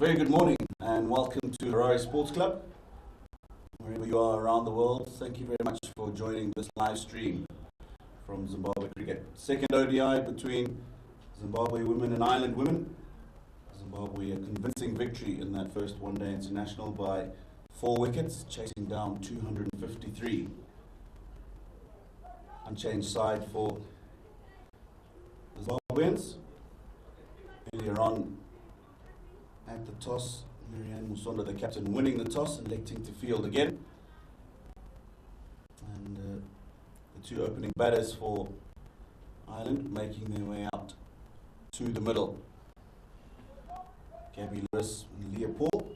Very good morning and welcome to Harare Sports Club. Wherever you are around the world, thank you very much for joining this live stream from Zimbabwe cricket. Second ODI between Zimbabwe women and Ireland women. Zimbabwe a convincing victory in that first one-day international by 4 wickets, chasing down 253. Unchanged side for the Zimbabweans. Earlier on at the toss, Marianne Musonda, the captain, winning the toss and electing to field again. And the two opening batters for Ireland making their way out to the middle. Gabby Lewis and Leah Paul.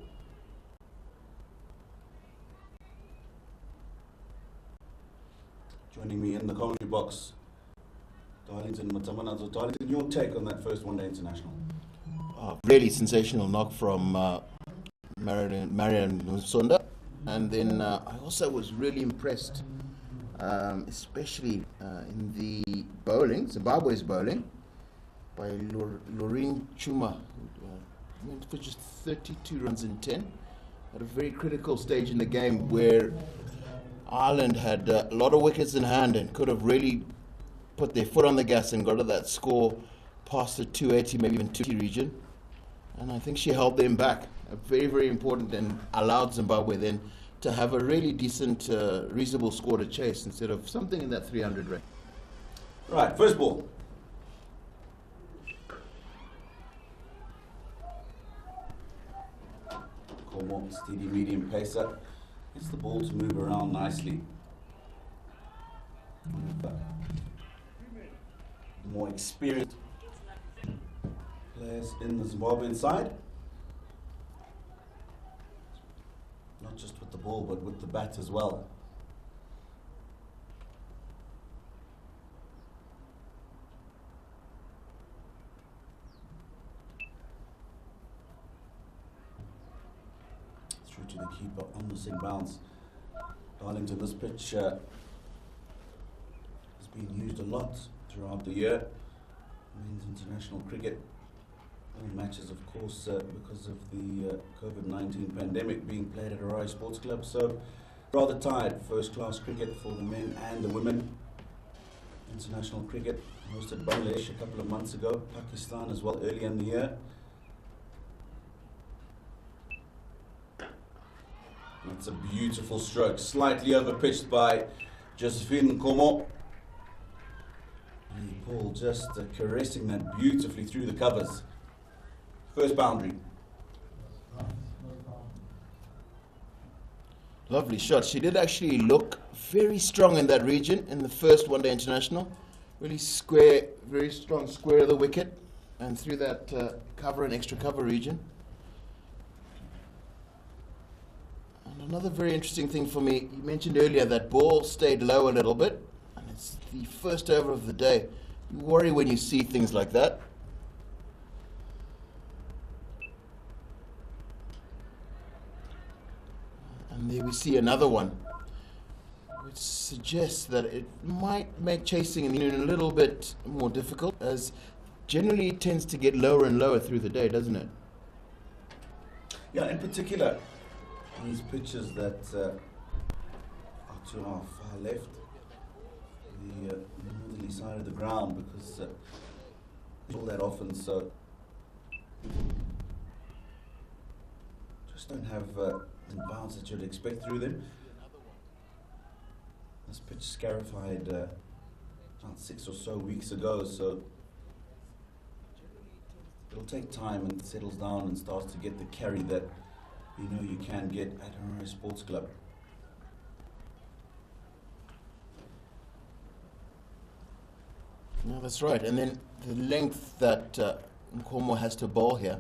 Joining me in the commentary box, Darlington Matamanazo. Darlington, your take on that first one-day international? Really sensational knock from Marianne Musonda. And then I also was really impressed, especially in the bowling, Zimbabwe's bowling, by Loreen Chuma, who went for just 32 runs in 10 at a very critical stage in the game where Ireland had a lot of wickets in hand and could have really put their foot on the gas and got to that score past the 280, maybe even 280 region. And I think she held them back. Very, very important, and allowed Zimbabwe then to have a really decent, reasonable score to chase instead of something in that 300 range. Right, first ball. Cornwall, steady medium pacer. Gets the ball to move around nicely. More experienced players in the Zimbabwean side. Not just with the ball, but with the bat as well. Through to the keeper on the sing bounce. Darlington, this pitch has been used a lot throughout the year. Men's international cricket. All matches, of course, because of the COVID-19 pandemic being played at Harare Sports Club. So, rather tired. First-class cricket for the men and the women. International cricket hosted Bangladesh a couple of months ago. Pakistan as well earlier in the year. That's a beautiful stroke. Slightly overpitched by Josephine Nkomo. And Paul just caressing that beautifully through the covers. First boundary. Lovely shot. She did actually look very strong in that region in the first one-day international. Really square, very strong square of the wicket and through that cover and extra cover region. And another very interesting thing for me, you mentioned earlier that ball stayed low a little bit, and it's the first over of the day. You worry when you see things like that. And there we see another one, which suggests that it might make chasing in the Union a little bit more difficult, as generally it tends to get lower and lower through the day, doesn't it? Yeah, in particular, these pitches that are to our far left, the northerly side of the ground, because all that often, so just don't have the bounce that you'd expect through them. This pitch scarified about 6 or so weeks ago, so it'll take time and it settles down and starts to get the carry that you know you can get at Harare Sports Club. No, that's right. And then the length that Nkomo has to bowl here,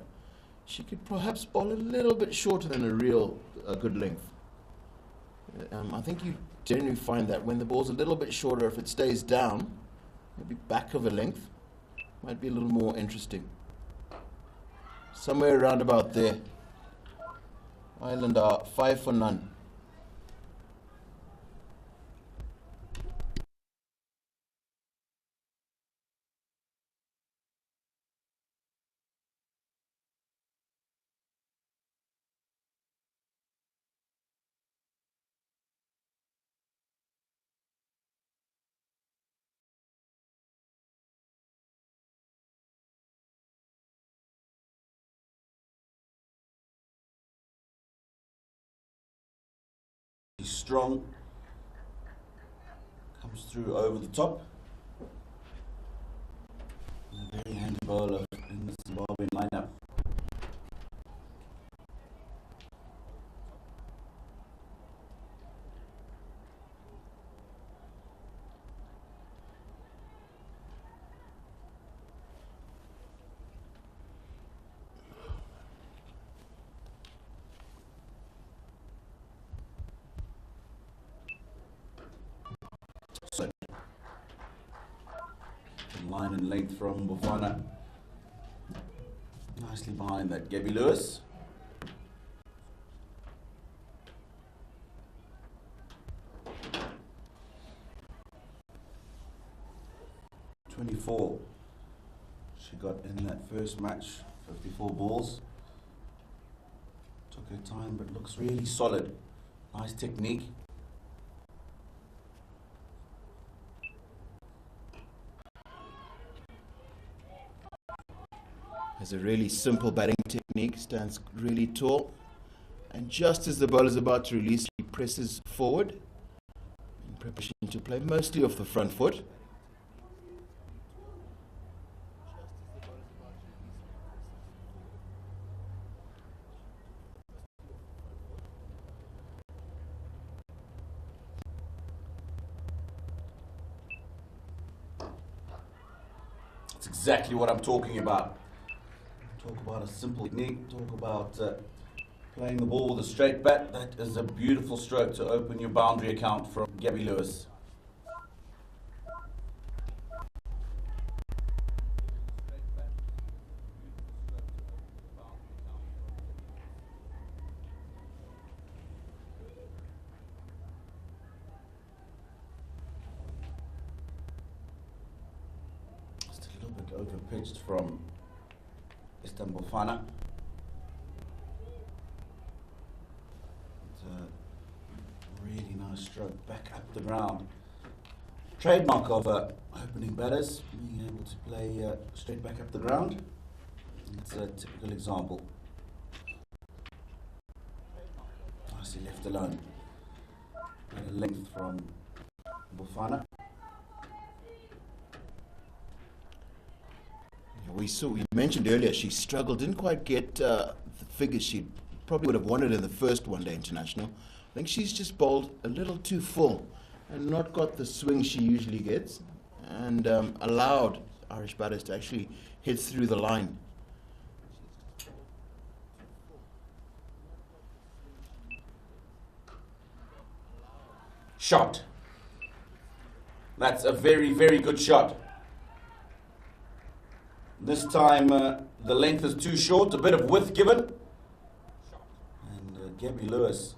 she could perhaps bowl a little bit shorter than a real good length. I think you generally find that when the ball's a little bit shorter, if it stays down, maybe back of a length, might be a little more interesting. Somewhere around about there. Ireland are 5 for none. strong. Comes through over the top. And a very handy bowler in the Zimbabwean lineup. So, line and length from Bafana. Nicely behind that, Gabby Lewis. .24 she got in that first match, 54 balls. Took her time, but looks really solid. Nice technique. Has a really simple batting technique, stands really tall, and just as the bowler is about to release, he presses forward in preparation to play mostly off the front foot. That's exactly what I'm talking about. Talk about a simple technique, talk about playing the ball with a straight bat. That is a beautiful stroke to open your boundary account from Gabby Lewis. Just a little bit over-pitched from Bafana. It's a really nice stroke back up the ground. Trademark of opening batters, being able to play straight back up the ground. It's a typical example. Nicely left alone. And a length from Bafana. We mentioned earlier she struggled, didn't quite get the figures she probably would have wanted in the first one-day international. I think she's just bowled a little too full and not got the swing she usually gets, and allowed Irish batters to actually hit through the line. Shot. That's a very, very good shot. This time the length is too short, a bit of width given. And Gabby Lewis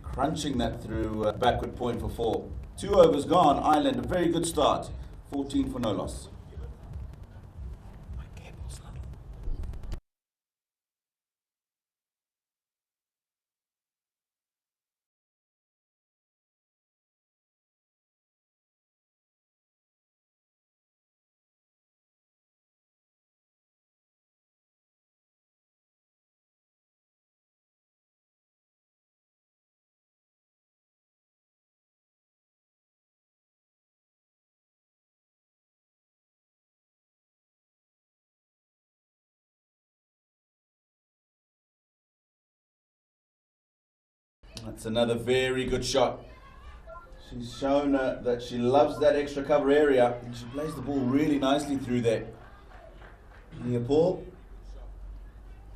crunching that through backward point for 4. 2 overs gone, Ireland, a very good start. 14 for no loss. That's another very good shot. She's shown that she loves that extra cover area, and she plays the ball really nicely through there. Here, Paul.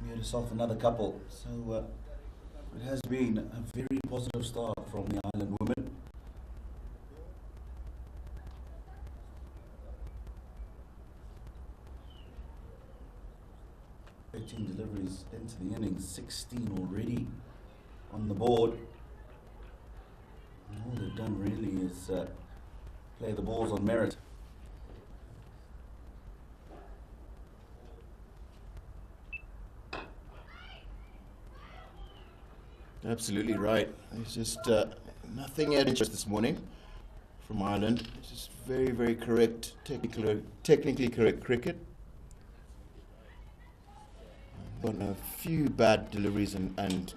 Made herself another couple. So it has been a very positive start from the Ireland women. Deliveries into the innings, 16 already on the board. And all they've done really is play the balls on merit. Absolutely right. There's just nothing interest this morning from Ireland. It's just very, very correct, technically correct cricket. Got a few bad deliveries and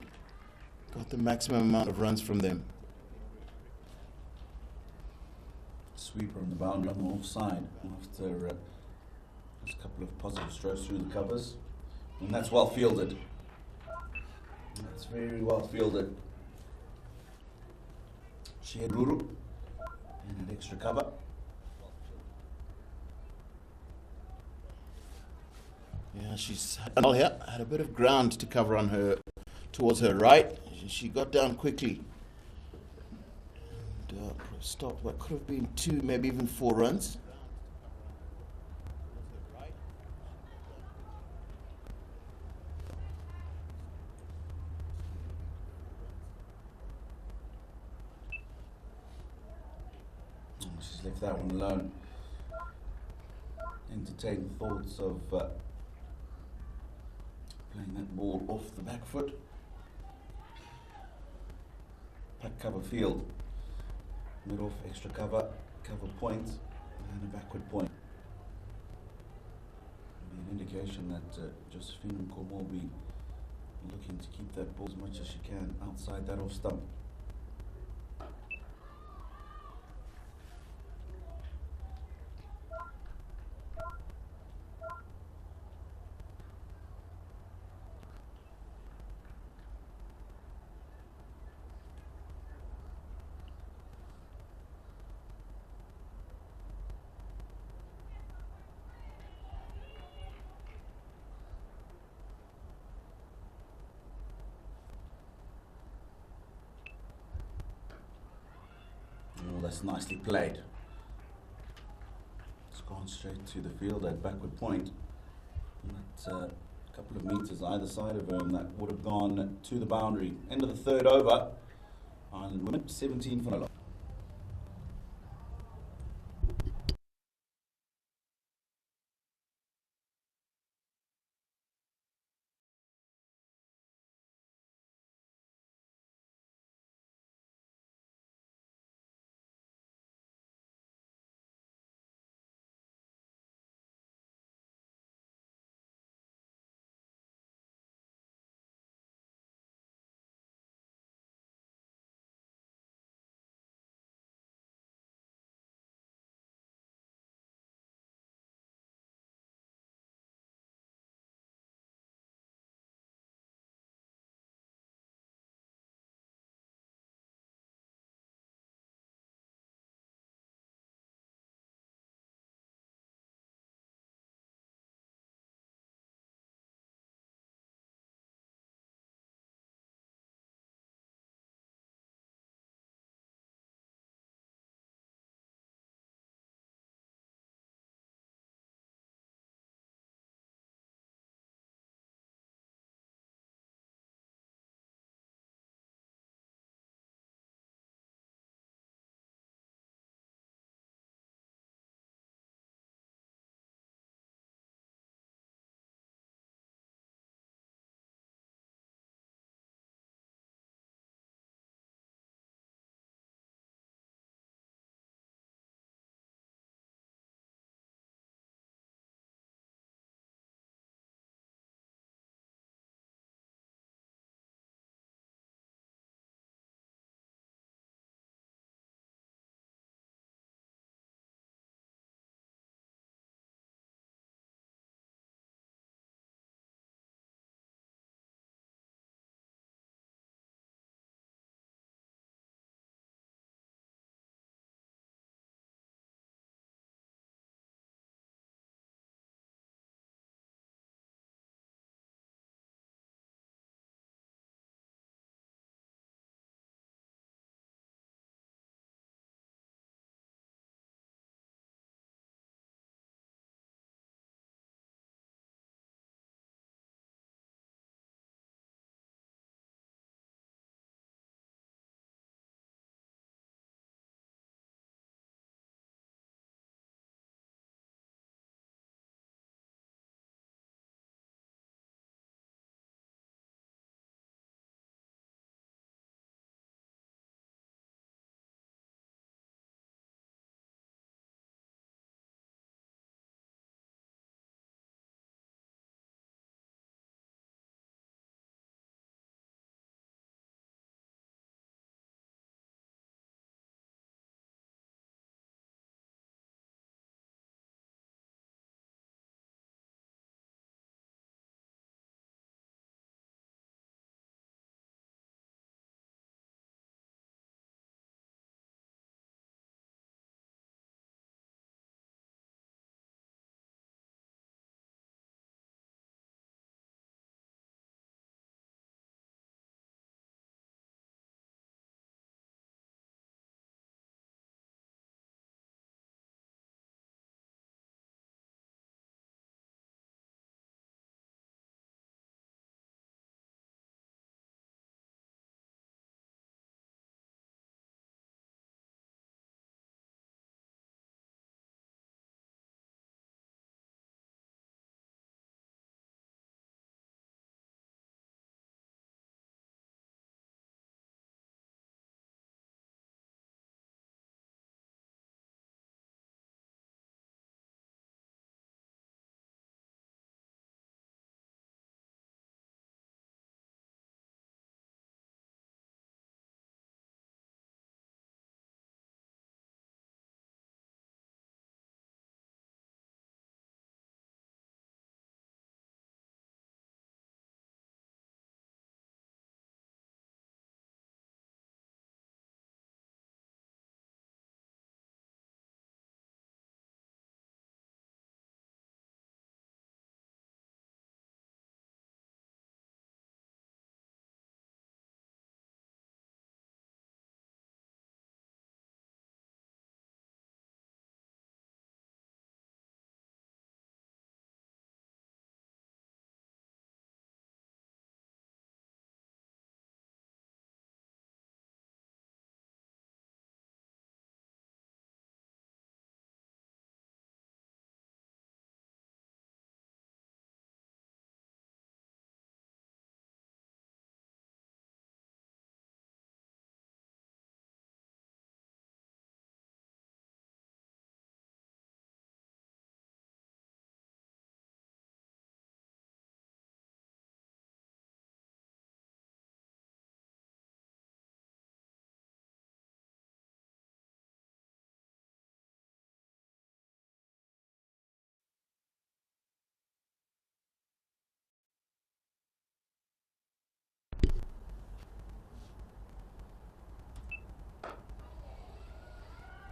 got the maximum amount of runs from them. Sweeper on the boundary on the offside after just a couple of positive strokes through the covers. And that's well fielded. That's very well fielded. She had Ruru and an extra cover. Yeah, she's had a bit of ground to cover on her towards her right. She got down quickly. And, stopped what could have been 2, maybe even 4 runs. She's left that one alone. Entertain thoughts of playing that ball off the back foot. Putt cover field. Mid off, extra cover, cover point, and a backward point. Be an indication that Josephine Nkomo will be looking to keep that ball as much as she can outside that off stump. Oh, that's nicely played. It's gone straight to the field at backward point. And that's a couple of meters either side of her, and that would have gone to the boundary. End of the third over. Ireland women 17 for 0.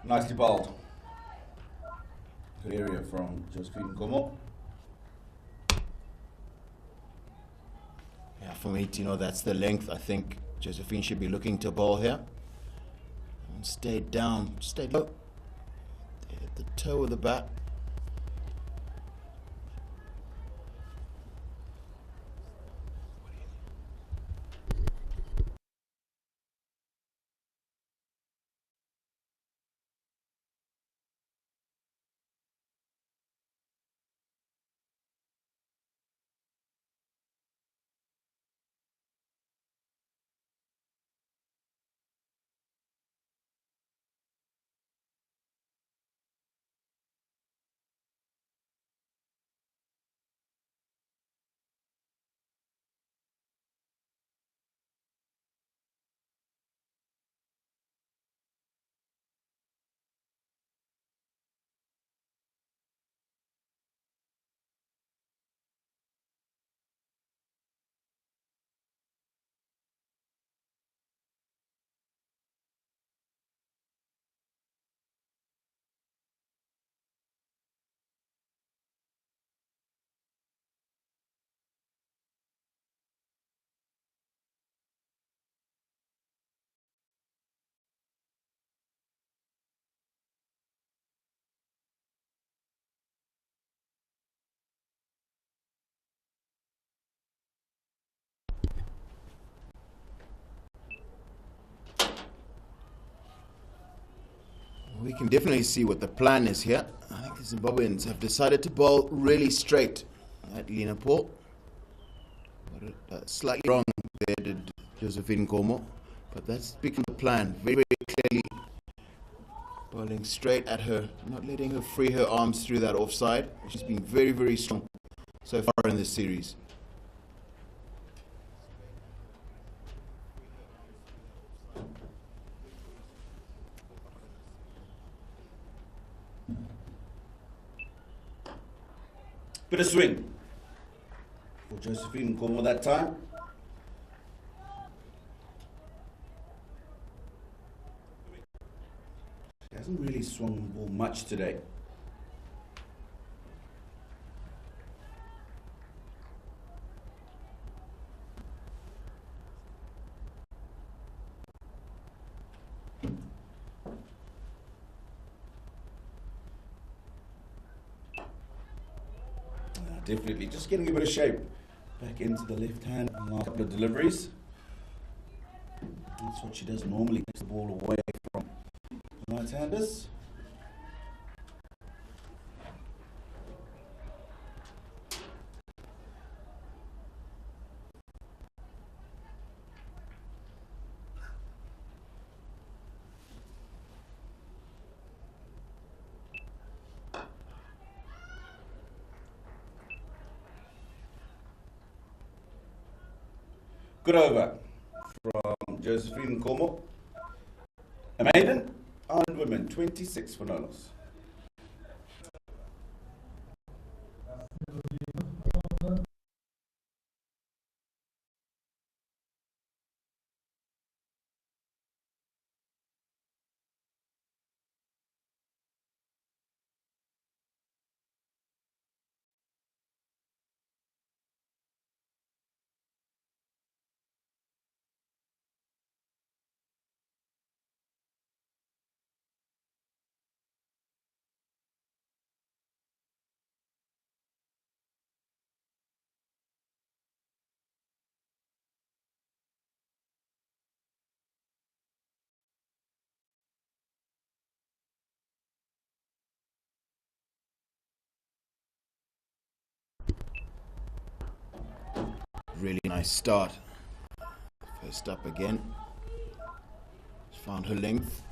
Nicely bowled. Good area from Josephine Nkomo. Yeah, for me, that's the length. I think Josephine should be looking to bowl here. And stay down, stay low. At the toe of the bat. We can definitely see what the plan is here. I think the Zimbabweans have decided to bowl really straight at Lena Paul. Slightly wrong there did Josephine Nkomo, but that's become the plan. Very, very clearly bowling straight at her, not letting her free her arms through that offside. She's been very, very strong so far in this series. Bit of swing for Josephine Nkomo that time. She hasn't really swung the ball much today. Definitely just getting a bit of shape back into the left hand in the last couple of deliveries. That's what she does normally, takes the ball away from the right-handers. Good over from Josephine Nkomo. A maiden and women, 26 for no loss. Really nice start. First up again. Found her length.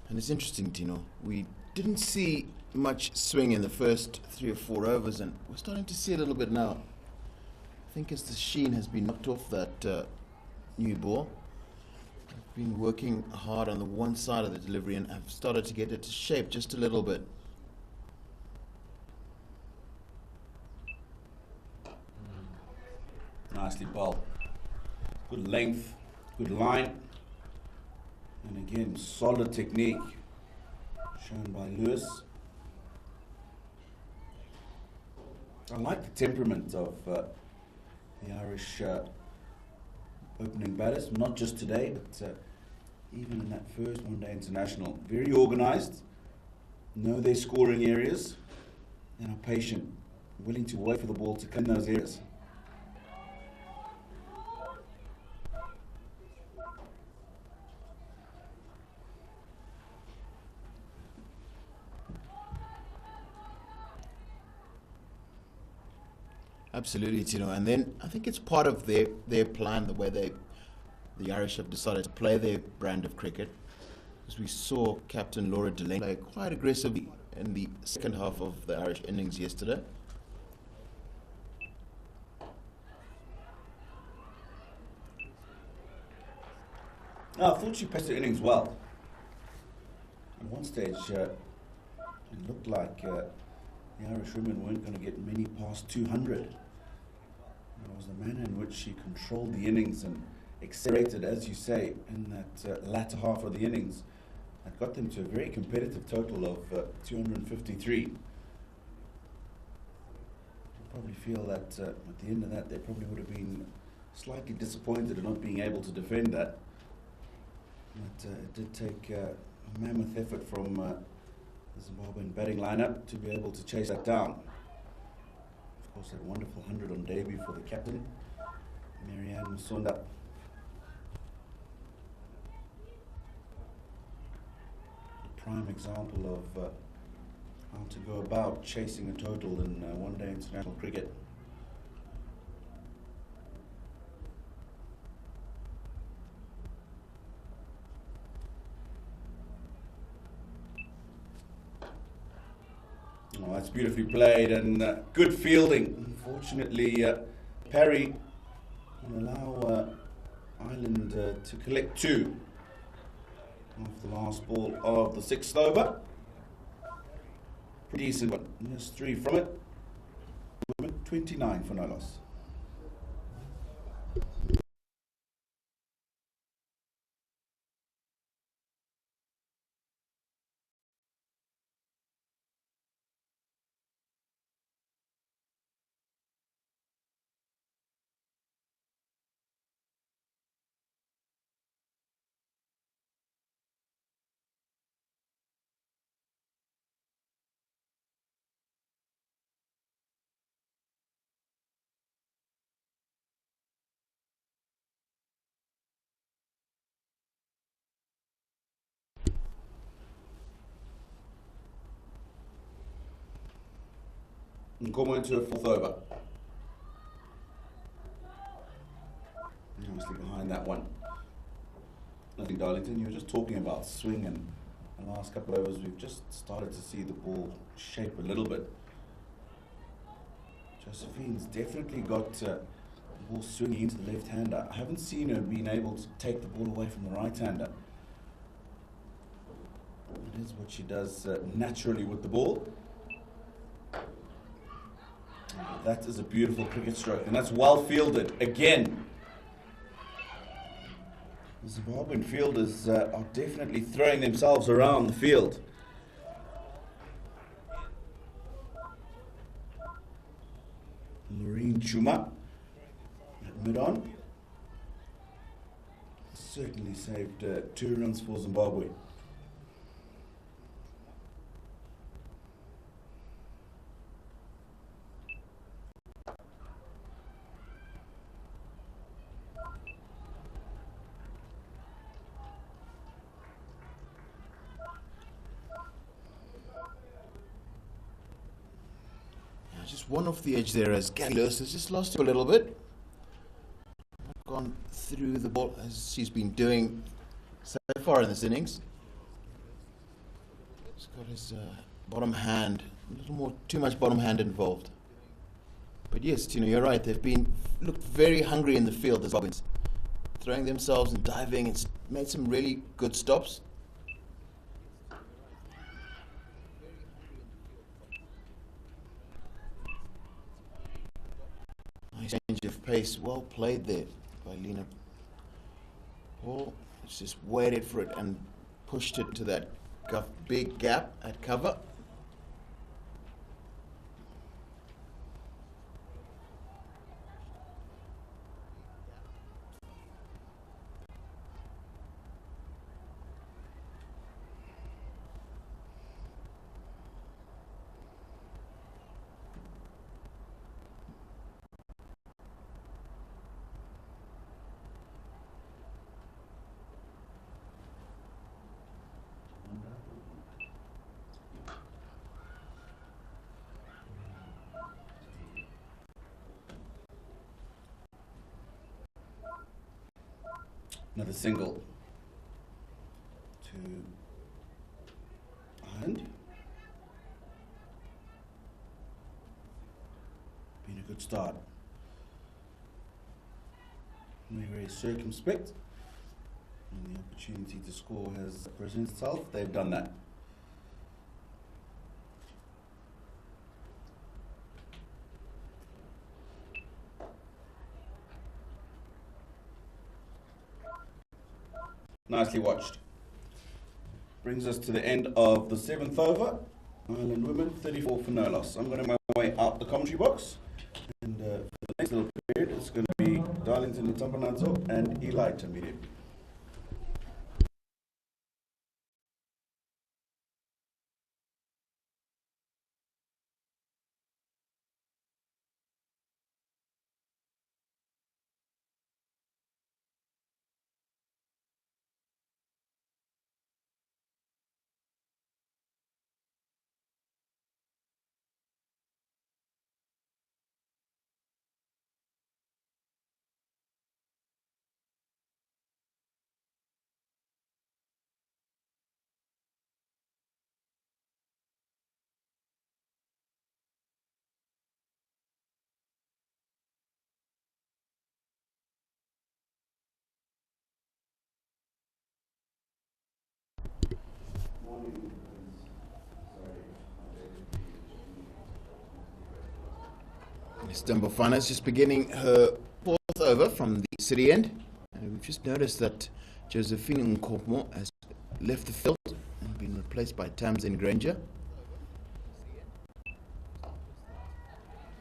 And it's interesting, Tino. We didn't see much swing in the first 3 or 4 overs, and we're starting to see a little bit now. I think as the sheen has been knocked off that new ball, I've been working hard on the one side of the delivery and I've started to get it to shape just a little bit. Nicely bowled. Good length, good line. again, solid technique shown by Lewis. I like the temperament of the Irish opening batters, not just today, but even in that first one-day international. Very organised, know their scoring areas, and are patient, willing to wait for the ball to come in those areas. Absolutely, Tino. And then I think it's part of their plan, the way the Irish have decided to play their brand of cricket. As we saw Captain Laura Delaney play quite aggressively in the second half of the Irish innings yesterday. I thought she paced the innings well. At one stage, it looked like the Irish women weren't going to get many past 200. It was the manner in which she controlled the innings and accelerated, as you say, in that latter half of the innings. That got them to a very competitive total of 253. You probably feel that at the end of that, they probably would have been slightly disappointed in not being able to defend that. But it did take a mammoth effort from the Zimbabwean batting lineup to be able to chase that down. Of course, that wonderful 100 on debut for the captain, Marianne Musonda. A prime example of how to go about chasing a total in one-day international cricket. Oh, that's beautifully played and good fielding. Unfortunately, Parry will allow Ireland to collect 2 off the last ball of the 6th over. Pretty decent one. There's 3 from it. 29 for no loss. And Como into a 4th over. Nicely behind that one. I think, Darlington, you were just talking about swing, and the last couple of overs we've just started to see the ball shape a little bit. Josephine's definitely got the ball swinging into the left-hander. I haven't seen her being able to take the ball away from the right-hander. It is what she does naturally with the ball. That is a beautiful cricket stroke, and that's well fielded again. The Zimbabwean fielders are definitely throwing themselves around the field. Loreen Chuma at mid-on certainly saved 2 runs for Zimbabwe. Just one off the edge there as Gary Lewis has just lost him a little bit. Gone through the ball as she's been doing so far in this innings. He's got his bottom hand, a little more, too much bottom hand involved. But yes, Tino, you're right. They've looked very hungry in the field, the Zimbabweans, throwing themselves and diving and made some really good stops. Change of pace, well played there by Lena Paul. It's just waited for it and pushed it to that big gap at cover. Another single to Ireland. Been a good start. Very, very circumspect. When the opportunity to score has presented itself, they've done that. Nicely watched. Brings us to the end of the 7th over. Ireland women, 34 for no loss. I'm going to make my way out the commentary box. And for the next little period, it's going to be Darlington Ntampananzo and Eli Tamiri. Zimbabwe is just beginning her 4th over from the city end. And we've just noticed that Josephine Nkomo has left the field and been replaced by Tamsin Granger.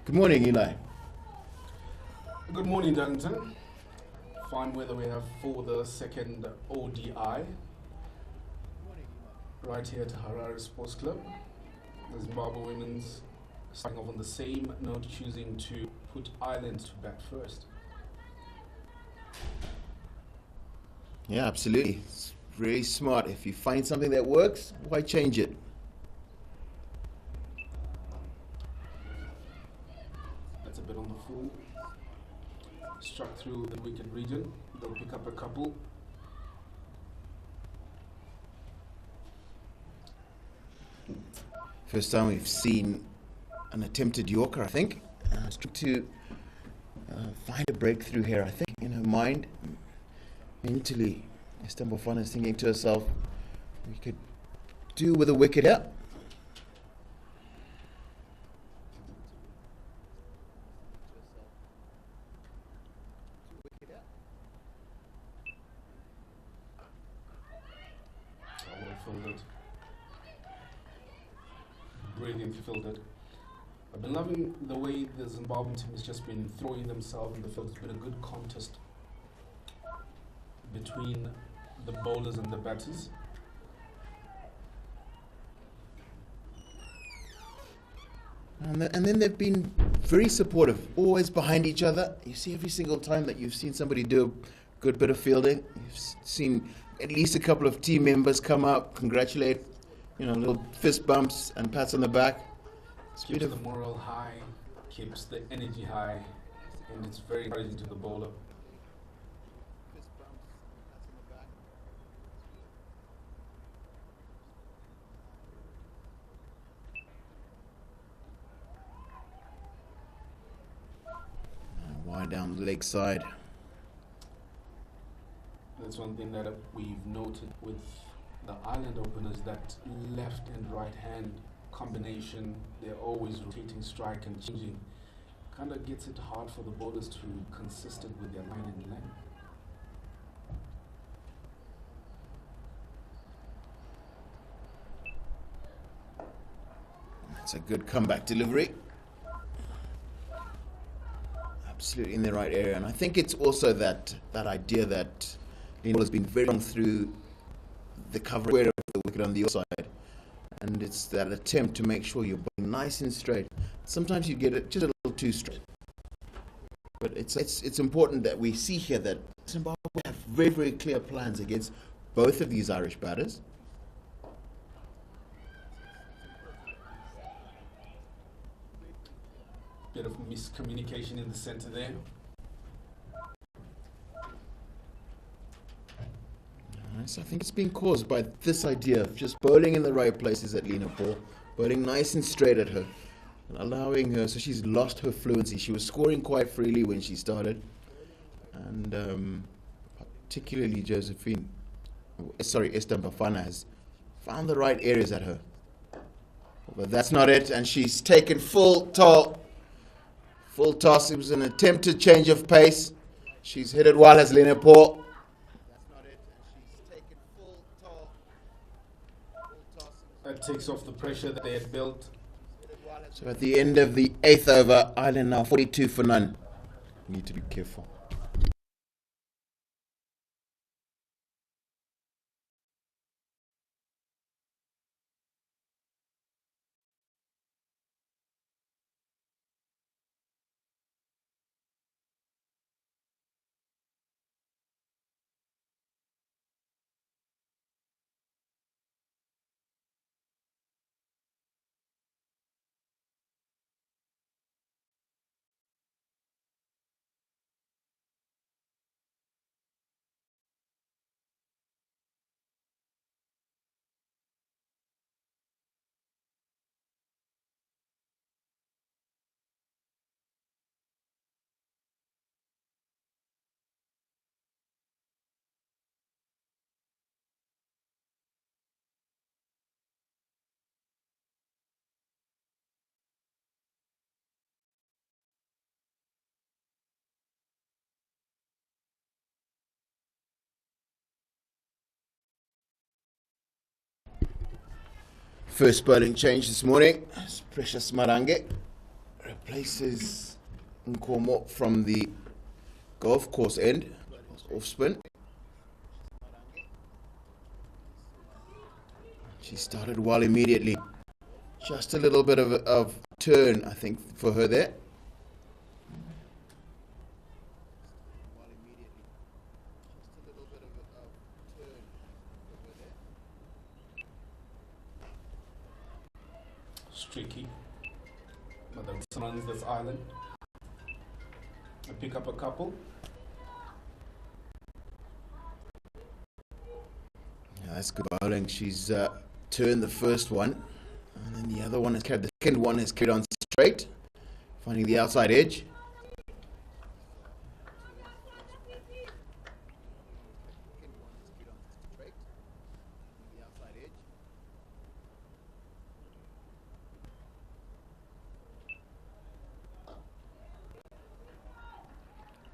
Good morning, Eli. Good morning, Darlington. Fine weather we have for the second ODI. Right here at Harare Sports Club. The Zimbabwe women's starting off on the same note, choosing to put Ireland to bat first. Yeah, absolutely. It's really smart. If you find something that works, why change it? That's a bit on the full. Struck through the wicket region. They'll pick up a couple. First time we've seen an attempted Yorker, I think. It's trying to find a breakthrough here, I think, in her mind. Mentally, Zimbabwe is thinking to herself, we could do with a wicket out. Well fielded. Brilliantly fielded. I've been loving the way the Zimbabwean team has just been throwing themselves in the field. It's been a good contest between the bowlers and the batters. And then they've been very supportive, always behind each other. You see every single time that you've seen somebody do a good bit of fielding, you've seen at least a couple of team members come up, congratulate, little fist bumps and pats on the back. Keeps the morale high, keeps the energy high, and it's very encouraging to the bowler. Wide down the leg side. That's one thing that we've noted with the Ireland openers, that left and right hand combination, they're always rotating strike and changing. Kind of gets it hard for the bowlers to be consistent with their line and length. It's a good comeback delivery. Absolutely in the right area. And I think it's also that idea that Lena has been very long through the cover of the wicket on the other side. And it's that attempt to make sure you're bowling nice and straight. Sometimes you get it just a little too straight. But it's important that we see here that Zimbabwe have very, very clear plans against both of these Irish batters. Bit of miscommunication in the centre there. So I think it's been caused by this idea of just bowling in the right places at Lena Paul, bowling nice and straight at her, and allowing her, so she's lost her fluency. She was scoring quite freely when she started, and particularly Esther Bafana has found the right areas at her. But that's not it, and she's taken full toss. It was an attempted change of pace. She's hit it well as Lena Paul. That takes off the pressure that they had built. So at the end of the 8th over, Ireland now 42 for none. Need to be careful. First bowling change this morning. Precious Marange replaces Nkomo from the golf course end, off spin. She started well immediately. Just a little bit of turn, I think, for her there. Tricky. But that's runs this island. I pick up a couple. Yeah, that's good bowling. She's turned the first one, and then the other one has carried. The second one has carried on straight, finding the outside edge.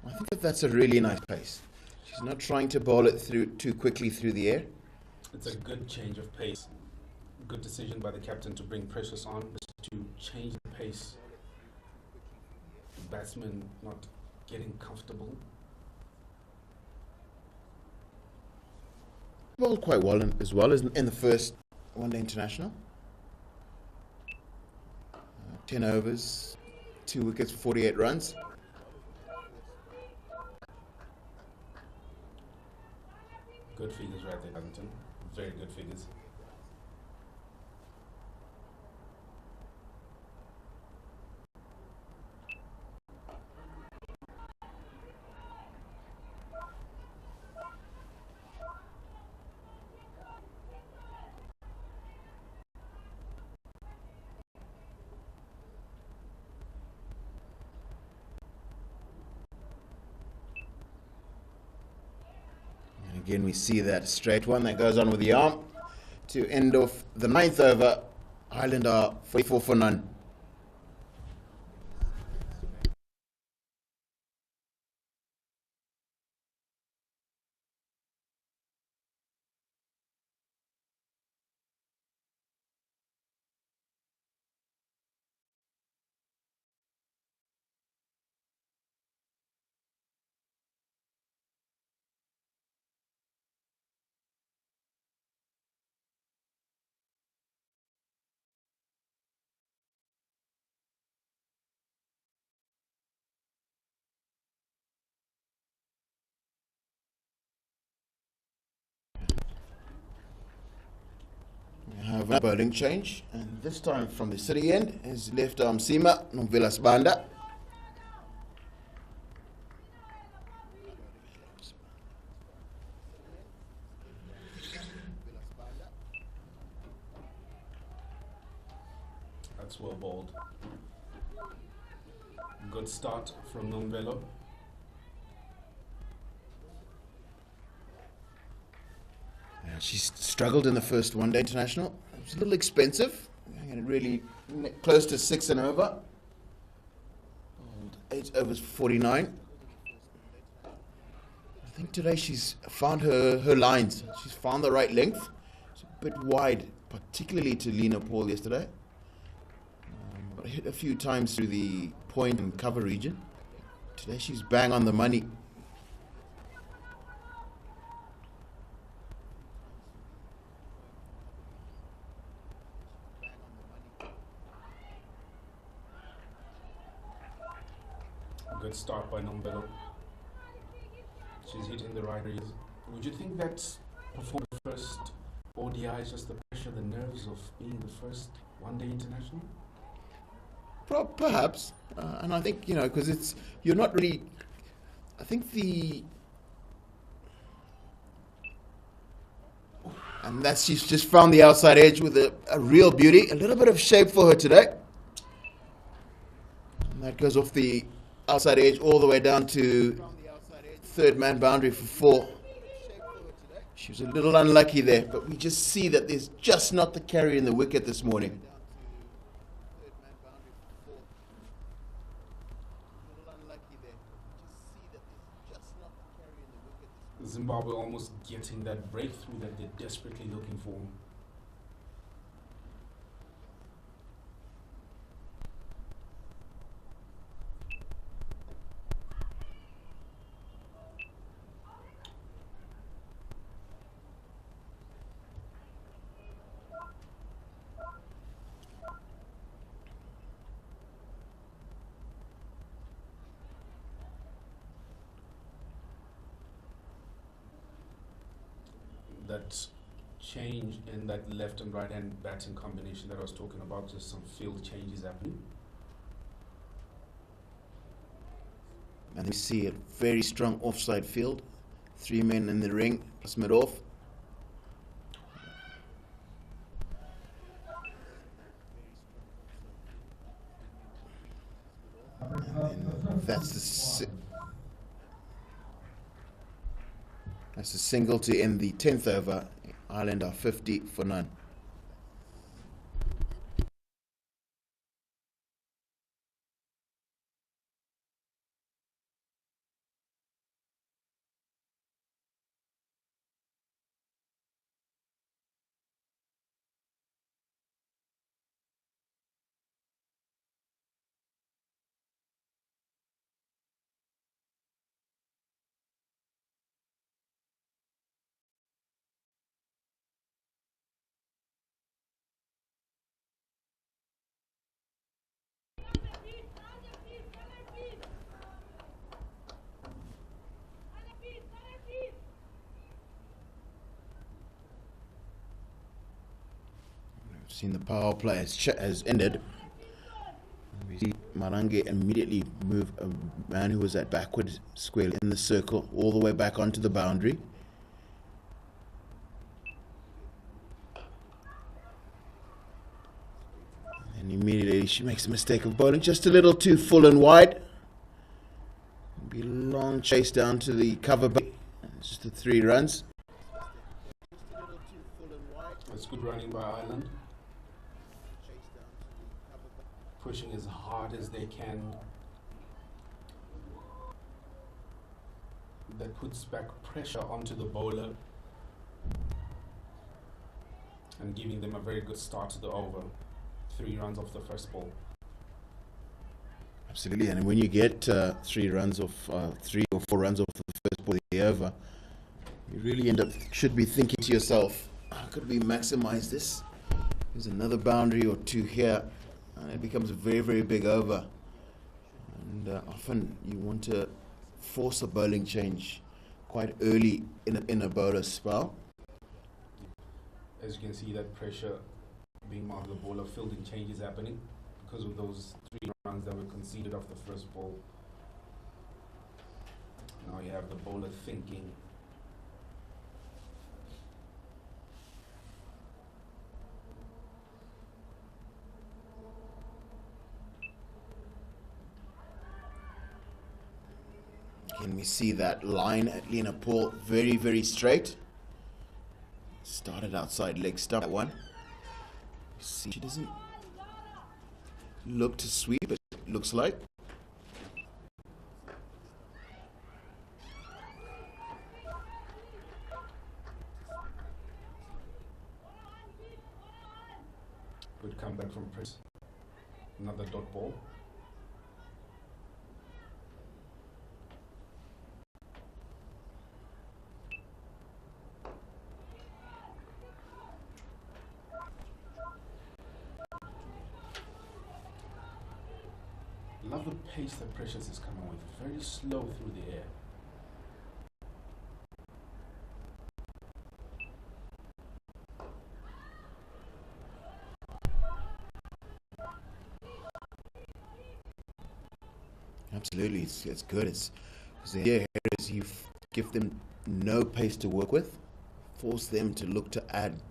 I think that's a really nice pace. She's not trying to bowl it through too quickly through the air. It's a good change of pace. Good decision by the captain to bring Precious on, to change the pace. The batsman not getting comfortable. Bowled quite well as well as in the first one-day international. 10 overs, 2 wickets, 48 runs. Good figures right there, Paddington. Very good figures. Again, we see that straight one that goes on with the arm to end off the 9th over. Ireland are 44 for none. of a bowling change, and this time from the city end is left arm Sima Nomvelas Banda. That's well bowled. Good start from Nomvelo. She's struggled in the first one-day international. It was a little expensive. Really close to 6 and over. 8 overs 49. I think today she's found her lines. She's found the right length. It's a bit wide, particularly to Lena Paul yesterday. But hit a few times through the point and cover region. Today she's bang on the money. Good start by Nombelo. She's hitting the right areas. Would you think that performing the first ODI is just the pressure, the nerves of being the first one-day international? Perhaps, and I think because you're not really. I think and that's she's just found the outside edge with a real beauty, a little bit of shape for her today, and that goes off the outside edge all the way down to third man boundary for 4. She was a little unlucky there, but we just see that there's just not the carry in the wicket this morning. Zimbabwe almost getting that breakthrough that they're desperately looking for. That change in that left and right hand batting combination that I was talking about, just some field changes happening. And we see a very strong offside field. 3 men in the ring, Smith off. And that's a single to end the 10th over. Ireland are 50 for none. Seen the power play has ended. We see Marange immediately move a man who was at backward square in the circle all the way back onto the boundary. And immediately she makes a mistake of bowling just a little too full and wide. Be a long chase down to the cover. It's just the 3 runs. That's good running by Ireland. Pushing as hard as they can. That puts back pressure onto the bowler and giving them a very good start to the over. 3 runs off the first ball. Absolutely, and when you get 3 runs off, 3 or 4 runs off the first ball of the over, you really should be thinking to yourself, how could we maximize this? There's another boundary or 2 here. And it becomes a very, very big over. And often you want to force a bowling change quite early in a bowler's spell. As you can see, that pressure being marked the ball, of fielding changes happening because of those 3 runs that were conceded off the first ball. Now you have the bowler thinking. Can we see that line at Lena Paul very, very straight? Started outside leg stump, that one. See, she doesn't look to sweep, but it looks like. Good comeback from Prince. Another dot ball. Love the pace that Precious is coming with. Very slow through the air. Absolutely, it's good. It's because the idea here is you give them no pace to work with, force them to look to add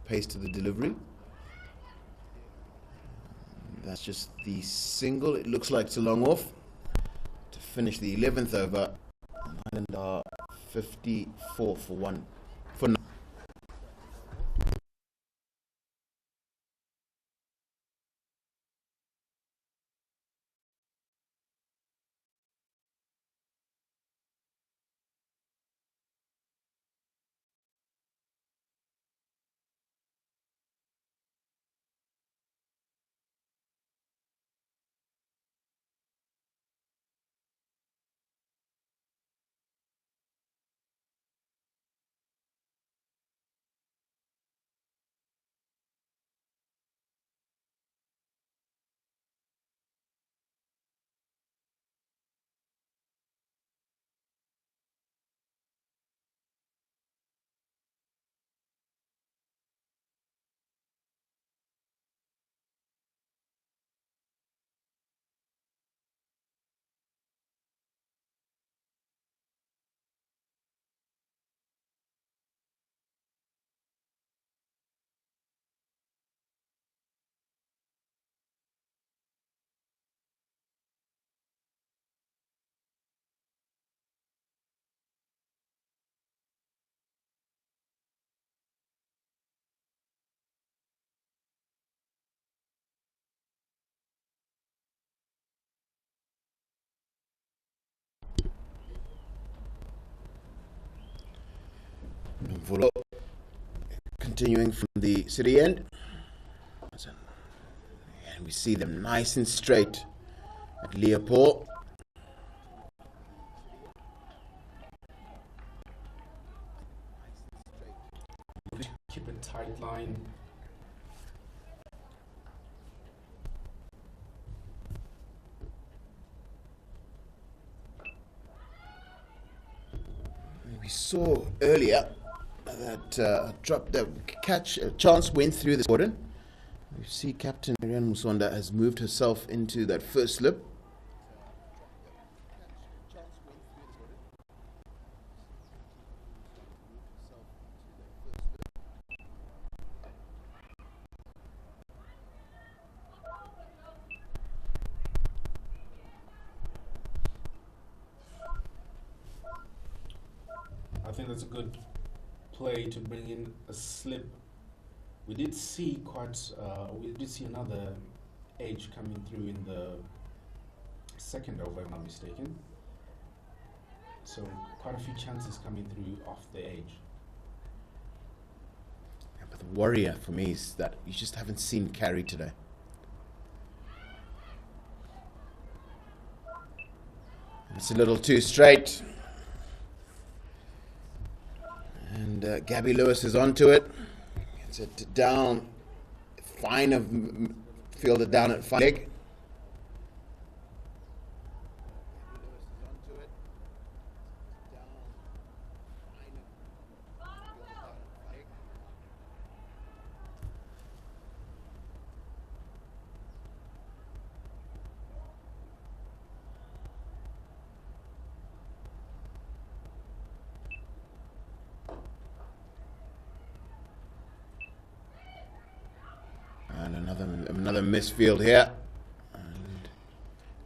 pace to the delivery. That's just the single. It looks like it's a long off to finish the 11th over. Ireland are 54 for 1 for 9. Volo continuing from the city end, and we see them nice and straight at Leopold. Keep a tight line. We saw earlier that chance went through this cordon. We see Captain Marianne Musonda has moved herself into that first slip. I think that's a good play to bring in a slip. We did see another edge coming through in the second over, if I'm not mistaken. So quite a few chances coming through off the edge. Yeah, but the worry for me is that you just haven't seen carry today. It's a little too straight. And Gabby Lewis is onto it. Gets it down. Fine, fielded down at fine leg. Another misfield here.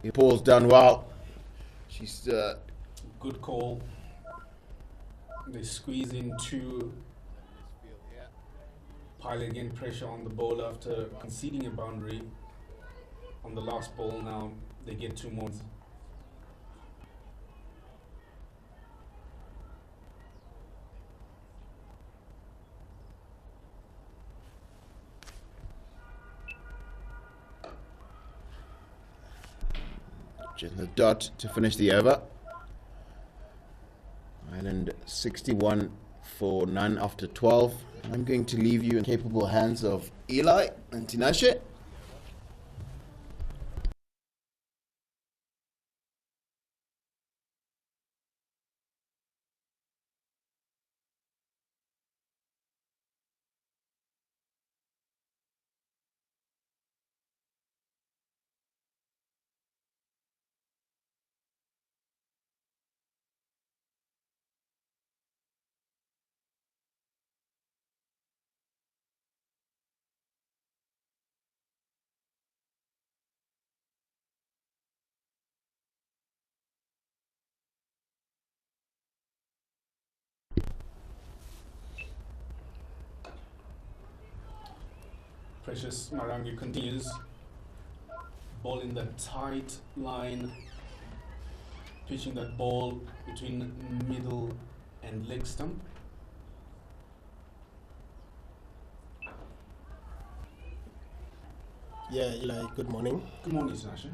And Paul's done well. She's good call. They squeeze into piling in pressure on the ball after conceding a boundary on the last ball. Now they get 2 more. just the dot to finish the over. Ireland 61 for none after 12. I'm going to leave you in capable hands of Eli and Tinashe. Precious Marangi continues. Ball in the tight line. Pitching that ball between middle and leg stump. Yeah, Eli, good morning. Good morning, Tinashe.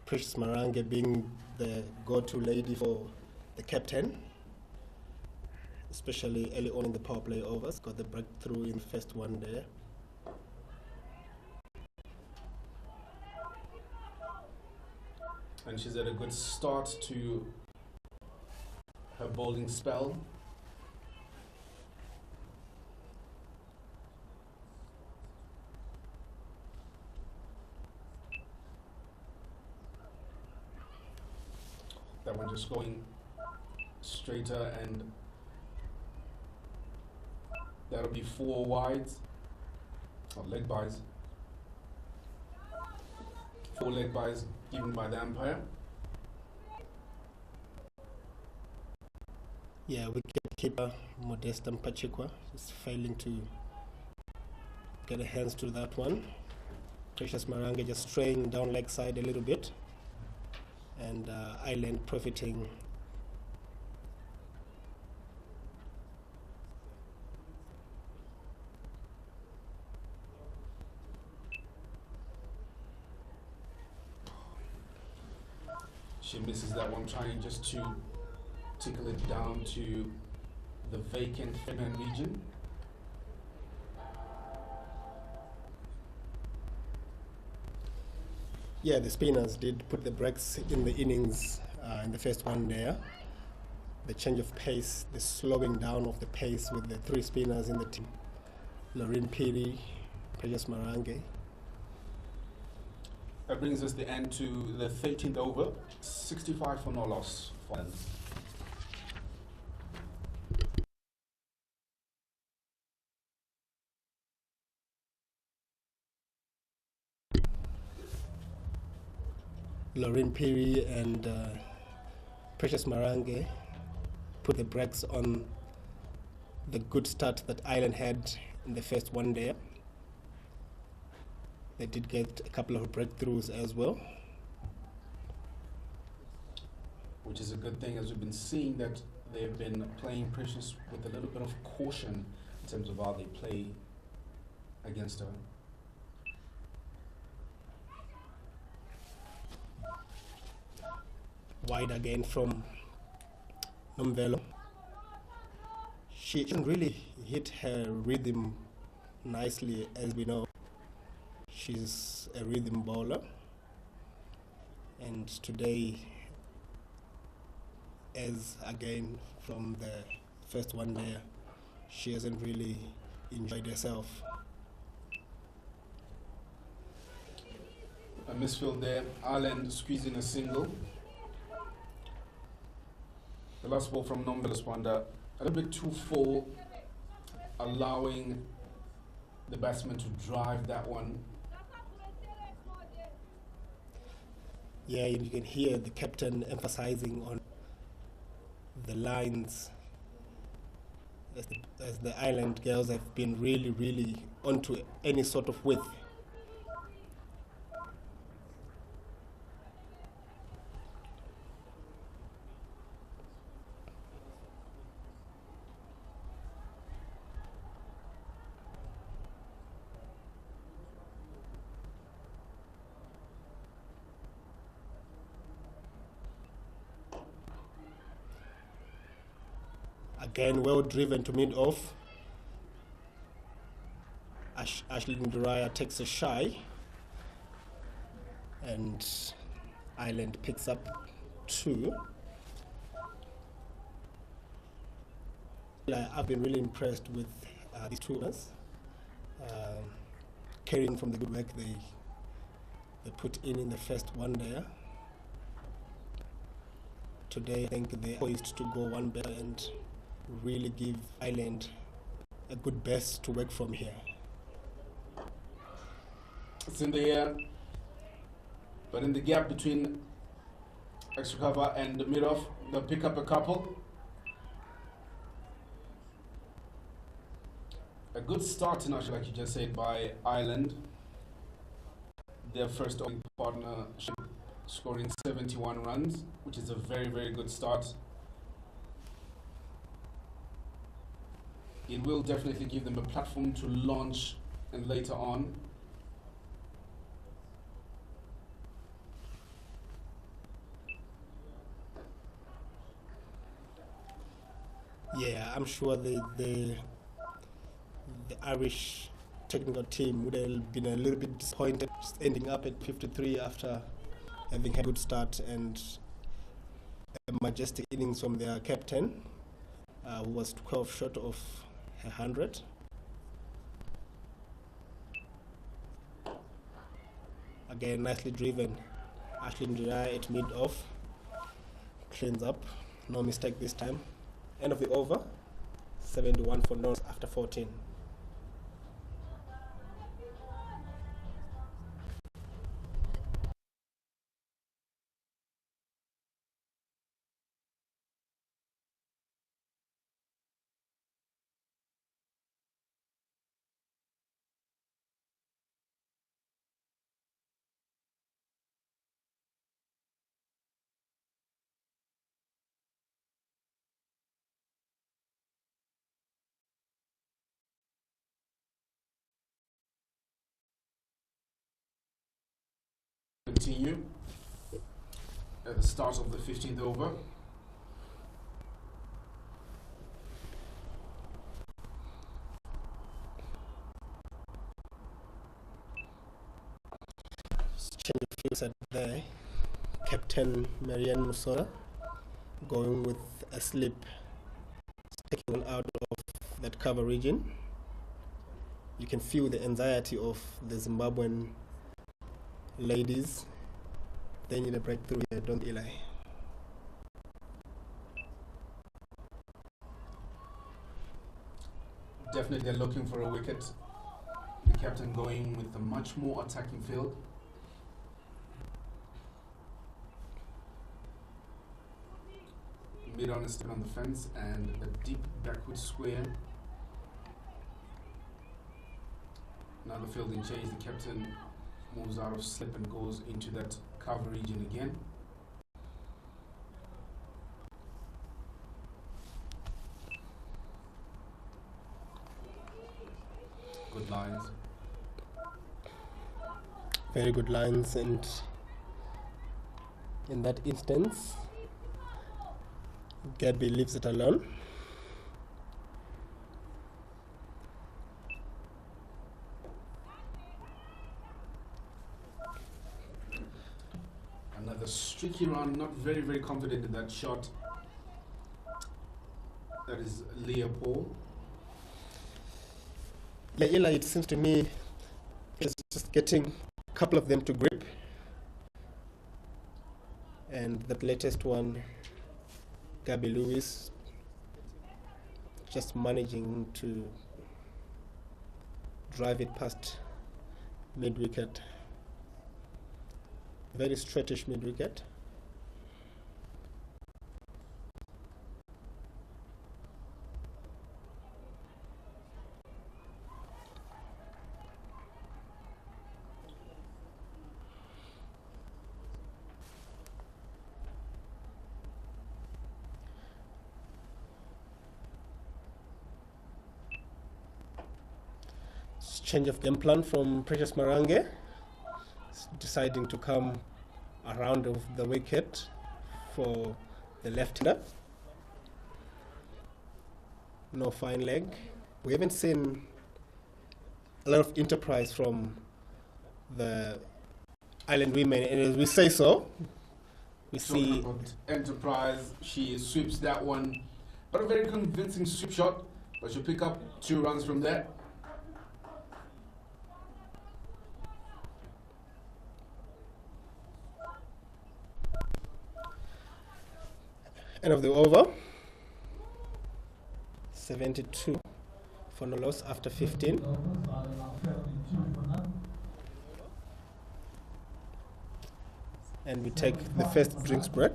Precious Marangi being the go-to lady for the captain, especially early on in the power play overs. Got the breakthrough in the first one there. And she's had a good start to her bowling spell. That one just going straighter, and that'll be 4 wides, or leg byes. 4 leg byes given by the umpire. Yeah, wicketkeeper Modesta Mpachikwa is failing to get her hands to that one. Precious Marangi just straying down leg side a little bit, and Ireland profiting. She misses that one, trying just to tickle it down to the vacant Finland region. Yeah, the spinners did put the brakes in the innings in the first one there. The change of pace, the slowing down of the pace with the 3 spinners in the team. Lorraine Piri, Precious Marangi. That brings us the end to the 13th over, 65 for no loss for Ireland. Lorraine Piri and Precious Marangi put the brakes on the good start that Ireland had in the first one there. They did get a couple of breakthroughs as well, Which is a good thing, as we've been seeing that they've been playing Precious with a little bit of caution in terms of how they play against her. wide again from Nomvelo. She didn't really hit her rhythm nicely, as we know. She's a rhythm bowler, and today, as again from the first one there, she hasn't really enjoyed herself. A misfield there. Ireland squeezing a single. The last ball from Nombela Swanda, a little bit too full, allowing the batsman to drive that one. Yeah, you can hear the captain emphasizing on the lines as the island girls have been really onto any sort of width. Again, well driven to mid off. Ashley Nduraya takes a shy, and Ireland picks up 2. I've been really impressed with these two runners, carrying from the good work they put in the first one there. Today, I think they're poised to go one better and really give Ireland a good base to work from here. It's in the air, but in the gap between extra cover and the mid-off, they'll pick up a couple. A good start, like you just said, by Ireland. Their first partnership, scoring 71 runs, which is a very good start. It will definitely give them a platform to launch and later on. Yeah, I'm sure the Irish technical team would have been a little bit disappointed just ending up at 53 after having had a good start and a majestic innings from their captain, who was 12 short of 100. Again, nicely driven. Ashley Nduraya at mid-off. Cleans up. No mistake this time. End of the over. 71 for North after 14. Continue at the start of the 15th over. Change of fields at there. Captain Marianne Musora going with a slip, taking one out of that cover region. You can feel the anxiety of the Zimbabwean ladies. They need a breakthrough here, don't they, Eli? Definitely they're looking for a wicket. The captain going with a much more attacking field. Mid-on is still on the fence and a deep backward square. Now the fielding change, the captain moves out of slip and goes into that cover region again. Good lines. Very good lines, and in that instance, Gabby leaves it alone. Another streaky run, not very confident in that shot. That is Leah Paul. Yeah, Eli, it seems to me it's just getting a couple of them to grip. And that latest one, Gabby Lewis, just managing to drive it past mid wicket. Very straightish mid wicket. Change of game plan from Precious Marange. He's deciding to come around of the wicket for the left-hander. No fine leg. We haven't seen a lot of enterprise from the Island women, and as we say so, we see Talking about Enterprise, she sweeps that one, but a very convincing sweep shot, but she'll pick up 2 runs from there. end of the over. 72 for no loss after 15. And we take the first drinks break.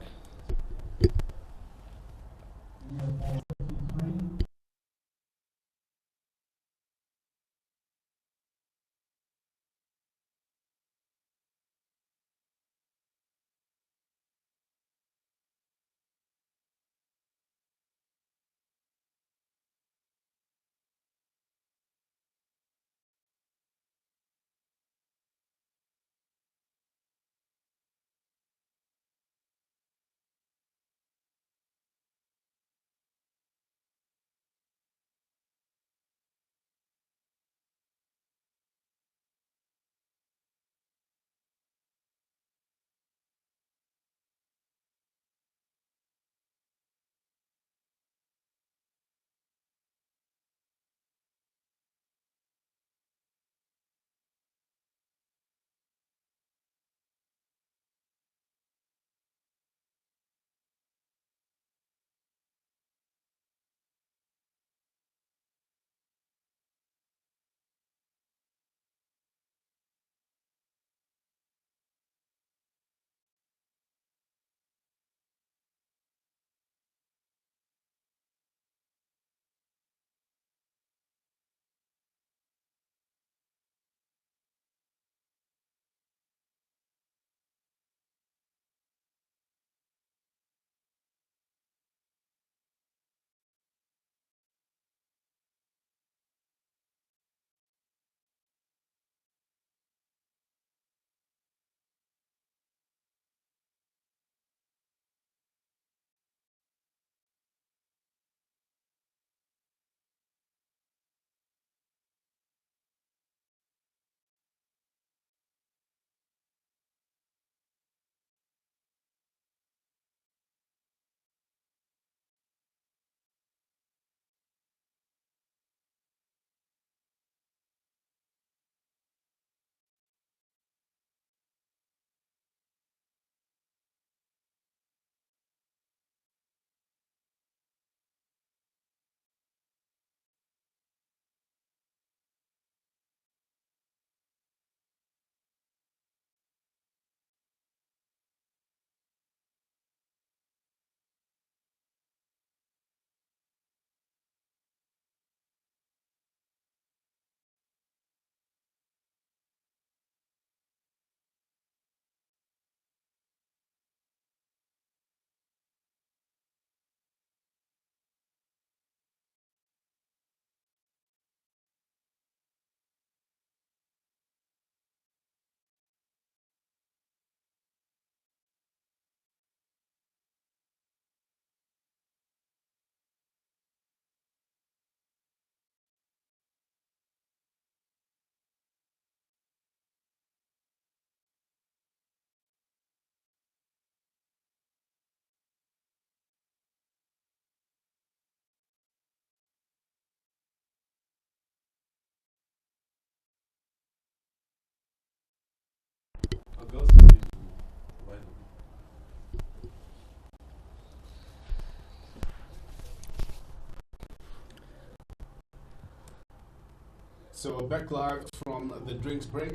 So back live from the drinks break.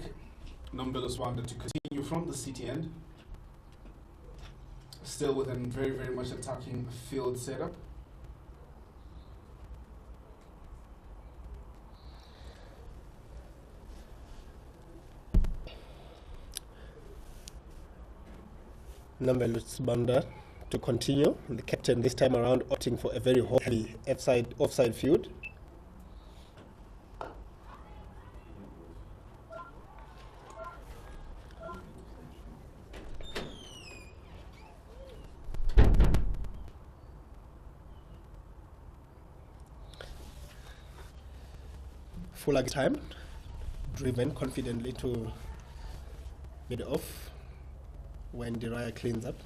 Nombelos wanted to continue from the city end. Still with a very, very much attacking field setup. Nombelos Banda to continue. The captain this time around opting for a very heavy offside field. Full time, driven confidently to mid off when Diraya cleans up.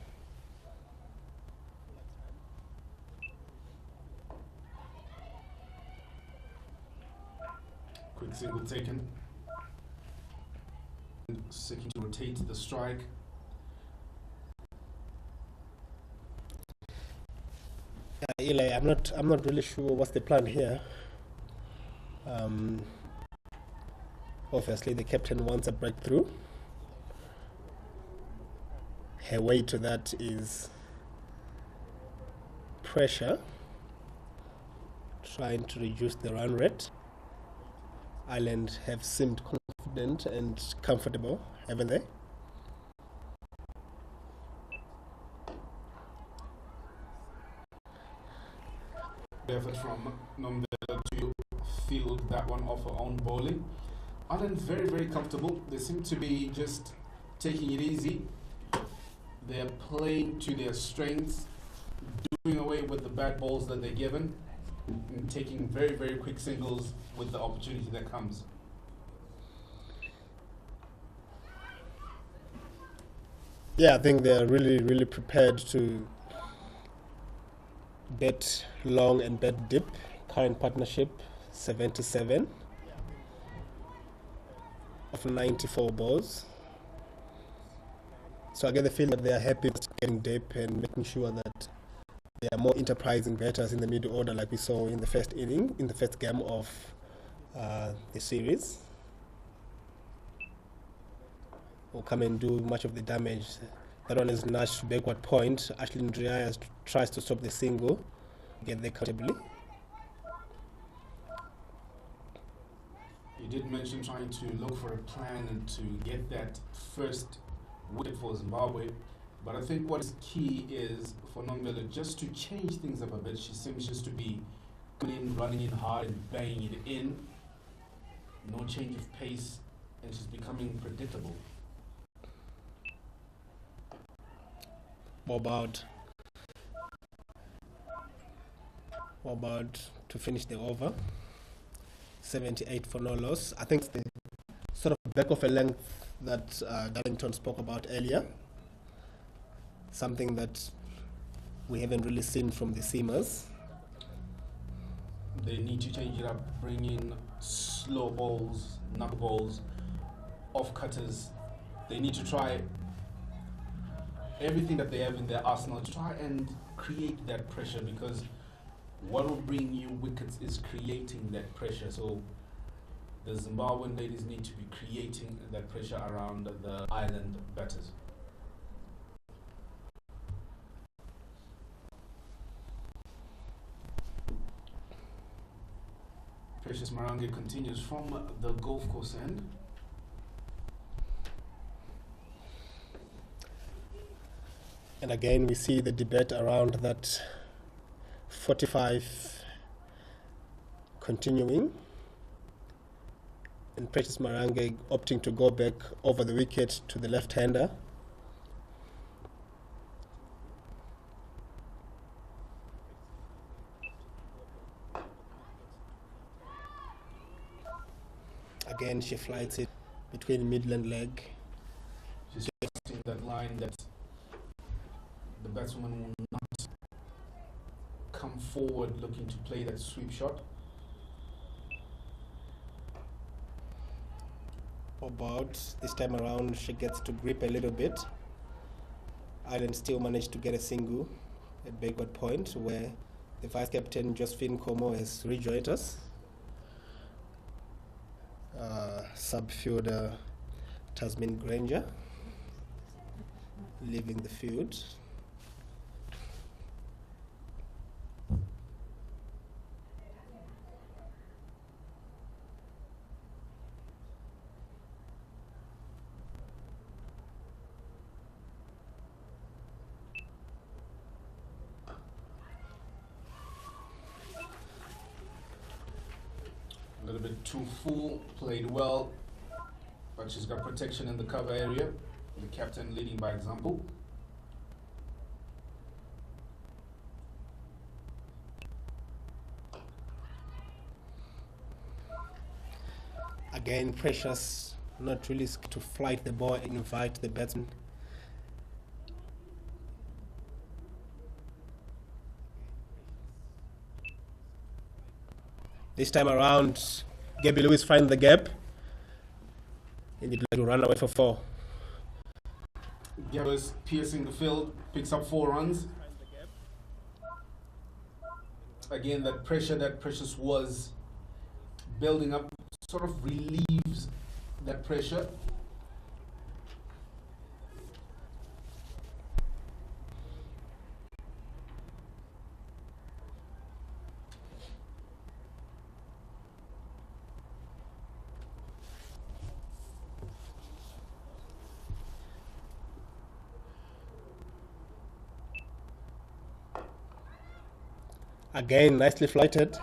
Quick single taken. Seeking to rotate the strike. Eli, I'm not really sure what's the plan here. Obviously, the captain wants a breakthrough. Her way to that is pressure, trying to reduce the run rate. Ireland have seemed confident and comfortable, haven't they? The effort from Nombela to field that one off her own bowling. Ireland very, very comfortable. They seem to be just taking it easy. They're playing to their strengths, doing away with the bad balls that they're given, and taking very, very quick singles with the opportunity that comes. Yeah, I think they're really, really prepared to bet long and bet deep. Current partnership 77 of 94 balls. So I get the feeling that they are happy with getting deep and making sure that they are more enterprising batters in the middle order, like we saw in the first inning, in the first game of the series. Will come and do much of the damage. That one is nudged to backward point. Ashley Ndriaya tries to stop the single, get there comfortably. You did mention trying to look for a plan and to get that first wicket for Zimbabwe, but I think what is key is for Nombela just to change things up a bit. She seems just to be coming in, running in hard and banging it in. No change of pace, and she's becoming predictable. What about to finish the over? 78 for no loss. I think it's the sort of back of a length that Darlington spoke about earlier. Something that we haven't really seen from the seamers. They need to change it up, bring in slow balls, knuckleballs, off cutters. They need to try everything that they have in their arsenal to try and create that pressure, because what will bring you wickets is creating that pressure. So the Zimbabwean ladies need to be creating that pressure around the island batters. Precious Marange continues from the golf course end. And again, we see the debate around that 45 continuing. And Precious Marange opting to go back over the wicket to the left-hander. Again, she flights it between Midland leg. She's crossing that line that the batswoman will not come forward looking to play that sweep shot. About this time around, she gets to grip a little bit. Ireland still managed to get a single at backward point, where the vice captain Josephine Como has rejoined us. Subfielder Tasmin Granger leaving the field. A little bit too full, played well, but she's got protection in the cover area. The captain leading by example. Again, Precious not really to flight the ball, invite the batsman. This time around, Gabby Lewis finds the gap. And he'd like to run away for 4. Gabby is piercing the field, picks up 4 runs. Again, that pressure that Precious was building up sort of relieves that pressure. Again, nicely flighted.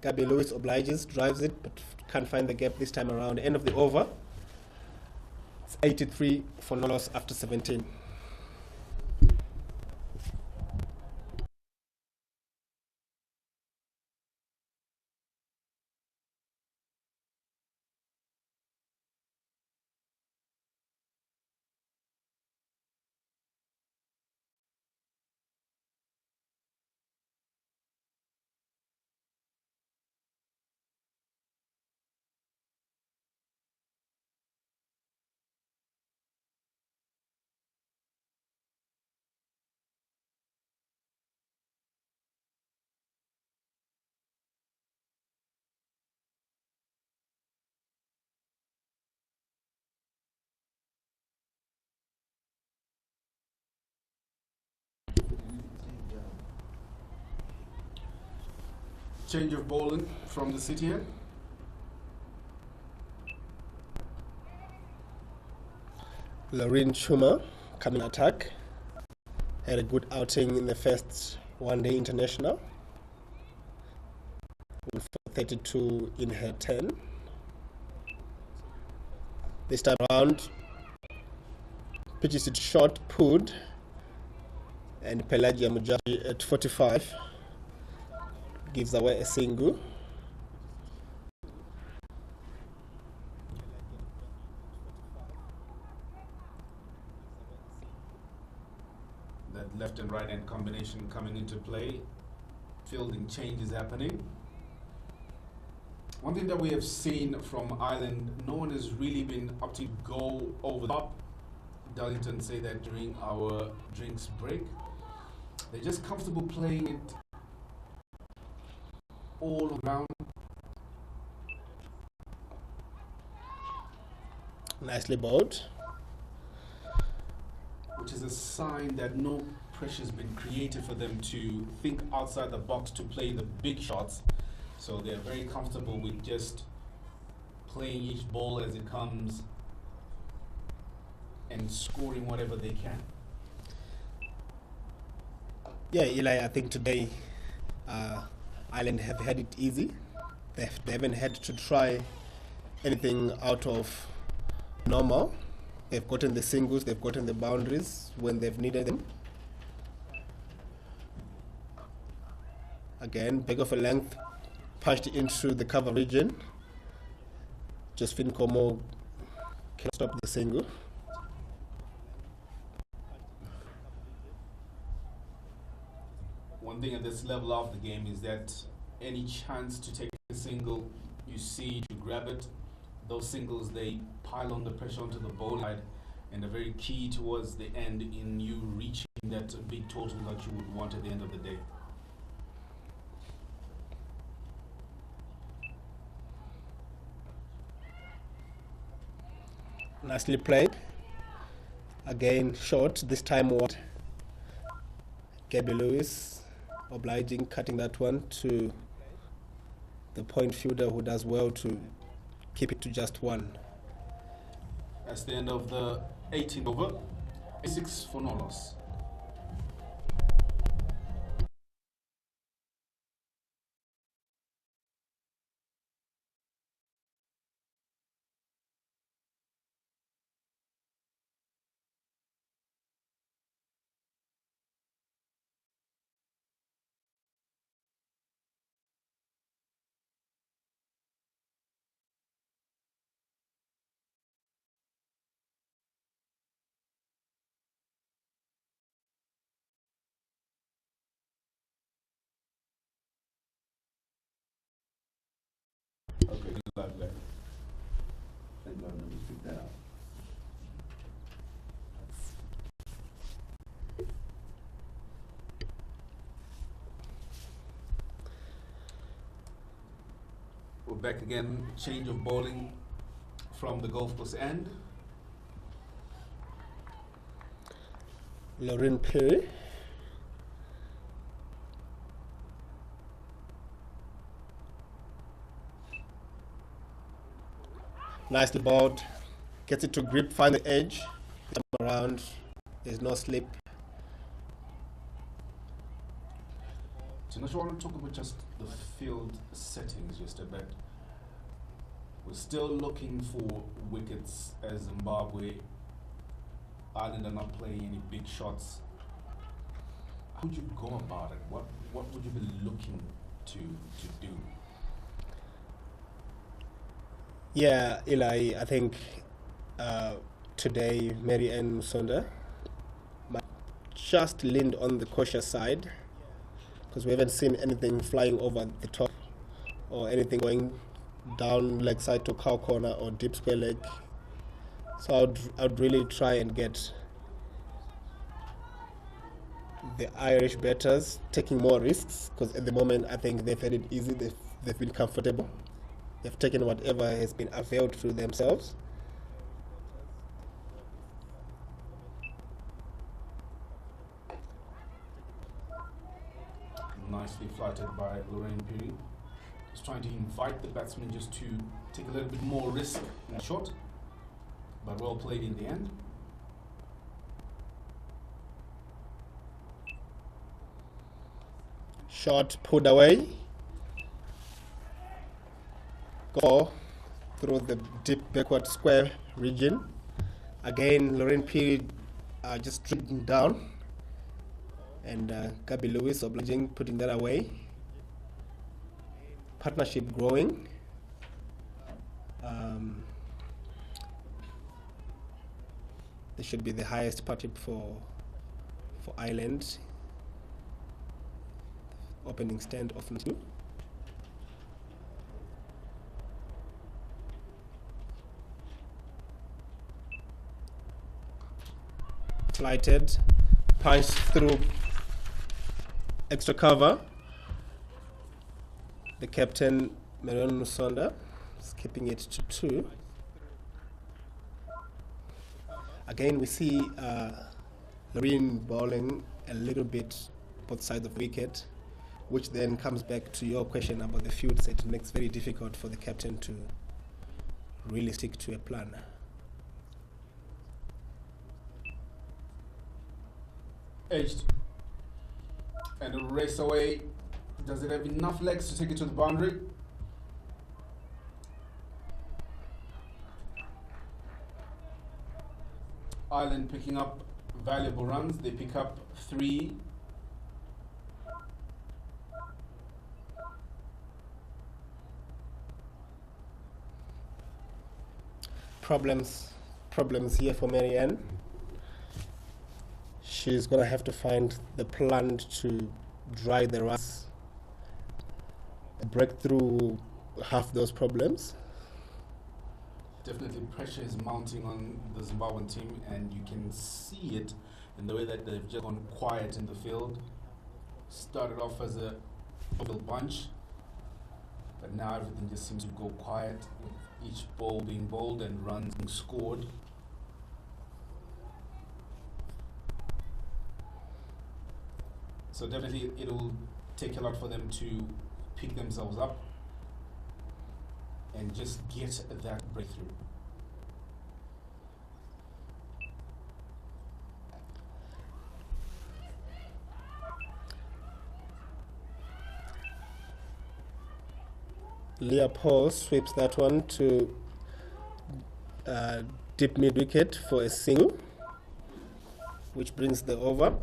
Gabby Lewis obliges, drives it, but can't find the gap this time around. End of the over. It's 83 for no loss after 17. Change of bowling from the city end. Lorraine Schumer coming attack. Had a good outing in the first one-day international. 32 in her 10. This time around, pitches it short, pulled, and Pelagia Mujabi at 45 gives away a single. That left and right hand combination coming into play. Fielding change is happening. One thing that we have seen from Ireland, no one has really been up to go over the top. Darlington say that during our drinks break. They're just comfortable playing it all around. Nicely bowled. Which is a sign that no pressure has been created for them to think outside the box to play the big shots. So they're very comfortable with just playing each ball as it comes and scoring whatever they can. Yeah, Eli, I think today Ireland have had it easy. They haven't had to try anything out of normal. They've gotten the singles, they've gotten the boundaries when they've needed them. Again, back of a length, punched into the cover region. Josephine Como can stop the single. One thing at this level of the game is that any chance to take a single, you see to grab it. Those singles, they pile on the pressure onto the bowl side and are very key towards the end in you reaching that big total that you would want at the end of the day. Nicely played. Again, short. This time, what? Gabby Lewis obliging, cutting that one to the point fielder, who does well to keep it to just one. That's the end of the 18th over. 6 for no loss. Okay, good luck there. Thank God nobody's picked that up. We're back again. Change of bowling from the Gulf Coast end. Lauren Perry. Nicely bowled. Gets it to grip, find the edge. Come around. There's no slip. So I want to talk about just the field settings just a bit. We're still looking for wickets as Zimbabwe. Ireland are not playing any big shots. How would you go about it? What would you be looking to do? Yeah, Eli, I think today Mary Ann Musonda might just leaned on the cautious side, because we haven't seen anything flying over the top or anything going down leg side to cow corner or deep square leg. So I'd really try and get the Irish batters taking more risks, because at the moment I think they've had it easy. They've been comfortable. They've taken whatever has been availed to themselves. Nicely flighted by Lorraine Puri. Just trying to invite the batsman just to take a little bit more risk in the shot, but well played in the end. Shot pulled away. Go through the deep backward square region. Again, Lorraine Piri just drifting down. And Gabby Lewis obliging, putting that away. Partnership growing. This should be the highest partnership for Ireland. Opening stand of 2. Slighted, punched through extra cover. The captain, Marion Musonda, is keeping it to 2. Again, we see Lorraine bowling a little bit both sides of the wicket, which then comes back to your question about the field set. It makes it very difficult for the captain to really stick to a plan. Edged. And a race away. Does it have enough legs to take it to the boundary? Ireland picking up valuable runs. They pick up 3. Problems here for Marianne. She's going to have to find the plan to dry the runs, break through half those problems. Definitely pressure is mounting on the Zimbabwean team, and you can see it in the way that they've just gone quiet in the field. Started off as a little bunch, but now everything just seems to go quiet, with each ball being bowled and runs being scored. So definitely it'll take a lot for them to pick themselves up and just get that breakthrough. Leah Paul sweeps that one to deep mid wicket for a single, which brings the over.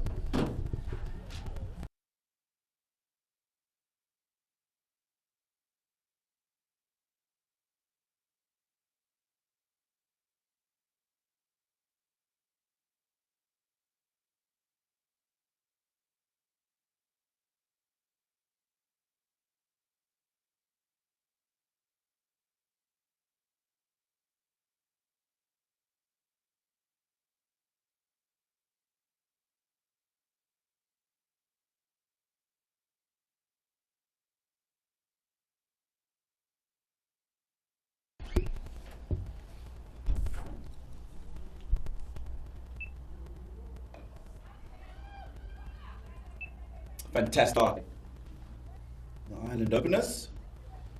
Fantastic. The Island openers.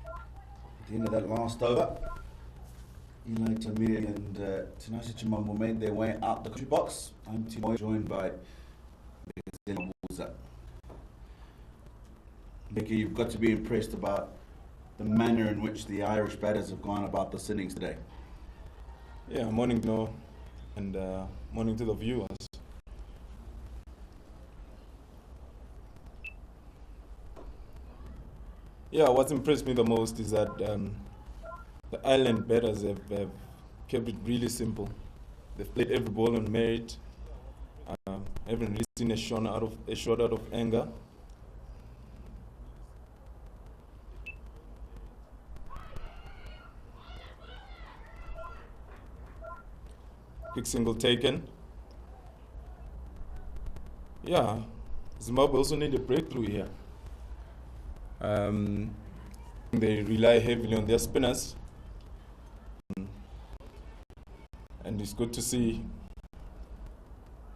At the end of that last over, Eli Tamiri and Tinashe Chimambo made their way out the country box. I'm Timoy, joined by Zimbabwe. Becky, you've got to be impressed about the manner in which the Irish batters have gone about this innings today. Yeah, morning, no, and morning to the viewers. Yeah, what's impressed me the most is that the Island batters have kept it really simple. They've played every ball on merit. Haven't really seen a shot out of anger. Quick single taken. Yeah, Zimbabwe also need a breakthrough here. They rely heavily on their spinners, and it's good to see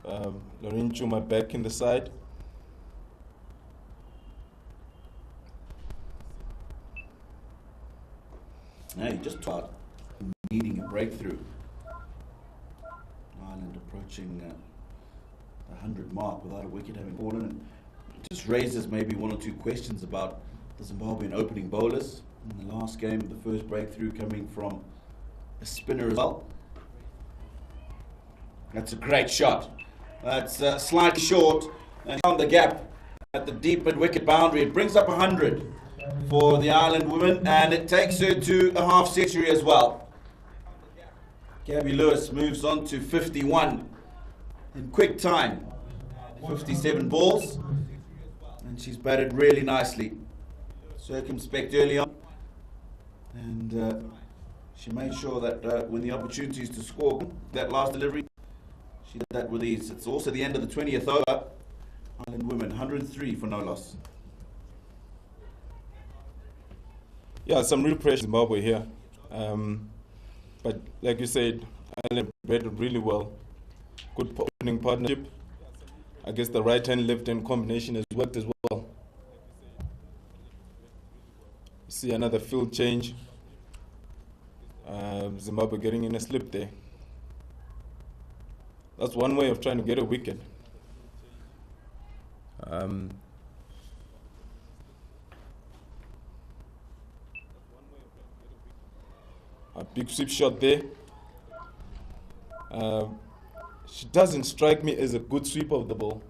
Lorraine Chuma back in the side. Now you just talked needing a breakthrough. Ireland approaching the 100 mark without a wicket having fallen. And it just raises maybe one or two questions about the Zimbabwean opening bowlers. In the last game, the first breakthrough coming from a spinner as well. That's a great shot. That's slightly short and on the gap at the deep mid wicket boundary. It brings up 100 for the Ireland women, and it takes her to a half century as well. Gabby Lewis moves on to 51 in quick time. 57 balls, and she's batted really nicely. Circumspect early on, and she made sure that when the opportunities to score that last delivery, she did that with ease. It's also the end of the 20th over. Ireland women 103 for no loss. Yeah, some real pressure in Zimbabwe here. But like you said, Ireland batted really well. Good opening partnership. I guess the right-hand, left-hand combination has worked as well. See another field change. Zimbabwe getting in a slip there. That's one way of trying to get a wicket. A big sweep shot there. She doesn't strike me as a good sweeper of the ball.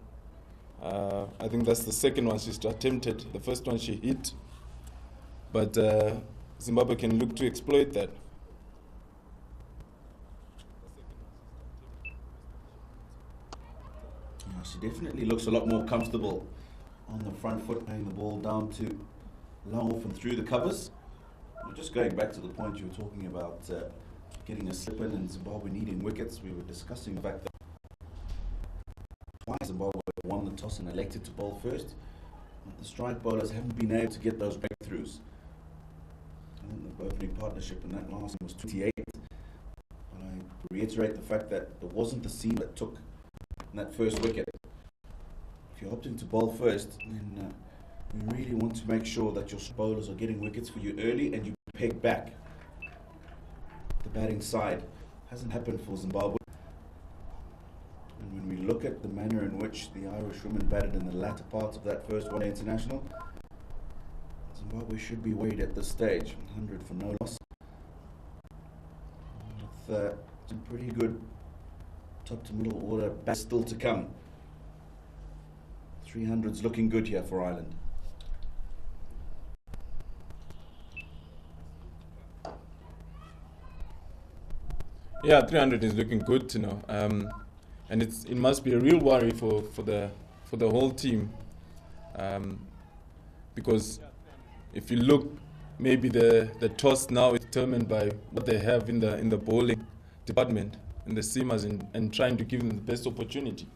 I think that's the second one she's attempted. The first one she hit. But Zimbabwe can look to exploit that. Yeah, she definitely looks a lot more comfortable on the front foot, playing the ball down to long off and through the covers. Just going back to the point you were talking about getting a slip in and Zimbabwe needing wickets, we were discussing the fact that twice Zimbabwe won the toss and elected to bowl first. But the strike bowlers haven't been able to get those breakthroughs. I think the opening partnership in that last game was 28. But I reiterate the fact that there wasn't the seam that took that first wicket. If if you're opting to bowl first, then you really want to make sure that your bowlers are getting wickets for you early and you peg back. The batting side hasn't happened for Zimbabwe. And when we look at the manner in which the Irish women batted in the latter parts of that first one-day international, Zimbabwe should be worried at this stage. 100 for no loss. With some pretty good top to middle order bats still to come. 300's looking good here for Ireland. Yeah, 300 is looking good, you know, and it must be a real worry for the whole team, because if you look, maybe the toss now is determined by what they have in the bowling department, in the seamers, and trying to give them the best opportunity.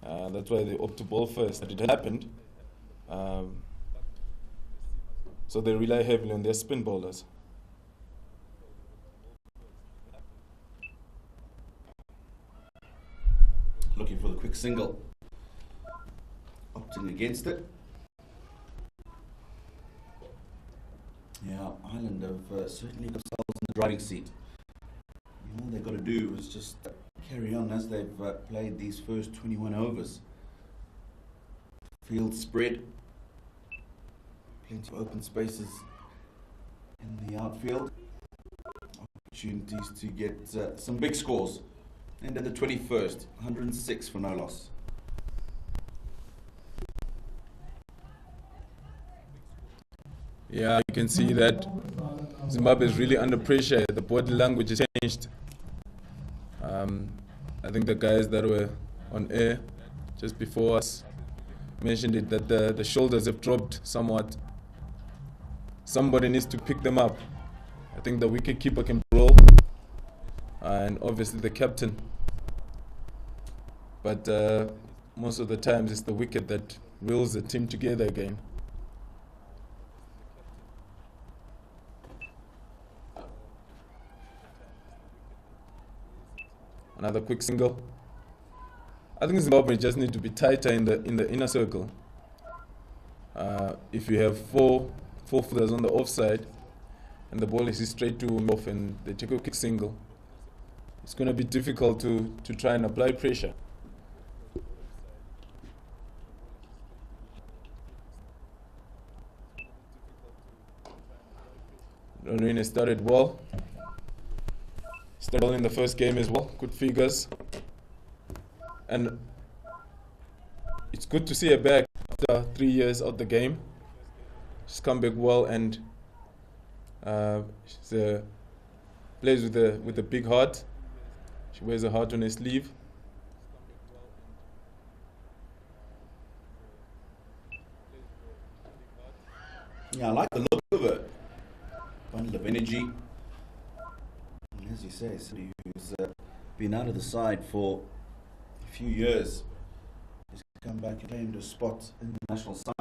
That's why they opt to bowl first. That it happened, so they rely heavily on their spin bowlers. Looking for the quick single, opting against it. Yeah, Ireland have certainly got themselves in the driving seat. And all they've got to do is just carry on as they've played these first 21 overs. Field spread, plenty of open spaces in the outfield, opportunities to get some big scores. End of the 21st, 106 for no loss. Yeah, you can see that Zimbabwe is really under pressure. The body language has changed. I think the guys that were on air just before us mentioned it, that the shoulders have dropped somewhat. Somebody needs to pick them up. I think the wicketkeeper can roll, and obviously the captain. But most of the times it's the wicket that wills the team together again. Another quick single. I think Zimbabwe just need to be tighter in the inner circle. If you have four footers on the offside and the ball is straight to off and they take a quick single, it's going to be difficult to try and apply pressure. Lorena started well. Started well in the first game as well. Good figures. And it's good to see her back after 3 years out the game. She's come back well, and she plays with a big heart. She wears a heart on her sleeve. Yeah, I like the look of her. Bundle of energy. And as you say, somebody who's been out of the side for a few years has come back and claimed a spot in the national side.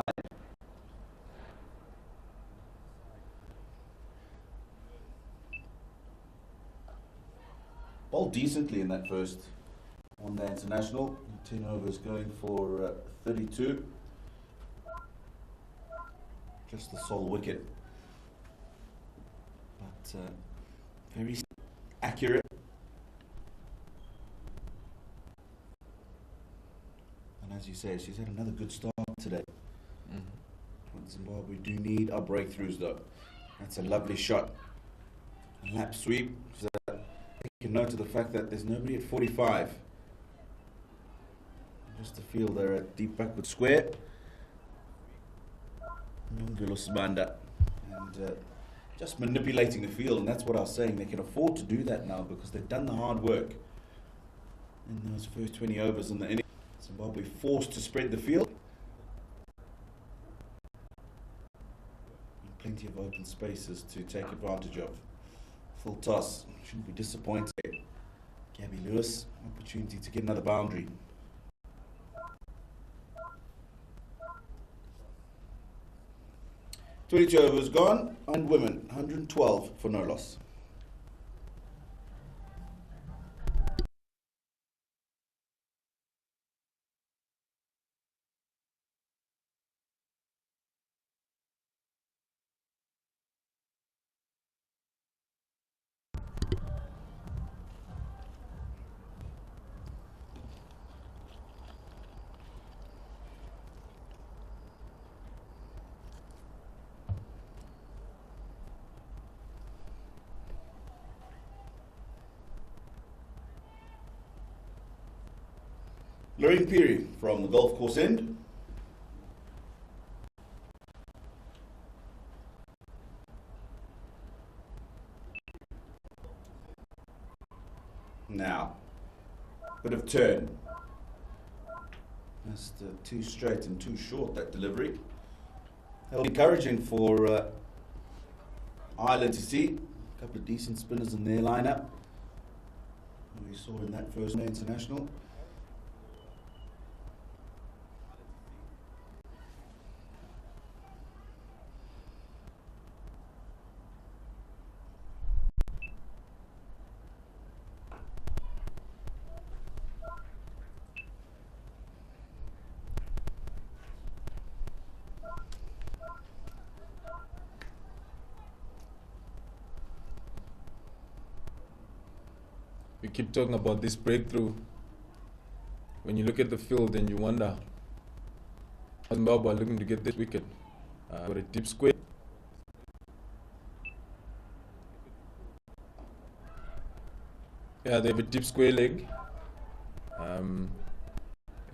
Bowled decently in that first one-day international. 10 overs going for 32. Just the sole wicket. But very accurate. And as you say, she's had another good start today. What Zimbabwe do need are breakthroughs, though. That's a lovely shot. A lap sweep. Taking note of the fact that there's nobody at 45. Just to feel they're at deep backward square. And just manipulating the field, and that's what I was saying. They can afford to do that now because they've done the hard work in those first 20 overs in the inning. Zimbabwe forced to spread the field. And plenty of open spaces to take advantage of. Full toss, shouldn't be disappointed. Gabby Lewis, opportunity to get another boundary. .22 overs gone, and women 112 for no loss. Lorraine Peary from the golf course end. Now, bit of turn. Just too straight and too short, that delivery. That'll be encouraging for Ireland to see. A couple of decent spinners in their lineup. We saw in that first international. We keep talking about this breakthrough. When you look at the field and you wonder, Zimbabwe are looking to get this wicket. Got a deep square. Yeah, they have a deep square leg, a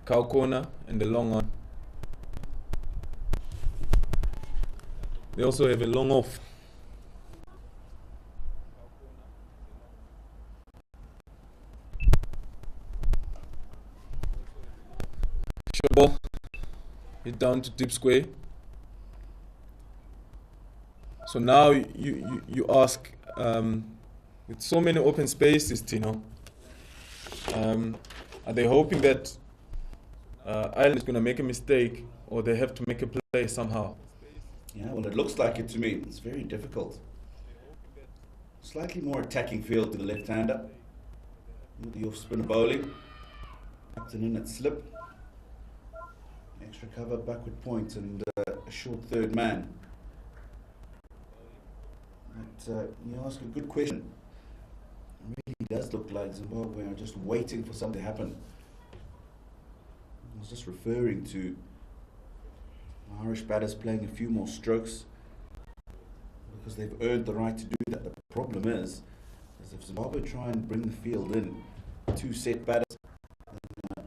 cow corner, and a long on. They also have a long off. Short ball, hit down to deep square. So now you ask, with so many open spaces, Tino, are they hoping that Ireland is going to make a mistake, or they have to make a play somehow? Yeah, well, it looks like it to me. It's very difficult. Slightly more attacking field to the left-hander. With the off-spinner bowling. Captain in at slip. Extra cover, backward point, and a short third man. But you ask a good question. It really does look like Zimbabwe are just waiting for something to happen. I was just referring to Irish batters playing a few more strokes because they've earned the right to do that. The problem is if Zimbabwe try and bring the field in, two set batters, then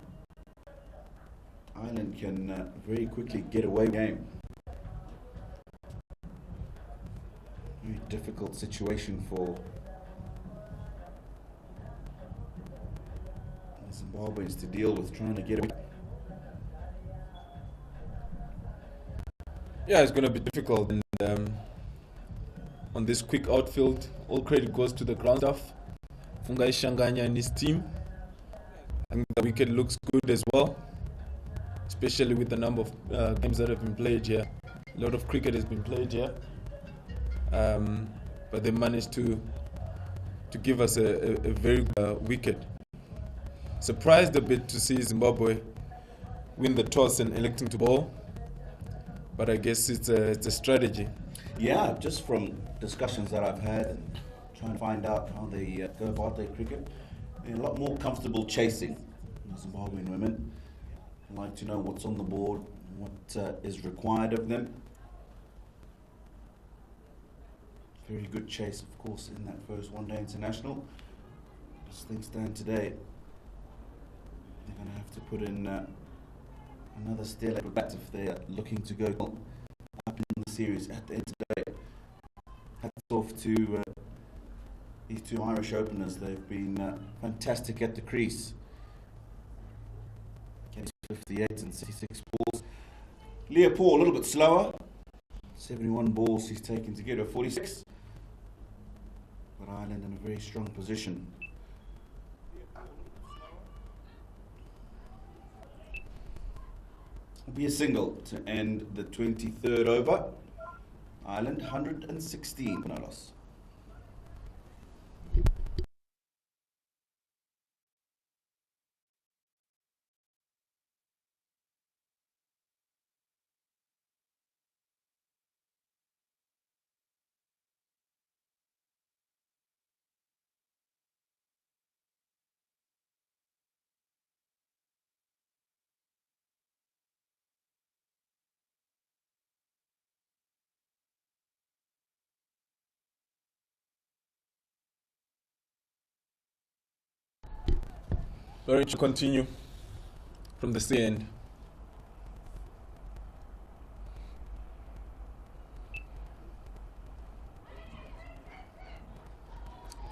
Ireland can very quickly get away with the game. Very difficult situation for the Zimbabweans to deal with, trying to get away. Yeah, it's going to be difficult. And on this quick outfield, all credit goes to the ground staff. Fungai Shanganya and his team. I think the wicket looks good as well, especially with the number of games that have been played here. A lot of cricket has been played here. But they managed to give us a very good wicket. Surprised a bit to see Zimbabwe win the toss and electing to bowl. But I guess it's a strategy. Yeah, just from discussions that I've had and trying to find out how they go about their cricket, they're a lot more comfortable chasing. The Zimbabwean women like to know what's on the board, what is required of them. Very good chase, of course, in that first one-day international. As things stand today, they're going to have to put in another stare at bat if they're looking to go up in the series at the end of the day. Hats off to these two Irish openers. They've been fantastic at the crease. Getting 58 and 66 balls. Leah Paul a little bit slower. 71 balls he's taken to get her 46. But Ireland in a very strong position. It'll be a single to end the 23rd over. Ireland 116, no loss. Lawrence to continue. from the C end.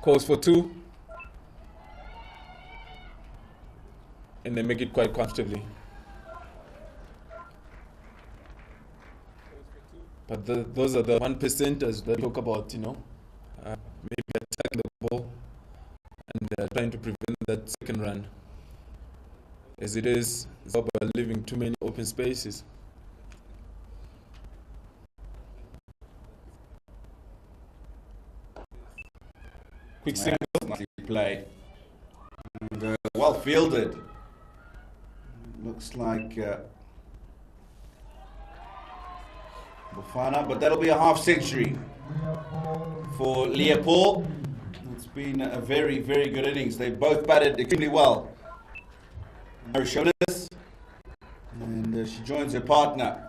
Calls for 2. And they make it quite comfortably. But those are the 1%ers that talk about, maybe attacking the ball and trying to prevent that second run. As it is, Zimbabwe are leaving too many open spaces. Quick single. Nicely played. And well fielded. Looks like Bafana, but that'll be a half century for Leopold. It's been a very, very good innings. They both batted extremely well. Mauritius, and she joins her partner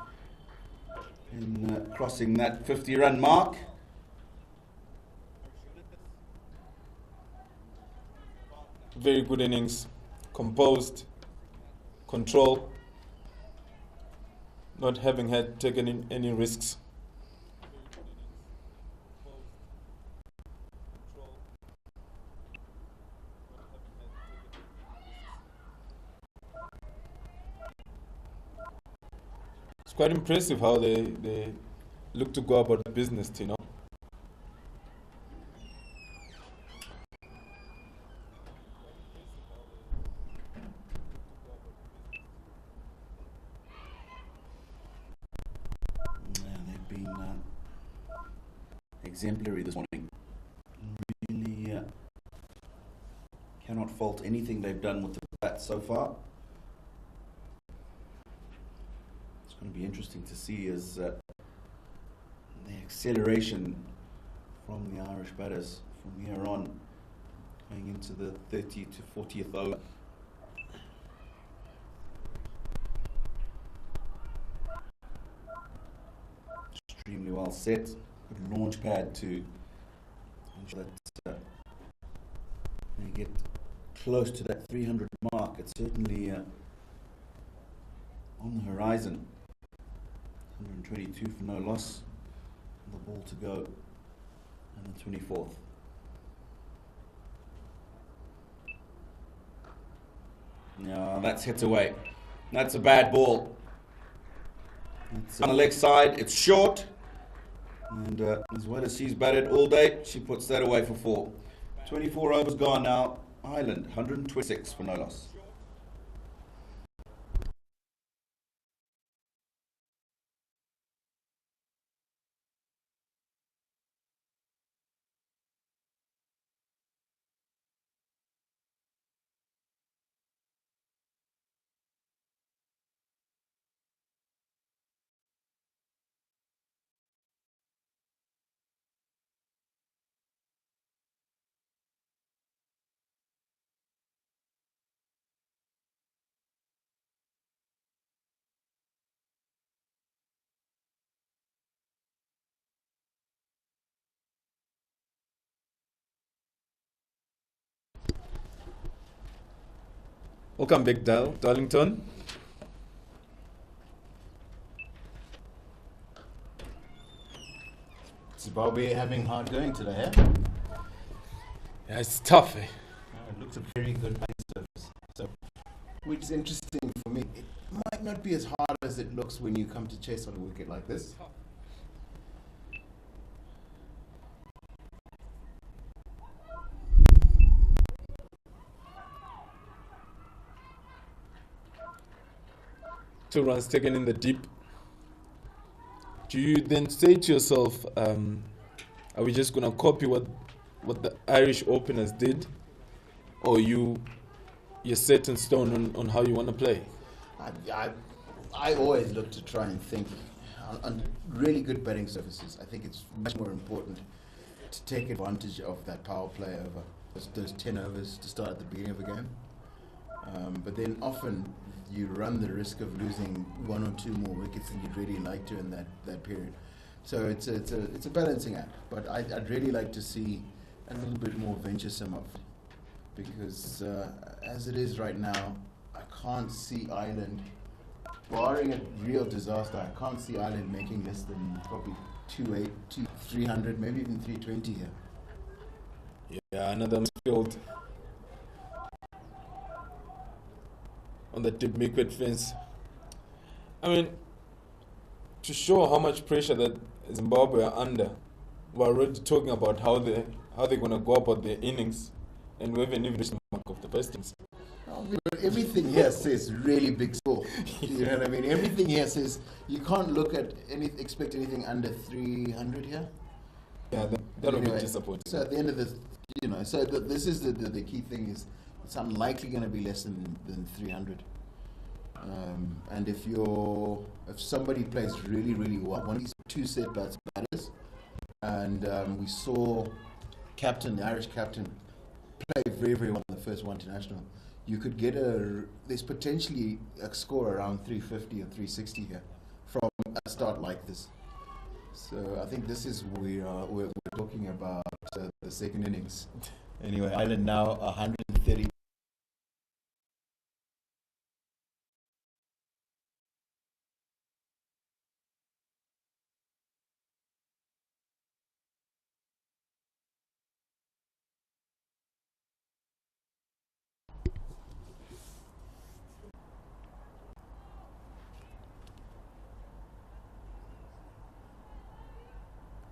in crossing that 50-run mark. Very good innings, composed, control, not having had taken any risks. It's quite impressive how they look to go about the business, They've been exemplary this morning. Really cannot fault anything they've done with the bat so far. It's going to be interesting to see as the acceleration from the Irish batters from here on, going into the 30th to 40th over. Extremely well set. Good launch pad to ensure that they get close to that 300 mark. It's certainly on the horizon. 122 for no loss. The ball to go on the 24th. No, that's hit away. That's a bad ball. It's on the leg side. It's short. And as well as she's batted all day, she puts that away for 4. 24 overs gone now. Ireland, 126 for no loss. Welcome back, Darlington. Zimbabwe having hard going today, Yeah, it's tough, It looks a very good batting surface. So, which is interesting for me. It might not be as hard as it looks when you come to chase on a wicket like this. Two runs taken in the deep. Do you then say to yourself, are we just going to copy what the Irish openers did, or you're set in stone on how you want to play? I always look to try and think on really good batting surfaces. I think it's much more important to take advantage of that power play over those 10 overs to start at the beginning of a game. But then often you run the risk of losing 1 or 2 more wickets than you'd really like to in that period. So it's a balancing act. But I'd really like to see a little bit more venturesome of, because as it is right now, I can't see Ireland, barring a real disaster, I can't see Ireland making less than probably 300, maybe even 320 here. Yeah, another midfield on the deep midfield fence. I mean, to show how much pressure that Zimbabwe are under, we're already talking about how they're gonna go about their innings, and we haven't even reached the mark of the first innings. Everything here says really big score. You know what I mean? Everything here says you can't look at expect anything under 300 here. Yeah, that'll Anyway, be disappointing. So at the end of the, this is the key thing is it's unlikely going to be less than 300. And if somebody plays really well, one of these two set batters, and we saw the Irish captain, play very well in the first one international. You could get there's potentially a score around 350 or 360 here from a start like this. So I think this is we're talking about the second innings. Anyway, Ireland now 130.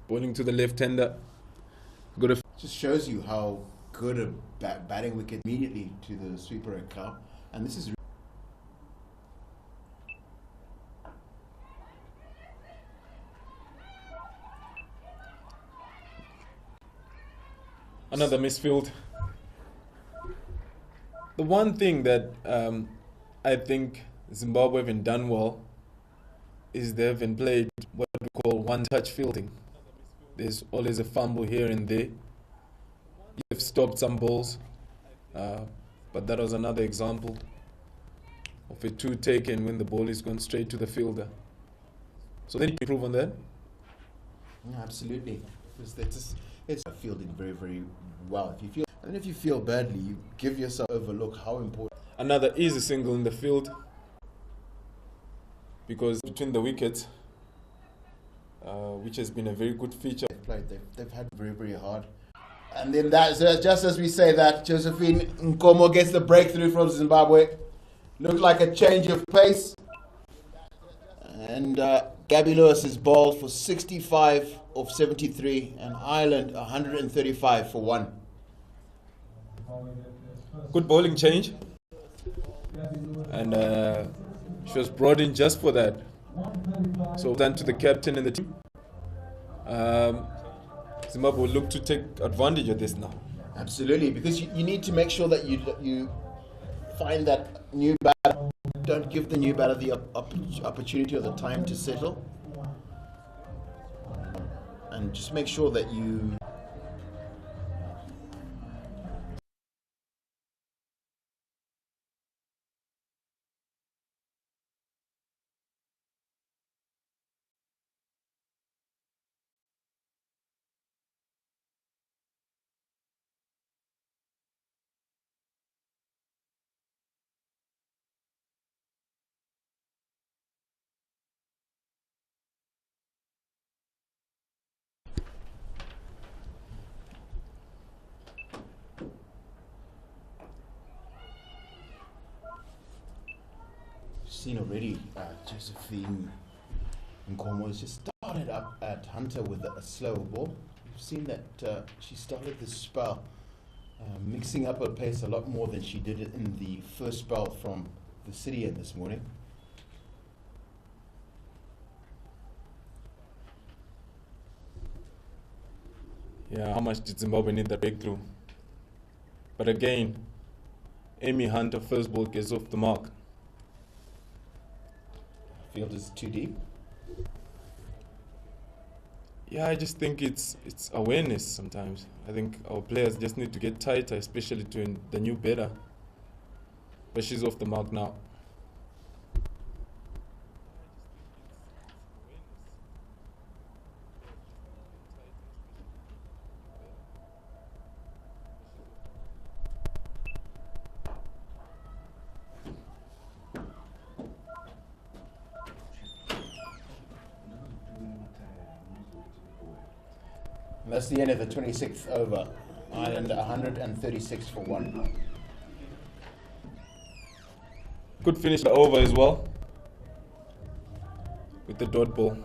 Bowling to the left-hander. Just shows you how good a batting wicket immediately to the sweeper at Cow. And this is Another misfield. The one thing that I think Zimbabwe haven't done well is they haven't played what we call one-touch fielding. There's always a fumble here and there. You've stopped some balls, but that was another example of a two taken when the ball is gone straight to the fielder. So they need to improve on that. Yeah, absolutely. It's fielding very well. If you feel badly, you give yourself overlook how important. Another easy single in the field because between the wickets, which has been a very good feature. They've had very hard. And then just as we say that, Josephine Nkomo gets the breakthrough from Zimbabwe. Looked like a change of pace. And Gabby Lewis is bowled for 65 of 73 and Ireland 135 for 1. Good bowling change. And she was brought in just for that. So done to the captain and the team. Zimbabwe will look to take advantage of this now. Absolutely, because you need to make sure that you find that new batter. Don't give the new batter the opportunity or the time to settle. And just make sure that you... Seen already, Josephine Nkomo has just started up at Hunter with a slow ball. We've seen that she started this spell mixing up her pace a lot more than she did it in the first spell from the city end this morning. Yeah, how much did Zimbabwe need that breakthrough? But again, Amy Hunter first ball gets off the mark. Field is too deep. Yeah, I just think it's awareness sometimes. I think our players just need to get tighter, especially to the new batter. But she's off the mark now. And that's the end of the 26th over. Ireland 136 for 1. Good finish over as well with the dot ball.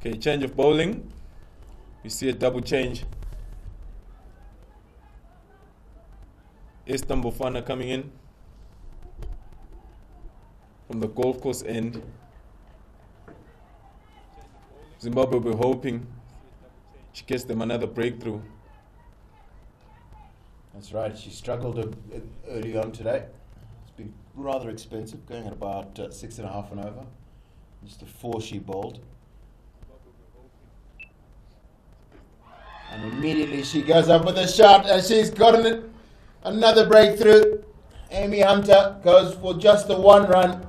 Okay, change of bowling. We see a double change. Esther Mbofana coming in from the golf course end. Zimbabwe will be hoping she gets them another breakthrough. That's right. She struggled early on today. It's been rather expensive, going at about 6.5 and over. Just a 4 she bowled. And immediately she goes up with a shot and she's gotten it. Another breakthrough. Amy Hunter goes for just the 1 run.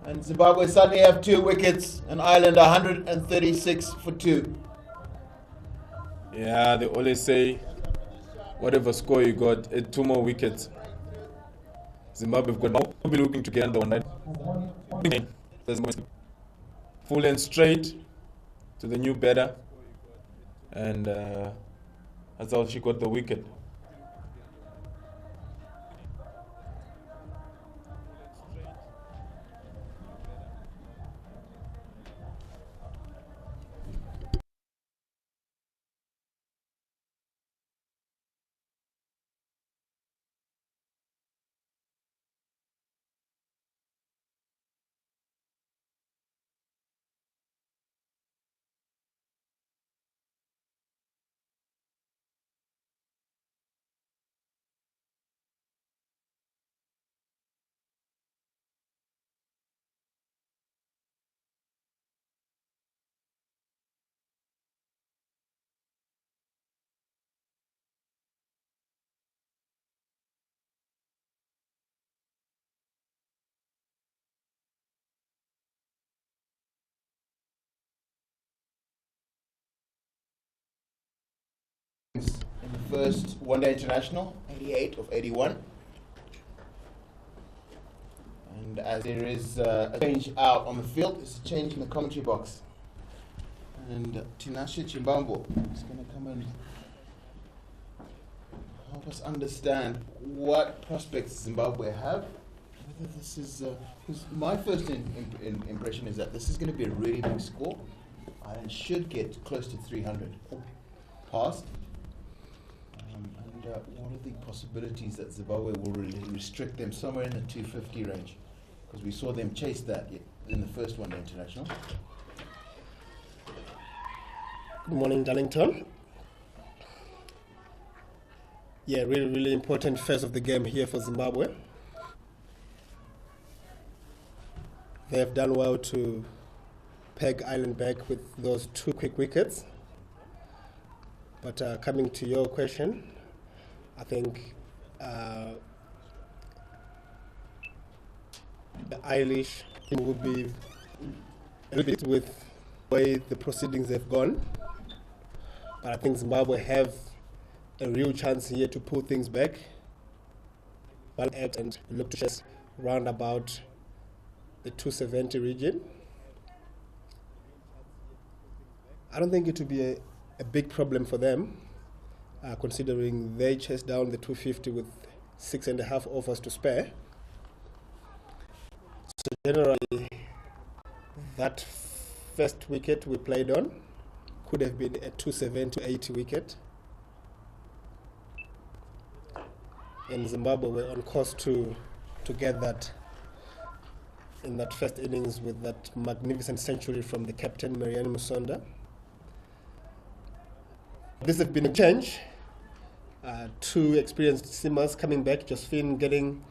And Zimbabwe suddenly have 2 wickets and Ireland 136 for 2. Yeah, they always say whatever score you got, 2 more wickets. Zimbabwe have got now be looking to get under 1. Full and straight to the new batter. And that's how she got the wicket. In the first one-day international, 88 of 81. And as there is a change out on the field, there's a change in the commentary box. And Tinashe Chimbambo is going to come and help us understand what prospects Zimbabwe have. Whether this is, 'cause my first impression is that this is going to be a really big score. Ireland should get close to 300 past. And what are the possibilities that Zimbabwe will really restrict them somewhere in the 250 range? Because we saw them chase that in the first one-day international. Good morning, Darlington. Yeah, really important phase of the game here for Zimbabwe. They have done well to peg Ireland back with those 2 quick wickets. But coming to your question, I think the Irish will be a little bit with the way the proceedings have gone. But I think Zimbabwe have a real chance here to pull things back. And look to just round about the 270 region. I don't think it will be a big problem for them, considering they chased down the 250 with 6.5 overs to spare. So generally, that first wicket we played on could have been a 270 to 80 wicket. And Zimbabwe were on course to get that in that first innings with that magnificent century from the captain, Marianne Musonda. This has been a change. 2 experienced seamers coming back, Josephine getting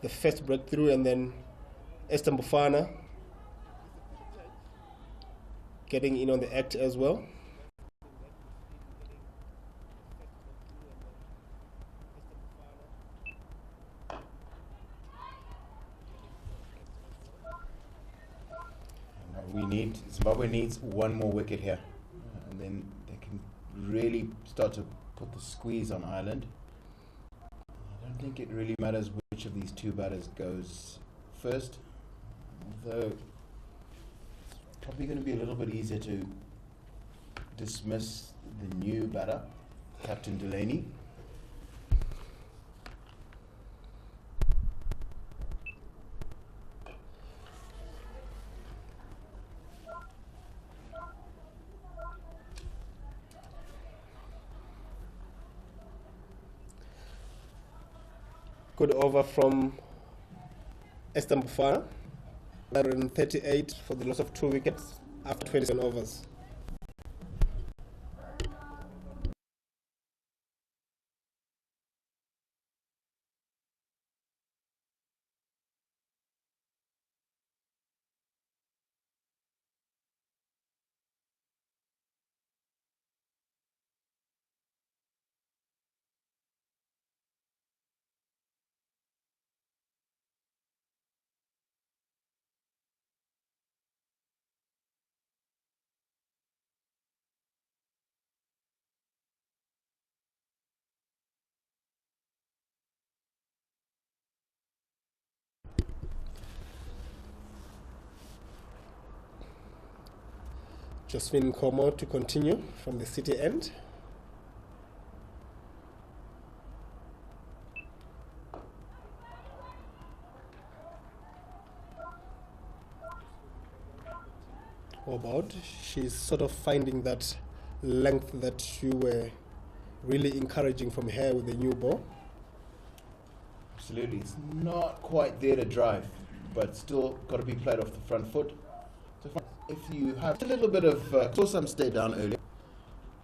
the first breakthrough, and then Esther Mbufana getting in on the act as well. Zimbabwe needs one more wicket here, and then they can really start to put the squeeze on Ireland. I don't think it really matters which of these two batters goes first, although it's probably going to be a little bit easier to dismiss the new batter, Captain Delaney. Good over from Esther Mbufana, 138 for the loss of 2 wickets after 27 overs. Josephine Nkomo to continue from the City end. About she's sort of finding that length that you were really encouraging from her with the new ball. Absolutely, it's not quite there to drive, but still got to be played off the front foot. So if you have a little bit of, saw some stay down earlier.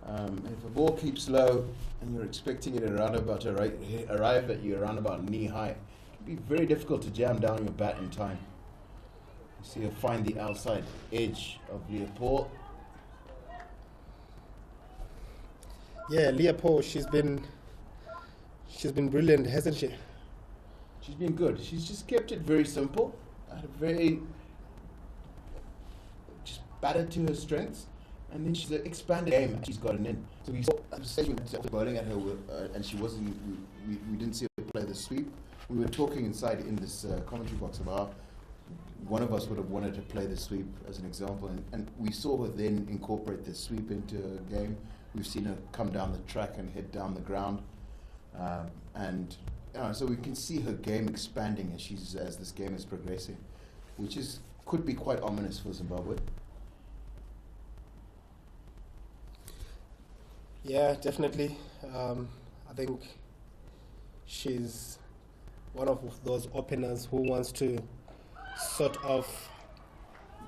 If a ball keeps low and you're expecting it around about to arrive at you around about knee high, it can be very difficult to jam down your bat in time. So you'll find the outside edge of Leopold. Yeah, Leopold, she's been brilliant, hasn't she? She's been good. She's just kept it very simple. Just batted to her strengths, and then she's expanded the game. She's gotten in. So we saw bowling at her, and she wasn't. We didn't see her play the sweep. We were talking inside in this commentary box about one of us would have wanted to play the sweep as an example, and we saw her then incorporate the sweep into her game. We've seen her come down the track and head down the ground, so we can see her game expanding as this game is progressing, which could be quite ominous for Zimbabwe. Yeah, definitely. I think she's one of those openers who wants to sort of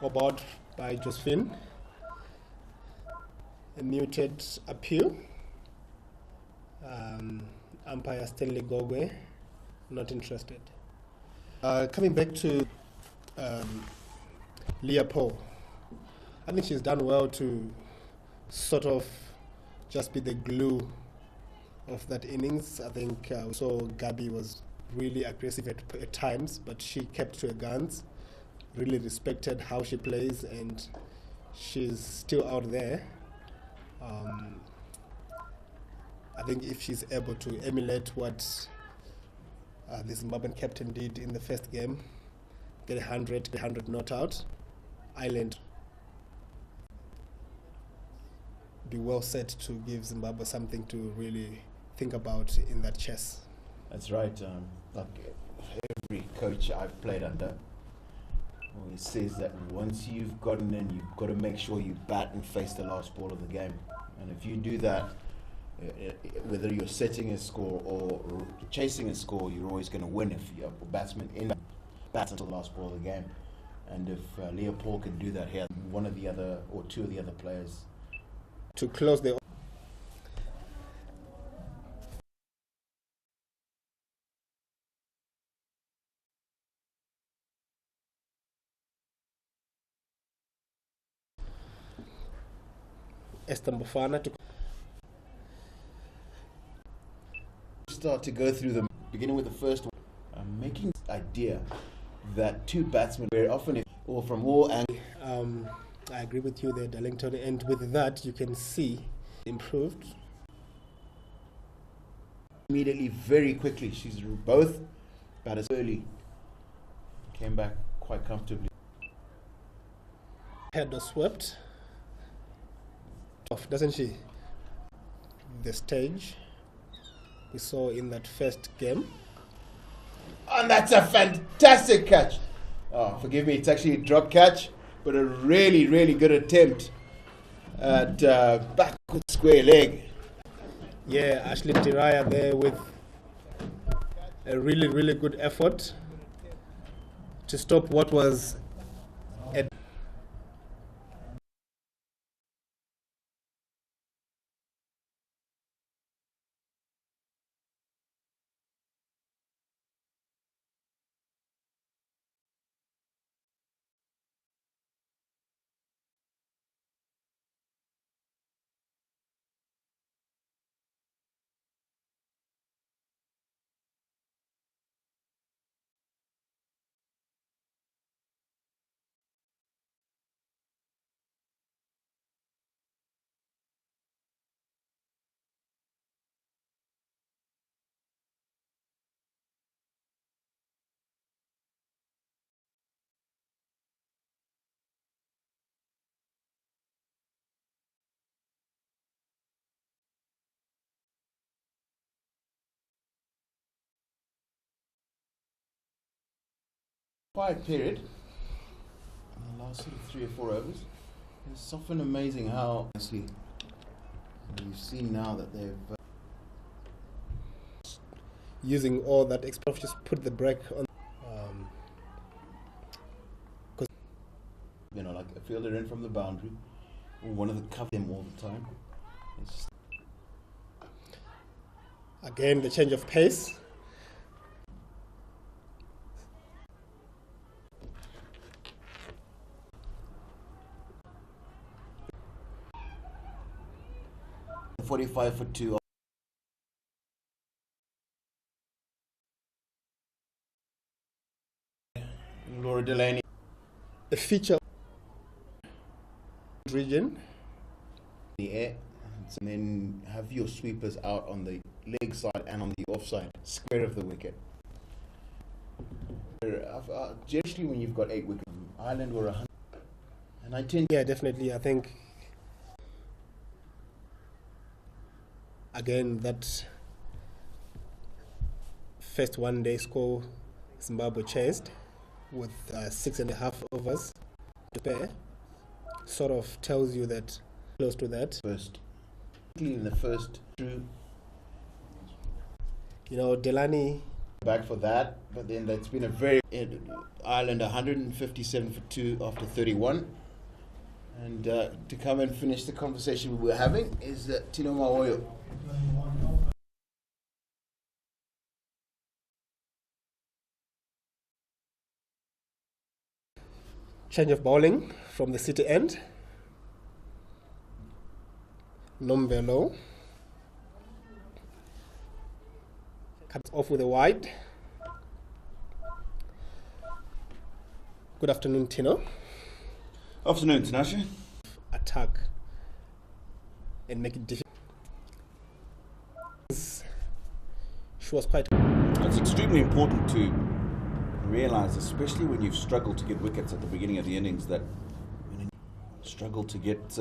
about by Josephine. A muted appeal. Umpire Stanley Gogwe, not interested. Coming back to Leopold, I think she's done well to sort of just be the glue of that innings. I think we saw Gabi was really aggressive at times, but she kept to her guns, really respected how she plays, and she's still out there. I think if she's able to emulate what the Zimbabwean captain did in the first game, get 100 not out, Ireland be well set to give Zimbabwe something to really think about in that chess. That's right. Like every coach I've played under always says that once you've gotten in, you've got to make sure you bat and face the last ball of the game. And if you do that, whether you're setting a score or chasing a score, you're always going to win if your batsman bats until the last ball of the game. And if Leopold can do that here, one of the other or two of the other players to close the Esther Mbufana to start to go through them, beginning with the first one. I'm making this idea that two batsmen very often, or from all angles. I agree with you there, Darlington, and with that you can see improved. Immediately, very quickly, she's both about as early. Came back quite comfortably. Head was swept off, doesn't she? The stage we saw in that first game. And that's a fantastic catch. Oh, forgive me, it's actually a drop catch, but a really, really good attempt at backward square leg. Yeah, Ashley Tiraya there with a really, really good effort to stop what was a Quiet period. In the last sort of 3 or 4 overs. It's often amazing how, honestly, you've seen now that they've using all that experience, just put the brake on. Like a fielder in from the boundary, or one of the cover them all the time. It's just Again, the change of pace. a 45 for 2. Laura Delaney. A feature region. The air, and then have your sweepers out on the leg side and on the offside, square of the wicket. Generally, when you've got 8 wickets, Ireland were 100, and I tend. Yeah, definitely. I think again that first one-day score Zimbabwe chased with 6.5 overs to pair sort of tells you that close to that. First, in the first through. Delani Back for that, but then that's been a very Ireland 157 for 2 after 31, and to come and finish the conversation we were having is Tino Maoyo. change of bowling from the city end. Nombelo cuts off with a wide. Good afternoon, Tino. Afternoon, Tinashe. Attack and make it difficult. She was quite. It's extremely important to realise, especially when you've struggled to get wickets at the beginning of the innings, that when you struggle to get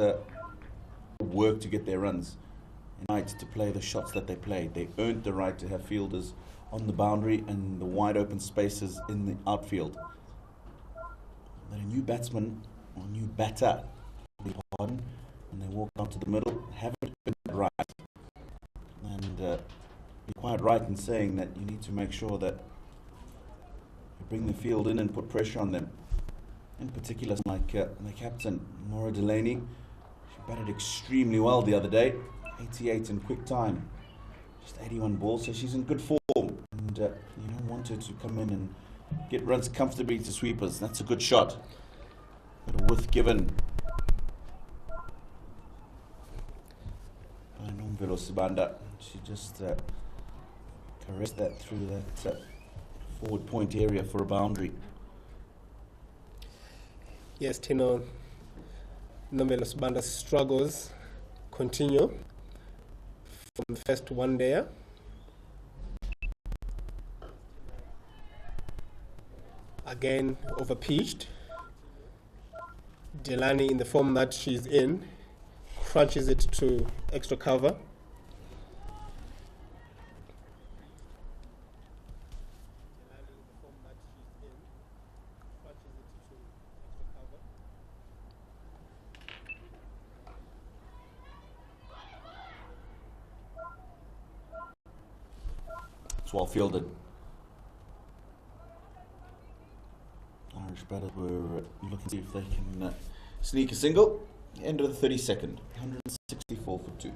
work to get their runs, and to play the shots that they played. They earned the right to have fielders on the boundary and the wide open spaces in the outfield. That a new batsman or new batter, pardon, when they walk out to the middle, haven't been right. And you're quite right in saying that you need to make sure that you bring the field in and put pressure on them. In particular, like the captain, Laura Delaney, she batted extremely well the other day, 88 in quick time, just 81 balls, so she's in good form. And you don't want her to come in and get runs comfortably to sweepers. That's a good shot. But a width given. Nompelo Sibanda. She just caressed that through that forward point area for a boundary. Yes, Tino, Nompelo Sibanda's struggles continue from the first one there. Again, overpitched. Delani, in the form that she's in, crunches it to extra cover. It's well fielded. Irish batters were looking to see if they can sneak a single. End of the 32nd, 164 for 2.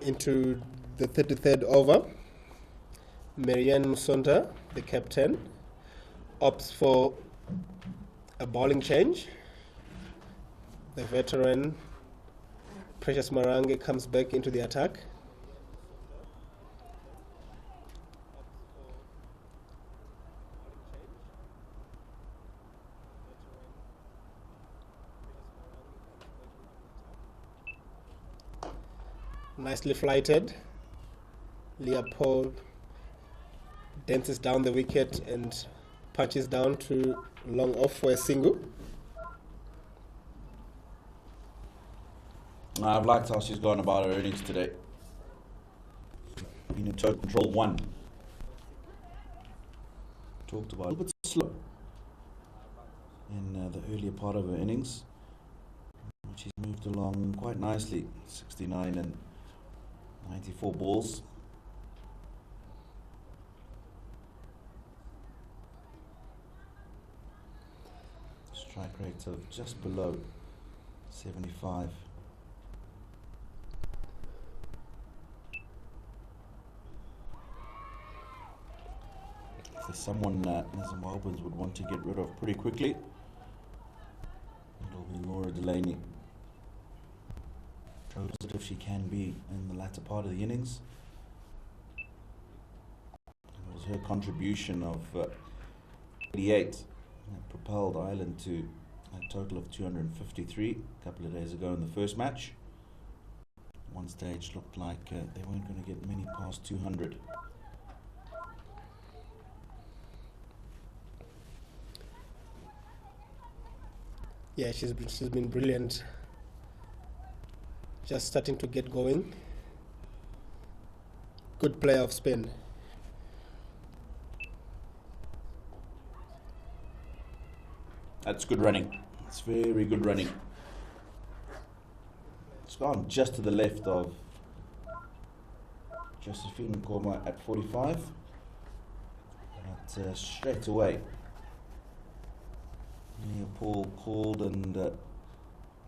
Into the 33rd over, Marianne Musonda, the captain, opts for a bowling change. The veteran Precious Marange comes back into the attack. Nicely flighted. Leopold dances down the wicket and punches down to long off for a single. I've liked how she's gone about her innings today. Been in total control 1. Talked about a little bit slow in the earlier part of her innings. She's moved along quite nicely, 69 and 94 balls. Strike rate of just below 75. If there's someone the Zimbabweans would want to get rid of pretty quickly, it'll be Laura Delaney. Shows it if she can be in the latter part of the innings. It was her contribution of 88 that propelled Ireland to a total of 253 a couple of days ago in the first match. One stage looked like they weren't going to get many past 200. Yeah, she's been brilliant. Just starting to get going. Good player of spin. That's good running. It's very good running. It's gone just to the left of Josephine Nkoma at 45. But straight away, Leopold called and got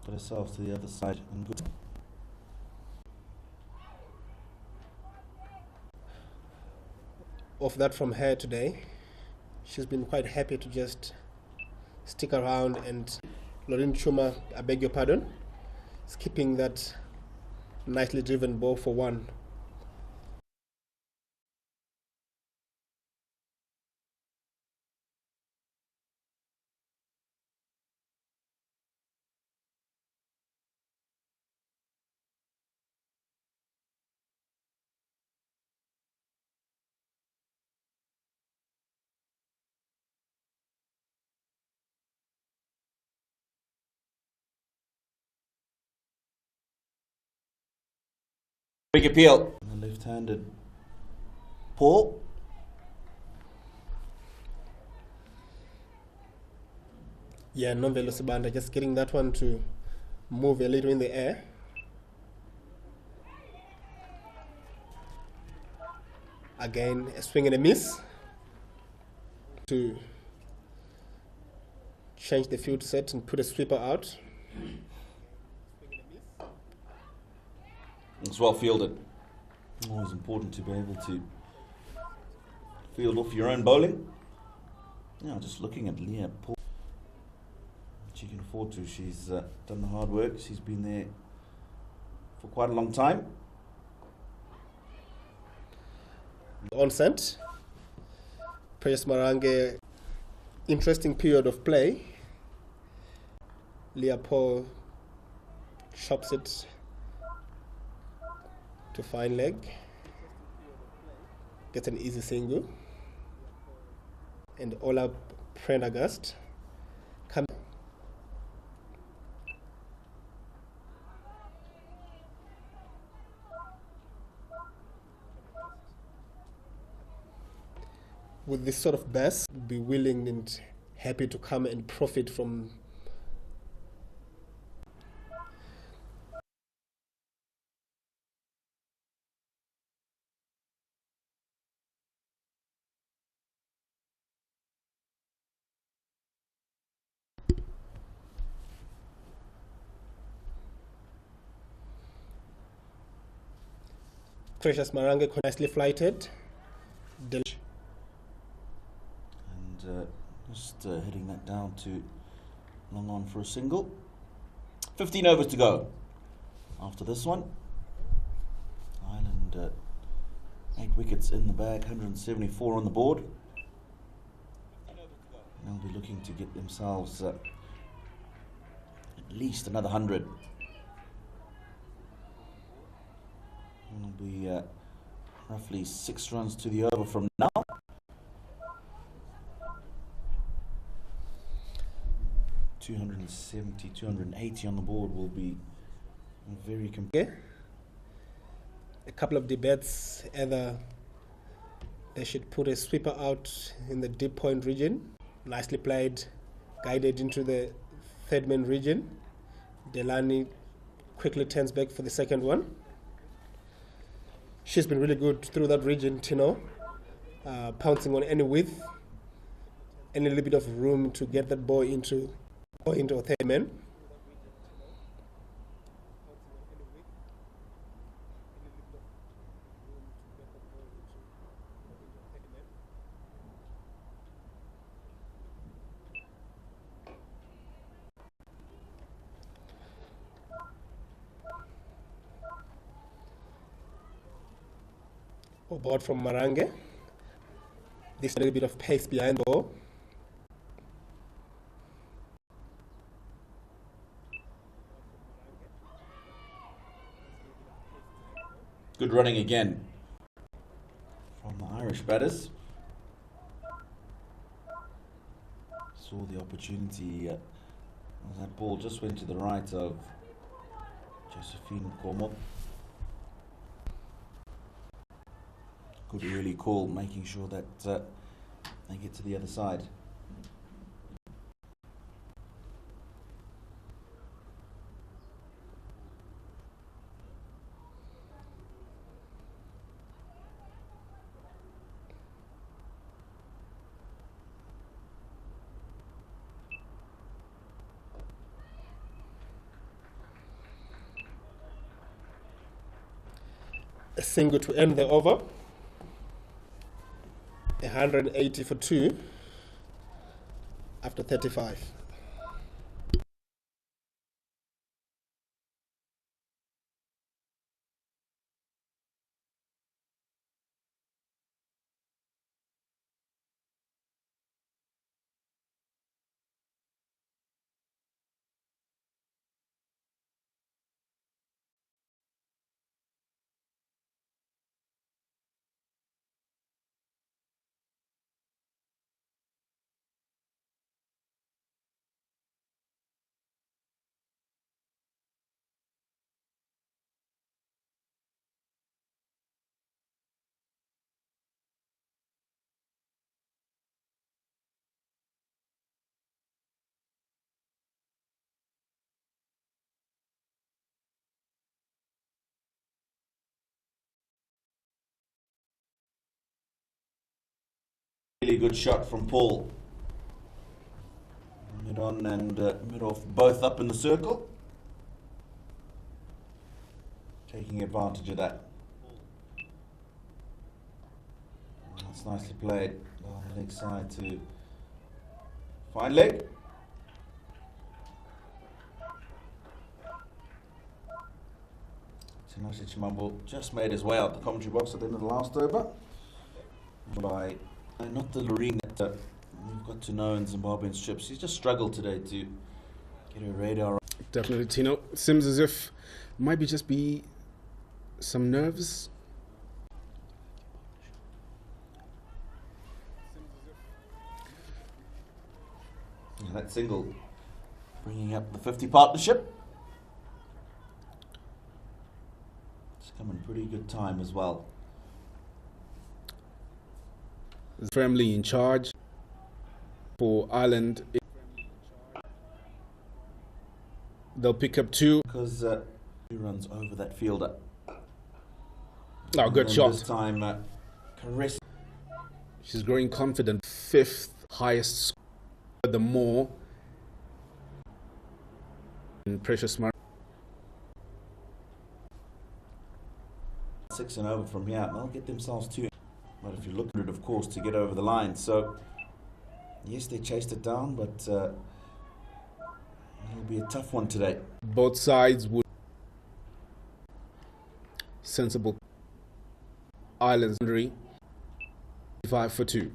herself to the other side. And good. Of that from her today, she's been quite happy to just stick around, and Lorraine Chuma, I beg your pardon, skipping that nicely driven ball for 1. Big appeal. And the left-handed Paul. Yeah, Nompelo Sibanda just getting that one to move a little in the air. Again, a swing and a miss to change the field set and put a sweeper out. It's well fielded. Always important to be able to field off your own bowling. Yeah, just looking at Leah Paul. She can afford to. She's done the hard work. She's been there for quite a long time. Onset. Precious Marange, interesting period of play. Leah Paul chops it to fine leg. Gets an easy single. And Ola Prendergast comes. With this sort of best, be willing and happy to come and profit from. Precious Marange nicely flighted. Just hitting that down to long on for a single. 15 overs to go after this one. Ireland 8 wickets in the bag, 174 on the board. They'll be looking to get themselves at least another 100. It'll be roughly 6 runs to the over from now. 270, 280 on the board will be very competitive. A couple of debates, either they should put a sweeper out in the deep point region, nicely played, guided into the third man region. Delani quickly turns back for the second one. She's been really good through that region, Tino, pouncing on any width, any little bit of room to get that ball into a third man. Board from Marange. This a little bit of pace behind the ball. Good running again from the Irish batters. Saw the opportunity as that ball just went to the right of Josephine Como. Good early call, making sure that they get to the other side. A single to end the over. 180 for 2 after 35. Really good shot from Paul. Mid on and mid off, both up in the circle. Taking advantage of that. That's nicely played. Leg side to fine leg. Tinashe Chimambo just made his way out the commentary box at the end of the last over. By not the Loreen that we've got to know in Zimbabwean strips. He's just struggled today to get a radar. Definitely, Tino. Seems as if might just be some nerves. That single bringing up the 50 partnership. It's come in pretty good time as well. Firmly in charge for Ireland. They'll pick up 2. Because he runs over that fielder. Oh, good shot. This time, caress. She's growing confident. 5th highest score. The more and Precious Mar 6 and over from here. They'll get themselves 2. But if you look at it, of course, to get over the line. So, yes, they chased it down, but it'll be a tough one today. Both sides would sensible. Ireland's 5 for 2.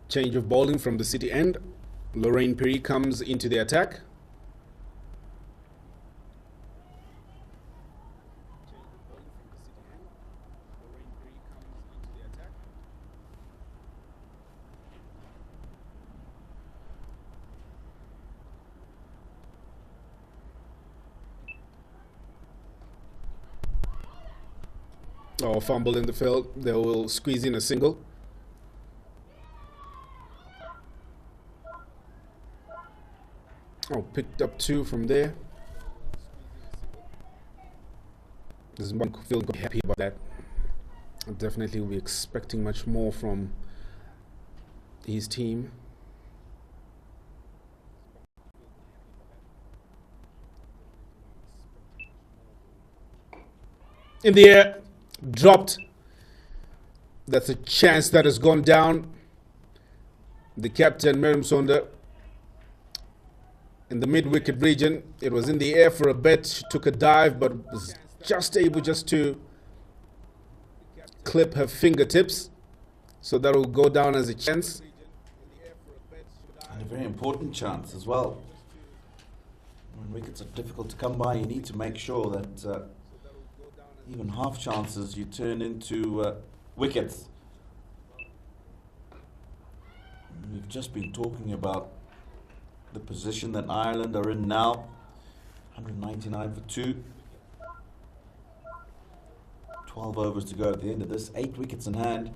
Change of bowling from the City end. Lorraine Perry comes into the attack. Oh, fumble in the field. They will squeeze in a single. Oh, picked up 2 from there. This one feeling happy about that. I definitely will be expecting much more from his team. In the air, dropped. That's a chance that has gone down. The captain, Miriam Sonda, in the mid-wicket region. It was in the air for a bit. She took a dive, but was just able to clip her fingertips. So that will go down as a chance. And a very important chance as well. When wickets are difficult to come by, you need to make sure that even half chances you turn into wickets. We've just been talking about the position that Ireland are in now. 199 for 2. 12 overs to go at the end of this. 8 wickets in hand.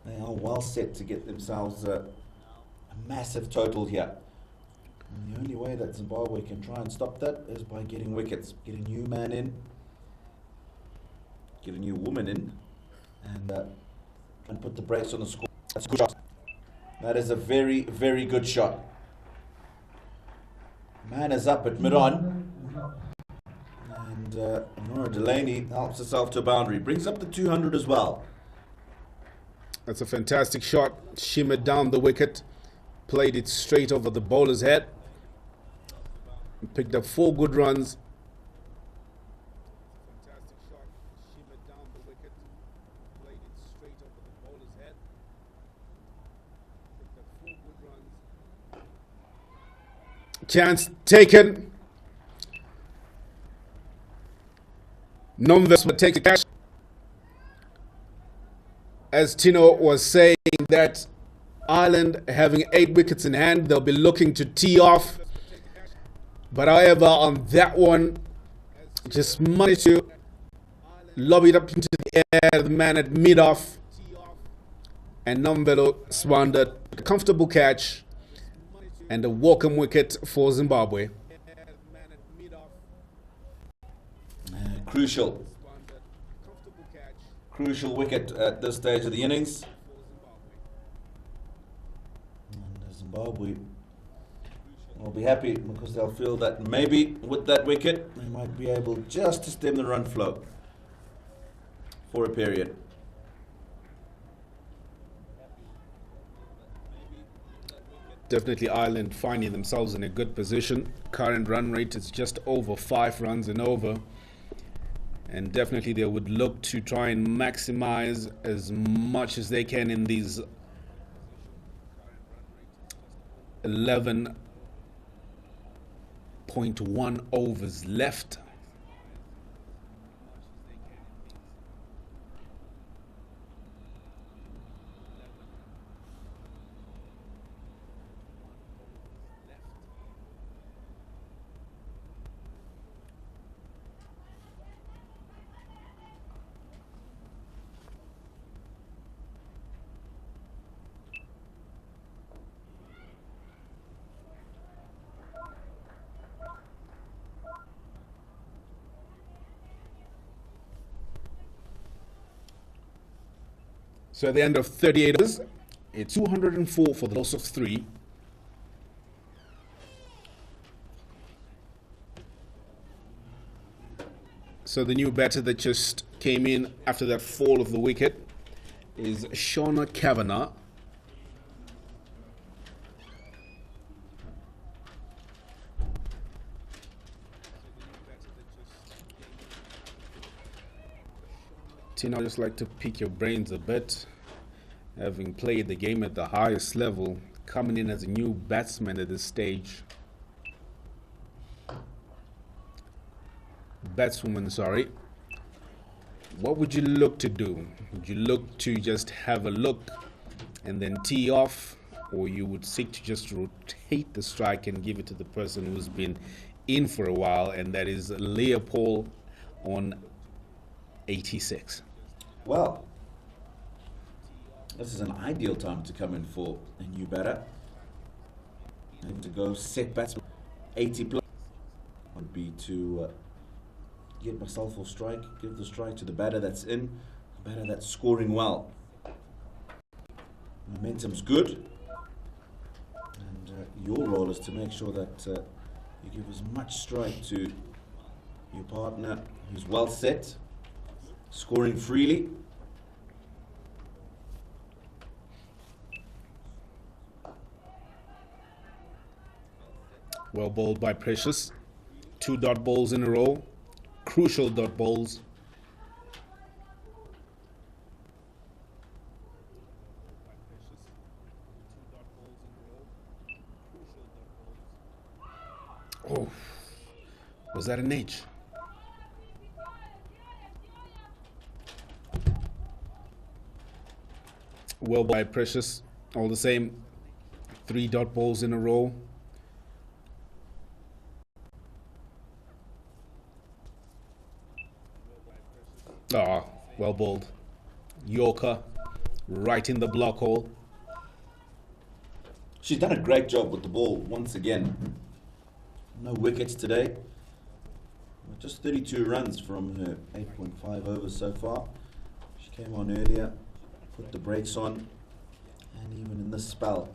They are well set to get themselves a massive total here. And the only way that Zimbabwe can try and stop that is by getting wickets. Get a new man in. Get a new woman in. And put the brakes on the score. That's a good shot. That is a very, very good shot. Man is up at mid-on. And Nora Delaney helps herself to a boundary. Brings up the 200 as well. That's a fantastic shot. Shimmered down the wicket. Played it straight over the bowler's head. Picked up 4 good runs. Chance taken. Nonetheless, will take the catch. As Tino was saying, that Ireland having 8 wickets in hand, they'll be looking to tee off. But however, on that one, just managed to Lobbied up into the air, the man at mid-off. And Nombelo swandered. A comfortable catch. And a welcome wicket for Zimbabwe. Crucial wicket at this stage of the innings. And Zimbabwe will be happy because they'll feel that maybe with that wicket they might be able just to stem the run flow for a period. Definitely Ireland finding themselves in a good position. Current run rate is just over 5 runs and over. And definitely they would look to try and maximize as much as they can in these 11.1 overs left. So at the end of 38 overs, it's 204 for the loss of 3. So the new batter that just came in after that fall of the wicket is Shauna Kavanagh. Tina, I'd just like to pick your brains a bit. Having played the game at the highest level, coming in as a new batsman at this stage. Batswoman, sorry. What would you look to do? Would you look to just have a look and then tee off? Or you would seek to just rotate the strike and give it to the person who's been in for a while, and that is Leopold on 86. Well, this is an ideal time to come in for a new batter. And to go set batsman 80 plus would be to get myself a strike, give the strike to the batter that's in, the batter that's scoring well. Momentum's good, and your role is to make sure that you give as much strike to your partner who's well set, scoring freely. Well bowled by Precious. 2 dot balls in a row. Crucial dot balls. Oh, was that an H? Well by Precious. All the same, 3 dot balls in a row. Ah, well bowled. Yorker, right in the block hole. She's done a great job with the ball once again. No wickets today. Just 32 runs from her 8.5 overs so far. She came on earlier, put the brakes on, and even in this spell,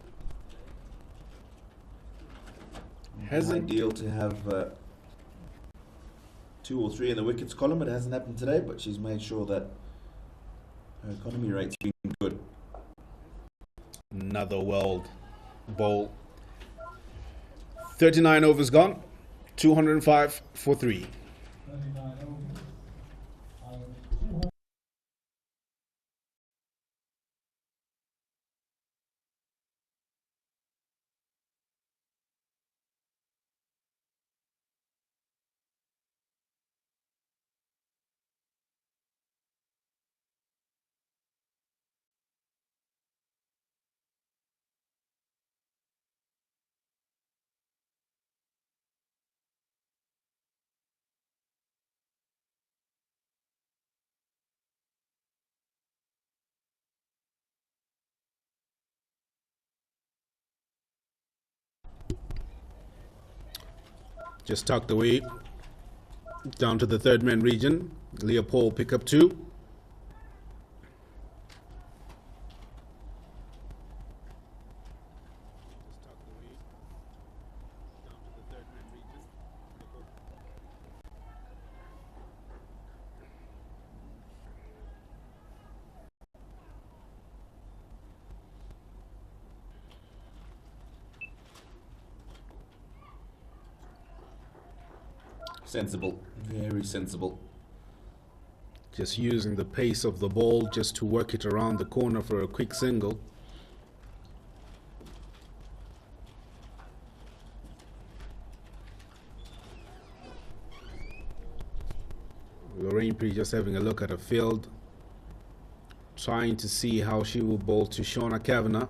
it's ideal to have 2 or 3 in the wickets column. It hasn't happened today, but she's made sure that her economy rate's been good. Another well bowl. 39 overs gone. 205 for 3. just tucked away down to the third man region. Leopold pick up 2. Sensible, very sensible. Just using the pace of the ball just to work it around the corner for a quick single. Lorraine P just having a look at her field, trying to see how she will bowl to Shauna Kavanagh.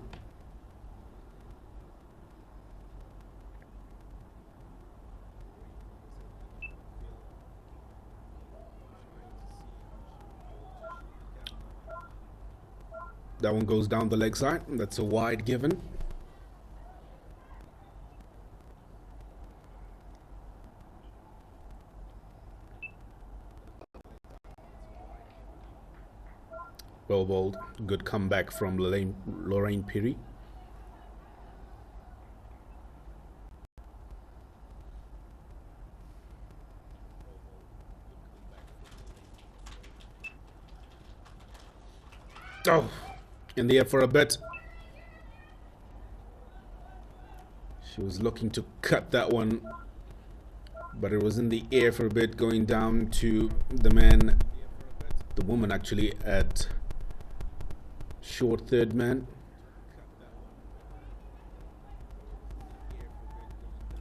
That one goes down the leg side. That's a wide given. Well bowled. Good comeback from Lorraine Piri. Oh, in the air for a bit. She was looking to cut that one, but it was in the air for a bit, going down to the woman actually, at short third man.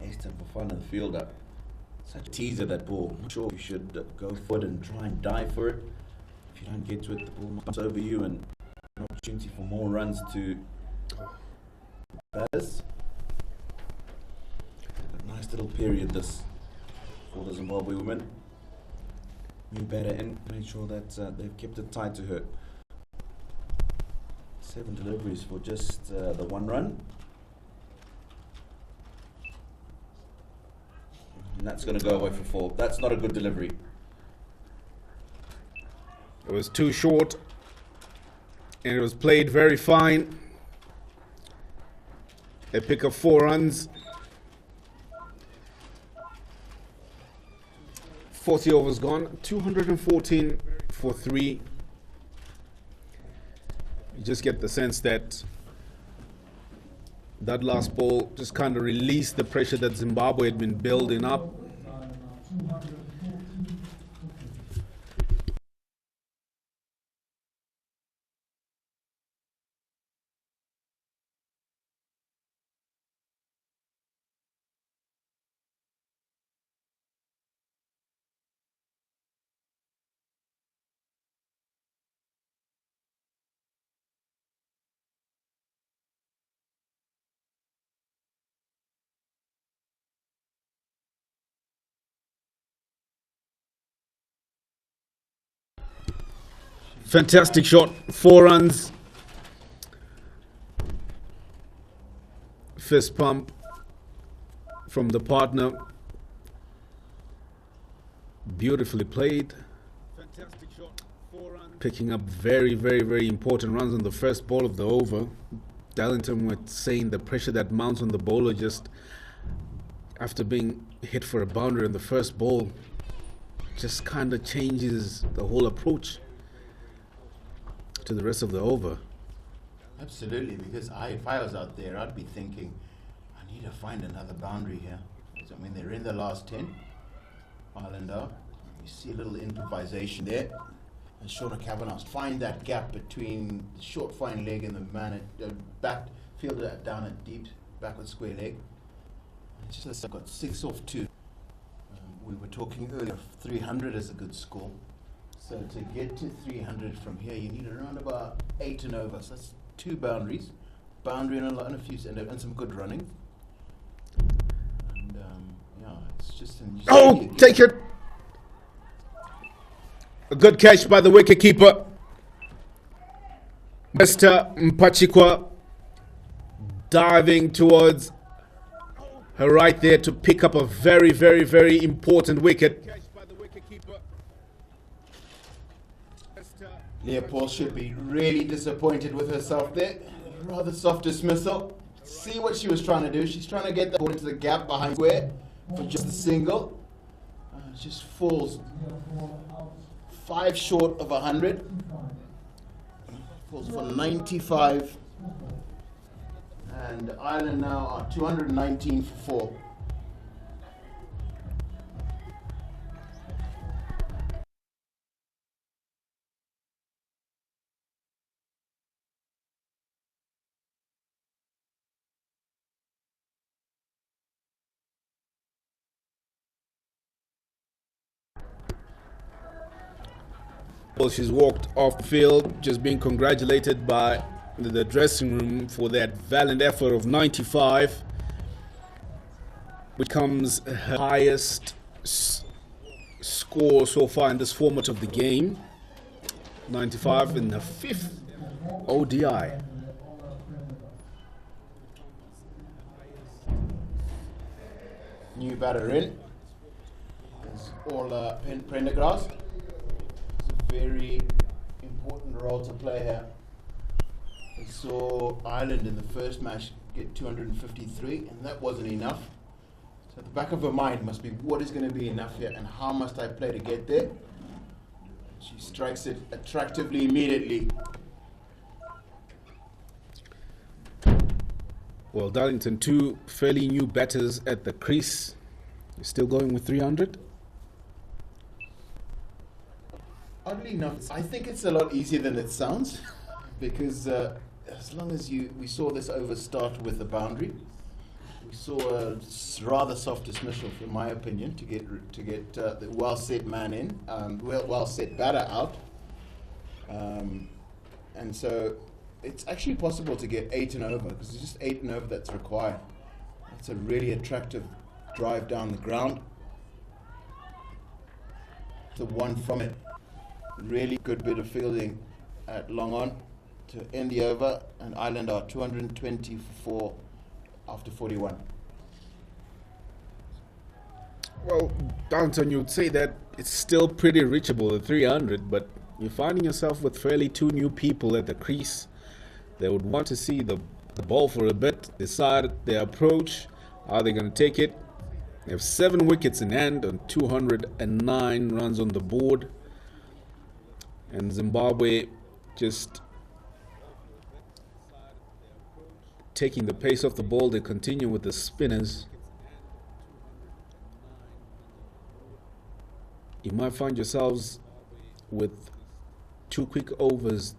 Easton for fun in the fielder. Such a teaser, that ball. I'm not sure you should go for it and try and dive for it. If you don't get to it, the ball comes over you, and an opportunity for more runs to batters. A nice little period this for the Zimbabwe women. New batter in, made sure that they've kept it tight to her. 7 deliveries for just the 1 run. And that's going to go away for 4. That's not a good delivery. It was too short, and it was played very fine. They pick up 4 runs. 40 overs gone, 214 for 3. You just get the sense that that last ball just kind of released the pressure that Zimbabwe had been building up. Fantastic shot, 4 runs. Fist pump from the partner. Beautifully played. Fantastic shot, 4 runs. Picking up very, very, very important runs on the first ball of the over. Darlington was saying the pressure that mounts on the bowler just after being hit for a boundary on the first ball just kind of changes the whole approach to the rest of the over. Absolutely, because if I was out there, I'd be thinking, I need to find another boundary here. I mean, they're in the last 10. Islander, you see a little improvisation there. And Shauna Kavanagh find that gap between the short fine leg and the man at back, fielded that down at deep, backward square leg. And it's just got 6 off 2. We were talking earlier, 300 is a good score. So to get to 300 from here, you need around about 8 and over. So that's 2 boundaries, boundary and a few, and some good running. And yeah, it's just. Oh, take it! A good catch by the wicketkeeper, Mr. Mpachikwa, diving towards her right there to pick up a very, very, very important wicket. Leopold should be really disappointed with herself there. Rather soft dismissal. See what she was trying to do. She's trying to get the ball into the gap behind square for just a single. Just falls 5 short of 100. Falls for 95. And Ireland now are 219 for 4. Well, she's walked off the field, just being congratulated by the dressing room for that valiant effort of 95, which comes her highest score so far in this format of the game. 95 in the 5th ODI. New batter in. It's all Prendergast. Very important role to play here. We saw Ireland in the first match get 253, and that wasn't enough. So at the back of her mind must be, what is going to be enough here, and how must I play to get there? She strikes it attractively immediately. Well, Darlington, 2 fairly new batters at the crease. You're still going with 300? Oddly enough, I think it's a lot easier than it sounds, because as long as we saw this over start with the boundary, we saw a rather soft dismissal, in my opinion, to get the well set man in, well set batter out, and so it's actually possible to get 8 and over, because it's just 8 and over that's required. It's a really attractive drive down the ground. The one from it. Really good bit of fielding at long on to end the over, and Ireland are 220 for 4 after 41. Well, Darlington, you'd say that it's still pretty reachable at 300, but you're finding yourself with fairly 2 new people at the crease. They would want to see the ball for a bit, decide their approach. Are they going to take it? They have 7 wickets in hand and 209 runs on the board. And Zimbabwe just taking the pace off the ball. They continue with the spinners. You might find yourselves with 2 quick overs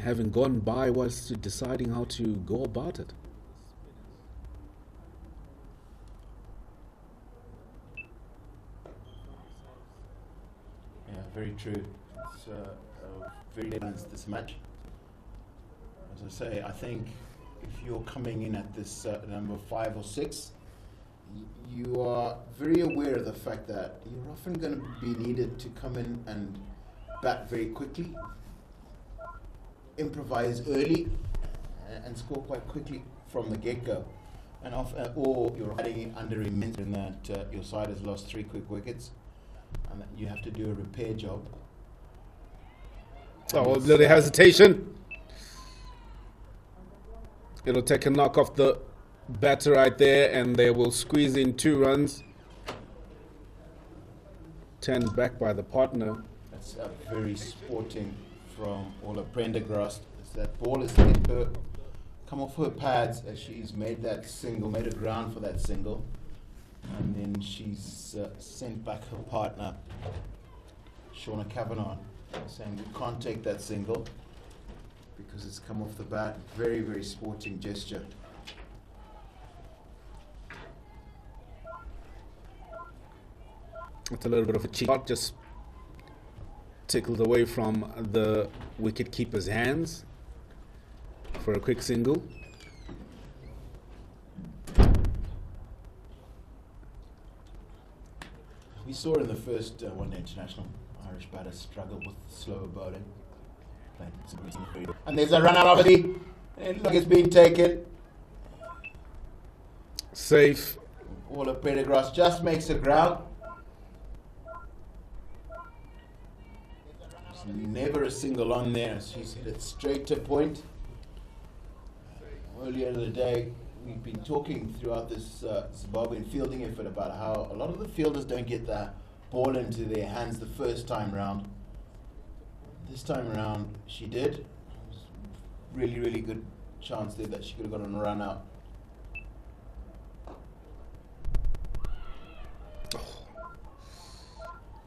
having gone by whilst deciding how to go about it. Yeah, very true. It's very balanced, this match. As I say, I think if you're coming in at this number 5 or 6, you are very aware of the fact that you're often going to be needed to come in and bat very quickly, improvise early, and score quite quickly from the get-go. And or you're riding under immense in that your side has lost 3 quick wickets, and that you have to do a repair job. Oh, a little hesitation. It'll take a knock off the batter right there, and they will squeeze in 2 runs. 10 back by the partner. That's very sporting from Ola Prendergast. That ball has hit her, come off her pads as she's made that single, made a ground for that single, and then she's sent back her partner, Shauna Kavanagh, saying we can't take that single because it's come off the bat. Very, very sporting gesture. It's a little bit of a cheat shot, just tickled away from the wicket keeper's hands for a quick single. We saw in the first one-day international, Irish batters struggle with slower bowling. And there's a run out of it. It looks like it's being taken. Safe. All of Pendergrass just makes a ground. There's never a single on there. She's hit it straight to point. Earlier in the day, we've been talking throughout this Zimbabwean fielding effort about how a lot of the fielders don't get the ball into their hands the first time round. This time around, she did. Really, really good chance there that she could have gotten a run out.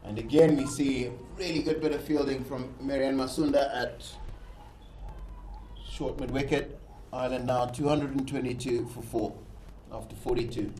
And again, we see a really good bit of fielding from Marianne Masunda at short mid-wicket. Ireland now 222 for 4 after 42.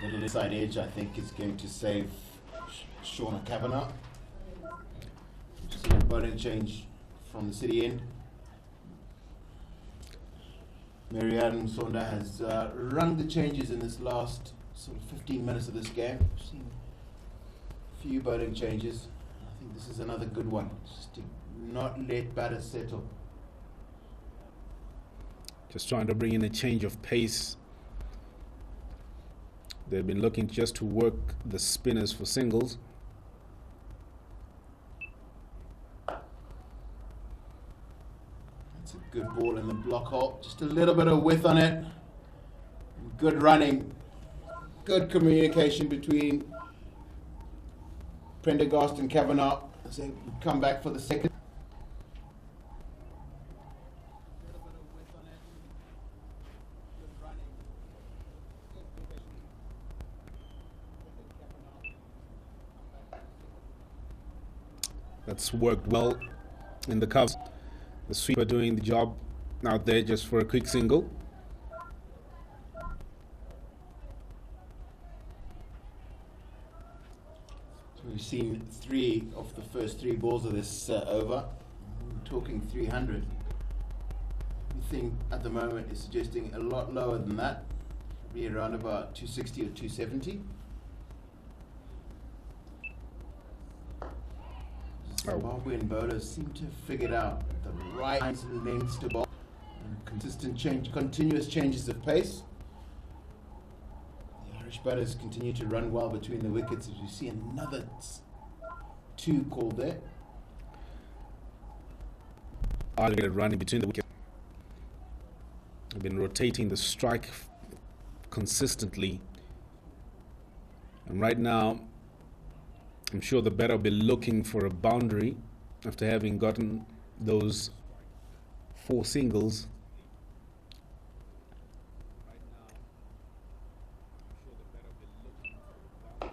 Little inside edge, I think, is going to save Shauna Kavanagh. See a bowling change from the city end. Marianne Sonda has run the changes in this last sort of 15 minutes of this game. We've seen a few bowling changes. I think this is another good one, just to not let batters settle. Just trying to bring in a change of pace. They've been looking just to work the spinners for singles. It's a good ball in the block hole. Just a little bit of width on it. Good running. Good communication between Prendergast and Kavanagh as they come back for the second. That's worked well in the covers. The sweeper doing the job out there just for a quick single. So we've seen 3 of the first 3 balls of this over. We're talking 300. Everything at the moment is suggesting a lot lower than that. Probably around about 260 or 270. Zimbabwean bowlers seem to have figured out the right lengths to bowl and continuous changes of pace. The Irish batters continue to run well between the wickets as we see another 2 called there. Ireland running between the wickets. They've been rotating the strike consistently, and right now I'm sure the batter will be looking for a boundary after having gotten those 4 singles. I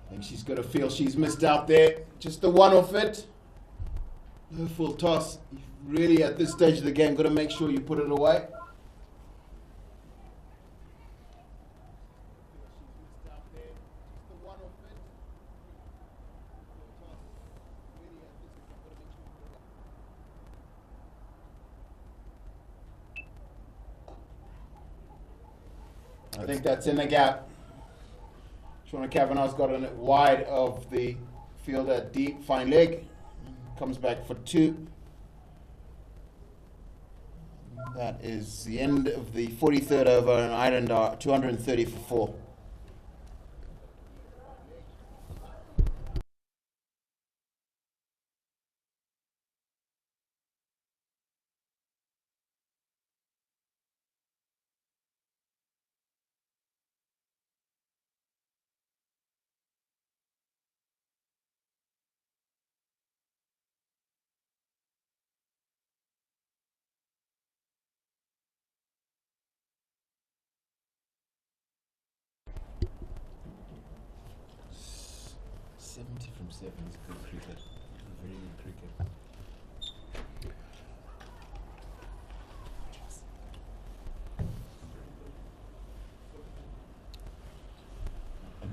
think she's got to feel she's missed out there. Just the one off it. No full toss. You've really, at this stage of the game, got to make sure you put it away. I think that's in the gap. Shauna Kavanagh's got it wide of the fielder, deep, fine leg. Comes back for 2. That is the end of the 43rd over, and Ireland are 230 for 4. 7 is good cricket. Very good cricket.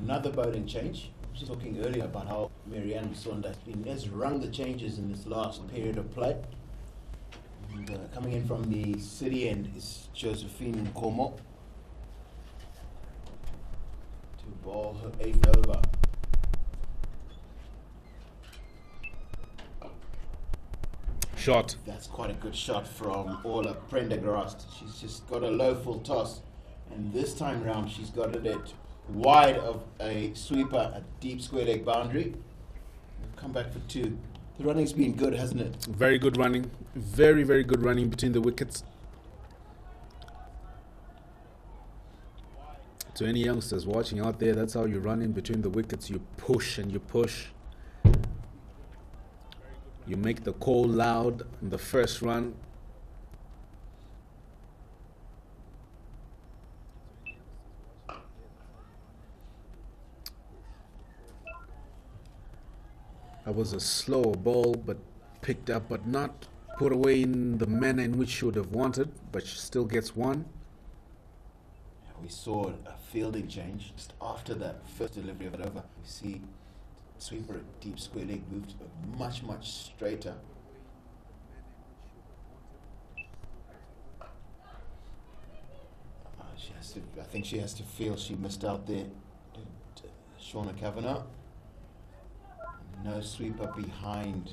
Another bowling change. I was just talking earlier about how Marianne Bisonda has rung the changes in this last period of play. And, coming in from the city end is Josephine Nkomo to bowl her 8th over. Shot. That's quite a good shot from Ola Prendergast. She's just got a low full toss, and this time round she's got it at wide of a sweeper, a deep square leg boundary. We've come back for 2. The running's been good, hasn't it? Very good running. Very, very good running between the wickets. To any youngsters watching out there, that's how you run in between the wickets. You push and you push. You make the call loud in the first run. That was a slower ball, but picked up, but not put away in the manner in which she would have wanted, but she still gets one. We saw a fielding change just after that first delivery of it over. We see sweeper at deep square leg moved much, much straighter. I think she has to feel she missed out there. Shauna Kavanagh. No sweeper behind.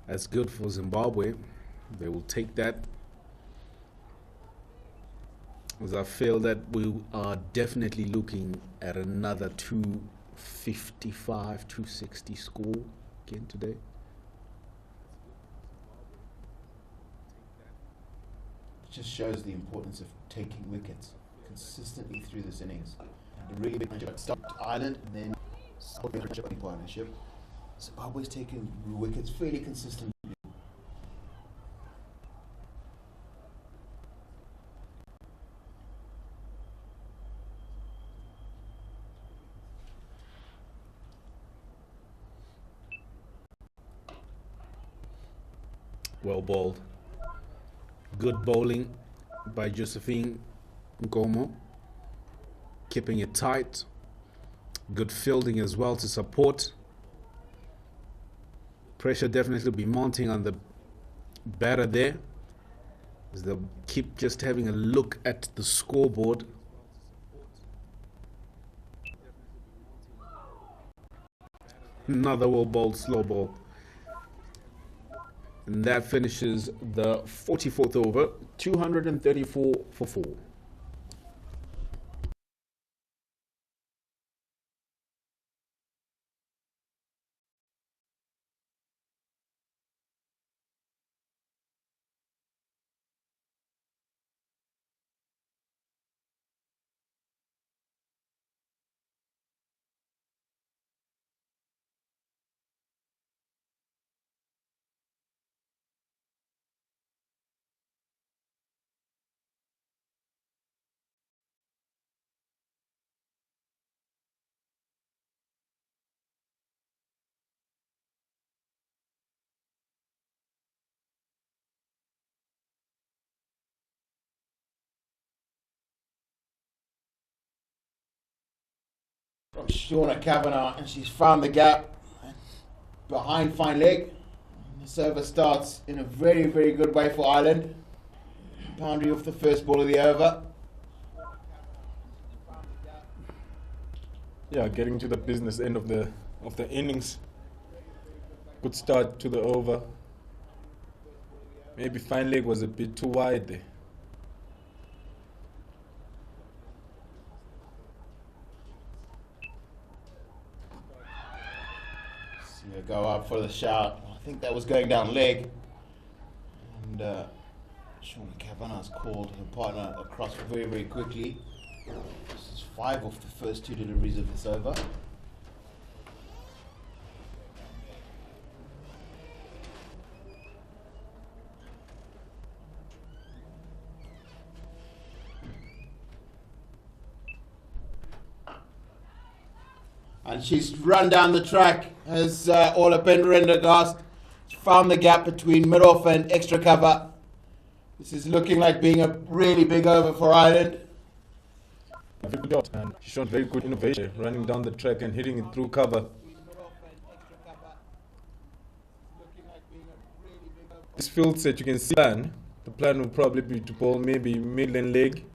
That's good for Zimbabwe. They will take that. As I feel that we are definitely looking at another 255, 260 score again today. It just shows the importance of taking wickets consistently through this innings. And a really big partnership stopped Ireland and then partnership. Zimbabwe's taken wickets fairly consistently. Well bowled. Good bowling by Josephine Nkomo. Keeping it tight. Good fielding as well to support. Pressure definitely be mounting on the batter there, as they'll keep just having a look at the scoreboard. Another well bowled slow ball. And that finishes the 44th over, 234 for 4. From Shauna Kavanagh, and she's found the gap behind fine leg. The server starts in a very, very good way for Ireland. Boundary off the first ball of the over. Yeah, getting to the business end of the innings. Good start to the over. Maybe fine leg was a bit too wide there. See her go up for the shot. I think that was going down leg. And Shauna Kavanagh's called her partner across very, very quickly. This is 5 off the first 2 deliveries of this over. And she's run down the track as Ola Penderendegast found the gap between mid-off and extra cover. This is looking like being a really big over for Ireland. Very good shot, and she showed very good innovation, running down the track and hitting it through cover. This field set, you can see the plan will probably be to bowl maybe middle and leg.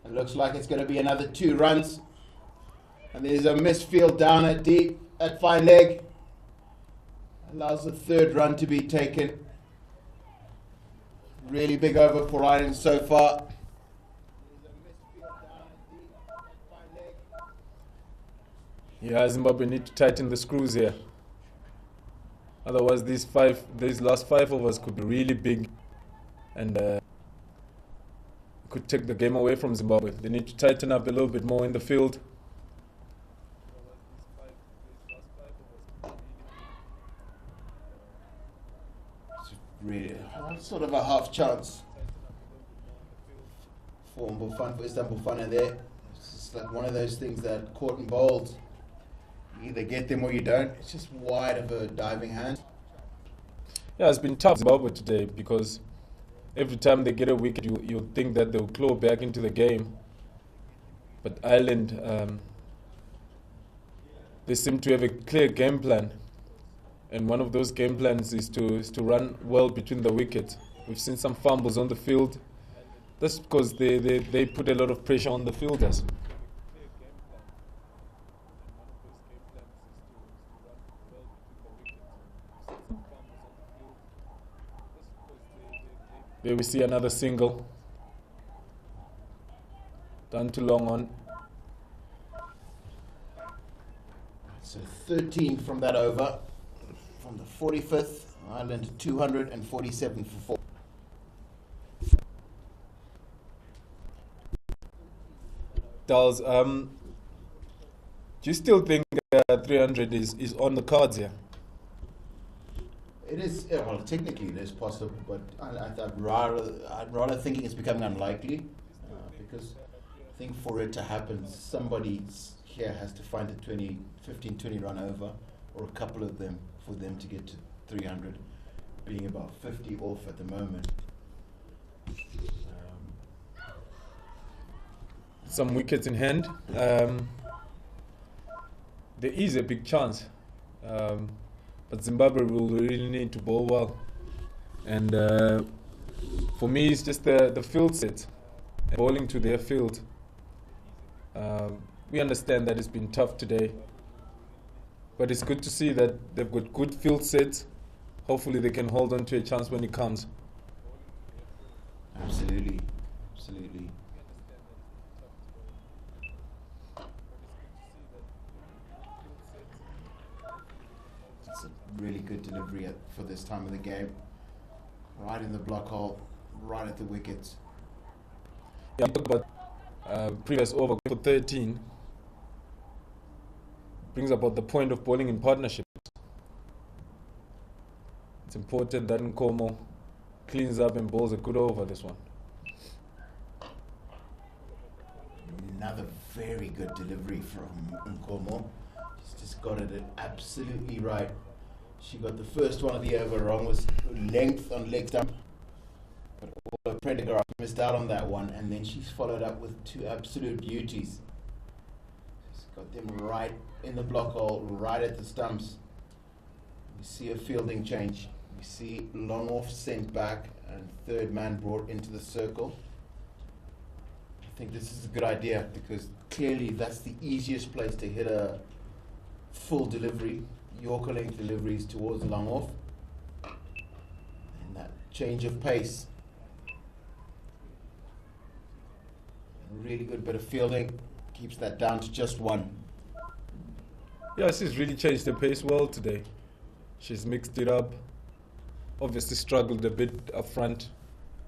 It looks like it's going to be another 2 runs. And there's a missed field down at deep at fine leg. Allows the 3rd run to be taken. Really big over for Ireland so far. Yeah, Zimbabwe need to tighten the screws here. Otherwise, these last 5 overs could be really big, and could take the game away from Zimbabwe. They need to tighten up a little bit more in the field. Really, sort of a half chance for Istanbul Fana there. It's just like one of those things that caught and bowled. You either get them or you don't. It's just wide of a diving hand. Yeah, it's been tough Zimbabwe today because every time they get a wicket, you think that they'll claw back into the game. But Ireland, they seem to have a clear game plan. And one of those game plans is to run well between the wickets. We've seen some fumbles on the field. That's because they put a lot of pressure on the fielders. There we see another single. Done too long on. So 13 from that over. From the 45th, Ireland 247 for 4. Dals, do you still think 300 is on the cards here? It is, well, technically it is possible, but I'd rather think it's becoming unlikely because I think for it to happen, somebody here has to find a 15-20 run over, or a couple of them, for them to get to 300, being about 50 off at the moment. Some wickets in hand. There is a big chance, but Zimbabwe will really need to bowl well. And for me, it's just the field set, bowling to their field. We understand that it's been tough today, but it's good to see that they've got good field sets. Hopefully they can hold on to a chance when it comes. Absolutely, absolutely. It's a really good delivery for this time of the game. Right in the block hole, right at the wickets. Yeah, talk about previous over for 13. Brings about the point of bowling in partnership. It's important that Nkomo cleans up and bowls a good over this one. Another very good delivery from Nkomo. She's just got it absolutely right. She got the first one of the over wrong, was length on leg stump. But Ola Penderendegast missed out on that one, and then she's followed up with 2 absolute beauties. She's got them right in the block hole, right at the stumps. We see a fielding change. We see long off sent back and 3rd man brought into the circle. I think this is a good idea because clearly that's the easiest place to hit a full delivery, Yorker length deliveries towards long off. And that change of pace. A really good bit of fielding, keeps that down to just 1. Yeah, she's really changed the pace well today. She's mixed it up. Obviously struggled a bit up front.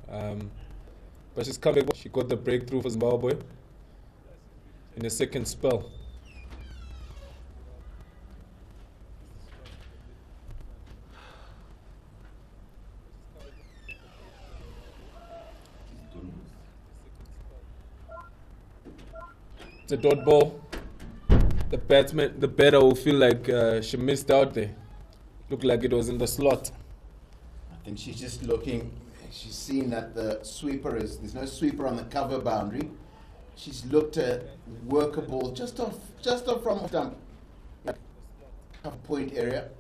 But she's come back. She got the breakthrough for Zimbabwe in the second spell. It's a dot ball. The batter will feel like she missed out there. Looked like it was in the slot. I think she's just looking. She's seen that the sweeper there's no sweeper on the cover boundary. She's looked at workable just off from off dump, half point area.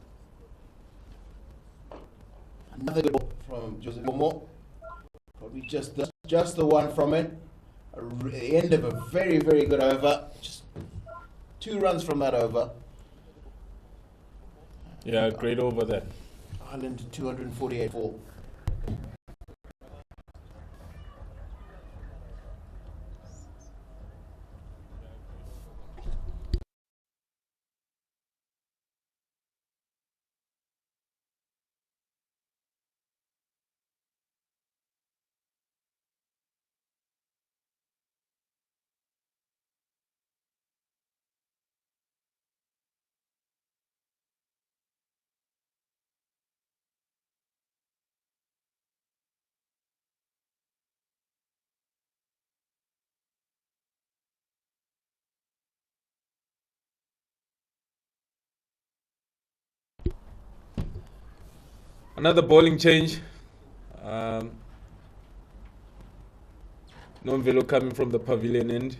Another good ball from Jose Momo. Probably just the one from it. The end of a very, very good over. Just 2 runs from that over. Yeah, great over there. Ireland 248 fall. Another bowling change. Nomvelo coming from the pavilion end.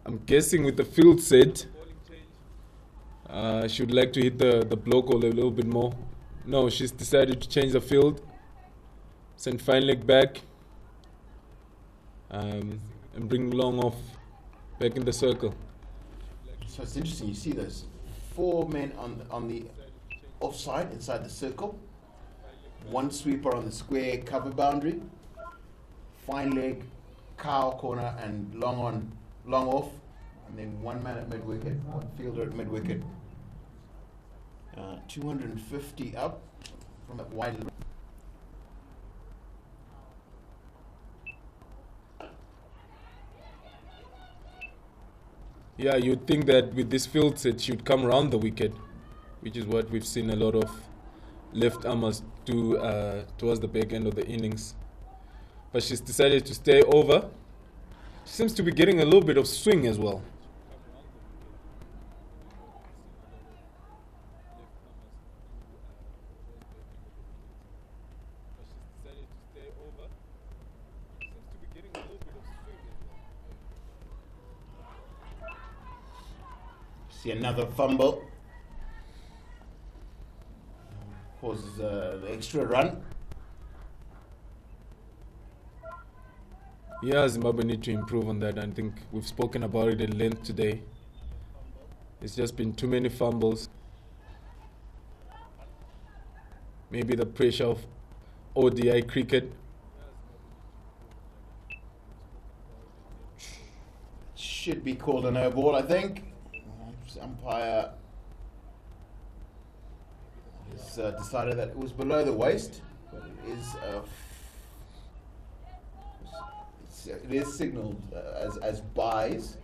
I'm guessing with the field set, she would like to hit the blow goal a little bit more. No, she's decided to change the field. Send fine leg back. And bring long off back in the circle. So it's interesting, you see those 4 men on the offside inside the circle, 1 sweeper on the square cover boundary, fine leg, cow corner and long off, and then 1 man at mid wicket, 1 fielder at mid wicket. 250 up from that wide. Yeah, you'd think that with this field set, she'd come around the wicket, which is what we've seen a lot of left armers do towards the back end of the innings. But she's decided to stay over. She seems to be getting a little bit of swing as well. See another fumble. Causes the extra run. Yeah, Zimbabwe need to improve on that. I think we've spoken about it at length today. It's just been too many fumbles. Maybe the pressure of ODI cricket. Should be called a no ball, I think. Umpire has decided that it was below the waist, but it is signalled as buys.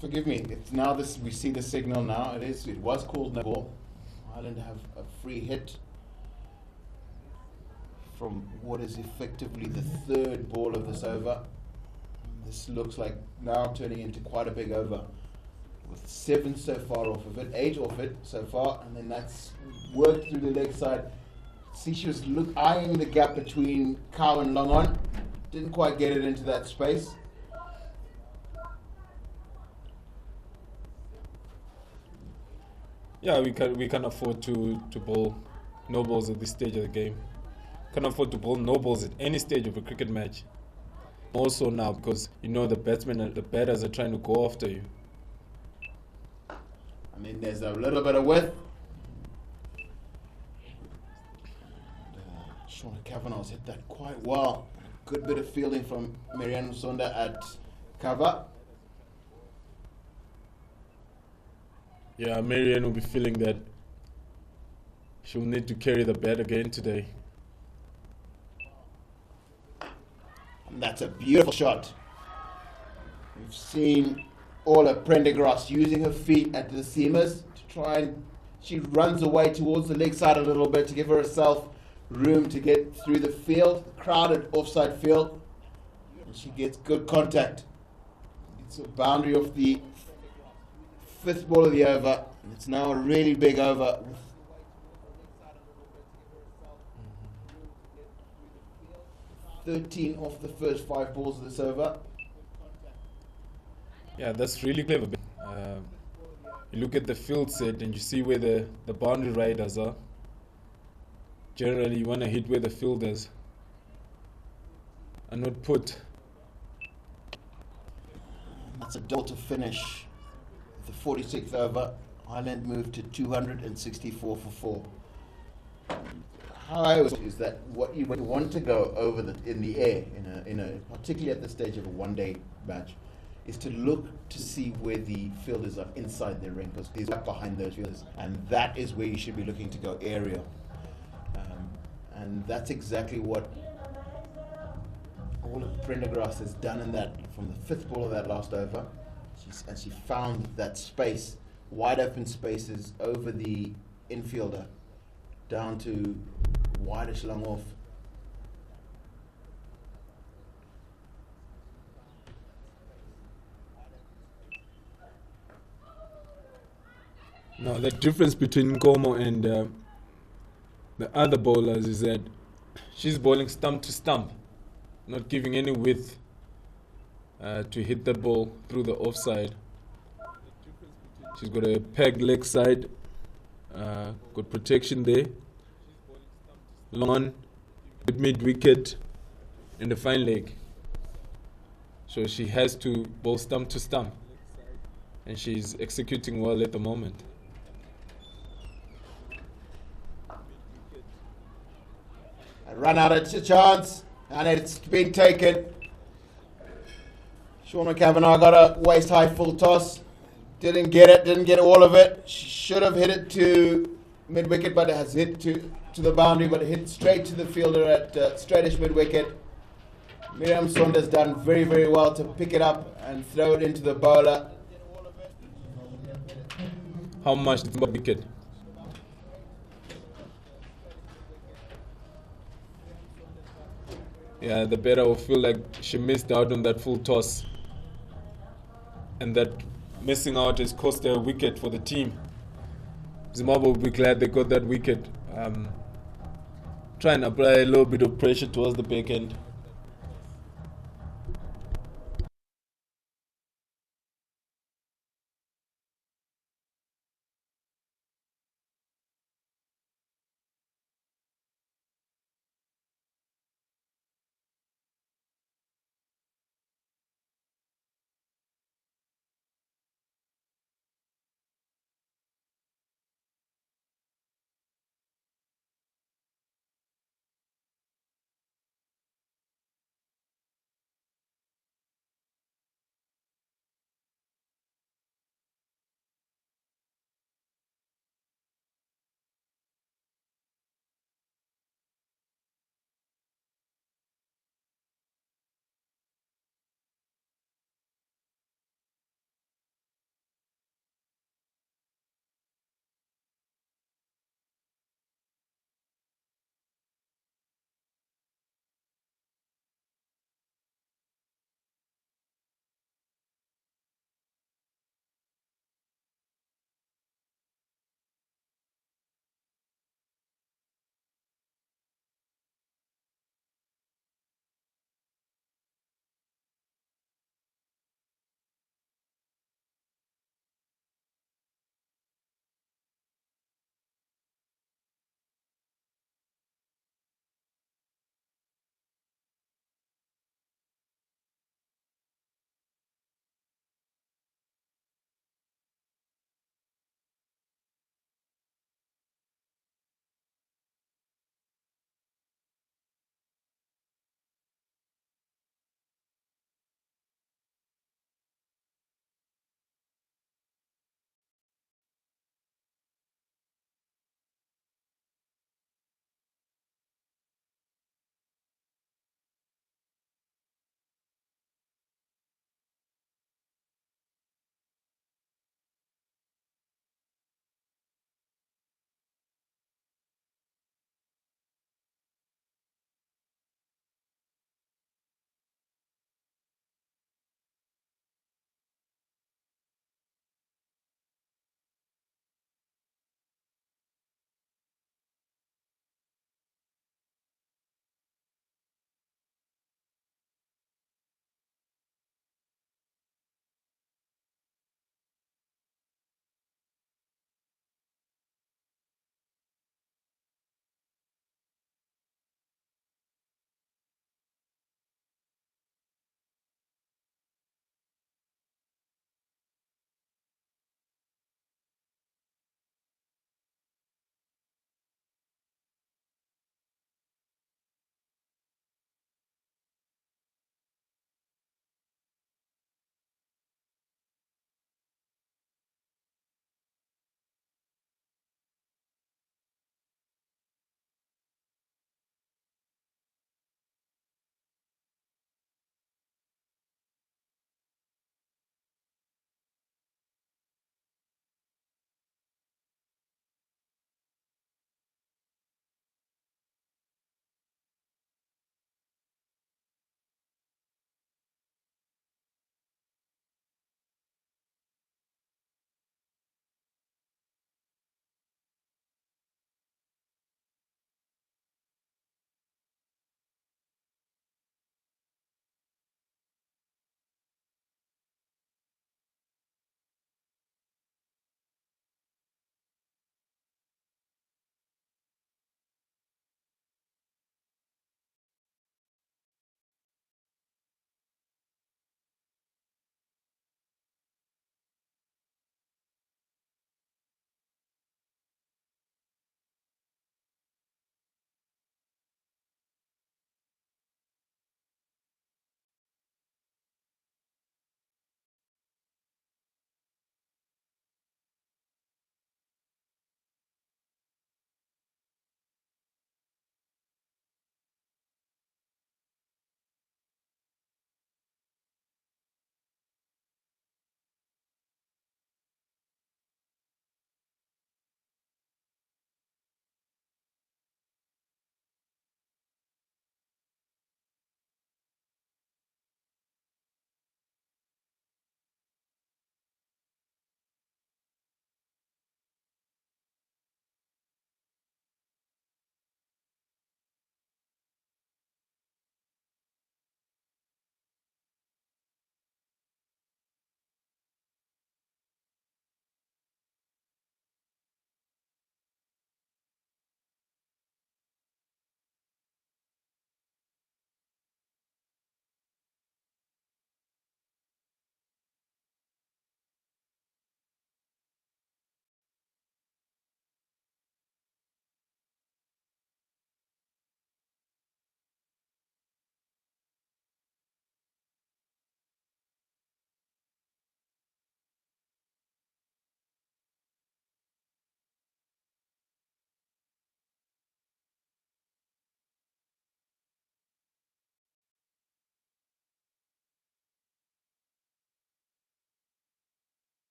Forgive me. It's now this. We see the signal now. It was called no ball. Ireland have a free hit from what is effectively the 3rd ball of this over. This looks like now turning into quite a big over, with 7 so far off of it, 8 off it so far, and then that's worked through the leg side. See, she was eyeing the gap between Cow and long on, didn't quite get it into that space. Yeah, we can afford to bowl no balls at this stage of the game. Can't afford to bowl no balls at any stage of a cricket match. Also now, because you know the batsmen and the batters are trying to go after you. I mean, there's a little bit of width. Shauna Kavanagh's hit that quite well. Good bit of fielding from Marianne Musonda at cover. Yeah, Marianne will be feeling that she'll need to carry the bat again today. And that's a beautiful shot. We've seen Ola Prendergrass using her feet at the seamers to try and she runs away towards the leg side a little bit to give herself room to get through the field, crowded offside field, and she gets good contact. It's a boundary of the fifth ball of the over, and it's now a really big over. 13 off the first 5 balls of this over. Yeah, that's really clever. You look at the field set and you see where the boundary riders are. Generally, you want to hit where the fielders are not put. That's a delta finish. The 46th over, Ireland moved to 264 for 4. How I was is that what you want to go over in the air, particularly at the stage of a one-day match, is to look to see where the fielders are inside their ring, because he's right behind those fielders, and that is where you should be looking to go aerial. And that's exactly what all of Prendergrass has done in that, from the 5th ball of that last over. She found that space, wide open spaces over the infielder, down to wideish long off. Now, the difference between Nkomo and the other bowlers is that she's bowling stump to stump, not giving any width to hit that ball through the offside. She's got a pegged leg side, got protection there, long on, with mid wicket, and a fine leg. So she has to bowl stump to stump, and she's executing well at the moment. A run out of chance, and it's been taken. Shauna Kavanagh got a waist high full toss. Didn't get all of it. Should have hit it to mid wicket, but it has hit to the boundary, but it hit straight to the fielder at straightish mid wicket. Miriam Saunders done very, very well to pick it up and throw it into the bowler. How much did Zimbabwe wicket? Yeah, the batter will feel like she missed out on that full toss, and that missing out has cost her a wicket for the team. Zimbabwe will be glad they got that wicket. Try and apply a little bit of pressure towards the back end.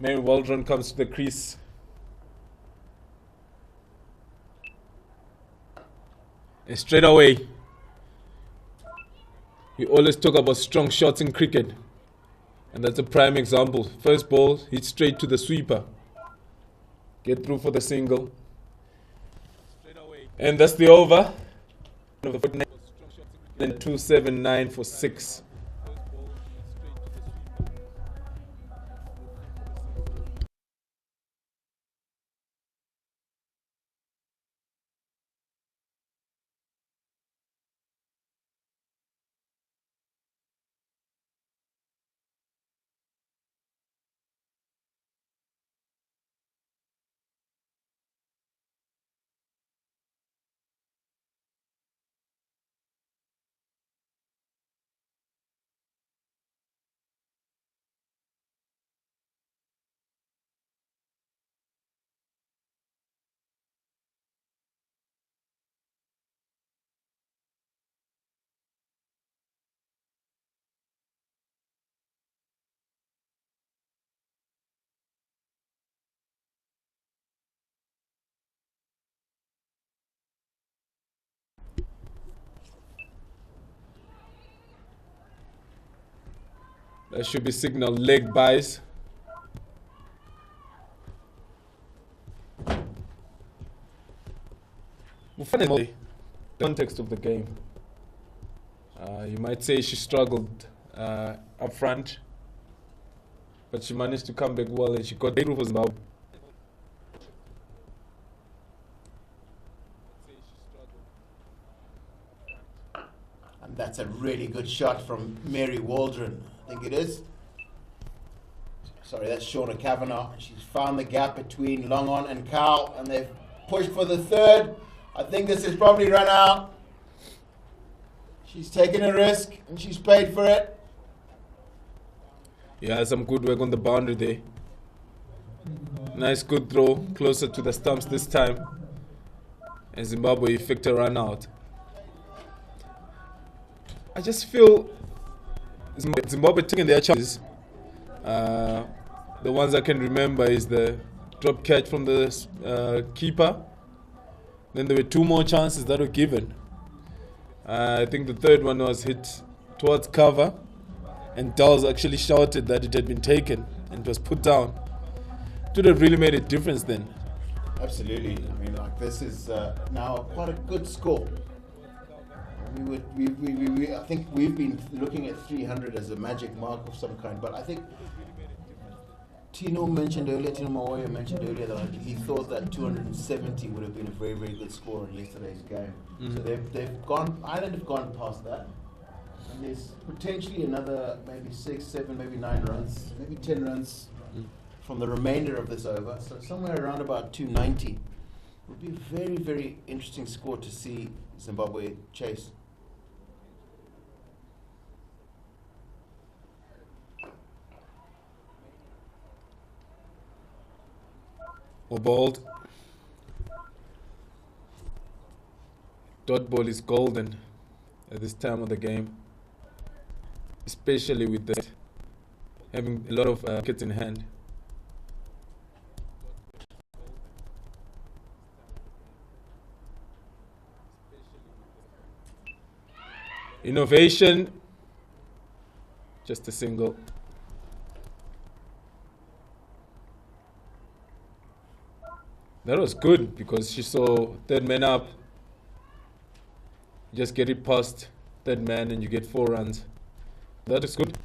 Mary Waldron comes to the crease. And straight away, we always talk about strong shots in cricket. And that's a prime example. First ball, hit straight to the sweeper. Get through for the single. And that's the over. And 279 for 6. That should be signal leg buys. The context of the game. You might say she struggled up front, but she managed to come back well and she got through for Zimbabwe. And that's a really good shot from Mary Waldron, I think it is. Sorry, that's Shauna Kavanagh. She's found the gap between Long On and Carl, and they've pushed for the third. I think this has probably run out. She's taken a risk, and she's paid for it. Yeah, some good work on the boundary there. Nice good throw, closer to the stumps this time. And Zimbabwe effect a run out. I just feel Zimbabwe taking their chances. The ones I can remember is the drop catch from the keeper. Then there were 2 more chances that were given. I think the third one was hit towards cover, and Dawes actually shouted that it had been taken and it was put down. It would have really made a difference then. Absolutely. I mean, like, this is now quite a good score. I think we've been looking at 300 as a magic mark of some kind, but I think Tino Mawoya mentioned earlier that he thought that 270 would have been a very, very good score in yesterday's game. So Ireland have gone past that. And there's potentially another maybe 6, 7, maybe 9 runs, maybe 10 runs from the remainder of this over. So somewhere around about 290 would be a very, very interesting score to see Zimbabwe chase. Or bald. Dot ball is golden at this time of the game, especially with the having a lot of wickets in hand. Innovation, just a single. That was good because she saw third man up. Just get it past third man and you get 4 runs. That is good.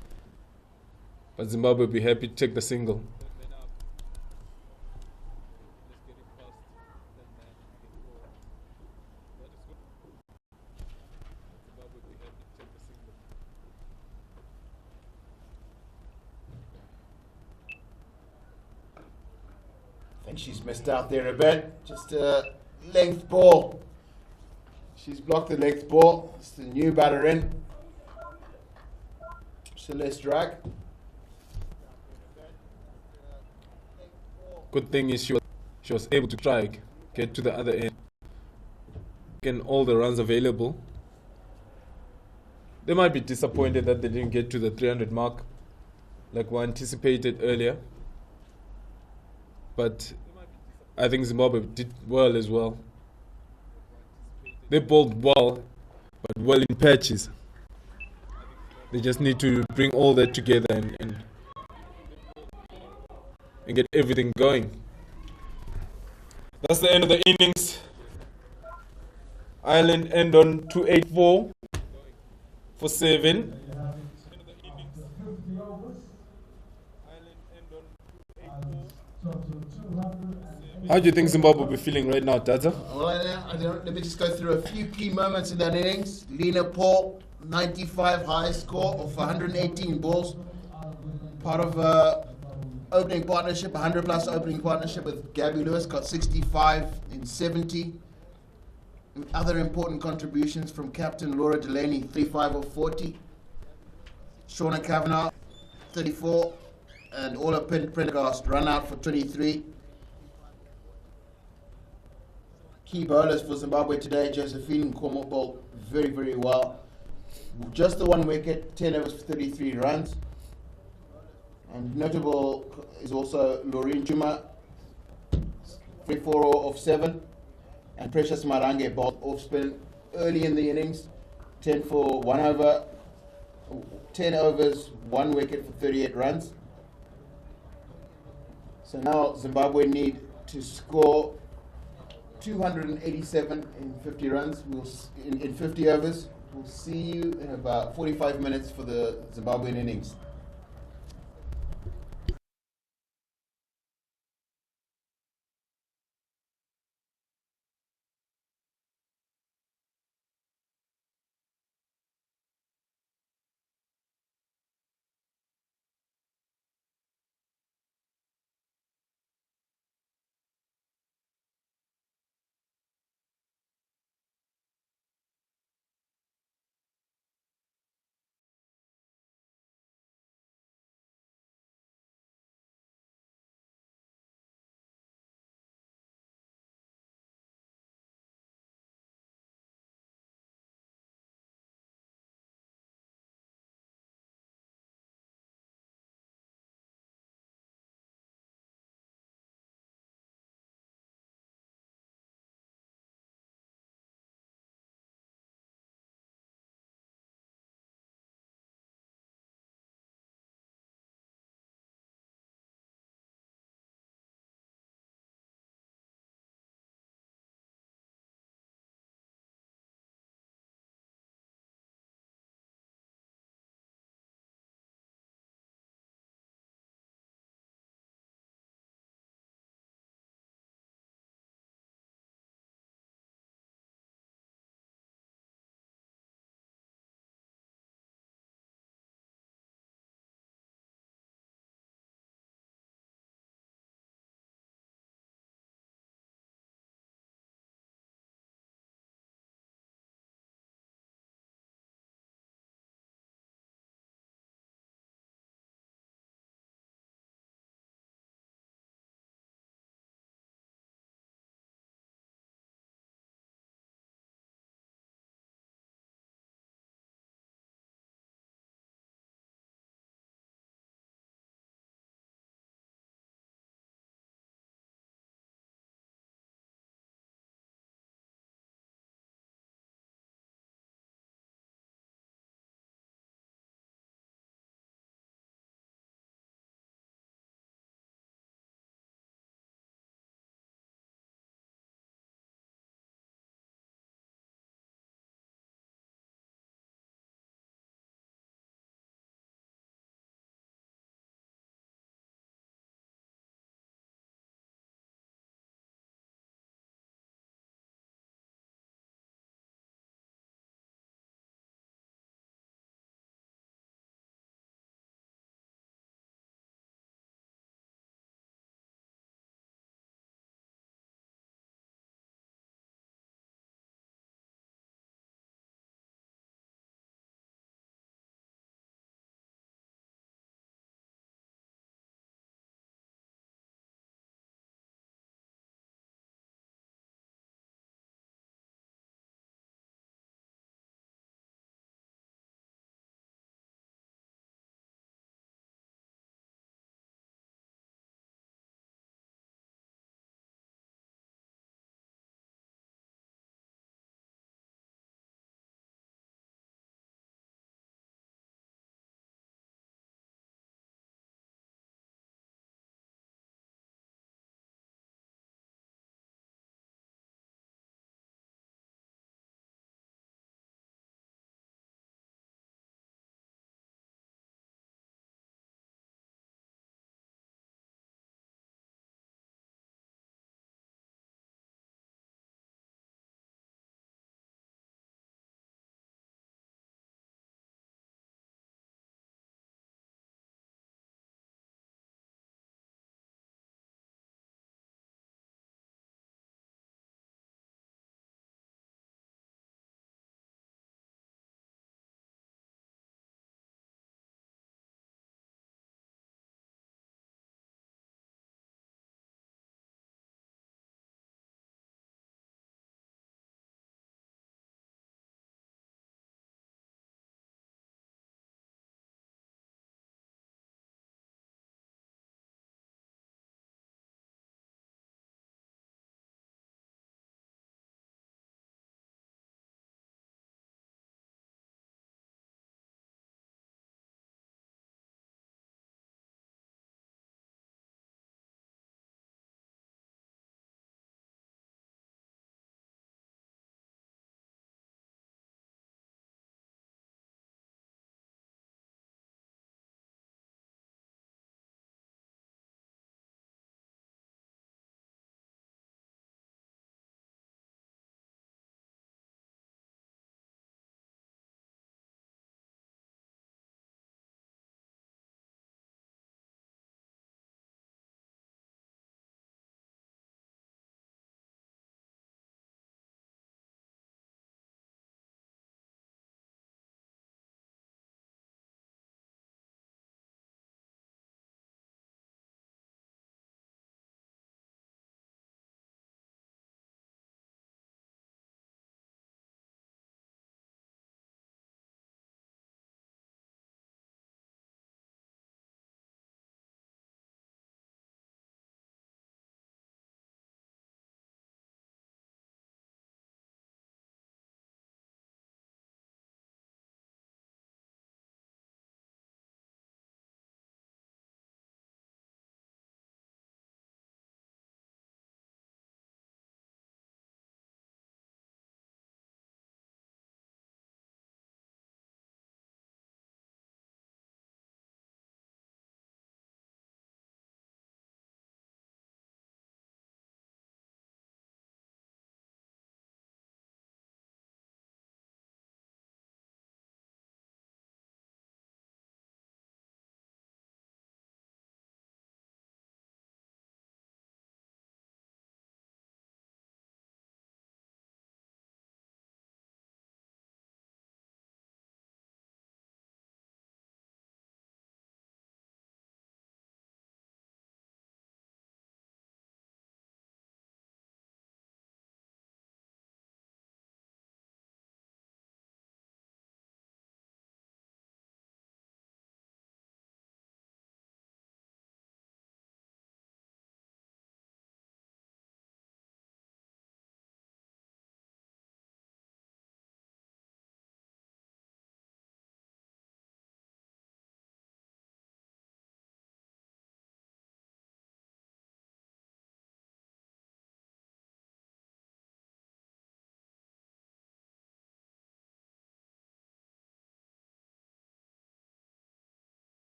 But Zimbabwe will be happy to take the single. I think she's missed out there a bit. Just a length ball. She's blocked the length ball. It's the new batter in. Celeste Drag. Good thing is she was able to strike, get to the other end, get all the runs available. They might be disappointed that they didn't get to the 300 mark like we anticipated earlier. but I think Zimbabwe did well as well. They bowled well, but well in patches. They just need to bring all that together and get everything going. That's the end of the innings. Ireland end on 284 for 7. How do you think Zimbabwe will be feeling right now, Tata? Well, let me just go through a few key moments in that innings. Lena Paul, 95 highest score of 118 balls. Part of opening partnership, 100 plus opening partnership with Gabby Lewis, got 65 in 70. Other important contributions from captain Laura Delaney, 35 of 40. Shauna Kavanagh, 34. And Ola Prendergast, run out for 23. Key bowlers for Zimbabwe today, Josephine Nkomo bowled very, very well. Just the 1 wicket, 10 overs for 33 runs. And notable is also Loreen Chuma, 34 of 7. And Precious Marange bowled off spin early in the innings, 10 for 1 over, 10 overs, 1 wicket for 38 runs. So now Zimbabwe need to score 287 in 50 runs. In 50 overs. We'll see you in about 45 minutes for the Zimbabwean innings.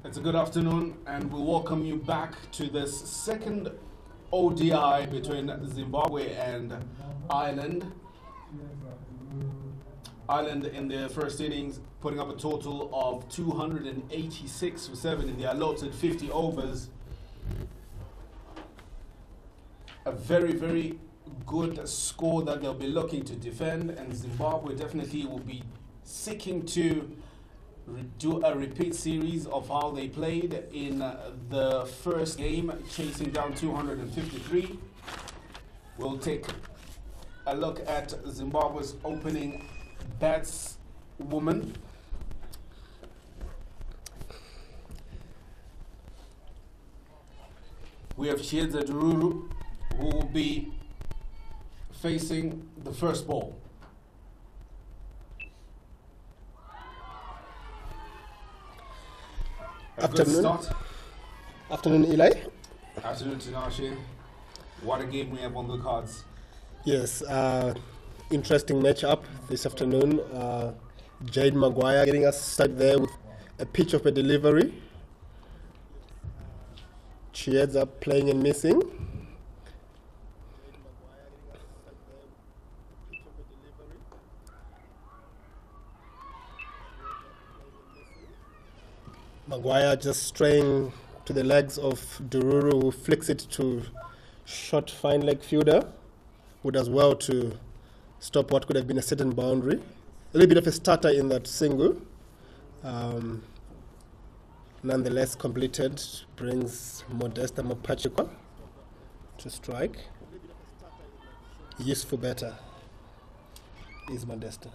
It's a good afternoon, and we welcome you back to this second ODI between Zimbabwe and Ireland. Ireland in their first innings putting up a total of 286 for 7 in the allotted 50 overs. A very, very good score that they'll be looking to defend, and Zimbabwe definitely will be seeking to do a repeat series of how they played in the first game, chasing down 253. We'll take a look at Zimbabwe's opening batswoman. We have Chiedza Dururu, who will be facing the first ball. A good Afternoon. start. Afternoon, Eli. Afternoon, Tinashe. What a game we have on the cards. Yes, interesting matchup this afternoon. Jade Maguire getting us started there with a pitch of a delivery. Chiedza playing and missing. Maguire just straying to the legs of Dururu, who flicks it to short fine leg fielder, who does well to stop what could have been a certain boundary. A little bit of a stutter in that single. Nonetheless completed, brings Modesta Mopachikwa to strike. Useful better is Modesta.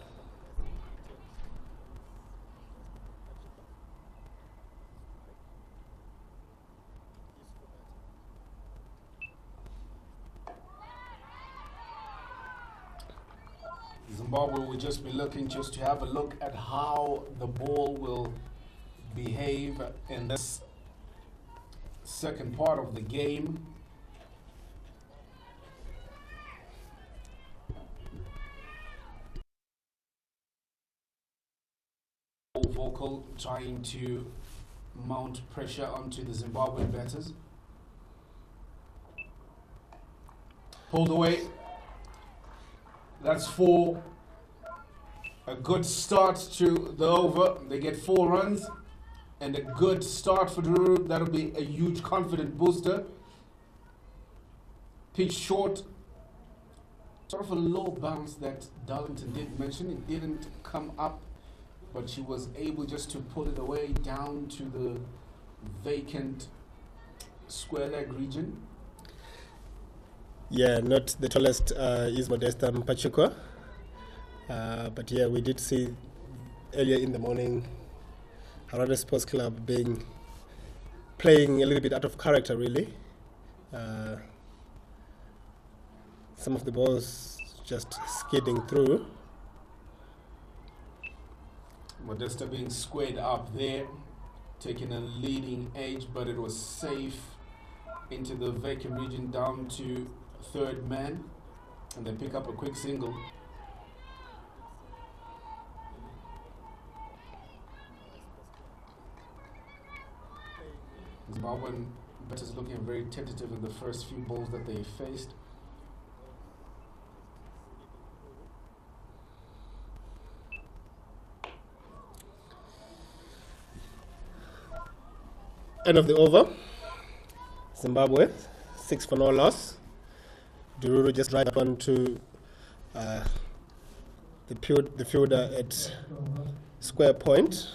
Zimbabwe will just be looking just to have a look at how the ball will behave in this second part of the game. Vocal trying to mount pressure onto the Zimbabwean batters. Pulled away. That's 4. A good start to the over. They get 4 runs. And a good start for Dururu. That'll be a huge confident booster. Pitch short. Sort of a low bounce that Darlington did mention. It didn't come up, but she was able just to pull it away down to the vacant square leg region. Yeah, not the tallest is Modesta Mpachikwa. But yeah, we did see earlier in the morning Harare Sports Club playing a little bit out of character, really. Some of the balls just skidding through. Modesta being squared up there, taking a leading edge, but it was safe into the vacant region down to third man, and they pick up a quick single. Zimbabwean batters looking very tentative in the first few balls that they faced. End of the over. Zimbabwe, 6 for no loss. Dururu just right up onto the fielder at square point.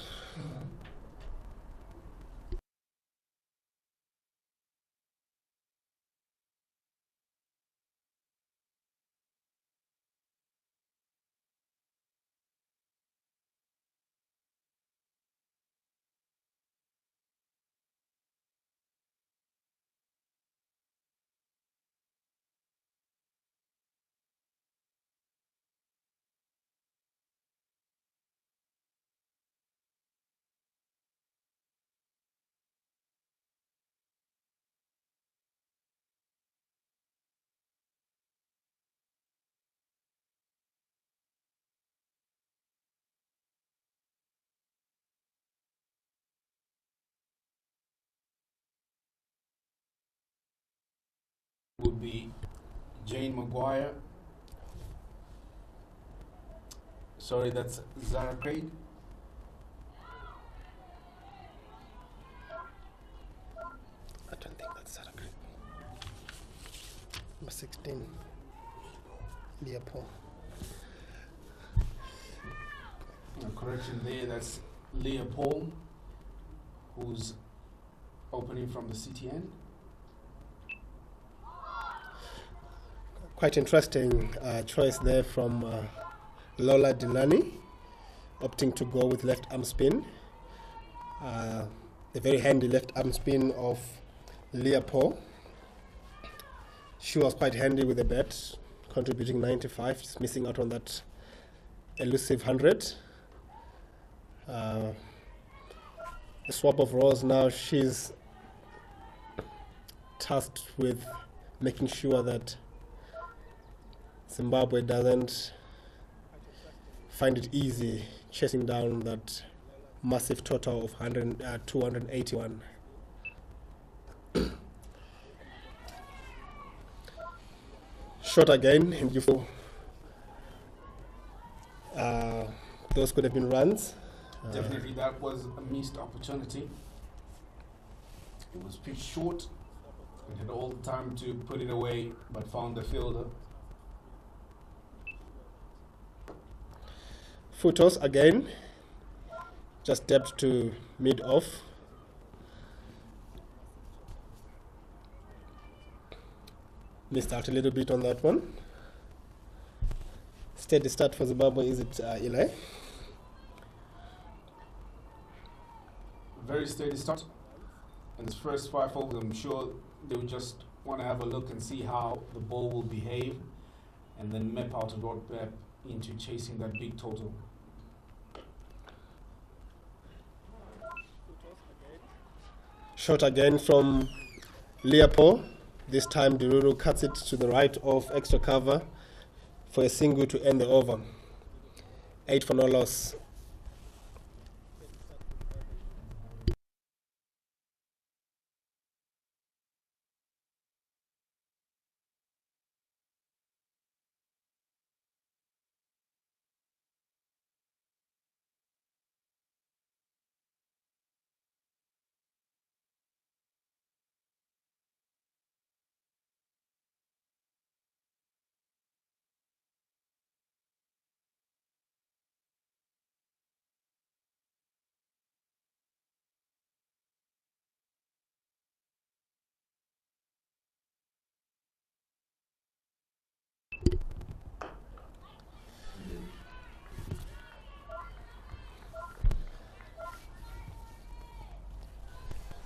would be Jane Maguire. Sorry, that's Zara Craig. I don't think that's Zara Craig. Number 16, Leopold. Correction there, that's Leopold, who's opening from the CTN. Quite interesting choice there from Lola Dinani, opting to go with left arm spin. The very handy left arm spin of Leopold. She was quite handy with the bet, contributing 95, just missing out on that elusive 100. The swap of roles now, she's tasked with making sure that Zimbabwe doesn't find it easy chasing down that massive total of 281. Short again, and you feel those could have been runs. Definitely, that was a missed opportunity. It was pitched short and had all the time to put it away, but found the fielder. Futos again, just depth to mid off. Missed out a little bit on that one. Steady start for Zimbabwe, is it Eli? Very steady start. In his first 5 overs, I'm sure they would just want to have a look and see how the ball will behave, and then map out a roadmap into chasing that big total. Shot again from Leopold. This time Dururu cuts it to the right of extra cover for a single to end the over. 8 for no loss.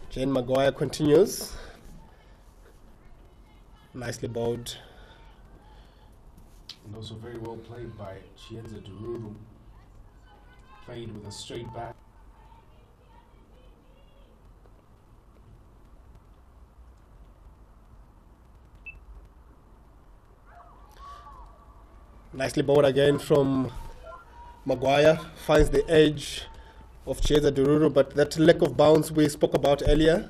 Jane Maguire continues. Nicely bowled. And also very well played by Chienza Dururu. Played with a straight back. Nicely bowled again from Maguire. Finds the edge of Chienza Dururu, but that lack of bounce we spoke about earlier,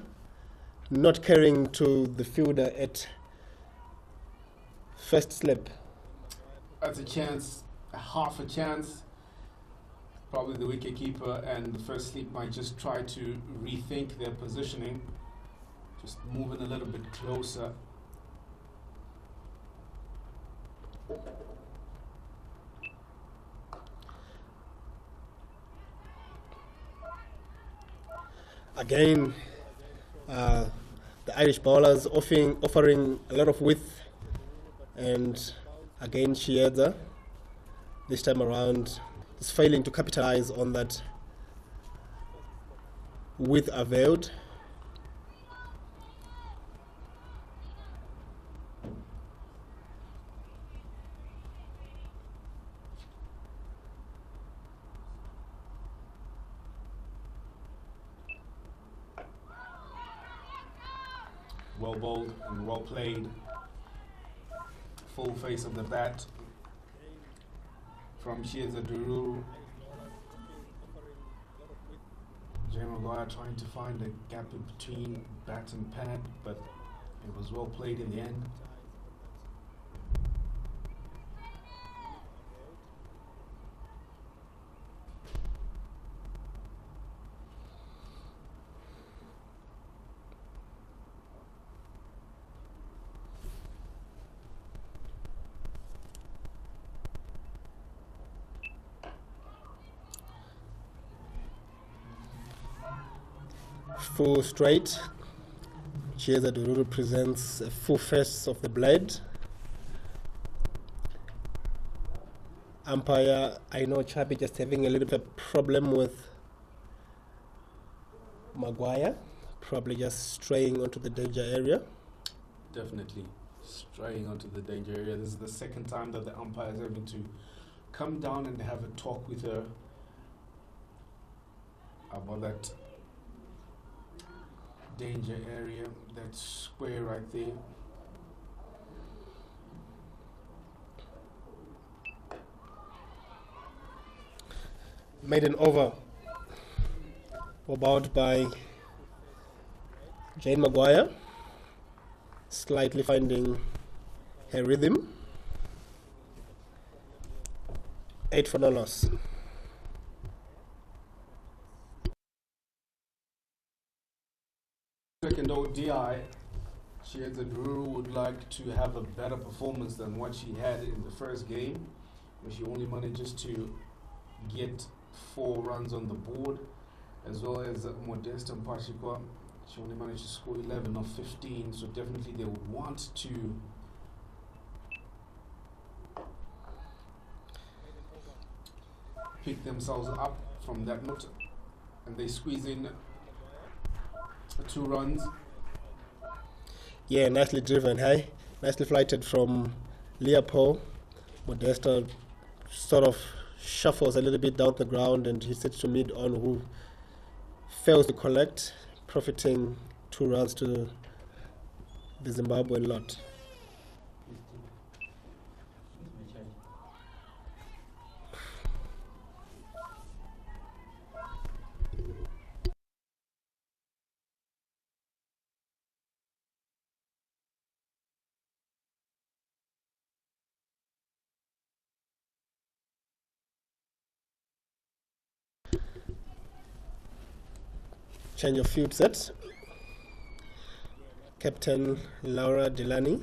not carrying to the fielder at first slip. That's a chance, a half a chance. Probably the wicketkeeper and the first slip might just try to rethink their positioning, just moving a little bit closer. Again, the Irish bowlers offering a lot of width, and again Chiedza this time around is failing to capitalize on that width availed. Well bowled and well played. Full face of the bat from Chienza Dururu. Jane Maguire trying to find a gap in between bat and pad, but it was well played in the end. full straight. Chiesa Dururu presents a full face of the blade. Umpire, I know Chabi just having a little bit of problem with Maguire, probably just straying onto the danger area. Definitely straying onto the danger area. This is the second time that the umpire is having to come down and have a talk with her about that danger area, that square right there. Maiden over, bowled by Jane Maguire, slightly finding her rhythm. 8 for no loss. Second ODI, Chiesa Dururu would like to have a better performance than what she had in the first game, where she only manages to get 4 runs on the board, as well as Modesta Mpashikwa. She only managed to score 11 of 15, so definitely they would want to pick themselves up from that note, and they squeeze in 2 runs. Yeah, nicely driven, hey? Nicely flighted from Leopold. Modesta sort of shuffles a little bit down the ground and he sits to mid on, who fails to collect, profiting 2 runs to the Zimbabwean lot. Change of field set. Captain Laura Delany,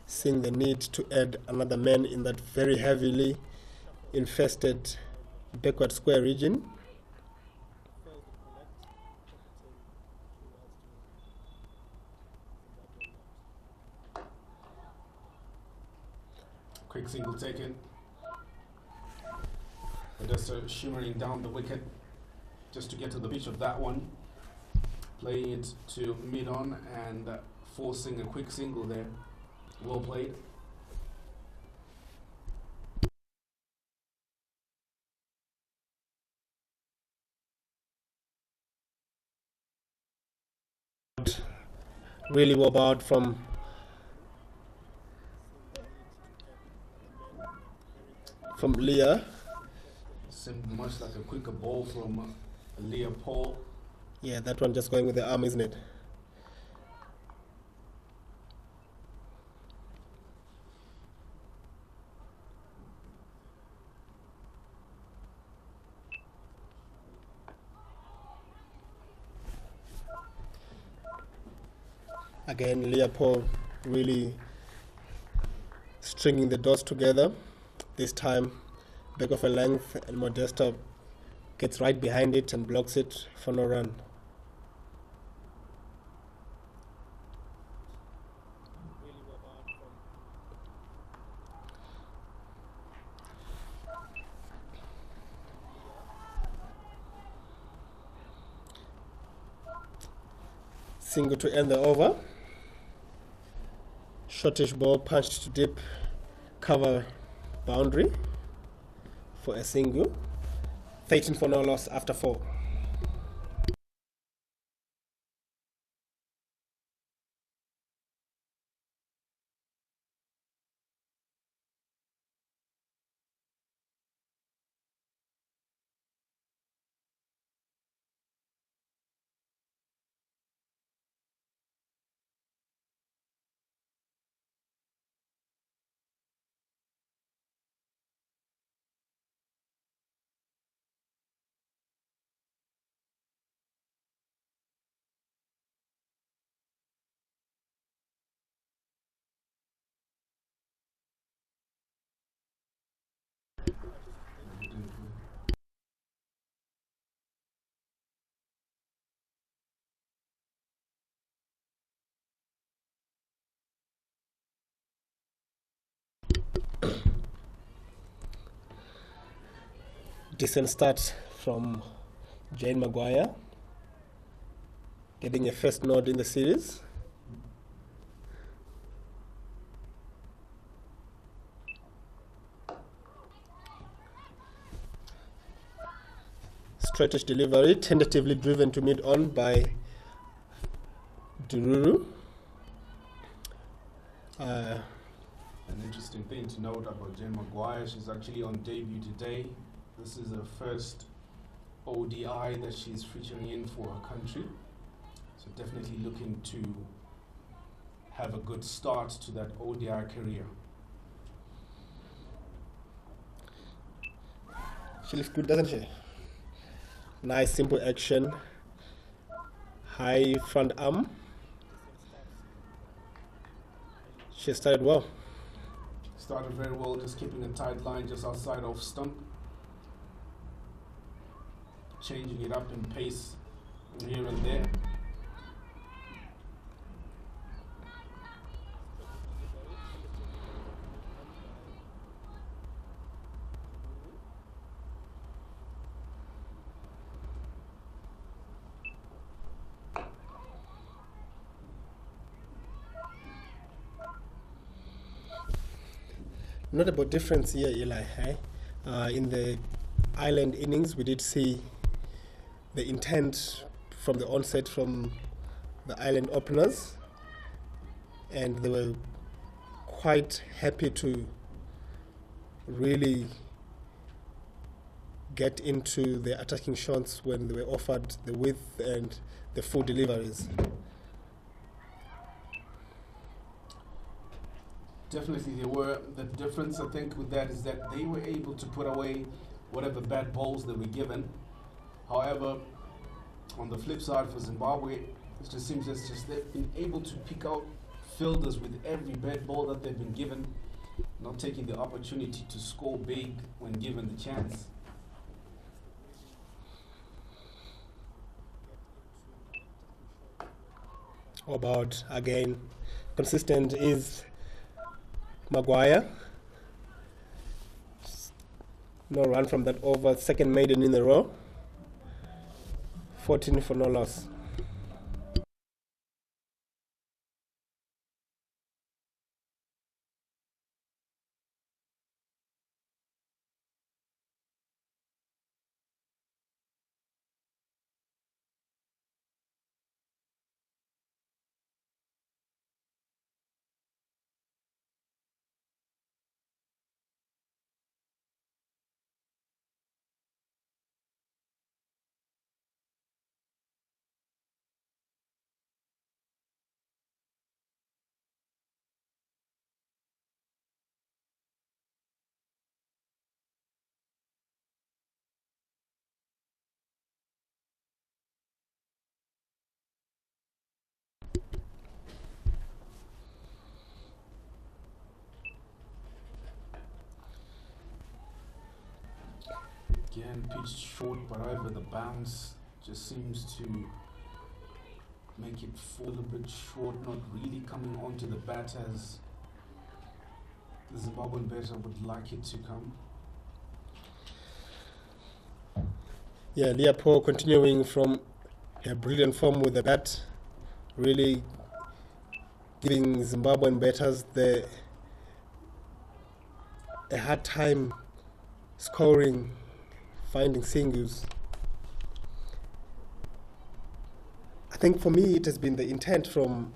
seeing the need to add another man in that very heavily infested backward square region. Quick single taken. Just shimmering down the wicket just to get to the pitch of that one. Playing it to mid on and forcing a quick single there. Well played. Really well bowled from Leah. Seemed much like a quicker ball from Leopold. Yeah, that one just going with the arm, isn't it? Again, Leopold really stringing the dots together. This time, back of a length, and Modesta gets right behind it and blocks it for no run. Single to end the over. Shortish ball punched to deep cover boundary for a single. 13 for no loss after 4. decent start from Jane Maguire, getting a first nod in the series. Straightish delivery, tentatively driven to mid-on by Dururu. An interesting thing to note about Jane Maguire, she's actually on debut today. This is her first ODI that she's featuring in for her country. So definitely looking to have a good start to that ODI career. She looks good, doesn't she? Nice, simple action. High front arm. She started well. Started very well, just keeping a tight line just outside of stump. Changing it up in pace here and there. Notable difference here, Eli. In the Island innings, we did see the intent from the onset from the Island openers, and they were quite happy to really get into the attacking shots when they were offered the width and the full deliveries. Definitely they were. The difference I think with that is that they were able to put away whatever bad balls they were given. However, on the flip side for Zimbabwe, it just seems as just they've been able to pick out fielders with every bad ball that they've been given, not taking the opportunity to score big when given the chance. How about, again, consistent is Maguire. No run from that over, second maiden in a row. 14 for no loss. Again, pitched short, but over the bounce just seems to make it fall a bit short, not really coming onto the bat as the Zimbabwean batter would like it to come. Yeah, Leopold continuing from her brilliant form with the bat, really giving Zimbabwean batters a hard time scoring, finding singles. I think for me it has been the intent from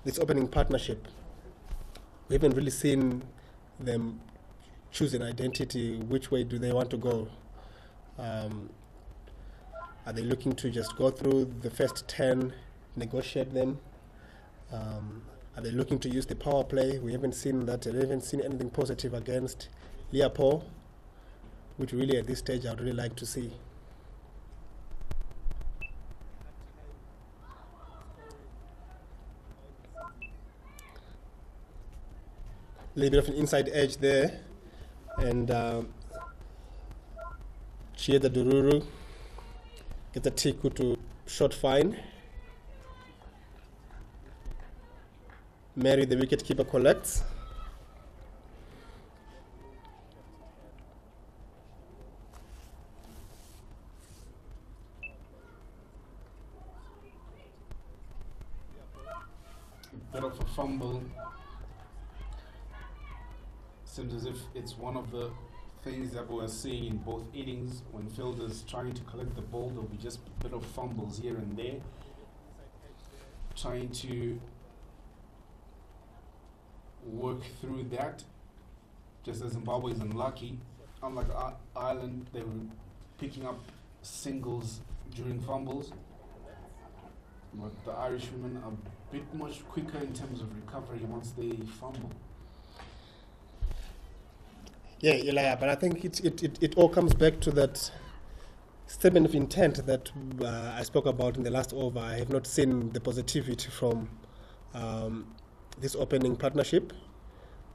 this opening partnership. We haven't really seen them choose an identity. Which way do they want to go? Are they looking to just go through the first 10, negotiate them? Are they looking to use the power play? We haven't seen that. I haven't seen anything positive against Leopold, which really at this stage I would really like to see. A little bit of an inside edge there, and Chieda Dururu gets a Tiku to short fine. Mary, the wicketkeeper, collects. bit of a fumble. Seems as if it's one of the things that we're seeing in both innings. When fielders trying to collect the ball, there'll be just a bit of fumbles here and there. Trying to work through that. Just as Zimbabwe is unlucky, unlike Ireland, they were picking up singles during fumbles. But the Irishwomen are a bit much quicker in terms of recovery once they fumble. Yeah, Eli, but I think it all comes back to that statement of intent that I spoke about in the last over. I have not seen the positivity from this opening partnership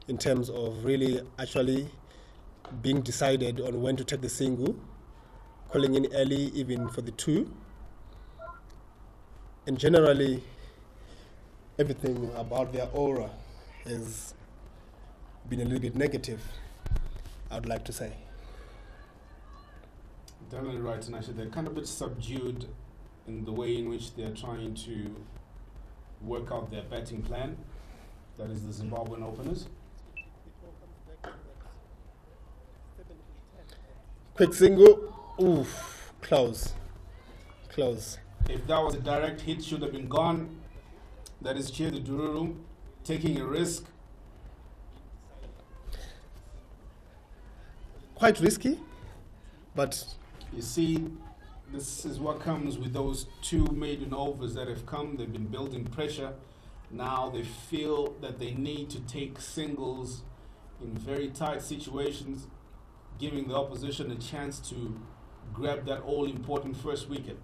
in terms of really actually being decided on when to take the single, calling in early even for the two. And generally, everything about their aura has been a little bit negative, I would like to say. Definitely right, Tinashe. They're kind of a bit subdued in the way in which they're trying to work out their batting plan. That is the Zimbabwean openers. Quick single. Oof. Close. If that was a direct hit, should have been gone. That is Chia the Dururu taking a risk. Quite risky, but You see, this is what comes with those two maiden overs that have come. They've been building pressure. Now they feel that they need to take singles in very tight situations, giving the opposition a chance to grab that all-important first wicket.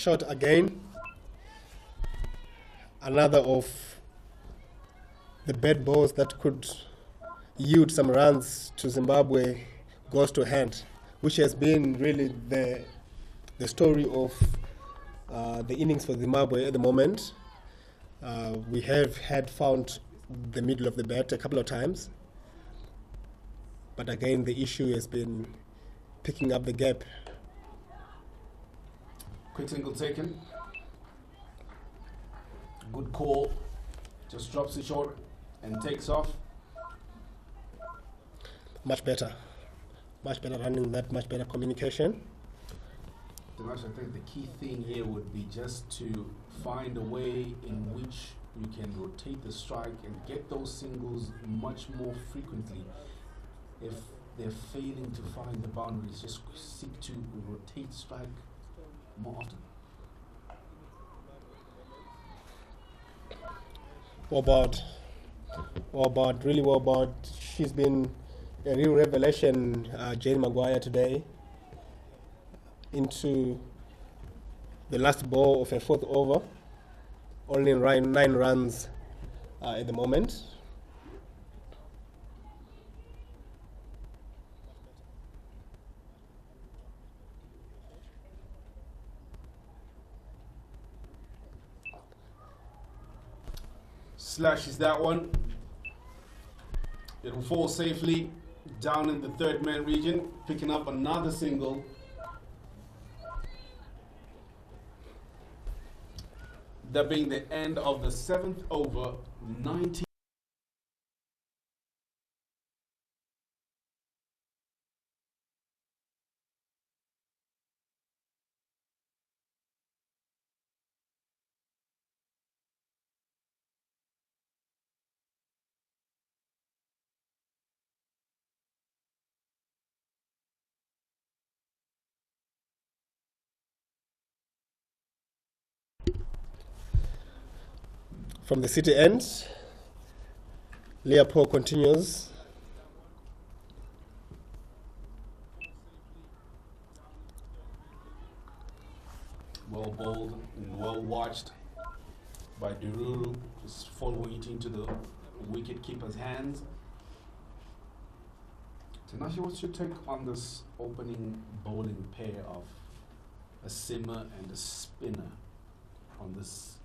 shot again. Another of the bad balls that could yield some runs to Zimbabwe goes to hand, which has been really the story of the innings for Zimbabwe at the moment. We had found the middle of the bat a couple of times, but again the issue has been picking up the gap. Quick single taken. Good call. Just drops it short and takes off. Much better running, that much better communication. Dimash, I think the key thing here would be just to find a way in which you can rotate the strike and get those singles much more frequently. If they're failing to find the boundaries, just seek to rotate strike more often. Really well bowled. She's been a real revelation, Jane Maguire, today, into the last ball of her fourth over. Only 9 runs at the moment. Slashes that one. It'll fall safely down in the third man region, picking up another single. That being the end of the 7th over, 19. From the city end, Leopold continues. Well bowled and well watched by Dururu, just following it into the wicket keeper's hands. Tinashe, what's your take on this opening bowling pair of a simmer and a spinner on this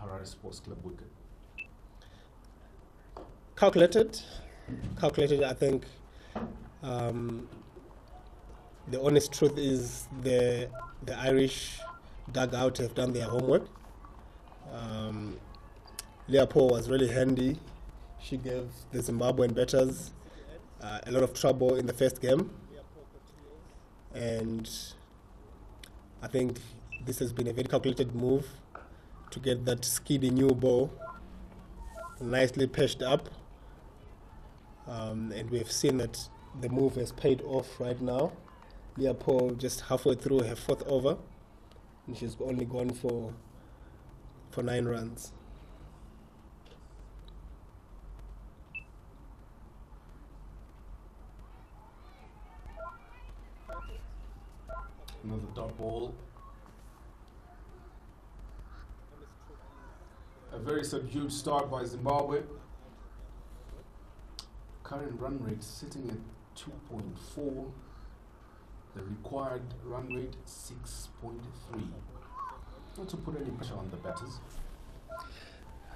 Harare Sports Club wicket? Calculated, I think. The honest truth is the Irish dugout have done their homework. Leopold was really handy. She gave the Zimbabwean batters a lot of trouble in the first game. And I think this has been a very calculated move to get that skiddy new ball nicely patched up. And we've seen that the move has paid off right now. Leopold just halfway through her fourth over, and she's only gone for 9 runs. Another dot ball. A very subdued start by Zimbabwe. Current run rate sitting at 2.4. The required run rate 6.3. Not to put any pressure on the batters.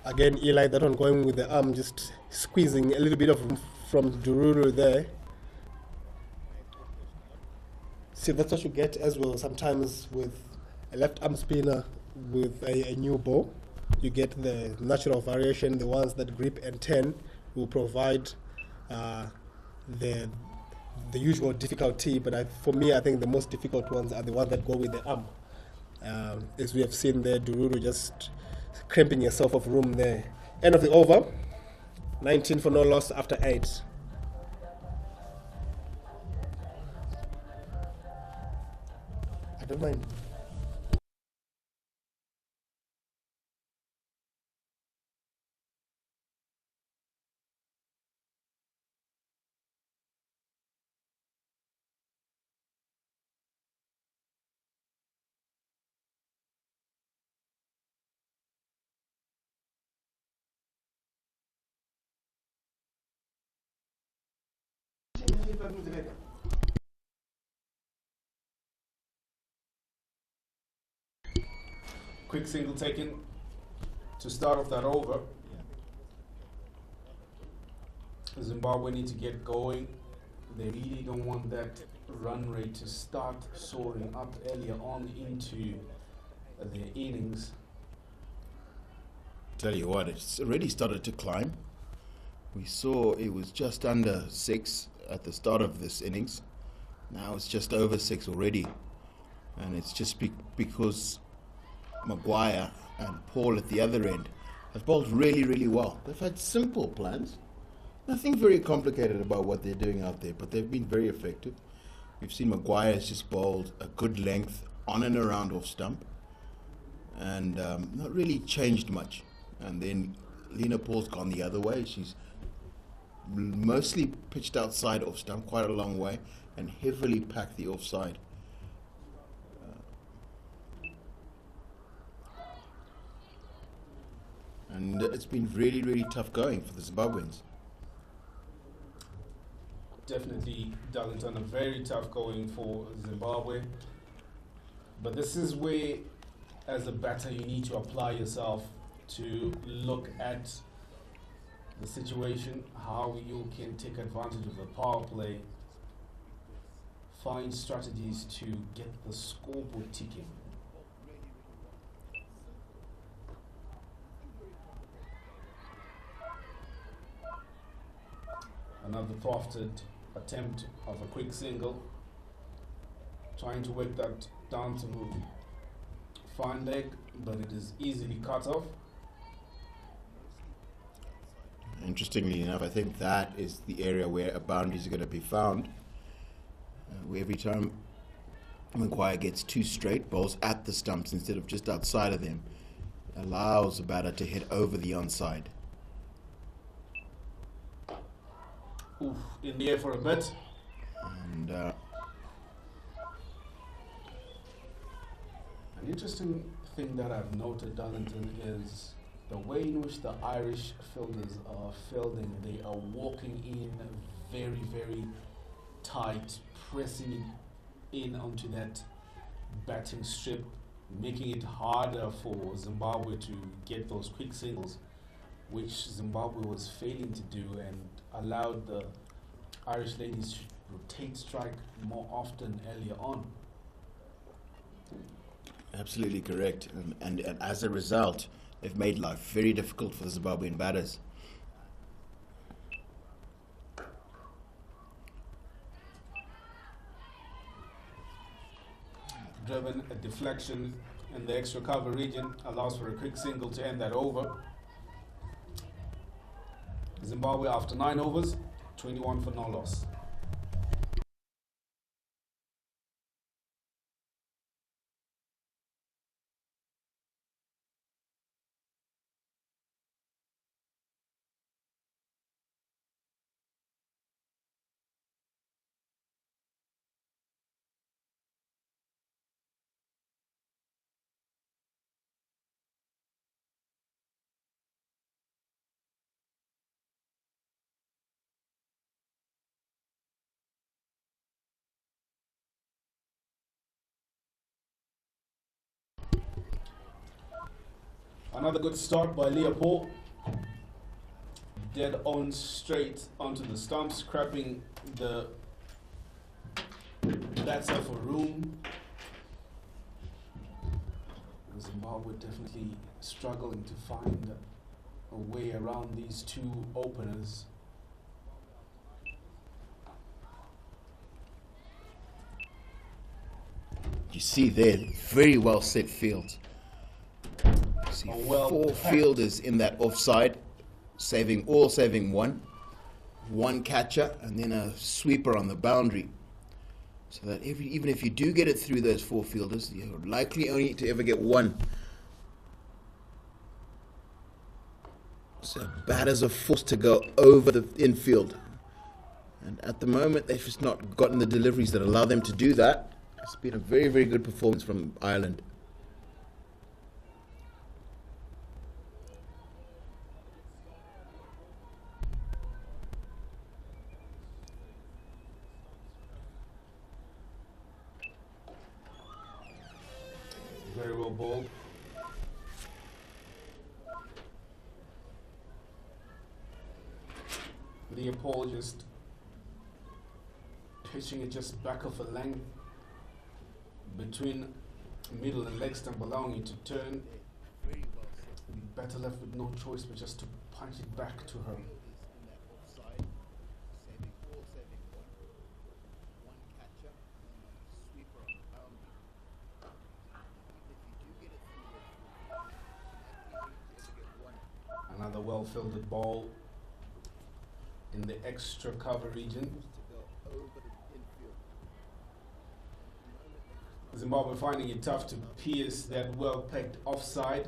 Again, Eli, that one going with the arm, just squeezing a little bit of from Dururu there. See, that's what you get as well sometimes with a left arm spinner with a new ball. You get the natural variation. The ones that grip and turn will provide the usual difficulty, but for me, I think the most difficult ones are the ones that go with the arm. As we have seen there, Dururu just cramping yourself of room there. End of the over, 19 for no loss after 8. I don't mind. Quick single taken to start off that over. Zimbabwe need to get going. They really don't want that run rate to start soaring up earlier on into their innings. Tell you what, it's already started to climb. We saw it was just under 6 at the start of this innings. Now it's just over 6 already. And it's just because Maguire and Paul at the other end have bowled really, really well. They've had simple plans. Nothing very complicated about what they're doing out there, but they've been very effective. We've seen Maguire has just bowled a good length on and around off stump and not really changed much. And then Lena Paul's gone the other way. She's mostly pitched outside off stump, quite a long way, and heavily packed the offside. And it's been really, really tough going for the Zimbabweans. Definitely, Darlington, a very tough going for Zimbabwe. But this is where, as a batter, you need to apply yourself to look at the situation, how you can take advantage of the power play, find strategies to get the scoreboard ticking. Another crafted attempt of a quick single, trying to work that down to fine leg, but it is easily cut off. Interestingly enough, I think that is the area where a boundary is going to be found. Where every time Maguire gets 2 straight bowls at the stumps instead of just outside of them, allows the batter to hit over the onside. Oof, in the air for a bit. And an interesting thing that I've noted, Darlington, is the way in which the Irish fielders are fielding. They are walking in very, very tight, pressing in onto that batting strip, making it harder for Zimbabwe to get those quick singles, which Zimbabwe was failing to do, and allowed the Irish ladies to rotate strike more often earlier on. Absolutely correct. And as a result, they've made life very difficult for the Zimbabwean batters. Driven a deflection in the extra cover region, allows for a quick single to end that over. Zimbabwe after 9 overs, 21 for no loss. Another good start by Leopold. Dead on straight onto the stumps, scrapping the batter for room. Zimbabwe definitely struggling to find a way around these two openers. You see there, very well set fields. See four fielders in that offside, saving one catcher, and then a sweeper on the boundary. So that even if you do get it through those four fielders, you're likely only to ever get one. So batters are forced to go over the infield. And at the moment, they've just not gotten the deliveries that allow them to do that. It's been a very, very good performance from Ireland. Very well bowled. Leopold just pitching it just back of a length between middle and leg stump, allowing it to turn. Better left with no choice but just to punch it back to her. Another well-fielded ball in the extra cover region. Zimbabwe finding it tough to pierce that well-pegged offside.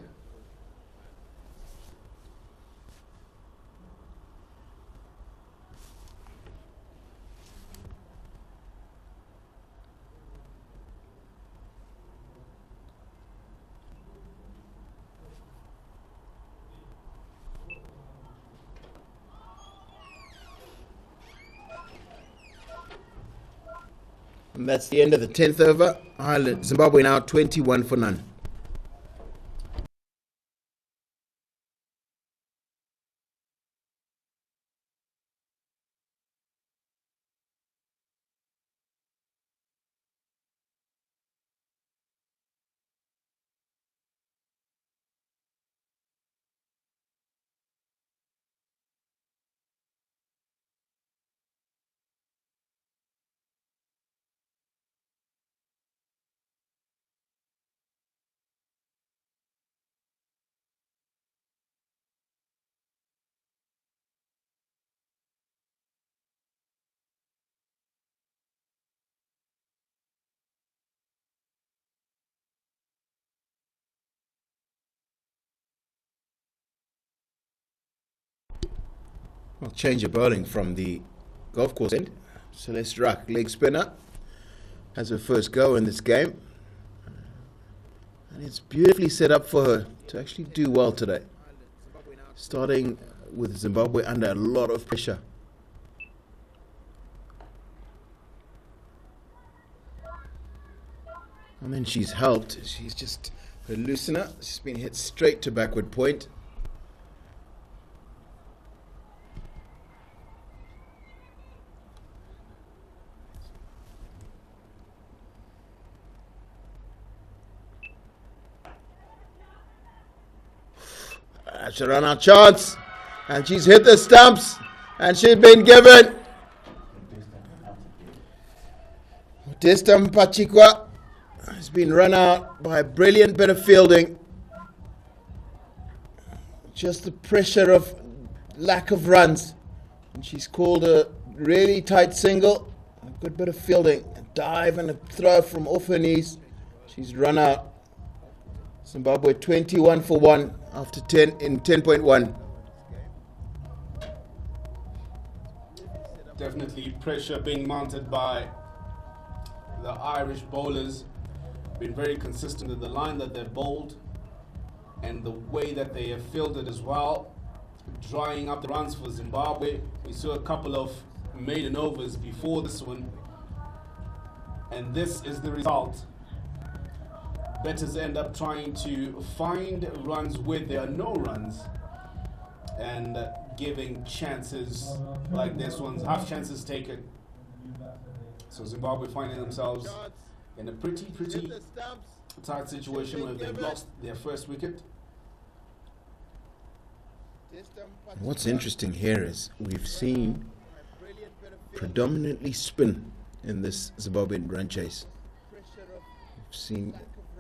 And that's the end of the 10th over. Ireland, Zimbabwe now 21 for none. Well, change of bowling from the golf course end. Celeste Ruck, leg spinner, has her first go in this game. And it's beautifully set up for her to actually do well today. Starting with Zimbabwe under a lot of pressure. And then she's helped. She's just her loosener. She's been hit straight to backward point. It's a run out chance. And she's hit the stumps. And she's been given. Modesta Mpachikwa has been run out by a brilliant bit of fielding. Just the pressure of lack of runs. And she's called a really tight single. A good bit of fielding. A dive and a throw from off her knees. She's run out. Zimbabwe 21 for 1 after 10 in 10.1. Definitely pressure being mounted by the Irish bowlers. Been very consistent in the line that they've bowled and the way that they have fielded as well, drying up the runs for Zimbabwe. We saw a couple of maiden overs before this one, and this is the result. Batters end up trying to find runs where there are no runs and giving chances like this one's half chances taken. So Zimbabwe finding themselves in a pretty tight situation where they've lost their first wicket. What's interesting here is we've seen predominantly spin in this Zimbabwean run chase. We've seen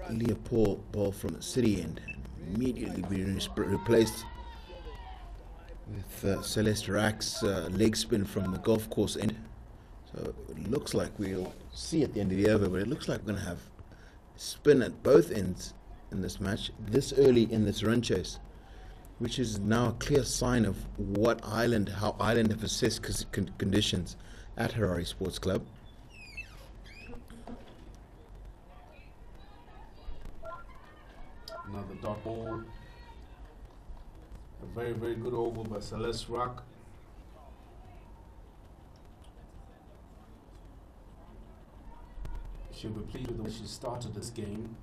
Leah Paul ball from the city end and immediately being replaced with Celeste Rack's leg spin from the golf course end. So it looks like we'll see at the end of the over, but it looks like we're going to have spin at both ends in this match this early in this run chase, which is now a clear sign of how Ireland have assessed conditions at Harare Sports Club. Another dot ball. A very, very good over by Celeste Rock. She'll be pleased with the way she started this game.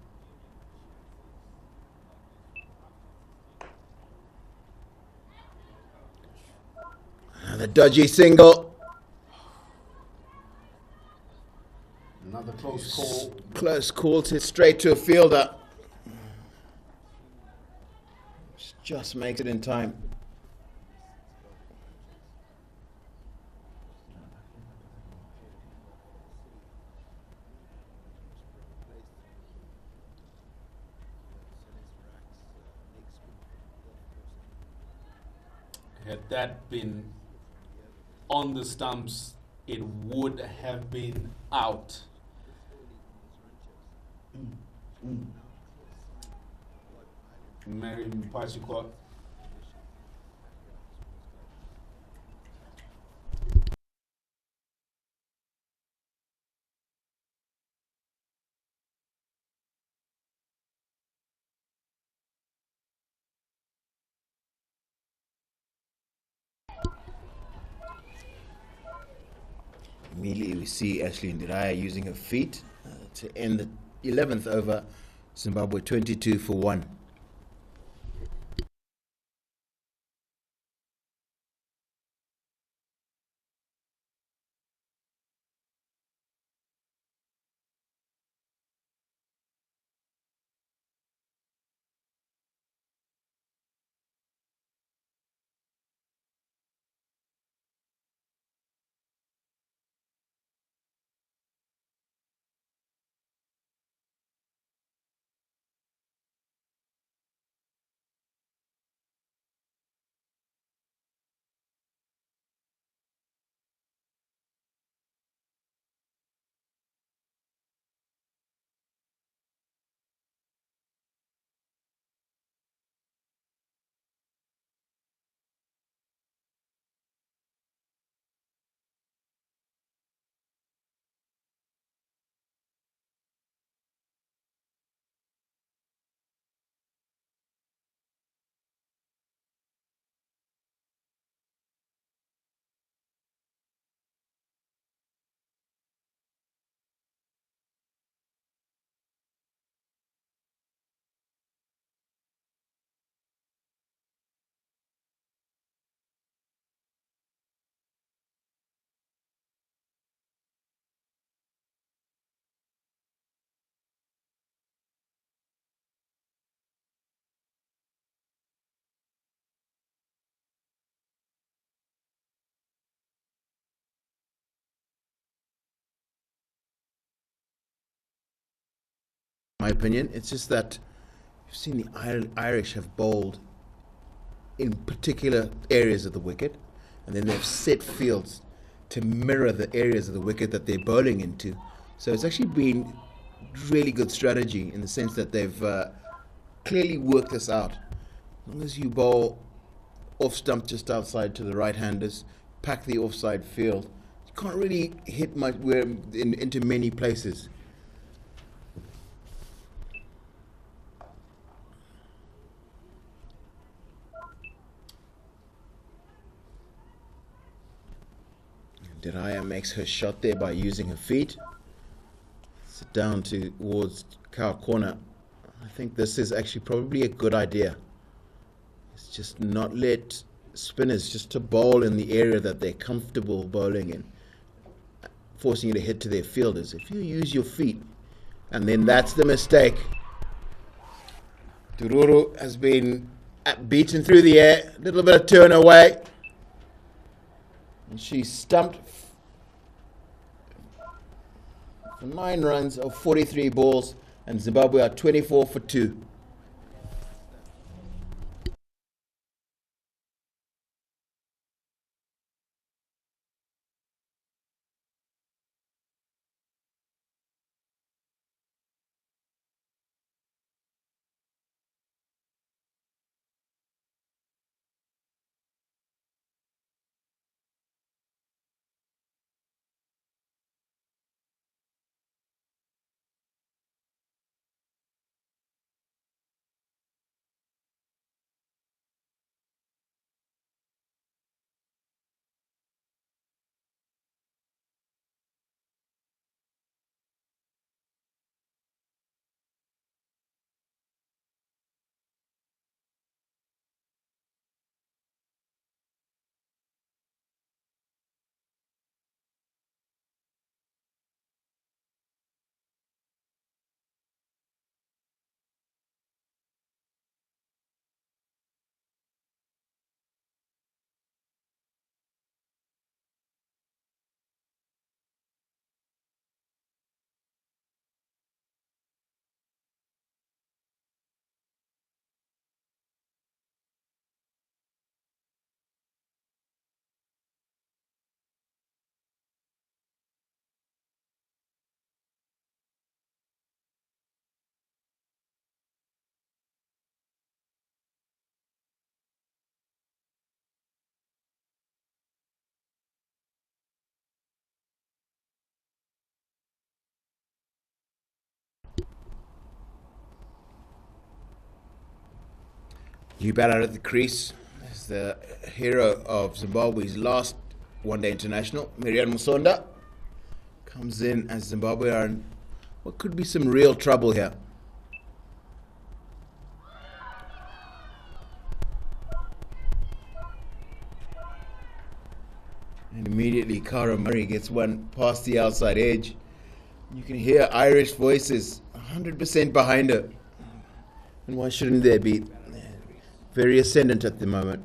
Another dodgy single. Another close call. Close call to straight to a fielder. Just makes it in time. Had that been on the stumps, it would have been out. Mary Mpachikwa. Immediately we see Ashley Ndiraya using her feet to end the 11th over. Zimbabwe 22 for 1. my opinion. It's just that you've seen the Irish have bowled in particular areas of the wicket, and then they've set fields to mirror the areas of the wicket that they're bowling into. So it's actually been really good strategy in the sense that they've clearly worked this out. As long as you bowl off stump just outside to the right-handers, pack the offside field, you can't really hit much into many places. Deraya makes her shot there by using her feet. Sit down towards cow corner. I think this is actually probably a good idea. It's just not let spinners just to bowl in the area that they're comfortable bowling in, forcing you to hit to their fielders. If you use your feet, and then that's the mistake. Tururu has been beaten through the air, a little bit of turn away. And she stumped for 9 runs of 43 balls, and Zimbabwe are 24 for 2. New batter at the crease is the hero of Zimbabwe's last one-day international, Miriam Musonda. Comes in as Zimbabwe are in what could be some real trouble here. And immediately Cara Murray gets one past the outside edge. You can hear Irish voices 100% behind her. And why shouldn't there be? Very ascendant at the moment.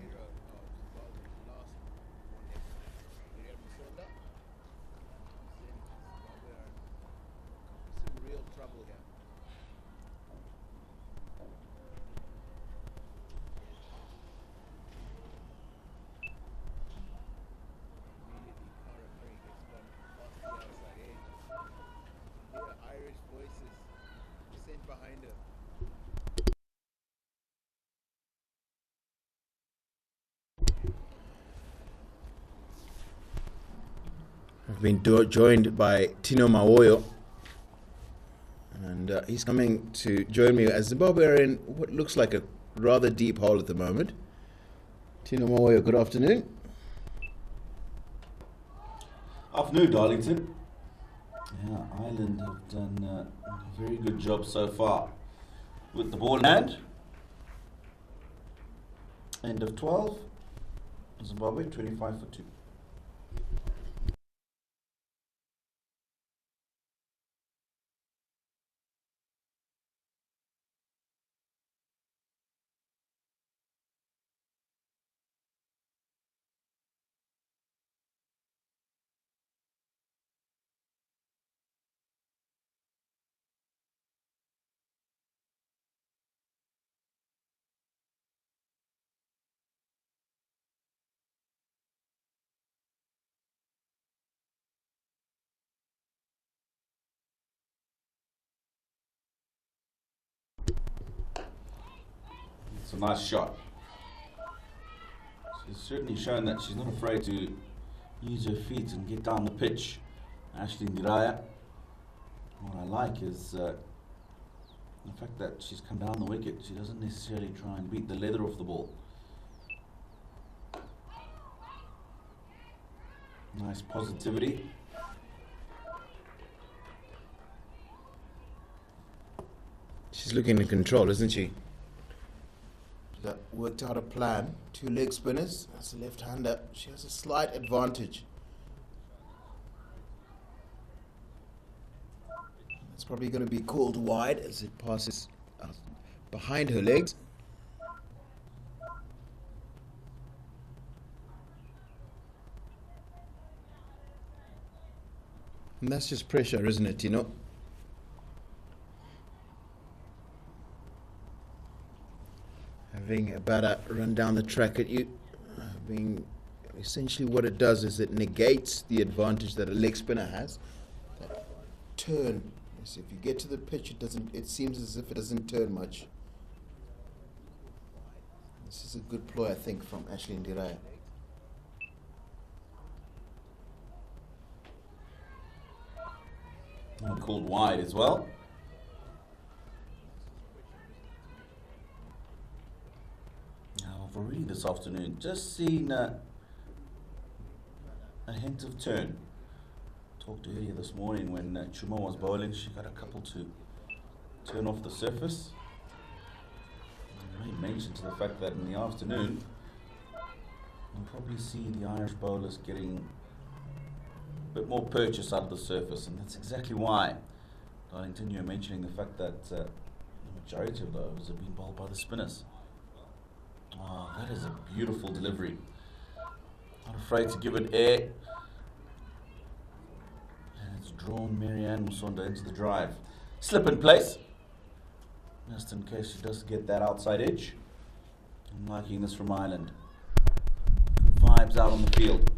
I've been joined by Tino Mawoyo, and he's coming to join me as Zimbabwe are in what looks like a rather deep hole at the moment. Tino Mawoyo, good afternoon. Afternoon, Darlington. Yeah, Ireland have done a very good job so far with the ball in hand. End of 12. Zimbabwe 25 for 2. It's a nice shot. She's certainly shown that she's not afraid to use her feet and get down the pitch. Ashley Ndiraya. What I like is the fact that she's come down the wicket. She doesn't necessarily try and beat the leather off the ball. Nice positivity. She's looking in control, isn't she? She's worked out a plan. 2 leg spinners. That's a left-hander. She has a slight advantage. It's probably going to be called wide as it passes behind her legs. And that's just pressure, isn't it, you know? Having a batter run down the track at you, essentially what it does is it negates the advantage that a leg spinner has. That turn, if you get to the pitch, it seems as if it doesn't turn much. This is a good ploy, I think, from Ashley Ndiraya. And called wide as well. Now, I've already this afternoon just seen a hint of turn. Talked earlier this morning when Chuma was bowling, she got a couple to turn off the surface. I made mention to the fact that in the afternoon we'll probably see the Irish bowlers getting a bit more purchase out of the surface, and that's exactly why, Darlington, you're mentioning the fact that the majority of those have been bowled by the spinners. Oh, that is a beautiful delivery. Not afraid to give it air. And it's drawn Marianne Musonda into the drive. Slip in place, just in case she does get that outside edge. I'm liking this from Ireland. Good vibes out on the field.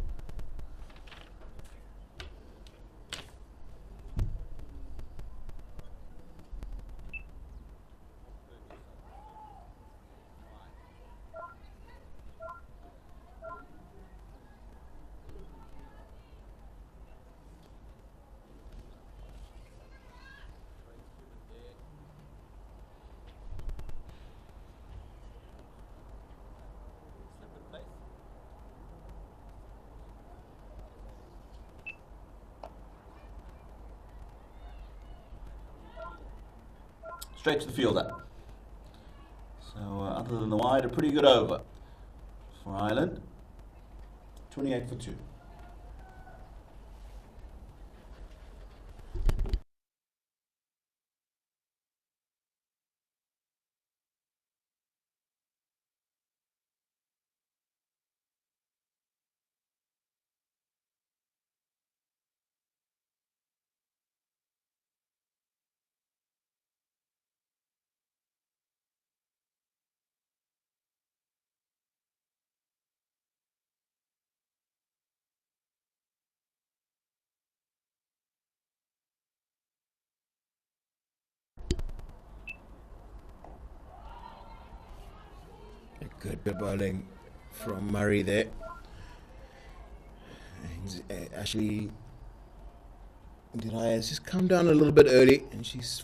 Straight to the fielder. So other than the wide, a pretty good over for Ireland. 28 for 2. Good bit of bowling from Murray there. And, Ashley Ndiraya has just come down a little bit early, and she's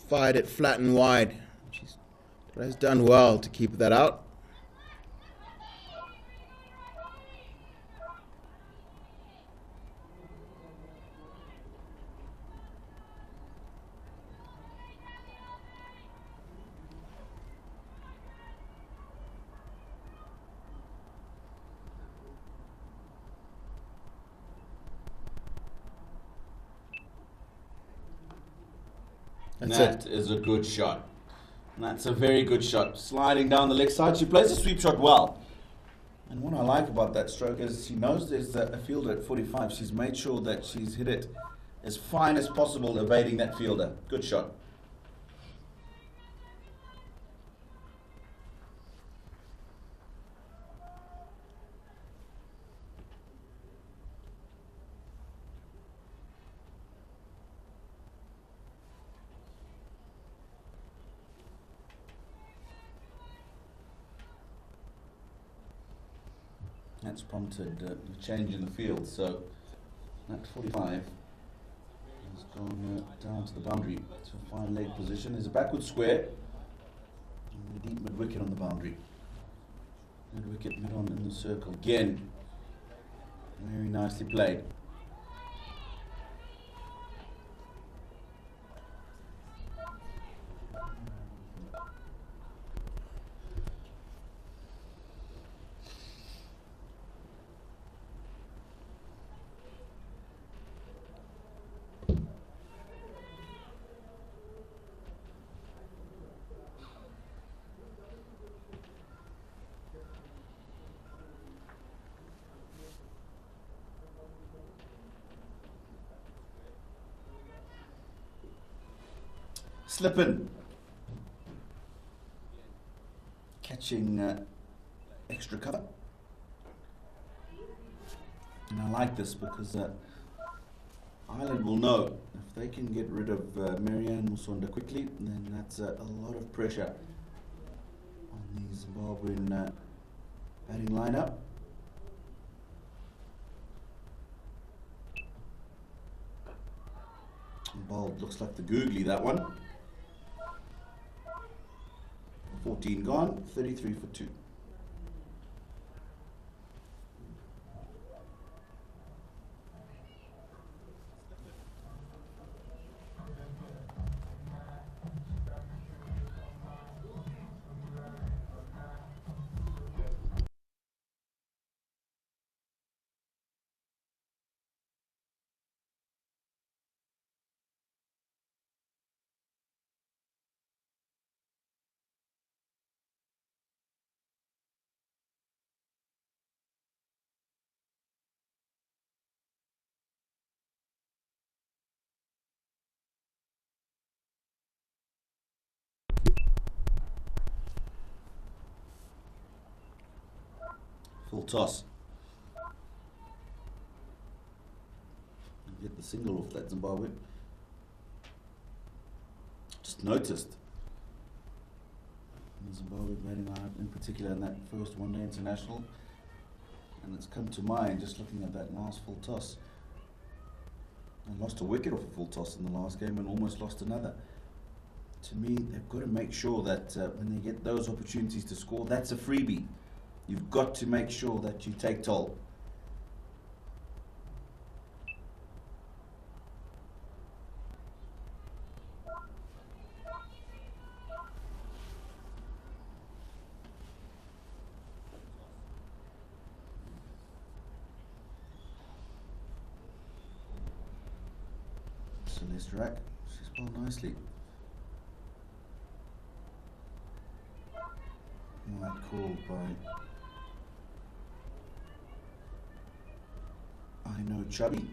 fired it flat and wide. She's done well to keep that out. That is a good shot. That's a very good shot. Sliding down the leg side. She plays the sweep shot well. And what I like about that stroke is she knows there's a fielder at 45. She's made sure that she's hit it as fine as possible, evading that fielder. Good shot. That's prompted a change in the field. So that 45 has gone down to the boundary to a fine leg position. There's a backward square. And the deep mid wicket on the boundary. Mid wicket mid on in the circle again. Very nicely played. Slippin. Catching extra cover. And I like this because Ireland will know if they can get rid of Marianne Musonda quickly, then that's a lot of pressure on the Zimbabwean batting lineup. Bowled looks like the googly, that one. 14 gone, 33 for 2. Full toss. Get the single off that Zimbabwe. Just noticed the Zimbabwe batting lineup in particular in that first one-day international, and it's come to mind just looking at that last full toss. They lost a wicket off a full toss in the last game and almost lost another. To me, they've got to make sure that when they get those opportunities to score, that's a freebie. You've got to make sure that you take toll. Celeste Rack, she's bowled nicely. Right call by I know Chubby.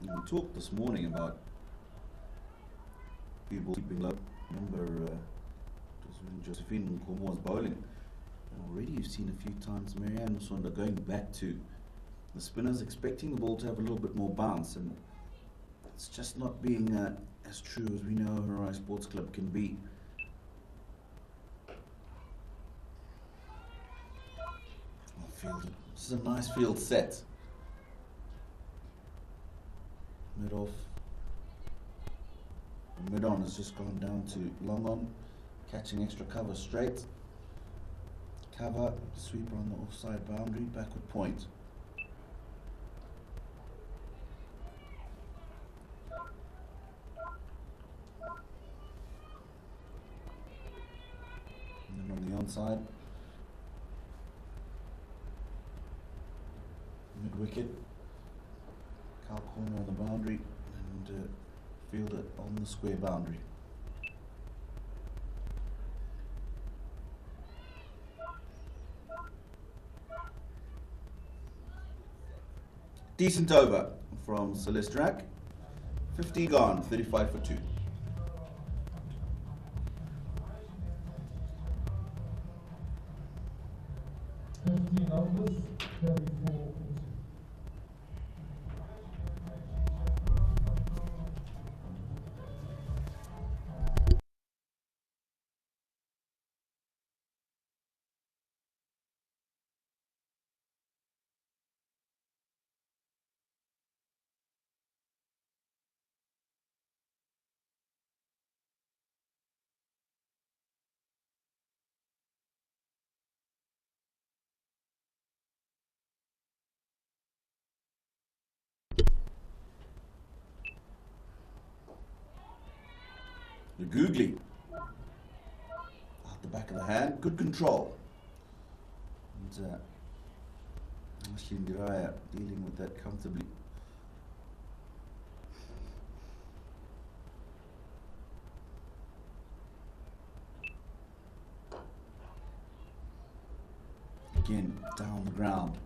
We talked this morning about people keeping low. Remember, it was when Josephine Nkomo was bowling. And already you've seen a few times Marianne Musonda going back to the spinners, expecting the ball to have a little bit more bounce, and it's just not being as true as we know Harai Sports Club can be. Well fielded. This is a nice field set. Mid off. Mid on has just gone down to long on, catching extra cover straight. Cover, sweeper on the offside boundary, backward point. And then on the onside, mid wicket, cow corner on the boundary, and field it on the square boundary. Decent over from Celeste Rack. 15 gone, 35 for 2. The googly. Out the back of the hand. Good control. And Shindiraya dealing with that comfortably. Again, down the ground,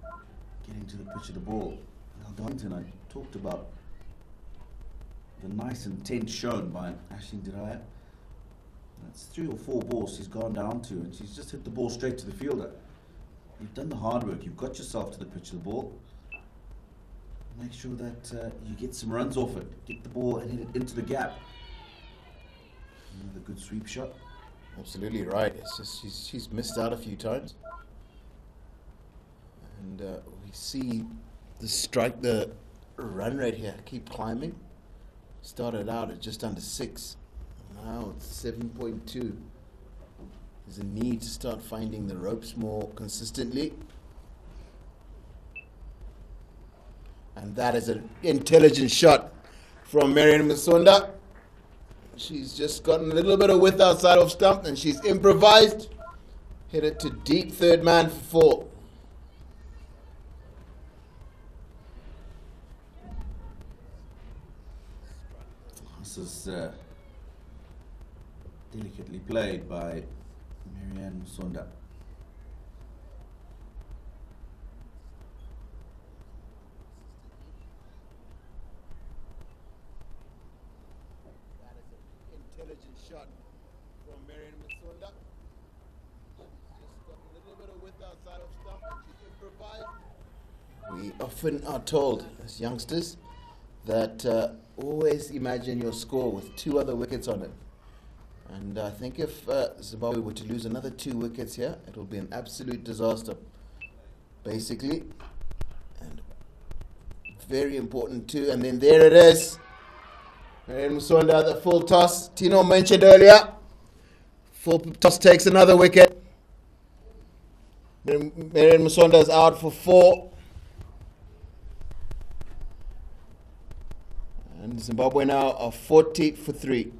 getting to the pitch of the ball. Now, Darlington, I talked about the nice intent shown by Ashley Diraya. That's 3 or 4 balls she's gone down to, and she's just hit the ball straight to the fielder. You've done the hard work, you've got yourself to the pitch of the ball. Make sure that you get some runs off it. Get the ball and hit it into the gap. Another good sweep shot. Absolutely right. It's just she's missed out a few times. And we see the run rate here keep climbing. Started out at just under 6. Now it's 7.2. There's a need to start finding the ropes more consistently. And that is an intelligent shot from Marian Musonda. She's just gotten a little bit of width outside of stump and she's improvised. Hit it to deep third man for 4. This is delicately played by Marianne Musonda. That is an intelligent shot from Marian Musonda. She's just got a little bit of width outside of stump and she improvised. We often are told as youngsters that always imagine your score with 2 other wickets on it. And I think if Zimbabwe were to lose another 2 wickets here, it will be an absolute disaster, basically. And very important too. And then there it is. Marian Musonda, the full toss. Tino mentioned earlier. Full toss takes another wicket. Marian Musonda is out for 4. And Zimbabwe now are 40 for 3.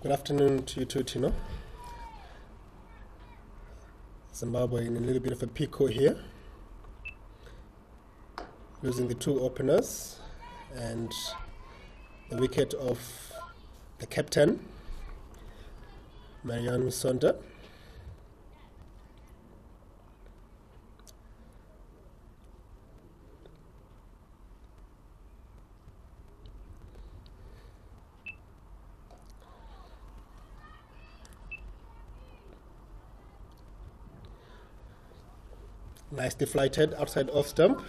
Good afternoon to you too, Tino. Zimbabwe in a little bit of a pico here, losing the two openers and the wicket of the captain, Marianne Sonda. Nicely flighted outside off stump.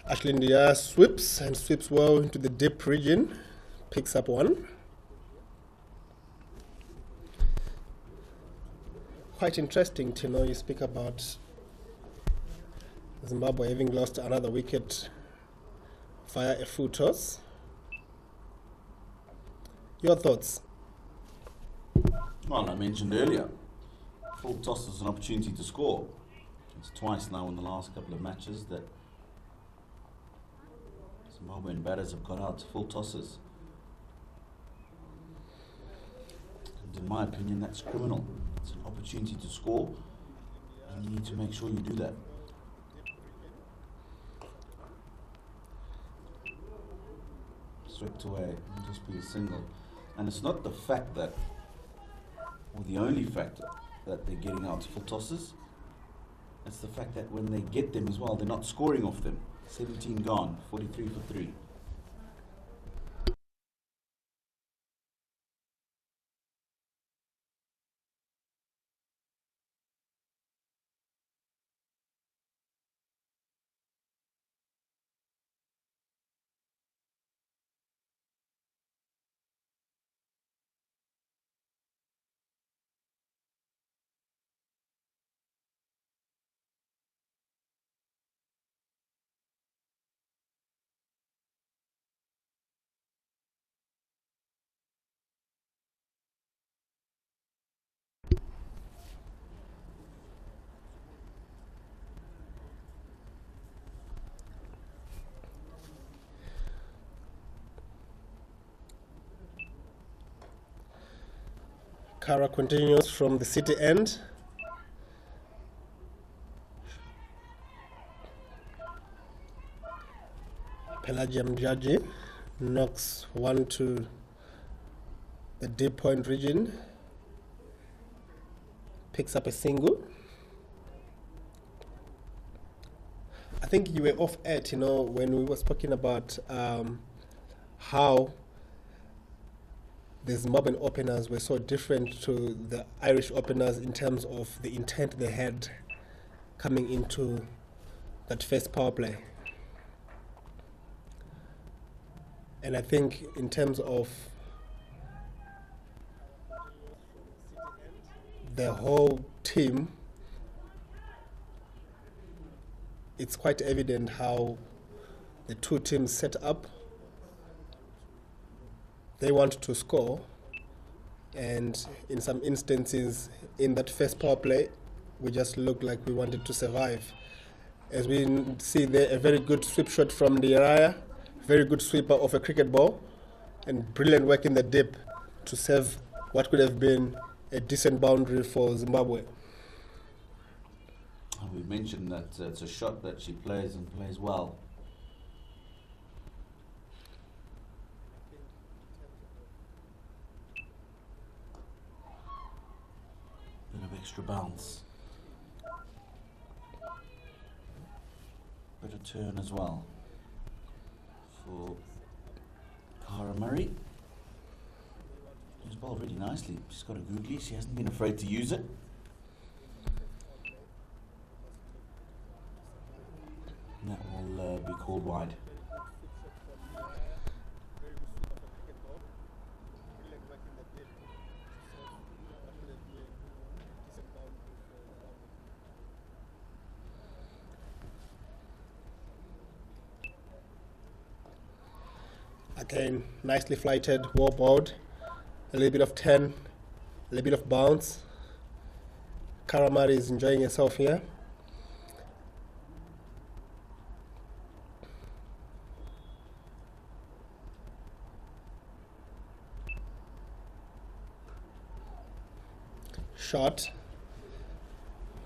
Ashley Ndia sweeps well into the deep region, picks up one. Quite interesting to know you speak about Zimbabwe having lost another wicket via a full toss. Your thoughts? Well, I mentioned earlier, full toss is an opportunity to score. It's twice now in the last couple of matches that Zimbabwean batters have got out to full tosses. And in my opinion, that's criminal. It's an opportunity to score, and you need to make sure you do that. Swept away, it'll just be a single. And it's not the fact that, or the only factor, that they're getting out to full tosses. It's the fact that when they get them as well, they're not scoring off them. 17 gone, 43 for 3. Kara continues from the city end. Pelagium Jaji knocks one to the deep point region, picks up a single. I think you were off at, when we were speaking about how the Zimbabwean openers were so different to the Irish openers in terms of the intent they had coming into that first power play. And I think in terms of the whole team, it's quite evident how the two teams set up. They want to score, and in some instances in that first power play, we just looked like we wanted to survive. As we see there, a very good sweep shot from the area, very good sweeper of a cricket ball, and brilliant work in the dip to save what could have been a decent boundary for Zimbabwe. We mentioned that it's a shot that she plays and plays well. Bit of extra bounce. Bit of turn as well for Cara Murray. She's bowled really nicely. She's got a googly. She hasn't been afraid to use it. And that will be called wide. Again, nicely flighted, well bowled, a little bit of turn, a little bit of bounce. Karamari is enjoying herself here. shot.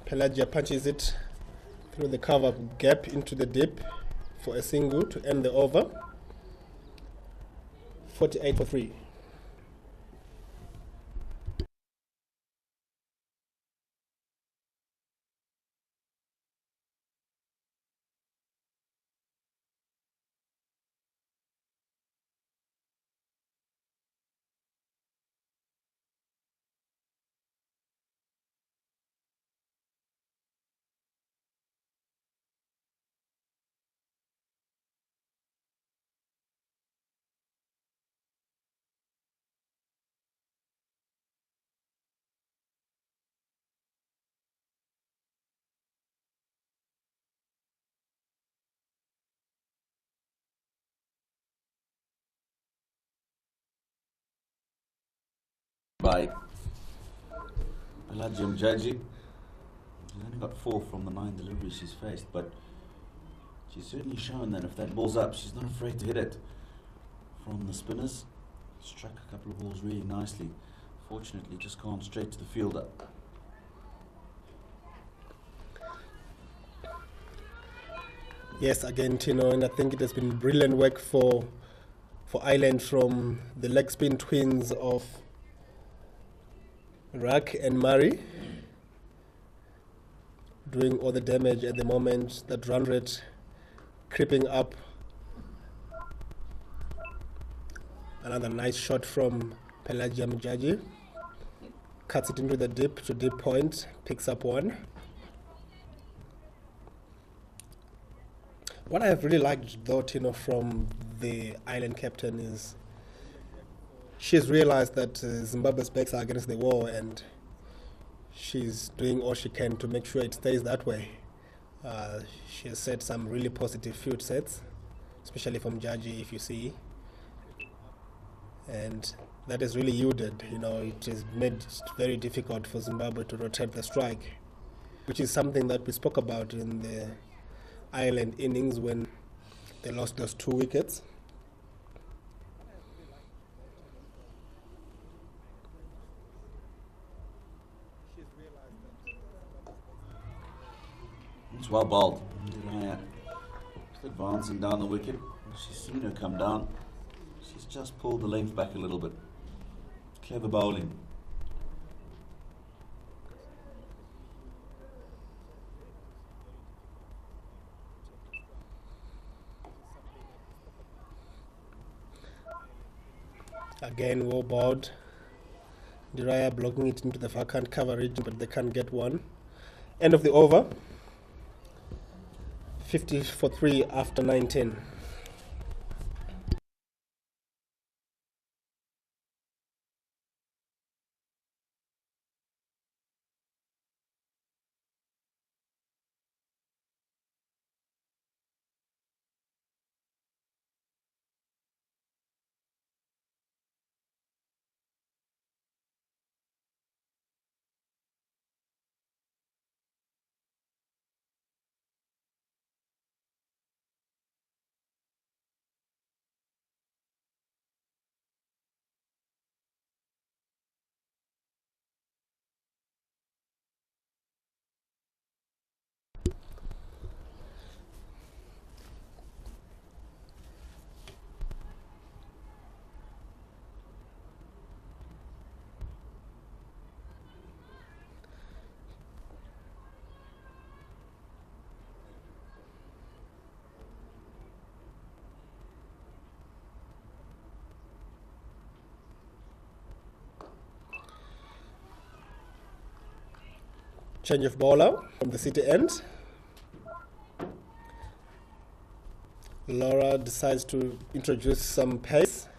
Pelagia punches it through the cover gap into the dip for a single to end the over. 48 for 3. By Pelagia Mjaji. She's only got 4 from the 9 deliveries she's faced, but she's certainly shown that if that ball's up, she's not afraid to hit it. From the spinners, struck a couple of balls really nicely. Fortunately, just gone straight to the fielder. Yes, again, Tino, and I think it has been brilliant work for Ireland from the leg spin twins of Rack and Murray, doing all the damage at the moment. That run rate creeping up. Another nice shot from Pelagia Mjaji. Cuts it into the dip to deep point, picks up 1. What I have really liked, though, Tino, from the island captain is she's realized that Zimbabwe's backs are against the wall, and she's doing all she can to make sure it stays that way. She has set some really positive field sets, especially from Jaji, if you see. And that has really yielded. It has made it very difficult for Zimbabwe to rotate the strike, which is something that we spoke about in the Ireland innings when they lost those 2 wickets. It's well bowled. Just advancing down the wicket. She's seen her come down. She's just pulled the length back a little bit. Clever bowling. Again, well bowled. Diraya blocking it into the vacant coverage, but they can't get one. End of the over. 50 for 3 after 19. Change of bowler from the city end. Laura decides to introduce some pace.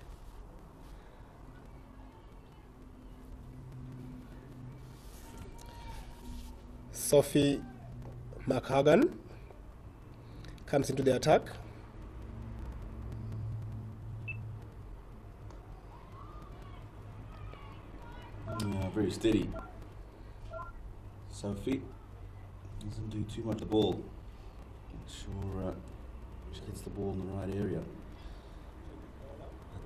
Sophie McHagan comes into the attack. Very steady. Sophie doesn't do too much of the ball. Not sure she hits the ball in the right area.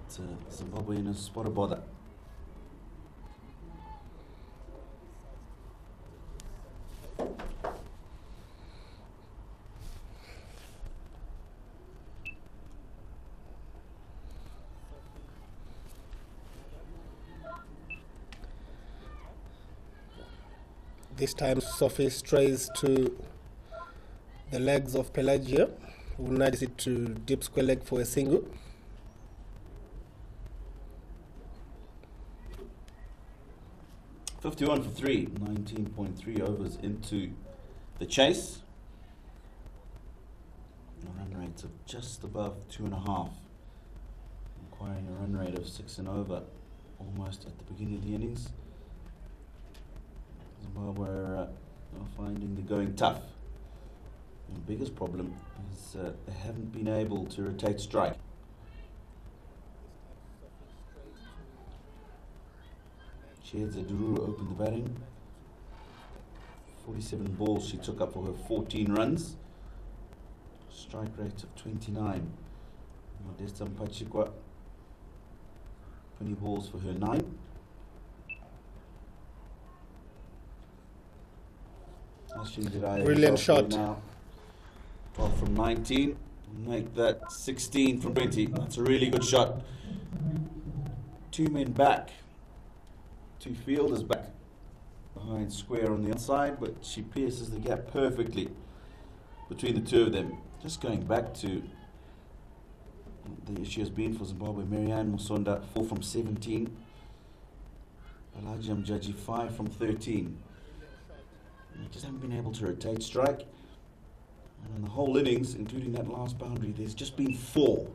But Zimbabwe in a spot of bother. This time Sophie strays to the legs of Pelagia, who nudges it to deep square leg for a single. $51 for 3, 19.3 overs into the chase. A run rate of just above 2.5, requiring a run rate of 6 and over almost at the beginning of the innings. Zimbabwe are finding the going tough. The biggest problem is they haven't been able to rotate strike. Chiedza Dururu opened the batting. 47 balls she took up for her 14 runs. Strike rate of 29. Modesta Mpachikwa, 20 balls for her 9. Brilliant shot. Now 12 from 19. Make that 16 from 20. That's a really good shot. 2 men back. 2 fielders back. Behind square on the outside, but she pierces the gap perfectly between the two of them. Just going back to the issue has been for Zimbabwe, Marianne Musonda 4 from 17. Pelagia Mjaji 5 from 13. They just haven't been able to rotate strike. And in the whole innings, including that last boundary, there's just been 4.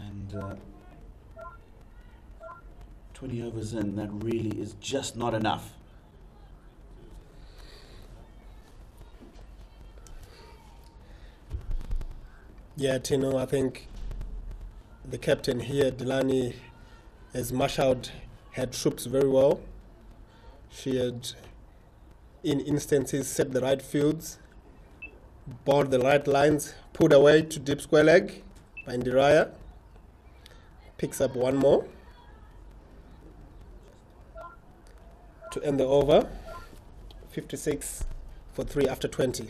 And 20 overs in, that really is just not enough. Yeah, Tino, I think the captain here, Delani, has marshaled her troops very well. She had, in instances, set the right fields, bowled the right lines, pulled away to deep square leg by Ndiraya. Picks up 1 more to end the over. 56 for 3 after 20.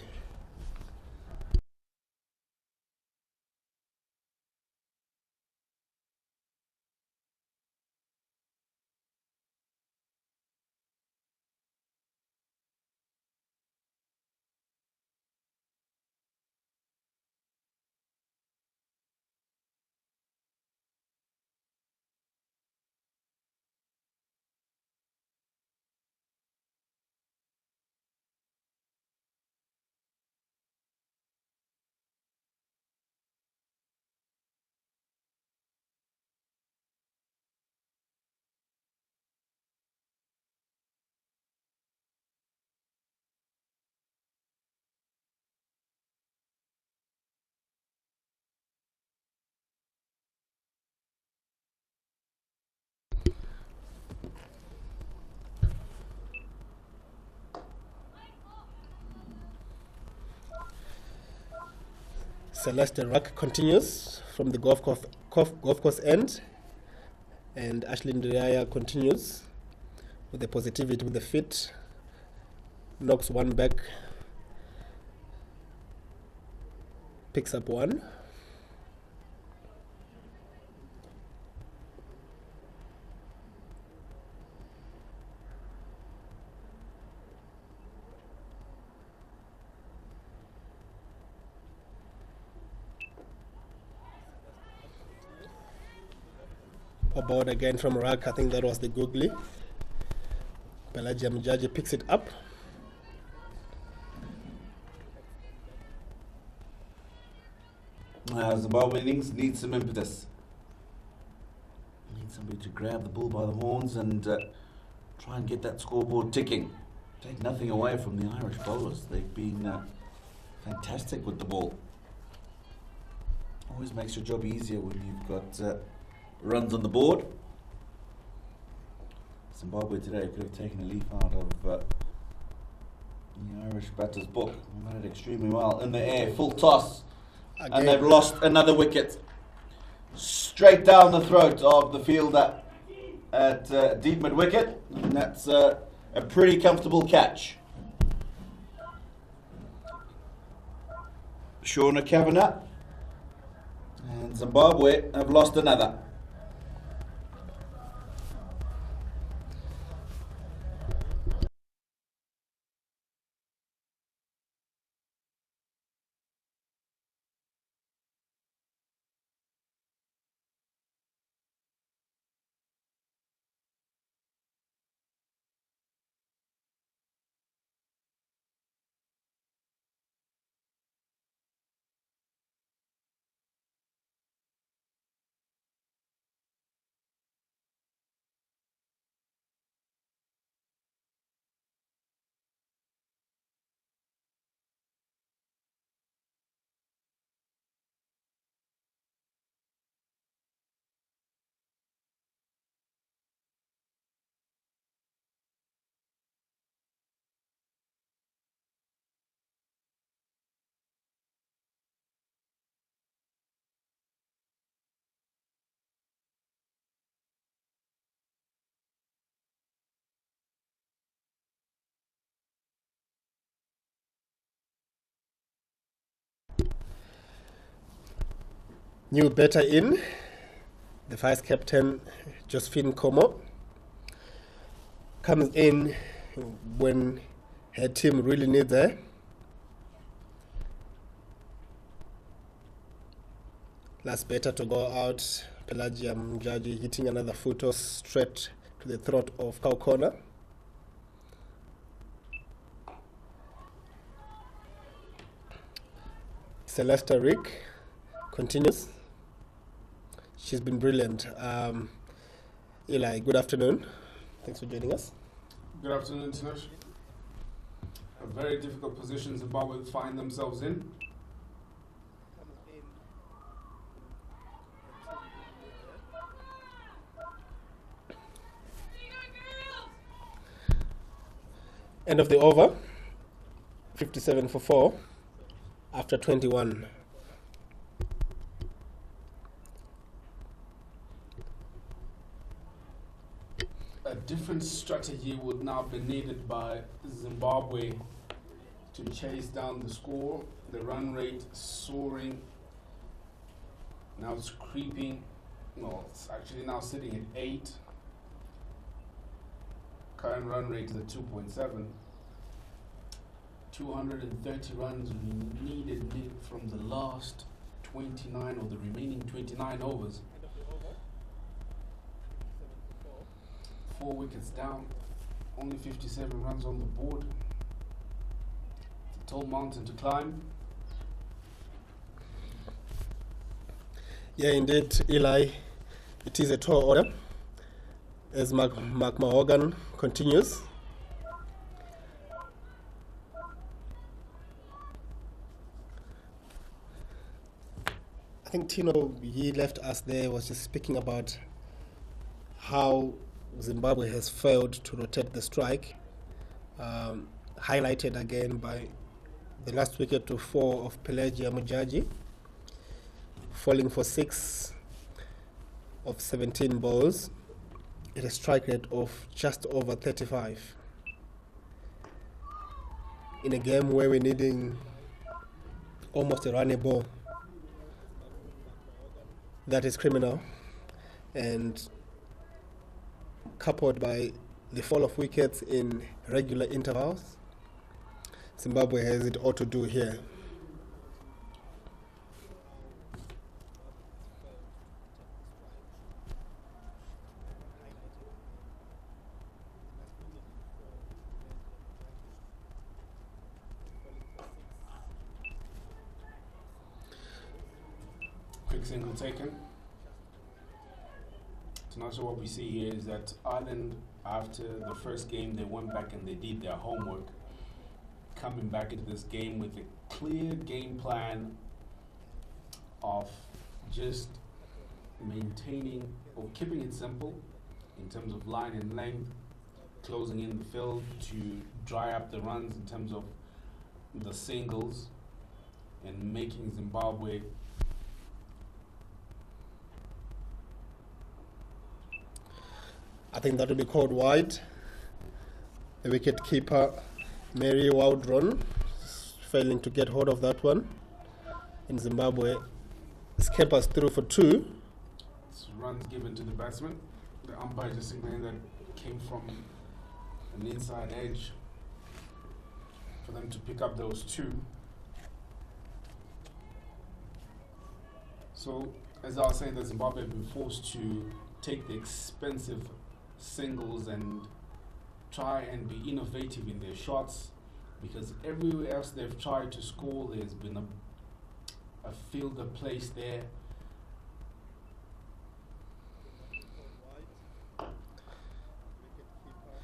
Celeste Ruck continues from the golf course end, and Ashley Ndiraya continues with the positivity with the feet, knocks 1 back, picks up 1. About again from Rack, I think that was the googly. Pelagia Mjaji picks it up. Zimbabwe innings needs some impetus. Need somebody to grab the bull by the horns and try and get that scoreboard ticking. Take nothing away from the Irish bowlers. They've been fantastic with the ball. Always makes your job easier when you've got runs on the board. Zimbabwe today could have taken a leaf out of the Irish batter's book. They did extremely well in the air, full toss, Again. and they've lost another wicket. Straight down the throat of the fielder at deep mid wicket, and that's a pretty comfortable catch. Shauna Kavanagh and Zimbabwe have lost another. New better in, the vice captain Josephine Como comes in when her team really needs her. Last better to go out, Pelagia Mjaji hitting another foot toss straight to the throat of cow corner. Celeste Rick continues. She's been brilliant. Eli, good afternoon. Thanks for joining us. Good afternoon, Tinosh. A very difficult position Zimbabwe find themselves in. End of the over, 57 for 4 after 21. A different strategy would now be needed by Zimbabwe to chase down the score. The run rate soaring. Now it's creeping. No, it's actually now sitting at 8. Current run rate is at 2.7. 230 runs needed from the last 29 or the remaining 29 overs. 4 wickets down, only 57 runs on the board. It's a tall mountain to climb. Yeah, indeed, Eli, it is a tall order. As Mark Mahogan continues. I think Tino, he left us there, was just speaking about how Zimbabwe has failed to rotate the strike, highlighted again by the last wicket to 4 of Pelagia Mujaji, falling for 6 of 17 balls at a strike rate of just over 35. In a game where we're needing almost a running ball, that is criminal. And coupled by the fall of wickets in regular intervals, Zimbabwe has it all to do here. Quick single taken. So what we see here is that Ireland, after the first game, they went back and they did their homework, coming back into this game with a clear game plan of just maintaining or keeping it simple in terms of line and length, closing in the field to dry up the runs in terms of the singles, and making Zimbabwe I think that will be called wide. The wicket keeper, Mary Waldron, failing to get hold of that one. In Zimbabwe, Skeppers through for 2. It's runs given to the batsman. The umpire just signaling that came from an inside edge for them to pick up those 2. So, as I was saying, that Zimbabwe have been forced to take the expensive singles and try and be innovative in their shots, because everywhere else they've tried to score, there's been a fielder placed there.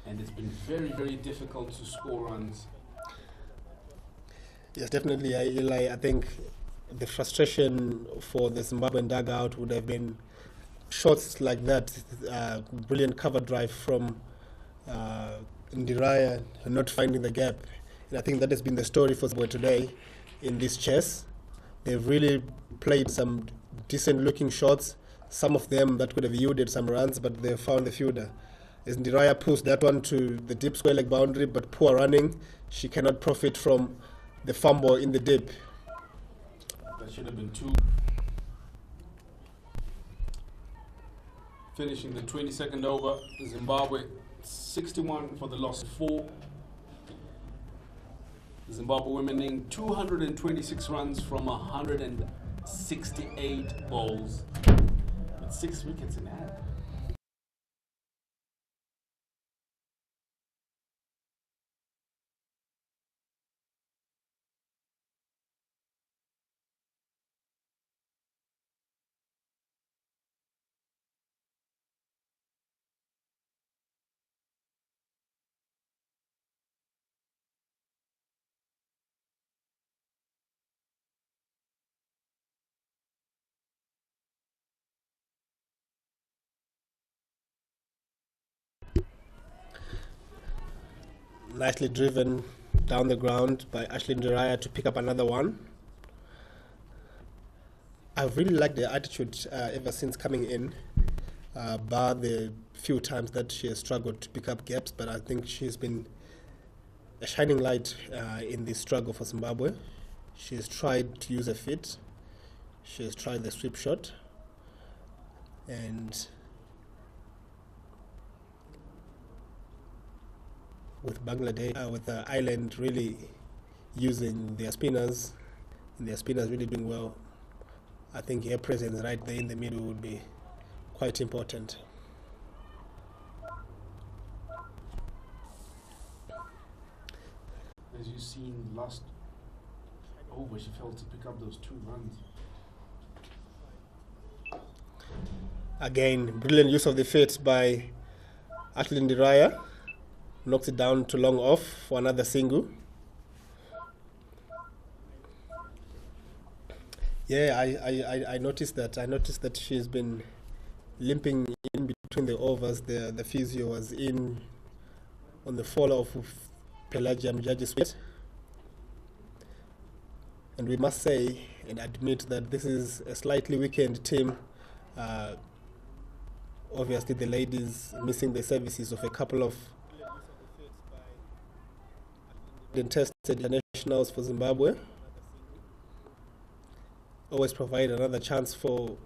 And it's been very, very difficult to score runs. Yes, definitely, Eli. I think the frustration for the Zimbabwean dugout would have been shots like that, brilliant cover drive from Ndiraya, not finding the gap. And I think that has been the story for Zimbabwe today in this chess. They've really played some decent looking shots, some of them that could have yielded some runs, but they found the fielder. As Ndiraya pulls that one to the deep square leg boundary, but poor running, she cannot profit from the fumble in the deep. That should have been 2. Finishing the 22nd over, Zimbabwe 61 for the loss of 4. Zimbabwe women in 226 runs from 168 balls with 6 wickets in hand. Nicely driven down the ground by Ashley Ndiraya to pick up another one. I've really liked their attitude ever since coming in, bar the few times that she has struggled to pick up gaps, but I think she's been a shining light in this struggle for Zimbabwe. She has tried to use her feet, she has tried the sweep shot, and with Bangladesh, with the island really using their spinners, and their spinners really doing well, I think her presence right there in the middle would be quite important. As you've seen last over, she failed to pick up those 2 runs. Again, brilliant use of the feet by Ashley Ndiraya. Knocks it down to long off for another single. Yeah, I noticed that. I noticed that she's been limping in between the overs. The physio was in on the fall off of Pelagia Mjaji's feet. And we must say and admit that this is a slightly weakened team. Obviously, the ladies missing the services of a couple of tested internationals for Zimbabwe. Always provide another chance for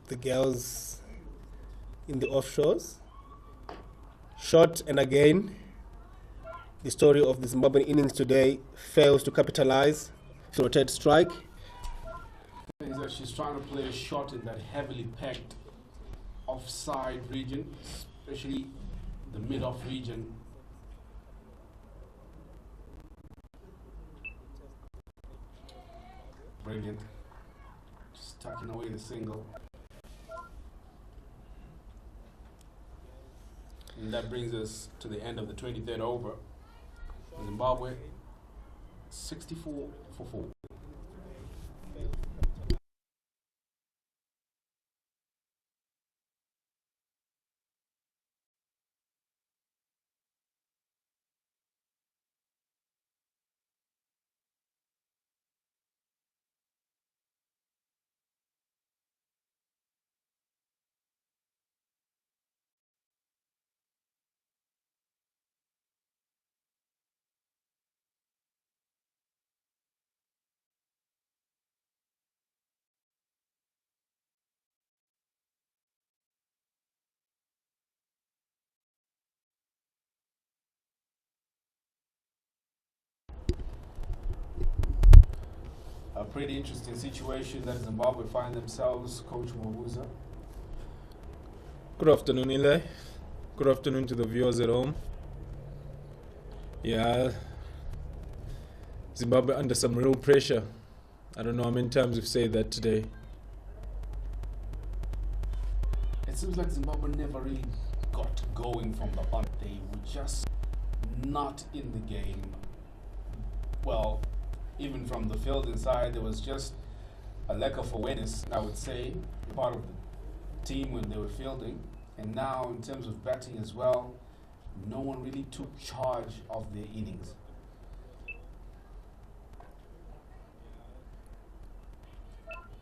the girls in the offshores. Shot, and again, the story of the Zimbabwean innings today fails to capitalize. To rotate strike. Is that she's trying to play a shot in that heavily packed offside region, especially the mid-off region. Brilliant. Just tucking away the single. And that brings us to the end of the 23rd over. Zimbabwe 64 for 4. A pretty interesting situation that Zimbabwe find themselves, Coach Mwabuza. Good afternoon, Eli. Good afternoon to the viewers at home. Yeah, Zimbabwe under some real pressure. I don't know how many times we've said that today. It seems like Zimbabwe never really got going from the on. They were just not in the game. Well, even from the field inside, there was just a lack of awareness, I would say, part of the team when they were fielding. And now, in terms of batting as well, no one really took charge of their innings.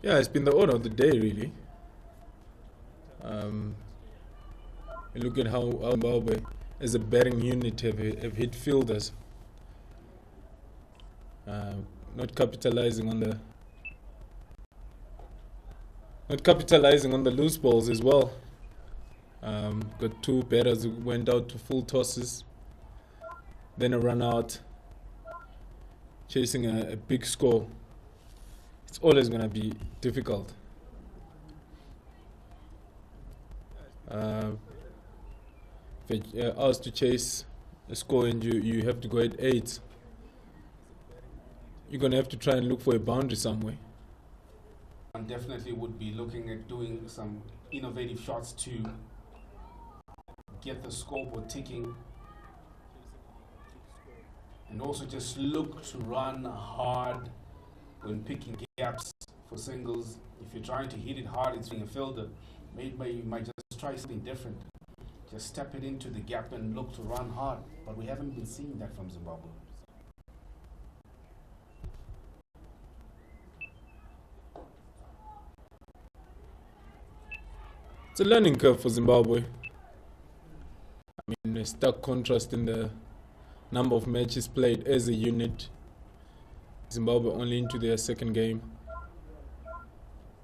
Yeah, it's been the order of the day, really. You look at how Zimbabwe, as a batting unit, have hit fielders. Not capitalizing on the not capitalizing on the loose balls as well. Got two batters who went out to full tosses, then a run out, chasing a big score. It's always going to be difficult. If you're asked to chase a score and you have to go at 8, you're going to have to try and look for a boundary somewhere. And definitely would be looking at doing some innovative shots to get the scoreboard ticking, and also just look to run hard when picking gaps for singles. If you're trying to hit it hard, it's being a fielder. Maybe you might just try something different. Just step it into the gap and look to run hard. But we haven't been seeing that from Zimbabwe. It's a learning curve for Zimbabwe. I mean, a stark contrast in the number of matches played as a unit. Zimbabwe only into their second game.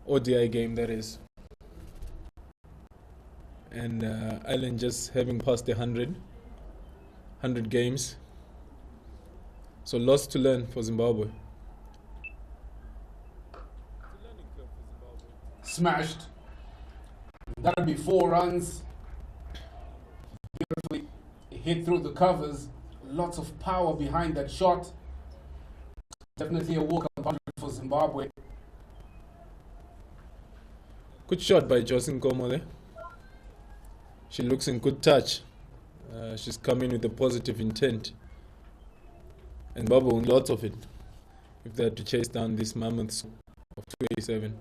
ODI game, that is. And Ireland just having passed 100 games. So lots to learn for Zimbabwe. Smashed. That'll be 4 runs. Beautifully hit through the covers. Lots of power behind that shot. Definitely a walk-up 100 for Zimbabwe. Good shot by Jocelyn Nkomo there. She looks in good touch. She's coming with a positive intent. And Zimbabwe won lots of it if they had to chase down these mammoths of 287.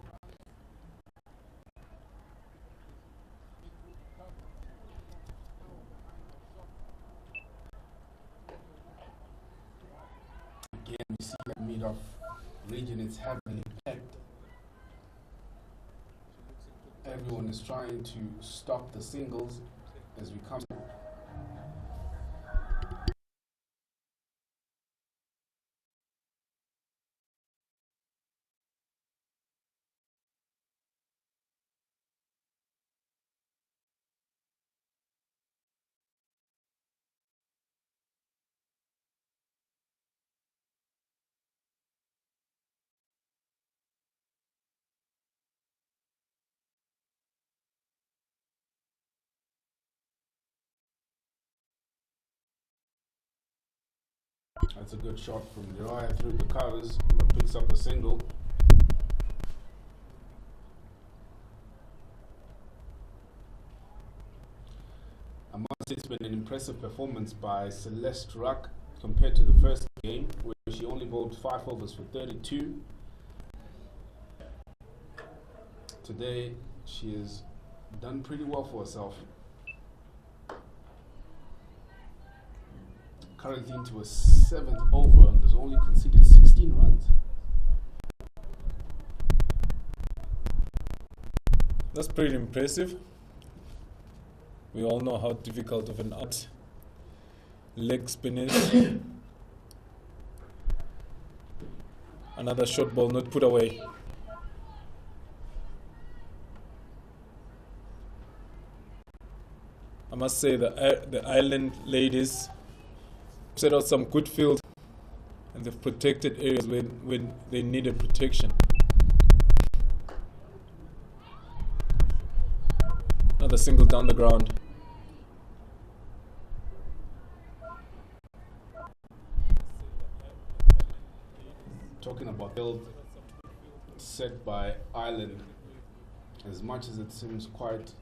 Again, we see that mid-off region is heavily packed. Everyone is trying to stop the singles as we come. That's a good shot from Uriah through the covers, but picks up a single. I must say it's been an impressive performance by Celeste Ruck compared to the first game, where she only bowled 5 overs for 32. Today, she has done pretty well for herself. Currently into a 7th over and has only conceded 16 runs. That's pretty impressive. We all know how difficult of an out leg spin is. Another short ball not put away. I must say the Ireland ladies set out some good field, and they've protected areas when they needed protection. Another single down the ground. Talking about build set by Ireland, as much as it seems quite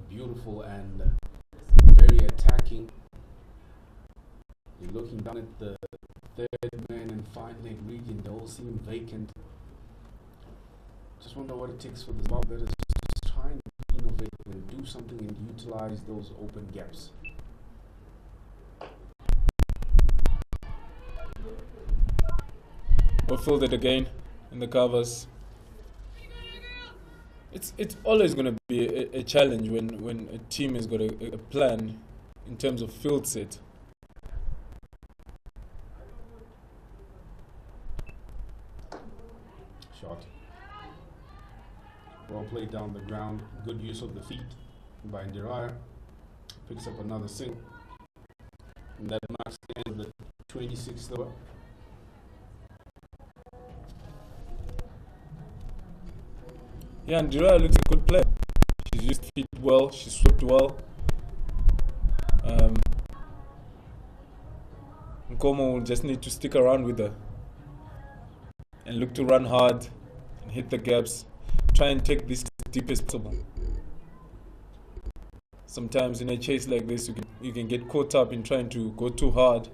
beautiful and very attacking, you're looking down at the 3rd man and 5 leg region, they all seem vacant. Just wonder what it takes for the Zimbabwe to just try and innovate and do something and utilize those open gaps. We'll field it again in the covers. It's always going to be a challenge when a team has got a plan in terms of field set. Shot. Well played down the ground. Good use of the feet by Ndiraya. Picks up another single. And that marks the end of the 26th over. Yeah, and Ndiraya looks a good player. She's used feet well. She swept well. Nkomo will just need to stick around with her and look to run hard and hit the gaps. Try and take this as deep as possible. Sometimes in a chase like this, you can get caught up in trying to go too hard.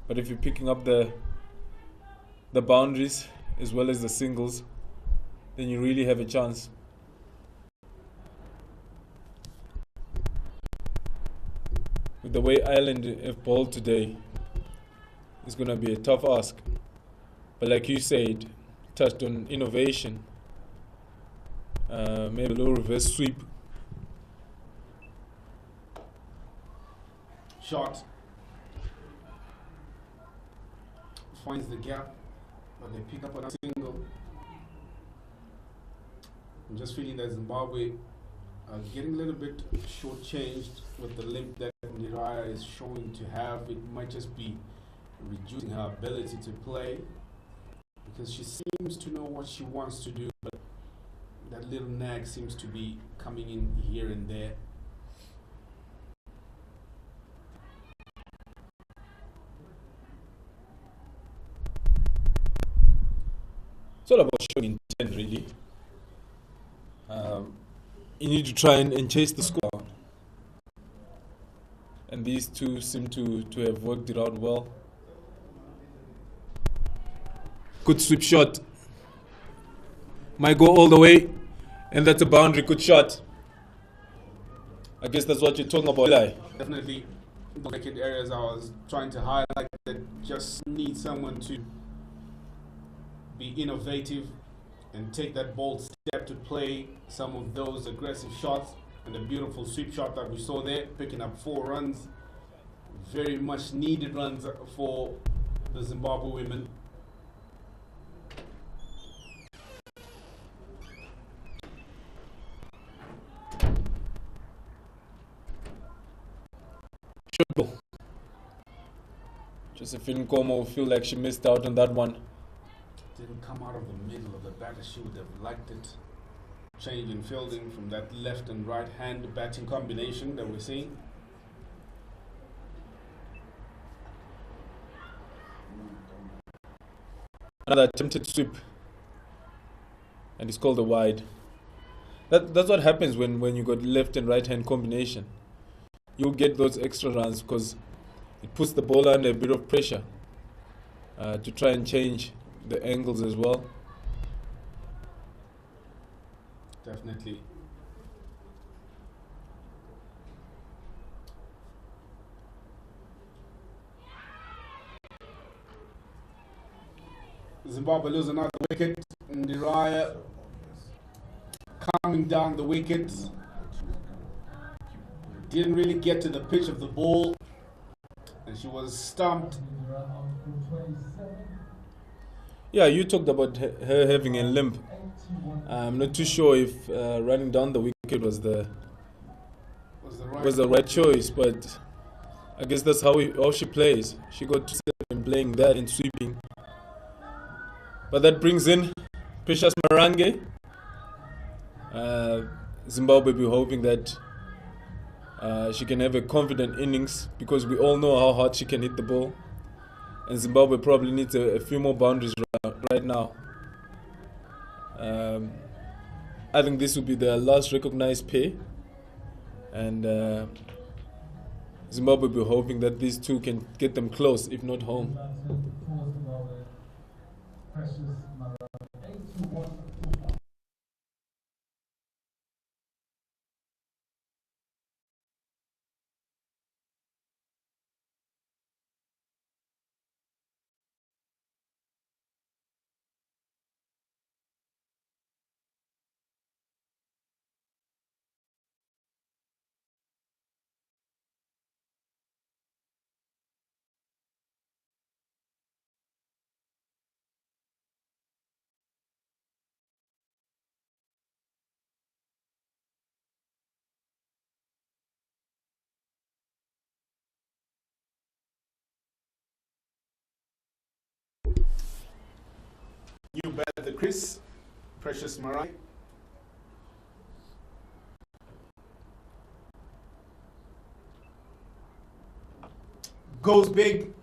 But if you're picking up the boundaries as well as the singles, then you really have a chance. With the way Ireland have bowled today, it's going to be a tough ask. But like you said, touched on innovation, maybe a little reverse sweep. Shot. Finds the gap, but they pick up another single. I'm just feeling that Zimbabwe are getting a little bit shortchanged with the limp that Ndiraya is showing to have. It might just be reducing her ability to play, because she seems to know what she wants to do, but that little nag seems to be coming in here and there. It's all about showing intent, really. You need to try and chase the score. And these two seem to have worked it out well. Good sweep shot. Might go all the way. And that's a boundary. Good shot. I guess that's what you're talking about, Eli. Definitely the wicked areas I was trying to highlight that just need someone to be innovative and take that bold step to play some of those aggressive shots. And the beautiful sweep shot that we saw there, picking up 4 runs. Very much needed runs for the Zimbabwe women. Josephine Nkomo feel like she missed out on that one. Didn't come out of the middle of the batter. She would have liked it. Change in fielding from that left and right hand batting combination that we're seeing. Another attempted sweep, and it's called a wide. That's what happens when you got left and right hand combination. You'll get those extra runs because it puts the bowler under a bit of pressure to try and change the angles as well. Definitely. Zimbabwe lose another wicket. Ndiraya coming down the wicket. Didn't really get to the pitch of the ball, and she was stumped. Yeah, you talked about her having a limp. I'm not too sure if running down the wicket was the right choice, but I guess that's how she plays. She got to in playing that and sweeping. But that brings in Precious Marange. Zimbabwe be hoping that she can have a confident innings, because we all know how hard she can hit the ball. And Zimbabwe probably needs a few more boundaries right now. I think this will be the last recognized pay. And Zimbabwe will be hoping that these two can get them close, if not home. bat at the crease. Precious Marange. Goes big.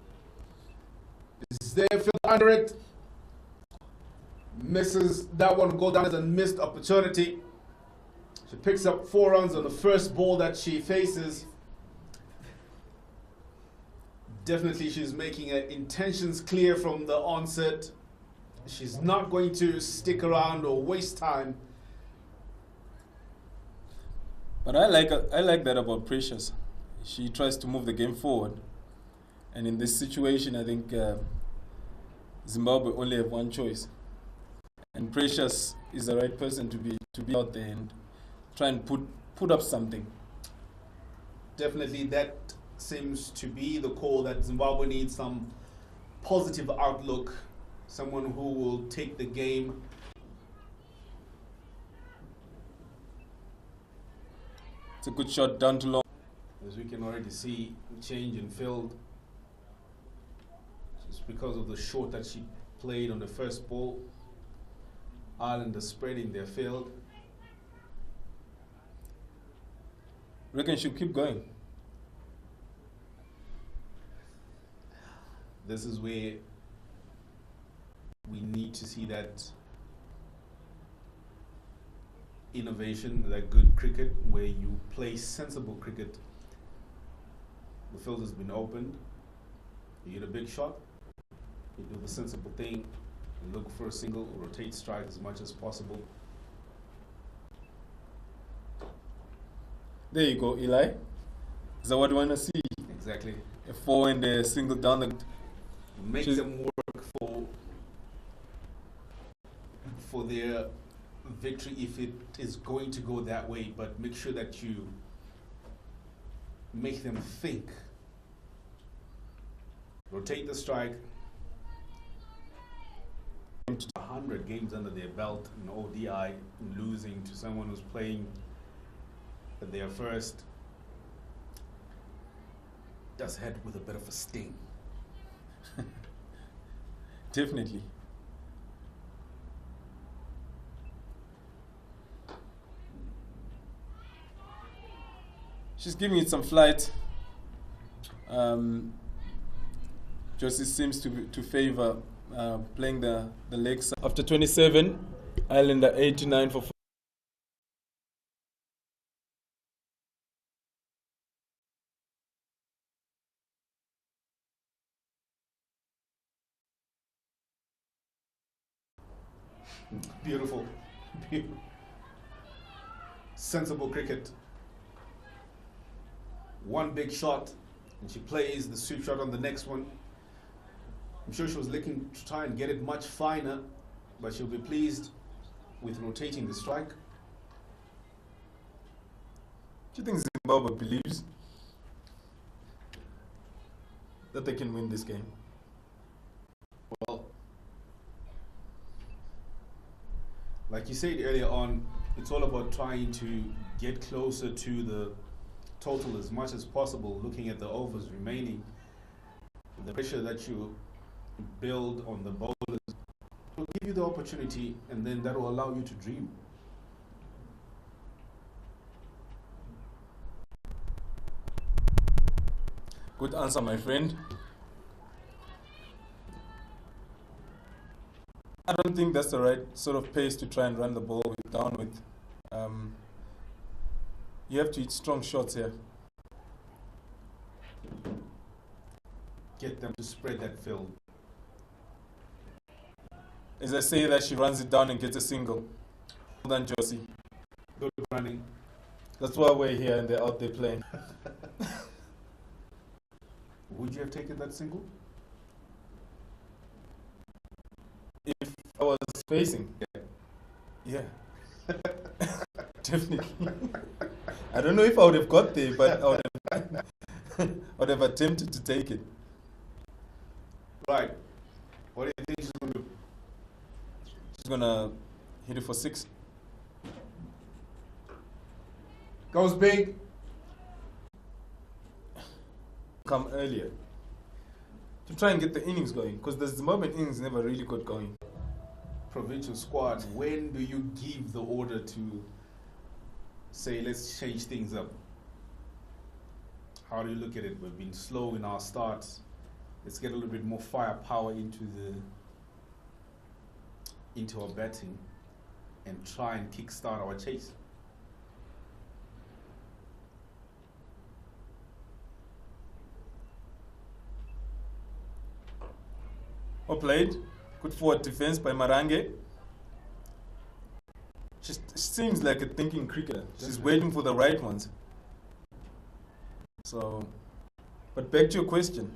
Is there field under it? Misses that one. Go down as a missed opportunity. She picks up 4 runs on the first ball that she faces. Definitely she's making her intentions clear from the onset. She's not going to stick around or waste time. But I like that about Precious. She tries to move the game forward. And in this situation, I think Zimbabwe only have one choice. And Precious is the right person to be out there and try and put up something. Definitely that seems to be the call, that Zimbabwe needs some positive outlook, someone who will take the game. It's a good shot down to long. As we can already see, change in field. Just because of the short that she played on the first ball. Ireland are spreading their field. Reckon she'll keep going. This is where we need to see that innovation, that good cricket, where you play sensible cricket. The field has been opened. You hit a big shot. You do the sensible thing. You look for a single, rotate strike as much as possible. There you go, Eli. Is that what you want to see? Exactly. A 4 and a single down the... Make them work for their victory if it is going to go that way, but make sure that you make them think. Rotate the strike. 100 games under their belt in ODI, losing to someone who's playing at their first, does head with a bit of a sting. Definitely. She's giving it some flight. Josie seems to favor playing the leg side. After 27, Ireland are 89 for 4. Beautiful. Sensible cricket. One big shot, and she plays the sweep shot on the next one. I'm sure she was looking to try and get it much finer, but she'll be pleased with rotating the strike. Do you think Zimbabwe believes that they can win this game? Well, like you said earlier on, it's all about trying to get closer to the total as much as possible, looking at the overs remaining. The pressure that you build on the bowlers will give you the opportunity, and then that will allow you to dream. Good answer, my friend. I don't think that's the right sort of pace to try and run the ball down with. You have to hit strong shots here. Get them to spread that field. As I say that, she runs it down and gets a single. Well done, Josie. Good running. That's why we're here and they're out there playing. Would you have taken that single? If I was facing, yeah. Definitely. I don't know if I would have got there, but I would have attempted to take it. Right. What do you think she's going to do? She's going to hit it for 6. Goes big. Come earlier to try and get the innings going, because the Zimbabwean innings never really got going. provincial squad, when do you give the order to say, let's change things up? How do you look at it? We've been slow in our starts. Let's get a little bit more firepower into our batting and try and kickstart our chase. Well played. Good forward defense by Marange. She seems like a thinking cricketer. She's waiting for the right ones. So, but back to your question.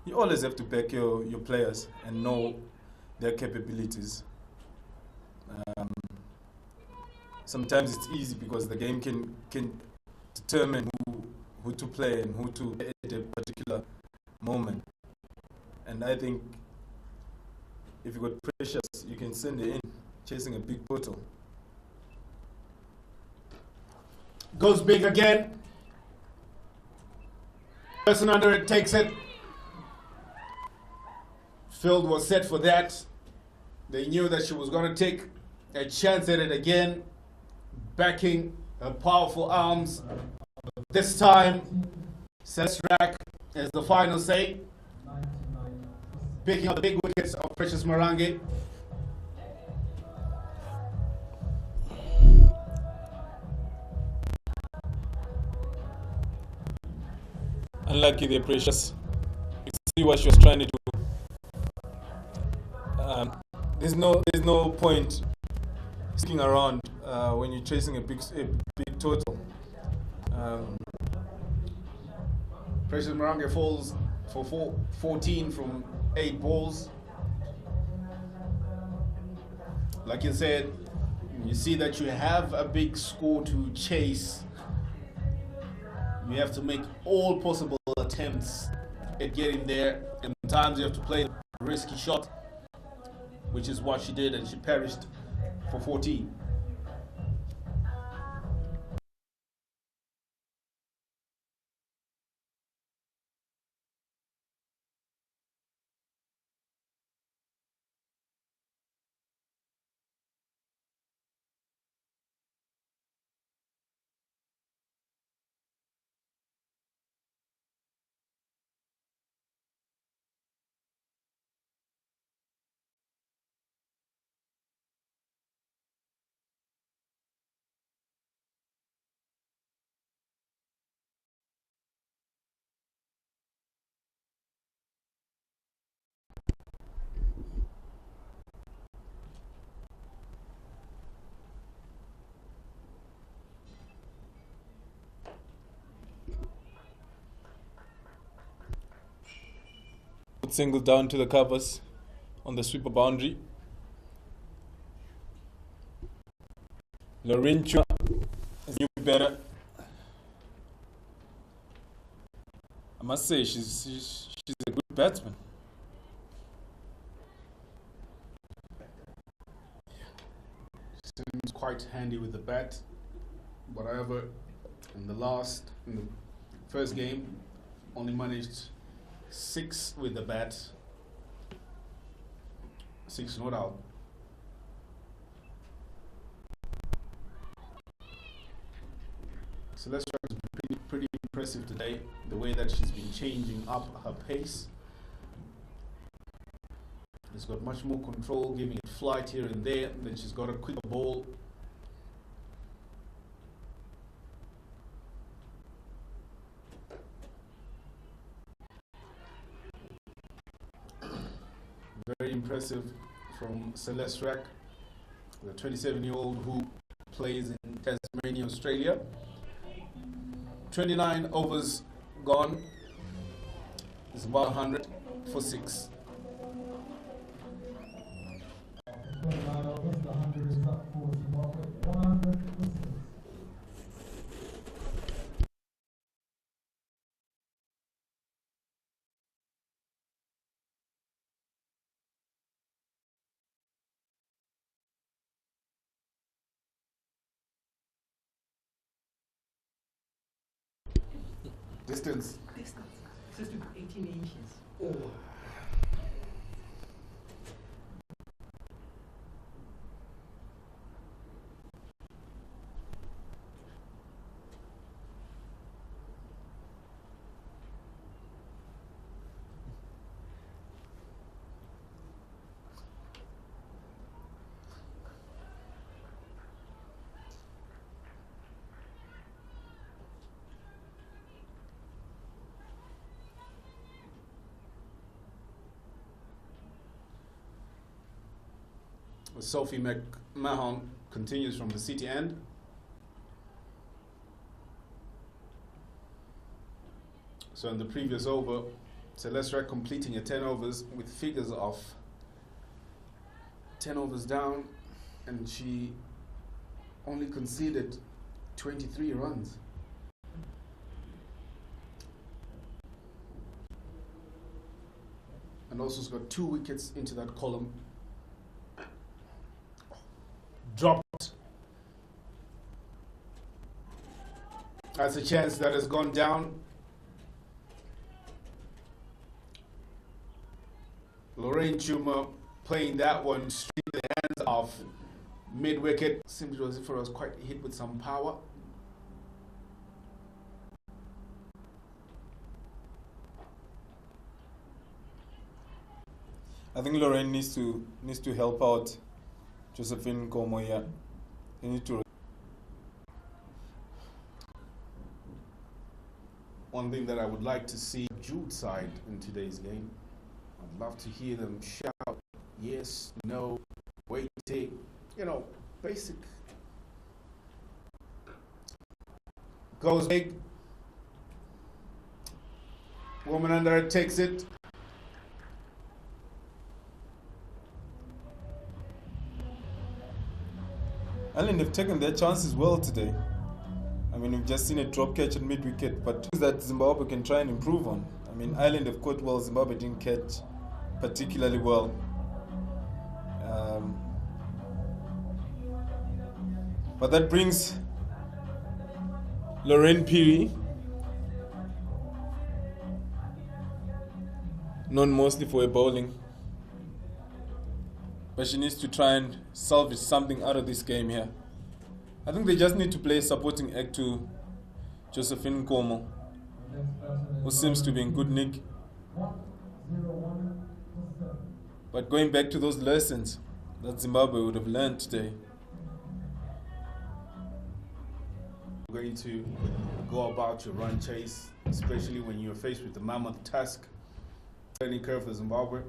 You always have to back your players and know their capabilities. Sometimes it's easy because the game can determine who to play and who to play at a particular moment. And I think if you got Precious, you can send it in chasing a big total. Goes big again. Person under it takes it. Field was set for that. They knew that she was going to take a chance at it again, backing her powerful arms. This time, Sesrak, as the final say, picking up the big wickets of Precious Marange. Unlucky there, Precious. You see what she was trying to do. There's no point sticking around when you're chasing a big total. Precious Marange falls for 14 from 8 balls. Like you said, you see that you have a big score to chase. You have to make all possible attempts at getting there. And sometimes you have to play a risky shot, which is what she did, and she perished for 14. Single down to the covers on the sweeper boundary. Lorraine Chua is new better. I must say she's a good batsman. Seems quite handy with the bat, but however, in the first game, only managed 6 with the bat, 6 not out. Celestia is pretty impressive today, the way that she's been changing up her pace. She's got much more control, giving it flight here and there, and then she's got a quicker ball. Very impressive from Celeste Rack, the 27-year-old who plays in Tasmania, Australia. 29 overs gone. It's about 100 for 6. Distance. Distance. Close to 18 inches. Sophie McMahon continues from the city end. So in the previous over, Celestra completing a 10 overs with figures of 10 overs down, and she only conceded 23 runs. And also has got 2 wickets into that column. Dropped. That's a chance that has gone down. Lorraine Chuma playing that one straight in the hands of mid-wicket. Seemed as if it was quite hit with some power. I think Lorraine needs to help out Josephine Como here. They need to. One thing that I would like to see Jude side in today's game. I'd love to hear them shout yes, no, wait, take, basic. Goes big. Woman under it takes it. Ireland have taken their chances well today. I mean, we've just seen a drop catch at mid-wicket, but things that Zimbabwe can try and improve on. I mean, Ireland have caught well, Zimbabwe didn't catch particularly well. But that brings Lorraine Peary, known mostly for her bowling. But she needs to try and salvage something out of this game here. I think they just need to play a supporting act to Josephine Como, who seems to be in good nick. But going back to those lessons that Zimbabwe would have learned today. You're going to go about your run chase, especially when you're faced with the mammoth task. Learning curve for Zimbabwe.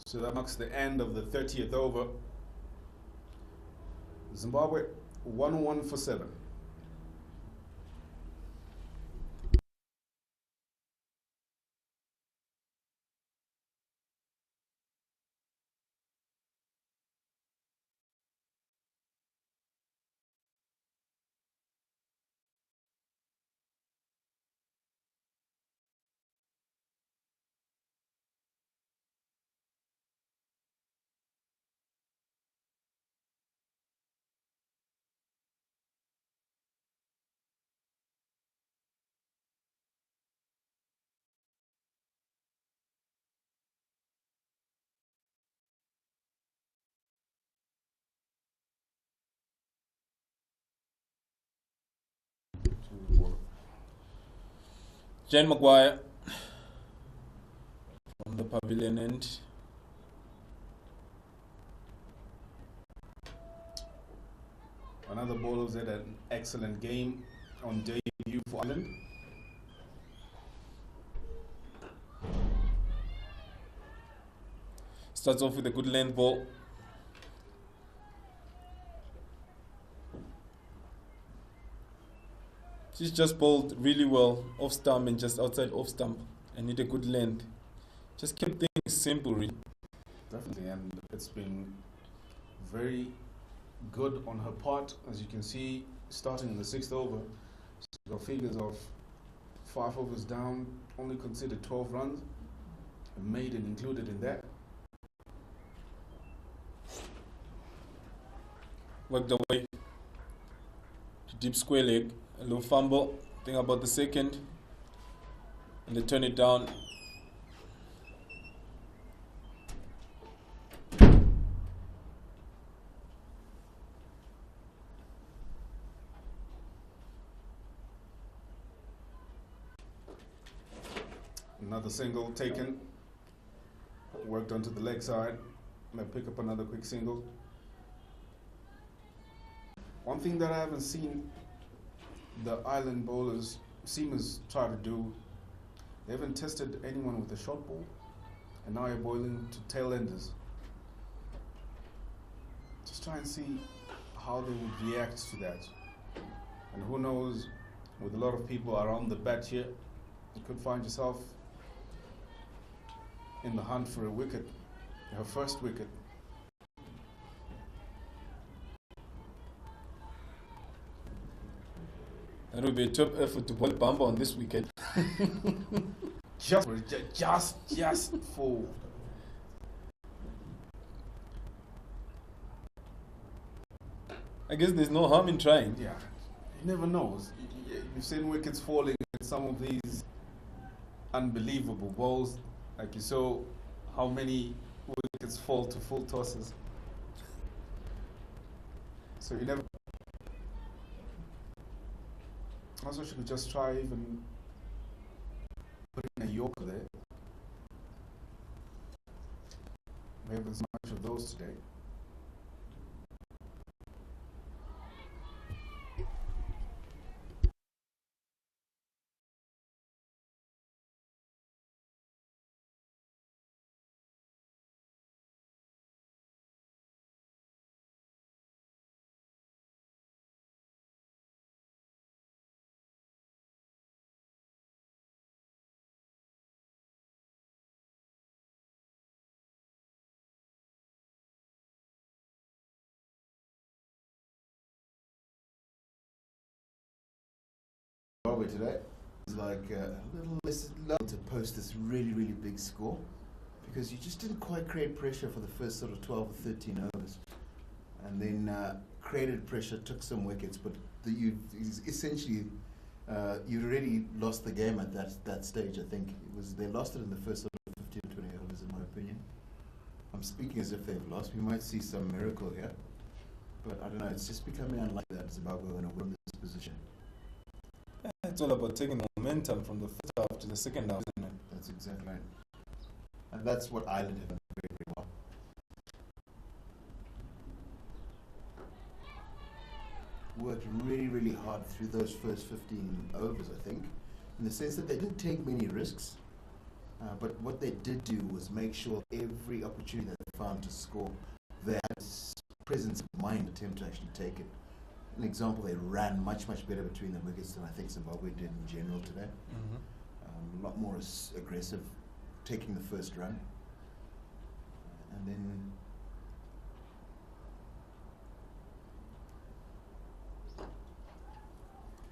So that marks the end of the 30th over. Zimbabwe 1-1 for 7. Jane Maguire from the pavilion end. Another bowler who's had an excellent game on debut for Ireland. Starts off with a good length ball. She's just bowled really well off stump and just outside off stump and need a good length. Just keep things simple, really. Definitely, and it's been very good on her part. As you can see, starting in the 6th over. So you've got figures of 5 overs down, only considered 12 runs, a maiden included in that. Worked away to deep square leg, a low fumble, think about the second, and they turn it down. Another single taken, worked onto the leg side, may pick up another quick single. One thing that I haven't seen the island bowlers, seamers try to do, they haven't tested anyone with a short ball, and now you're bowling to tail enders. Just try and see how they would react to that. And who knows, with a lot of people around the bat here, you could find yourself in the hunt for a wicket, her first wicket. That would be a top effort to bowl Bamba on this weekend. Just for. I guess there's no harm in trying. Yeah, you never know. You've seen wickets falling in some of these unbelievable balls. Like you saw how many wickets fall to full tosses. So you never. Also, she could just try even put in a Yorker there. We haven't seen much of those today. Zimbabwe today is like a little less to post this really, really big score because you just didn't quite create pressure for the first sort of 12 or 13 overs. And then created pressure, took some wickets, but essentially you already lost the game at that stage. I think they lost it in the first sort of 15 or 20 overs, in my opinion. I'm speaking as if they've lost. We might see some miracle here, but I don't know. It's just becoming unlikely that Zimbabwe are going to win this position. Yeah, it's all about taking the momentum from the first half to the second half, isn't it? That's exactly right. And that's what Ireland have done very, very well. Worked really, really hard through those first 15 overs, I think, in the sense that they didn't take many risks, but what they did do was make sure every opportunity that they found to score, they had presence of mind attempt to actually take it. An example, they ran much, much better between the wickets than I think Zimbabwe did in general today. A lot more aggressive, taking the first run. And then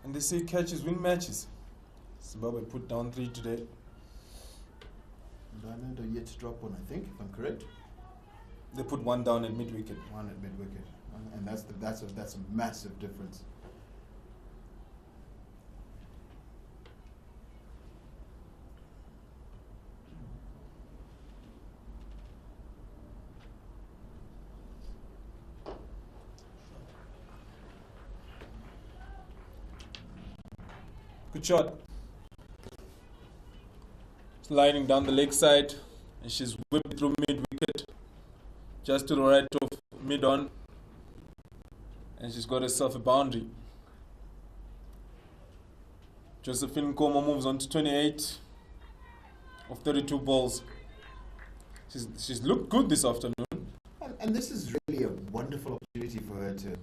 And they say catches win matches. Zimbabwe put down 3 today. and Ireland are yet to drop one, I think, if I'm correct. They put 1 down at mid-wicket. One at mid-wicket. And that's a massive difference. Good shot. Sliding down the leg side, and she's whipped through mid-wicket, just to the right of mid-on, and she's got herself a boundary. Josephine Nkomo moves on to 28 of 32 balls. She's looked good this afternoon. And this is really a wonderful opportunity for her to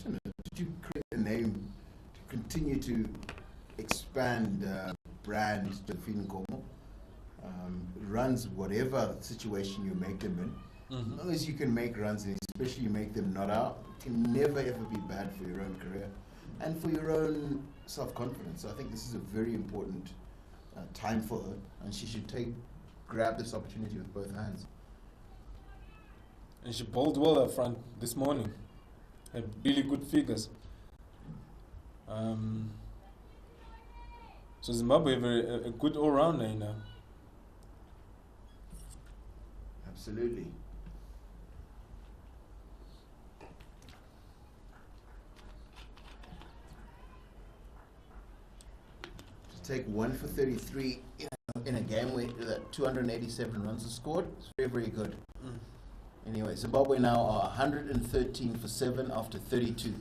create a name, to continue to expand brand Josephine Nkomo. Runs, whatever situation you make them in, as long as you can make runs, and especially you make them not out, it can never ever be bad for your own career. and for your own self-confidence. So I think this is a very important time for her, and she should grab this opportunity with both hands. And she bowled well up front this morning. Had really good figures. So Zimbabwe have a good all-rounder now. Absolutely. To take 1 for 33 in a game where 287 runs are scored, it's very, very good. Anyway, Zimbabwe now are 113 for 7 after 32.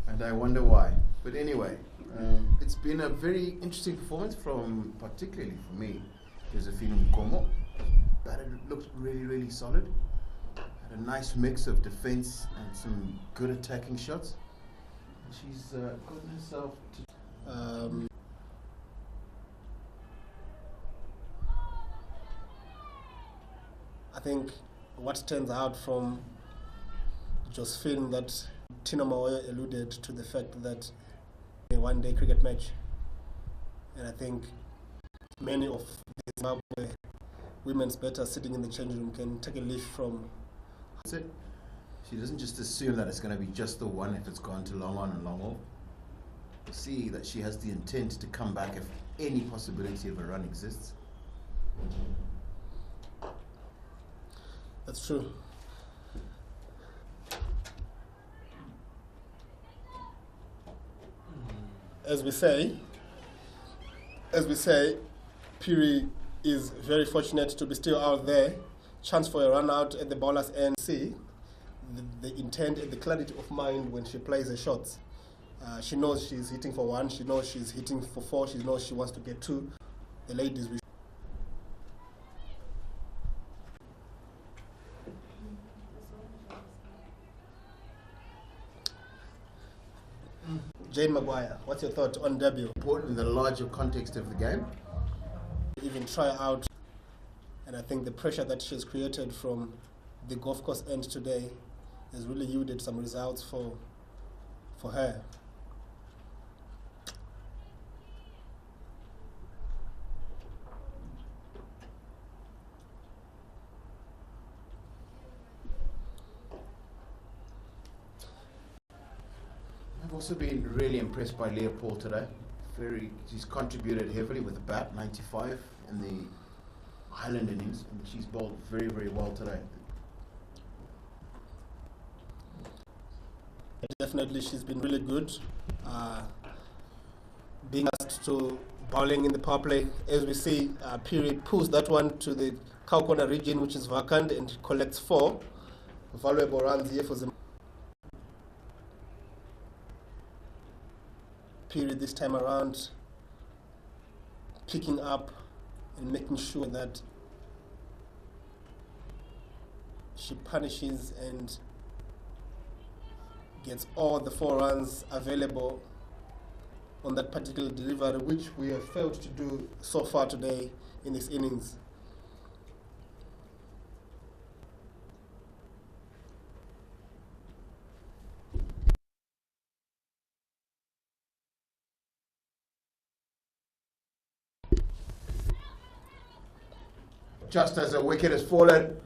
And I wonder why. But anyway, it's been a very interesting performance particularly for me, Josephine Mkomo. Batted looked really, really solid. Had a nice mix of defense and some good attacking shots. And she's gotten herself to... I think what stands out from Josephine that Tino Maoya alluded to the fact that a one-day cricket match, and I think many of the Zimbabwe women's batters sitting in the changing room can take a leaf from. That's it. She doesn't just assume that it's going to be just the one if it's gone to long on and long off. You see that she has the intent to come back if any possibility of a run exists. That's true. As we say, Piri is very fortunate to be still out there. Chance for a run out at the bowler's end. See the intent and the clarity of mind when she plays her shots. She knows she's hitting for 1. She knows she's hitting for 4. She knows she wants to get 2. The ladies will. Jane Maguire, what's your thought on debut? Important in the larger context of the game. even try out. And I think the pressure that she's created from the golf course end today has really yielded some results for her. I've also been really impressed by Leopold today. She's contributed heavily with the bat, 95 in the Highland innings, and she's bowled very, very well today. Definitely, she's been really good. Being asked to bowling in the power play, as we see, Piri pulls that one to the cow corner region, which is vacant, and collects 4 valuable runs here for Zimbabwe. Piri this time around picking up and making sure that she punishes and gets all the 4 runs available on that particular delivery, which we have failed to do so far today in this innings. Just as a wicket has fallen,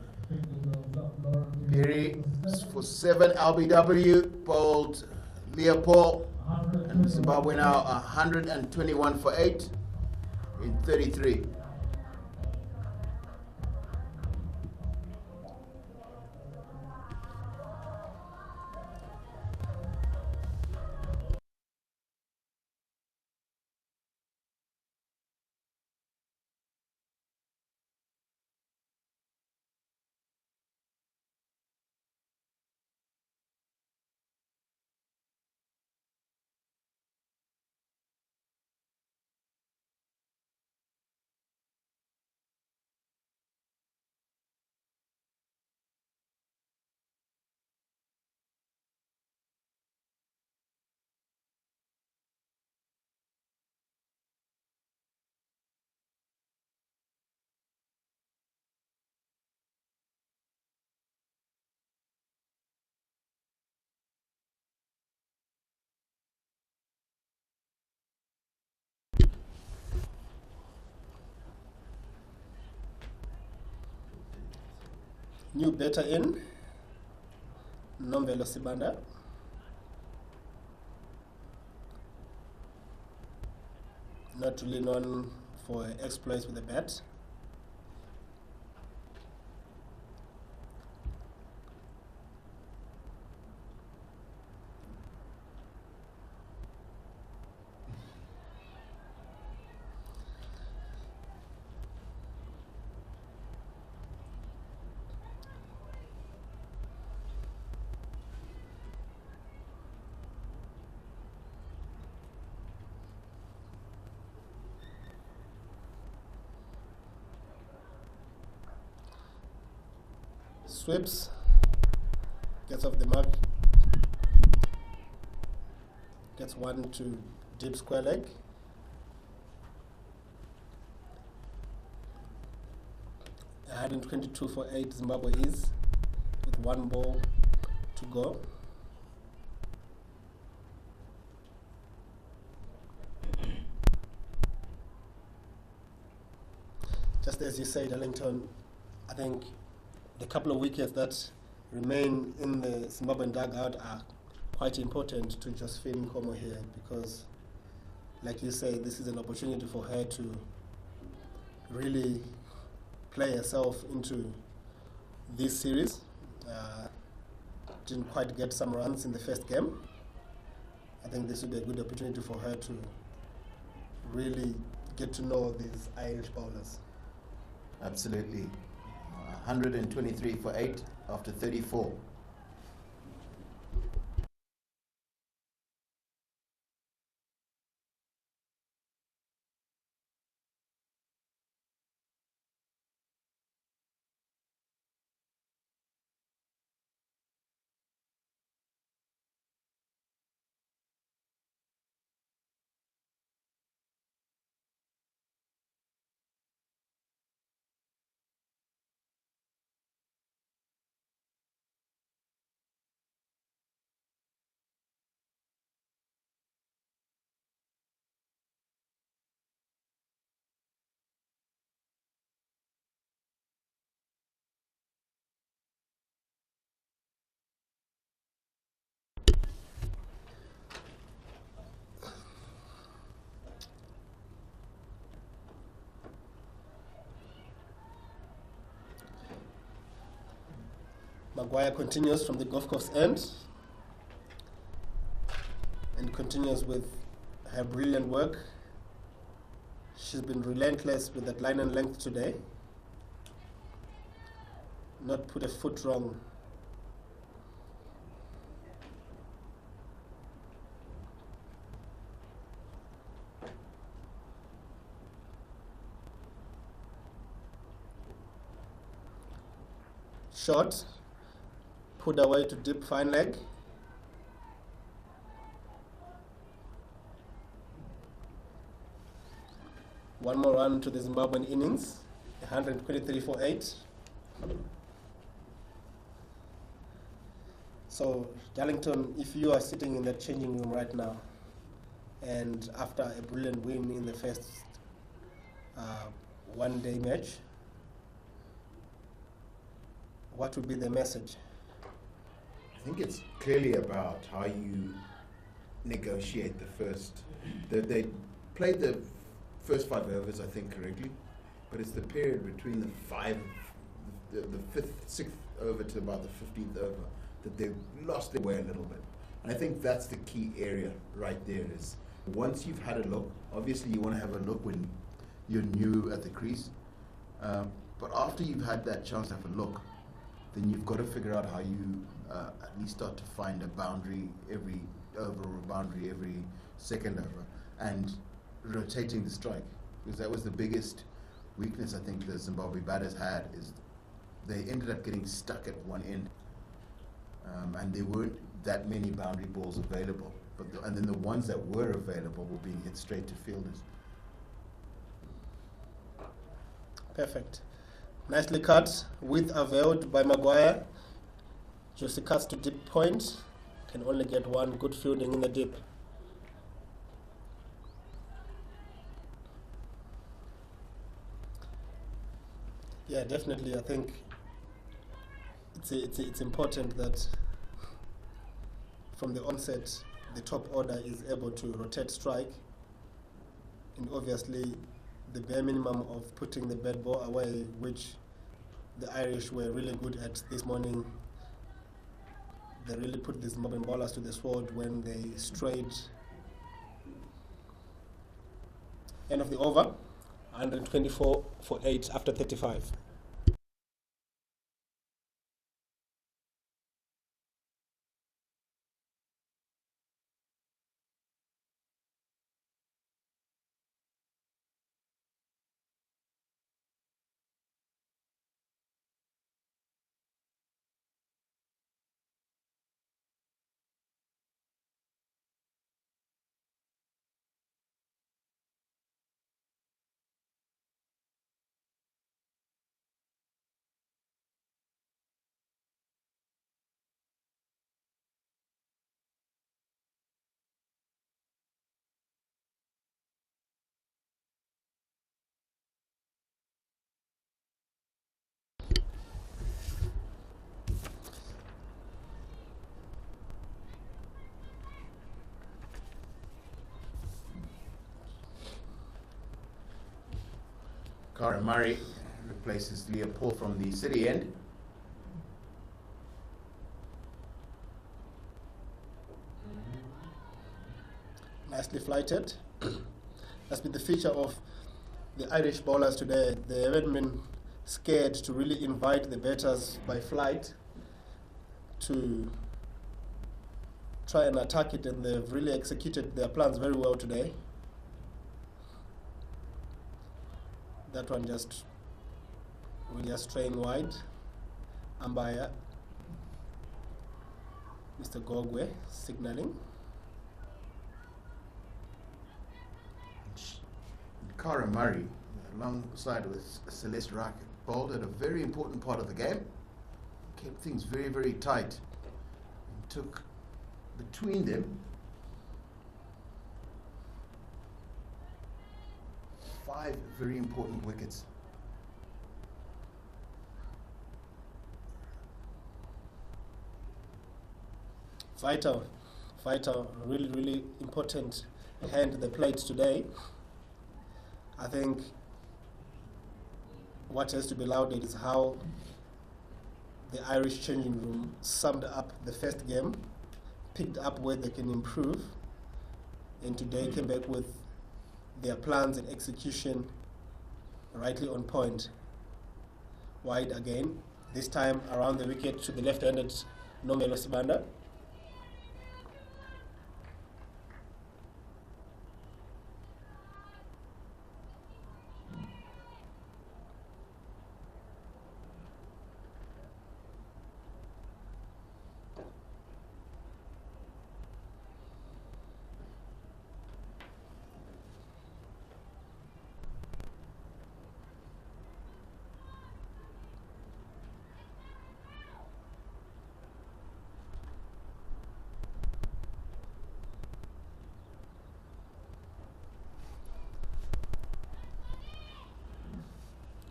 Piri for 7 LBW, bowled Leopold, and Zimbabwe now 121 for 8 in 33. New batter in, Nombelo Sibanda. Not really known for exploits with the bat. Sweeps, gets off the mark, gets 1 to deep square leg. And 22 for 8 Zimbabwe is, with 1 ball to go. Just as you said, Ellington, I think the couple of wickets that remain in the Zimbabwean dugout are quite important to Josephine Nkomo here, because, like you say, this is an opportunity for her to really play herself into this series. Didn't quite get some runs in the first game. I think this would be a good opportunity for her to really get to know these Irish bowlers. Absolutely. 123 for 8 after 34. Maguire continues from the golf course end and continues with her brilliant work. She's been relentless with that line and length today. Not put a foot wrong. Short, put away to deep fine leg. One more run to the Zimbabwean innings, 123 for 8. So, Darlington, if you are sitting in that changing room right now, and after a brilliant win in the first one-day match, what would be the message? I think it's clearly about how you negotiate the first. They played the first 5 overs, I think, correctly, but it's the period between the 5th, 6th over to about the 15th over that they lost their way a little bit. And I think that's the key area right there is once you've had a look, obviously you want to have a look when you're new at the crease, but after you've had that chance to have a look, then you've got to figure out how you at least start to find a boundary every over or a boundary every second over and rotating the strike, because that was the biggest weakness I think the Zimbabwe batters had, is they ended up getting stuck at one end, and there weren't that many boundary balls available, and then the ones that were available were being hit straight to fielders. Perfect. Nicely cut, width availed by Maguire. Josie cuts to deep point, can only get one good fielding in the deep. Yeah, definitely. I think it's important that from the onset, the top order is able to rotate strike, and obviously the bare minimum of putting the bad ball away, which the Irish were really good at this morning. They really put the Zimbabwean bowlers to the sword when they strayed. End of the over, 124 for 8 after 35. Cara Murray replaces Leopold from the city end. Nicely flighted. That's been the feature of the Irish bowlers today. They haven't been scared to really invite the batters by flight to try and attack it, and they've really executed their plans very well today. That one just straying wide. Umpire Mr. Gogwe signaling. Cara Murray, alongside with Celeste Rack, bowled at a very important part of the game. Kept things very, very tight. And took between them 5 very important wickets. Vital, really, really important hand they played today. I think what has to be lauded is how the Irish changing room summed up the first game, picked up where they can improve, and today came back with their plans and execution rightly on point. Wide again, this time around the wicket to the left-handed Nomelo Sibanda.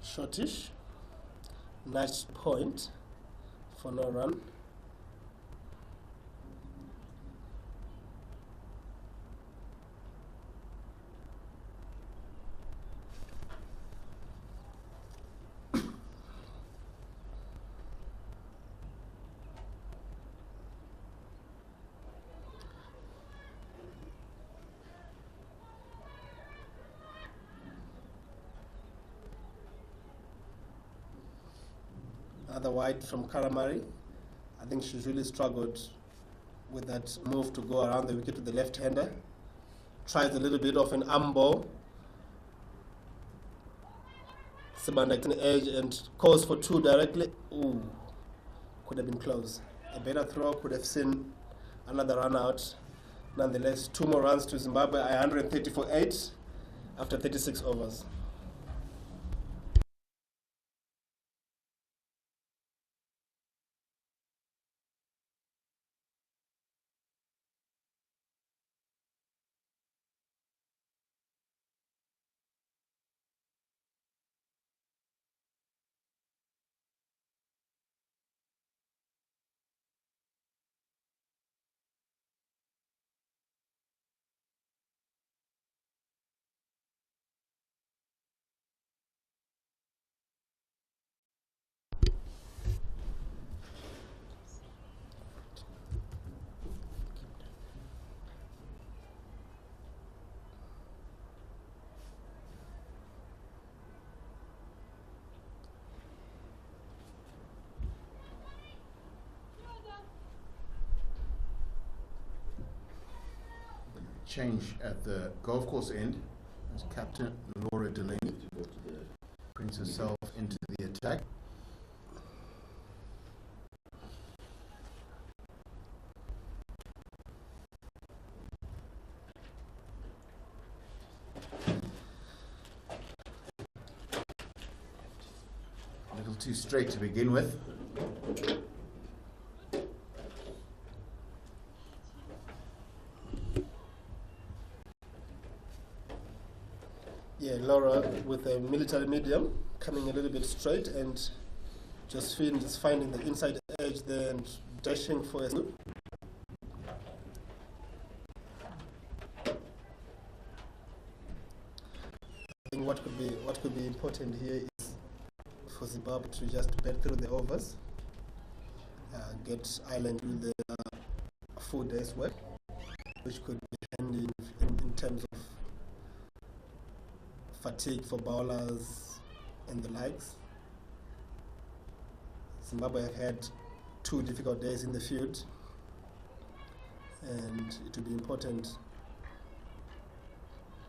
Shortish, nice point for no run. Another wide from Karamari. I think she's really struggled with that move to go around the wicket to the left-hander. Tries a little bit of an arm ball. Sibanda gets an edge and calls for two directly. Ooh, could have been close. A better throw, could have seen another run out. Nonetheless, 2 more runs to Zimbabwe, 130 for 8 after 36 overs. Change at the golf course end as Captain Laura Delaney brings herself into the attack. A little too straight to begin with. Yeah, Laura with a military medium coming a little bit straight and Josephine just finding the inside edge there and dashing for a scoop. I think what could be important here is for Zimbabwe to just bet through the overs, get Ireland with the 4 days work, which could be handy in terms of fatigue for bowlers and the likes. Zimbabwe have had 2 difficult days in the field, and it will be important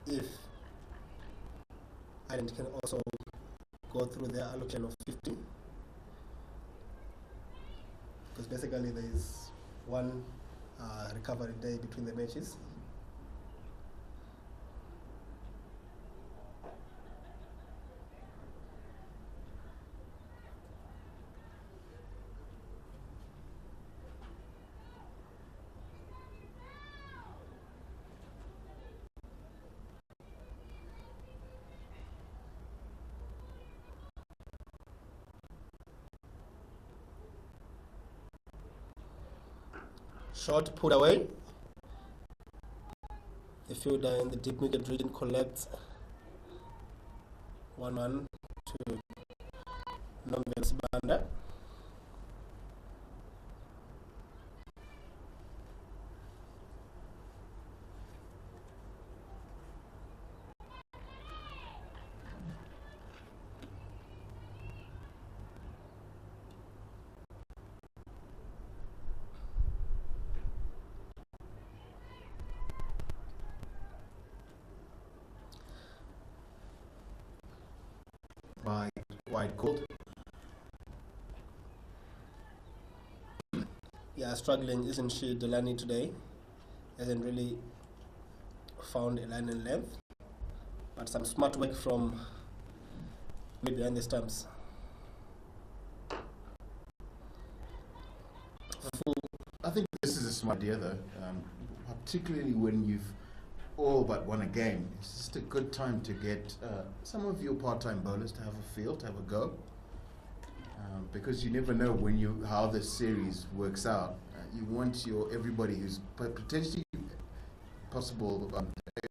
if Ireland can also go through their allocation of 50, because basically there is 1 recovery day between the matches. Shot put away. The fielder in the deep wicket region collects 1-1 to Nomelo Sibanda. wide called. Yeah, struggling, isn't she, Delaney, today? Hasn't really found a line in length, but some smart work from way behind the stumps. I think this is a smart idea, though, particularly when you've all but won a game. It's just a good time to get some of your part-time bowlers to have a feel, to have a go, because you never know how this series works out. You want everybody who's potentially possible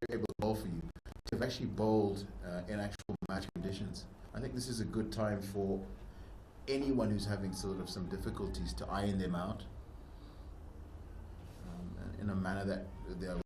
able to bowl for you to have actually bowled in actual match conditions. I think this is a good time for anyone who's having sort of some difficulties to iron them out in a manner that they are.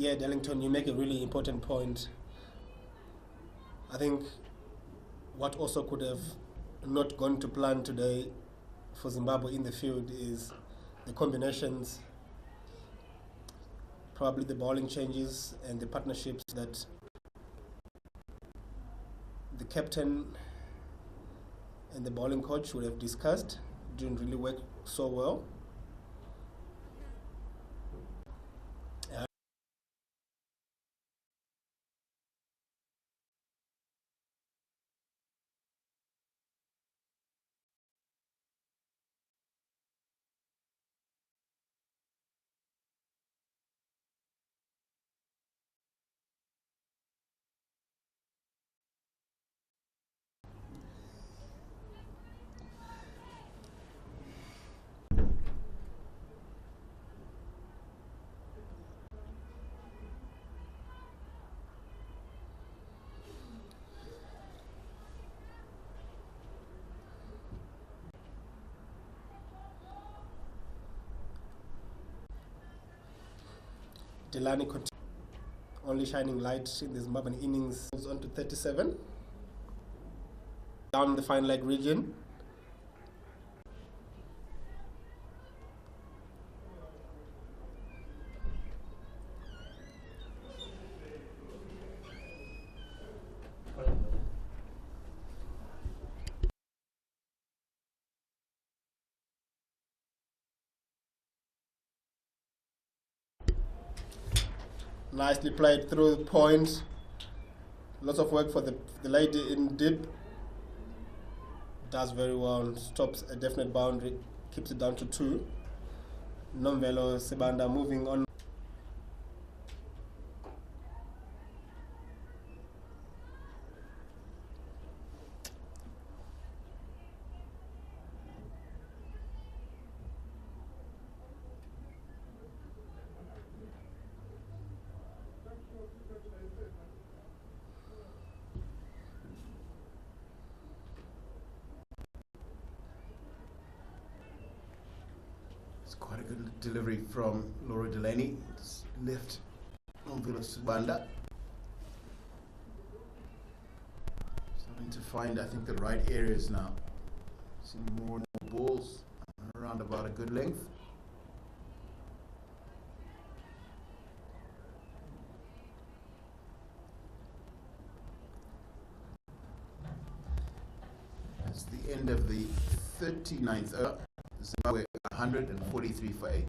Yeah, Darlington, you make a really important point. I think what also could have not gone to plan today for Zimbabwe in the field is the combinations, probably the bowling changes and the partnerships that the captain and the bowling coach would have discussed didn't really work so well. Delani only shining light in the Zimbabwean innings moves on to 37. Down the fine leg region. Nicely played through the point. Lots of work for the lady in deep. Does very well. Stops a definite boundary. Keeps it down to 2. Nomvelo Sebanda moving on. Quite a good delivery from Laura Delaney. It's left on Villa Subanda. Starting to find, I think, the right areas now. Seeing more and more balls around about a good length. end of the 39th over. Zimbabwe 143 for 8.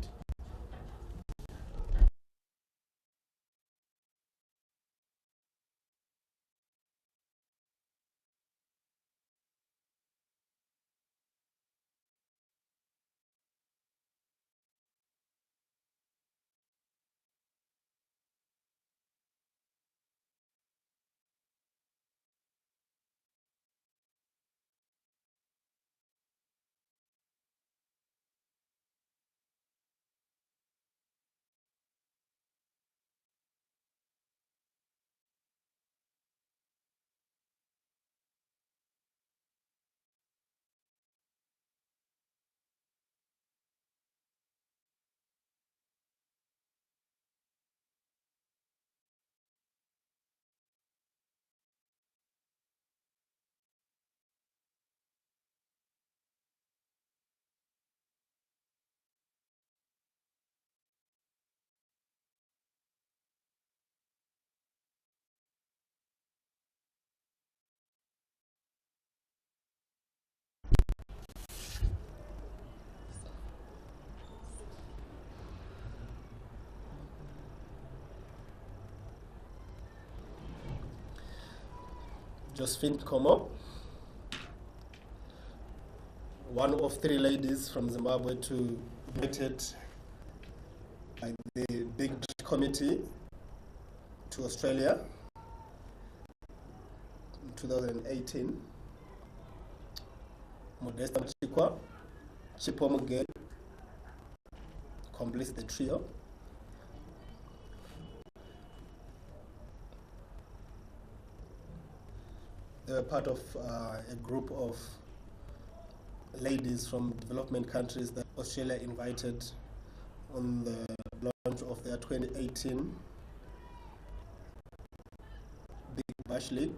Josephine Como, one of 3 ladies from Zimbabwe to be invited by the Big Committee to Australia in 2018. Modesta Mchikwa, Chipo Mugel completes the trio. They were part of a group of ladies from development countries that Australia invited on the launch of their 2018 Big Bash League.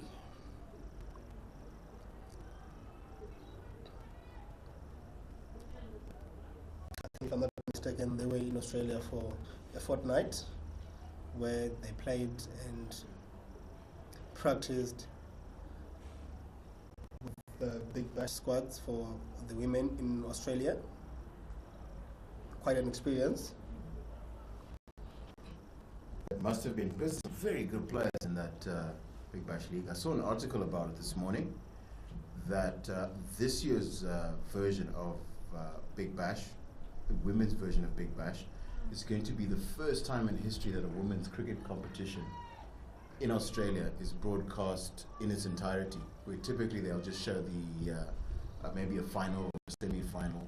I think if I'm not mistaken, they were in Australia for a fortnight where they played and practiced the Big Bash squads for the women in Australia. Quite an experience. It must have been, because some very good players in that Big Bash League. I saw an article about it this morning that this year's version of Big Bash, the women's version of Big Bash, is going to be the first time in history that a women's cricket competition in Australia is broadcast in its entirety, where typically they'll just show the maybe a final or a semi-final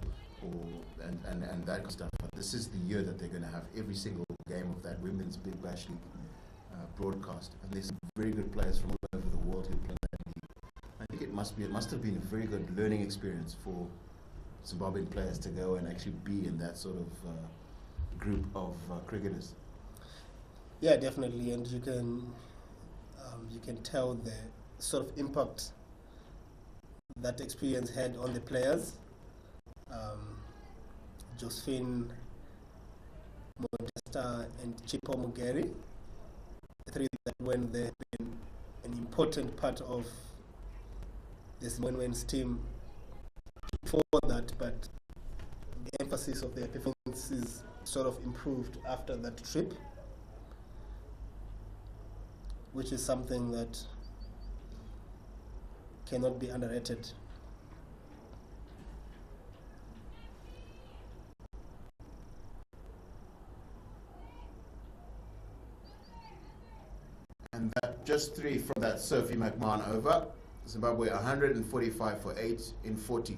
and that kind of stuff. But this is the year that they're going to have every single game of that women's Big Bash League broadcast, and there's some very good players from all over the world who play that league. I think it must have been a very good learning experience for Zimbabwean players to go and actually be in that sort of group of cricketers. Yeah, definitely, and you can tell the sort of impact that experience had on the players. Josephine, Modesta, and Chipo Mugeri, the 3 that when they've been an important part of this women's team before that, but the emphasis of their performances sort of improved after that trip, which is something that cannot be underrated. And that just 3 from that Sophie McMahon over. Zimbabwe 145 for 8 in 40.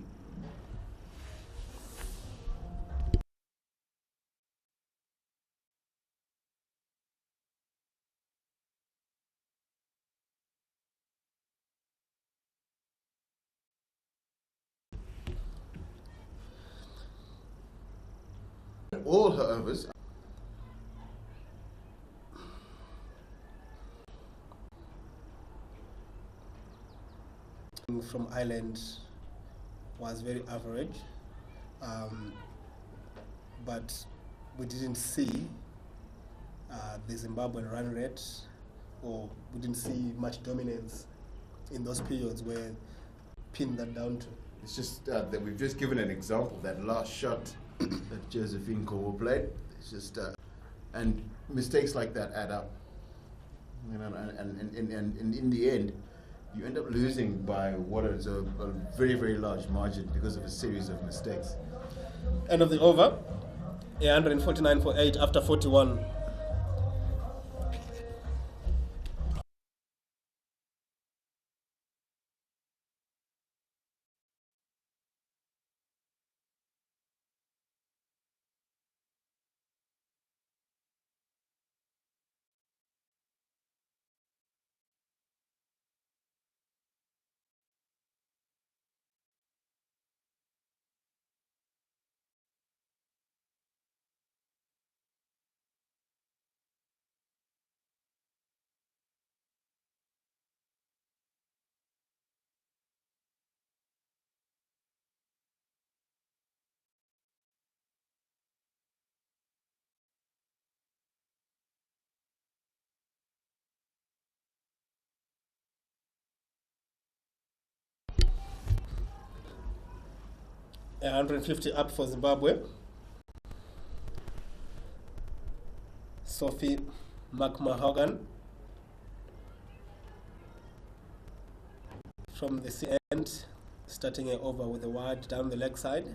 All her overs. From Ireland was very average, but we didn't see the Zimbabwean run rate, or we didn't see much dominance in those periods where pinned that down to. It's just that we've just given an example. That last shot that Josephine Kowo played. It's just and mistakes like that add up. You know, and in the end, you end up losing by what is a very, very large margin because of a series of mistakes. End of the over. 149 for 8 after 41. A 150 up for Zimbabwe. Sophie McMahon from the end, starting it over with a wide down the leg side.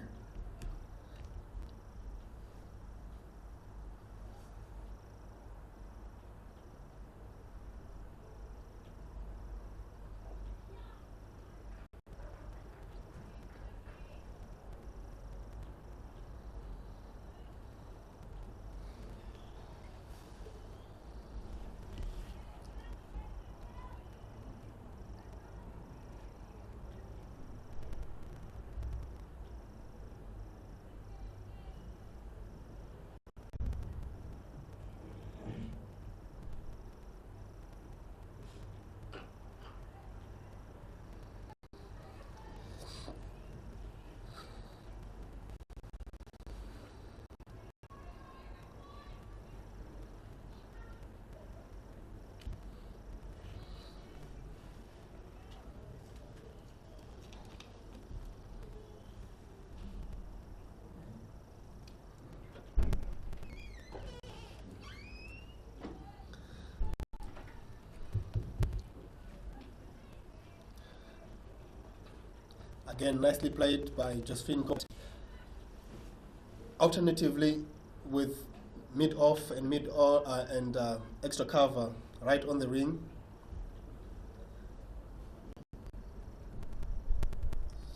Again, nicely played by Josephine Kowo. Alternatively, with mid-off and extra cover right on the ring.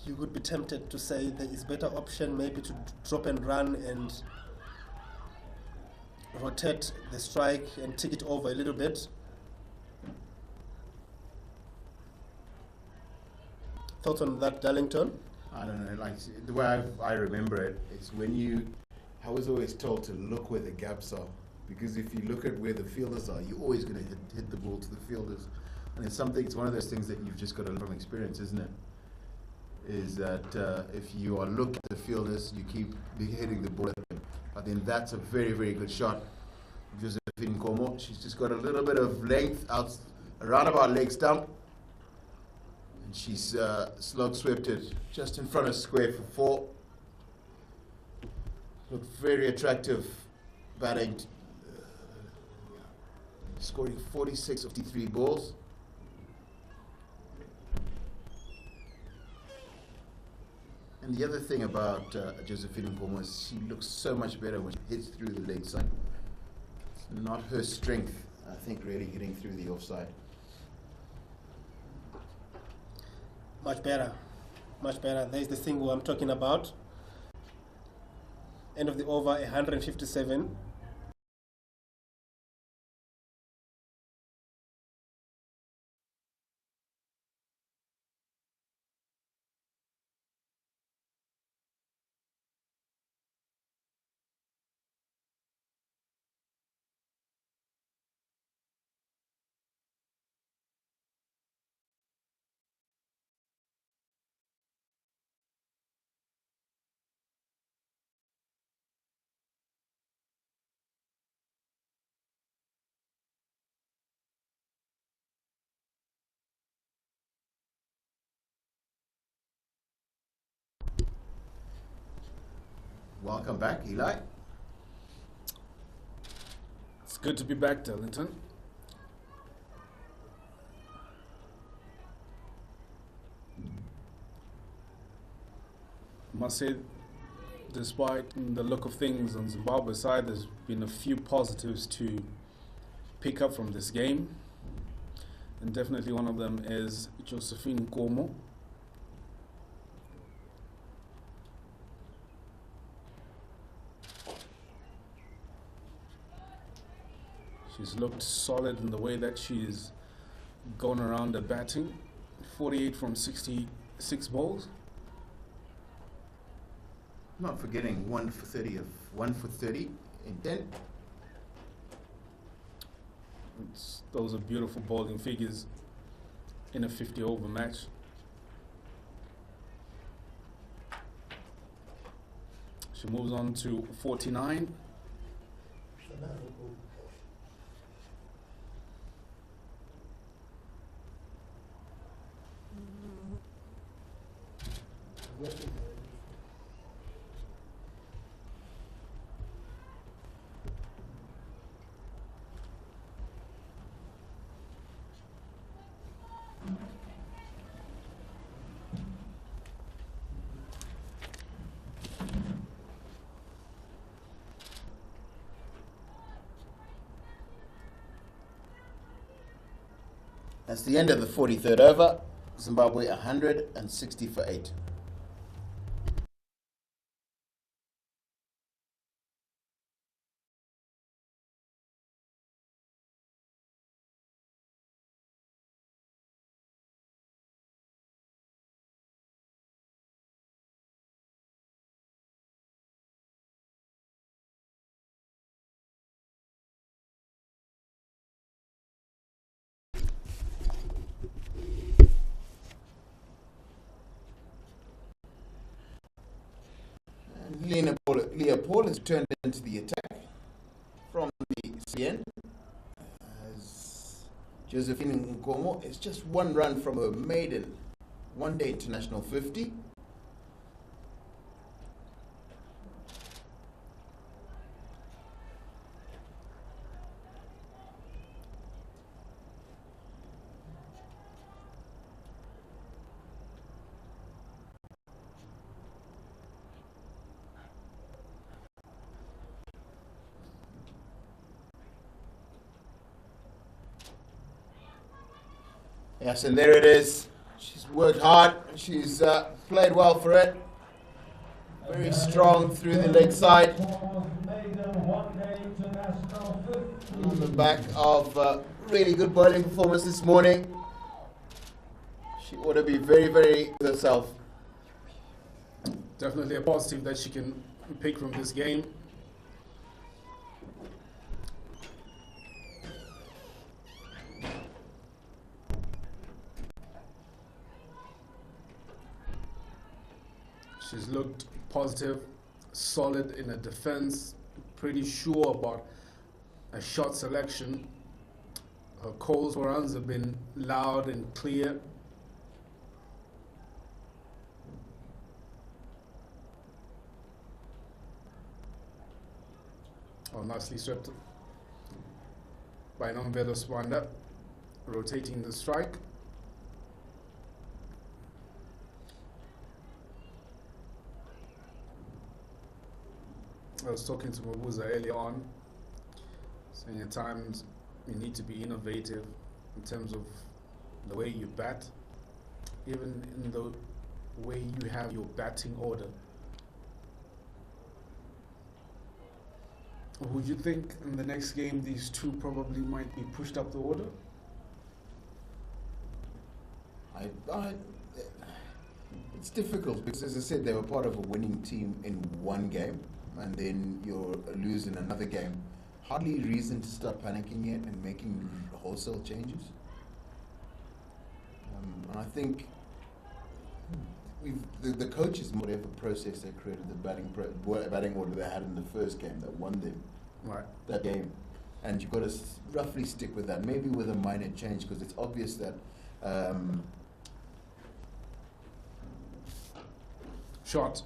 You would be tempted to say there is better option maybe to drop and run and rotate the strike and take it over a little bit. Thoughts on that, Darlington? I don't know, like the way I remember it is I was always told to look where the gaps are, because if you look at where the fielders are, you're always going to hit the ball to the fielders. And it's one of those things that you've just got to learn from experience, isn't it? Is that if you are looking at the fielders, you keep hitting the ball at them. But then that's a very, very good shot. Josephine Kowo, she's just got a little bit of length out around about leg stump. And she's slog swept it just in front of square for 4. Looked very attractive batting. Scoring 46 of 53 balls. And the other thing about Josephine Kowo is she looks so much better when she hits through the leg side. It's not her strength, I think, really hitting through the offside. Much better. Much better. There's the single I'm talking about. End of the over, 157. Welcome back, Eli. It's good to be back, Darlington. I must say, despite the look of things on Zimbabwe's side, there's been a few positives to pick up from this game. And definitely one of them is Josephine Nkomo. She's looked solid in the way that she's gone around the batting. 48 from 66 balls. Not forgetting 1 for 30 in 10. Those are beautiful bowling figures in a 50-over match. She moves on to 49. That's the end of the 43rd over. Zimbabwe 160 for 8. Leah Paul has turned into the attack from the CN. As Josephine Nkomo is just one run from her maiden one-day international 50. Yes, and there it is. She's worked hard. She's played well for it. Very strong through the leg side. On the back of really good bowling performance this morning. She ought to be very, very with herself. Definitely a positive that she can pick from this game. She's looked positive, solid in her defense, pretty sure about a shot selection. Her calls for runs have been loud and clear. Oh, nicely swept by Nomvelo Swanda, rotating the strike. I was talking to Mabuza earlier on, saying at times you need to be innovative in terms of the way you bat, even in the way you have your batting order. Would you think in the next game these two probably might be pushed up the order? It's difficult because, as I said, they were part of a winning team in one game, and then you're losing another game. Hardly reason to start panicking yet and making wholesale changes. And I think the coaches, whatever process they created, the batting order they had in the first game that won them that game, and you've got to roughly stick with that. Maybe with a minor change, because it's obvious that. Shot.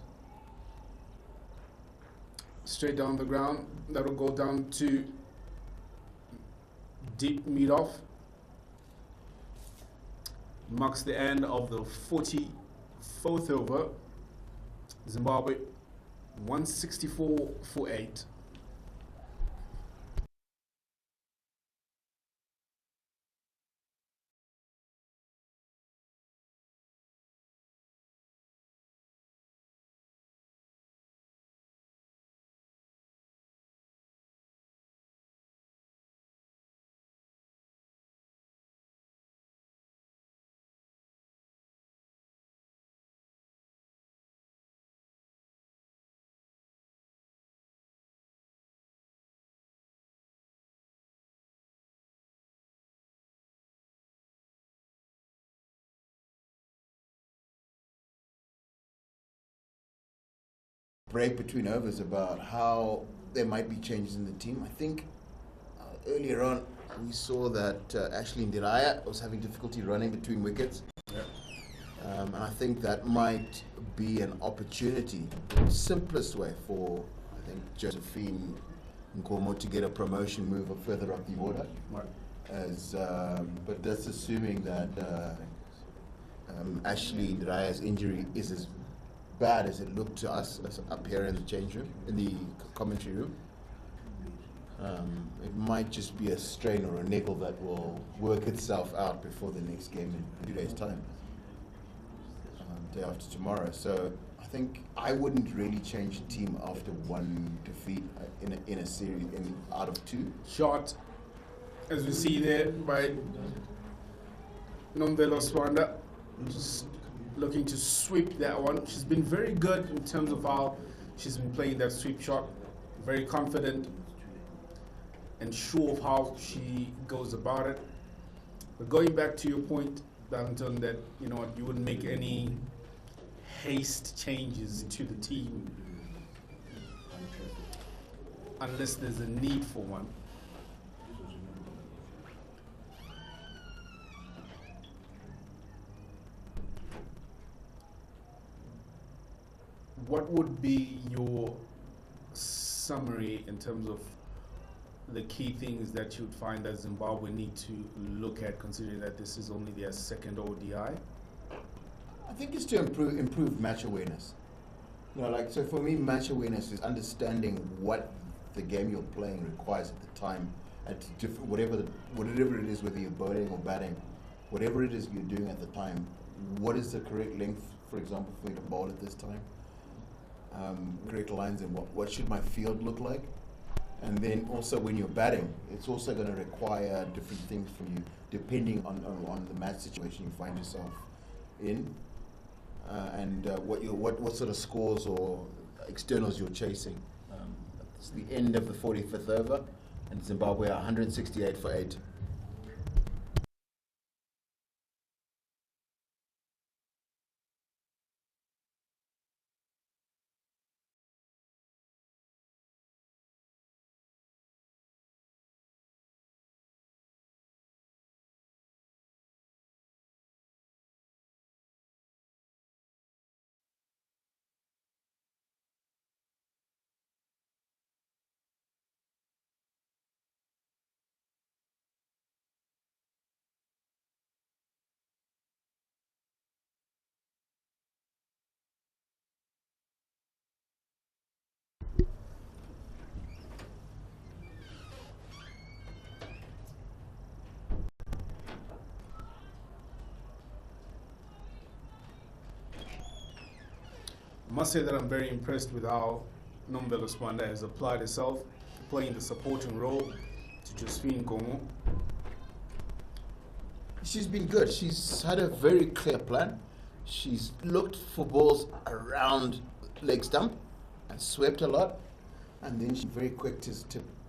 straight down the ground. That'll go down to deep mid-off. Marks the end of the 44th over. Zimbabwe 164 for 8. Break between overs about how there might be changes in the team. I think earlier on we saw that Ashley Ndiraya was having difficulty running between wickets. Yeah. And I think that might be an opportunity, the simplest way for, I think, Josephine Nkomo to get a promotion move further up the order. Right. But that's assuming that Ashley Ndiraya's injury is as bad as it looked to us as up here in the change room, in the commentary room. It might just be a strain or a niggle that will work itself out before the next game in 2 days' time, day after tomorrow. So I think I wouldn't really change the team after one defeat in a series out of 2. Shot, as we see there by Nomvelo Swanda, just looking to sweep that one. She's been very good in terms of how she's been playing that sweep shot. Very confident and sure of how she goes about it. But going back to your point, Darlington, that you wouldn't make any haste changes to the team unless there's a need for one. What would be your summary in terms of the key things that you'd find that Zimbabwe need to look at, considering that this is only their second ODI? I think it's to improve match awareness. So for me, match awareness is understanding what the game you're playing requires at the time, at whatever it is, whether you're bowling or batting, whatever it is you're doing at the time. What is the correct length, for example, for you to bowl at this time? Correct lines, and what should my field look like? And then also when you're batting, it's also going to require different things from you depending on the match situation you find yourself in, and what sort of scores or externals you're chasing. It's the end of the 45th over, and Zimbabwe are 168 for 8. I must say that I'm very impressed with how Nomvelo Swanda has applied herself, playing the supporting role to Josephine Nkomo. She's been good. She's had a very clear plan. She's looked for balls around leg stump and swept a lot. And then she's very quick to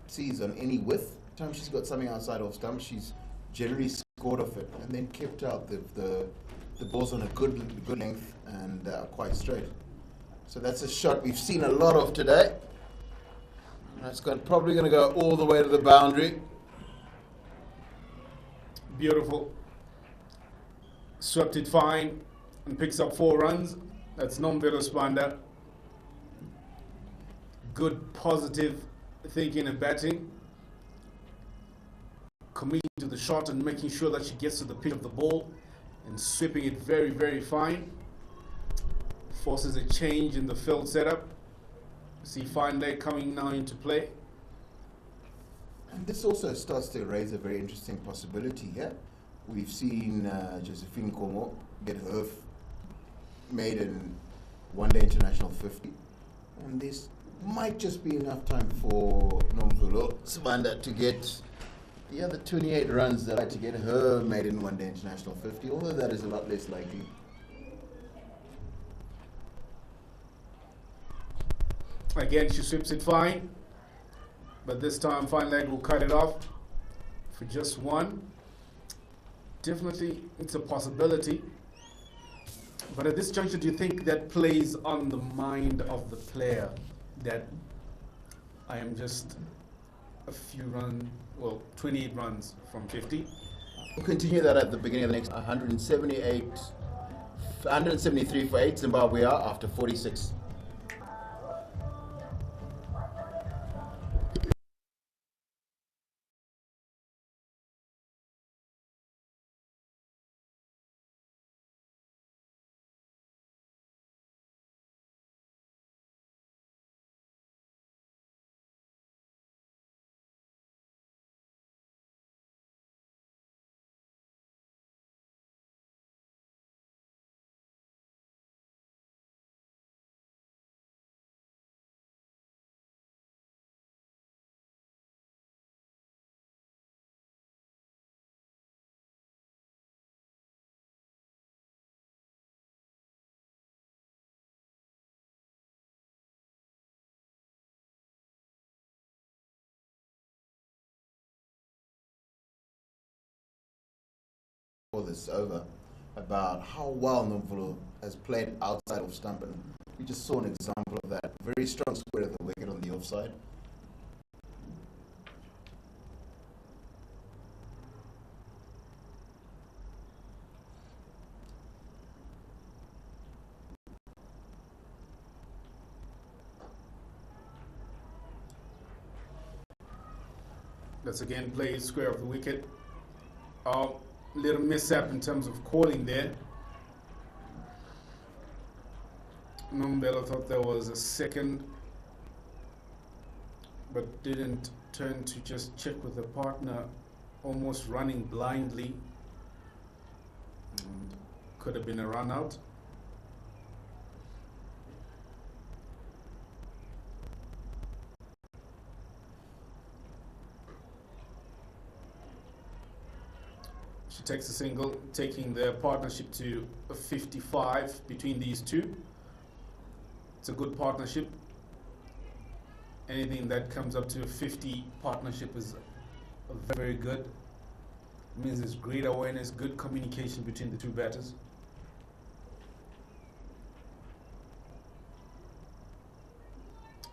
seize on any width. Time she's got something outside off stump, she's generally scored off it and then kept out the balls on a good length and quite straight. So that's a shot we've seen a lot of today. That's probably going to go all the way to the boundary. Beautiful. Swept it fine and picks up 4 runs. That's Nomvelo Swanda. good, positive thinking and batting, committing to the shot and making sure that she gets to the pitch of the ball and sweeping it very, very fine. Forces a change in the field setup. See fine leg coming now into play. And this also starts to raise a very interesting possibility here. We've seen Josephine Komo get her maiden one-day international 50. And this might just be enough time for Nomvulo Sibanda to get the other 28 runs that are to get her maiden one-day international 50, although that is a lot less likely. Again, she sweeps it fine, but this time fine leg will cut it off for just one. Definitely, it's a possibility. But at this juncture, do you think that plays on the mind of the player that I am just a few 28 runs from 50? We'll continue that at the beginning of the next 173 for 8 Zimbabwe are after 46. Before this is over, about how well Nomvulo has played outside of stump, and we just saw an example of that. Very strong square of the wicket on the offside. Let's again play square of the wicket. Little mishap in terms of calling there. Nombela thought there was a second, but didn't turn to just check with the partner, almost running blindly. And could have been a run out. She takes a single, taking their partnership to a 55 between these two. It's a good partnership. Anything that comes up to a 50 partnership is very good. It means there's great awareness, good communication between the two batters.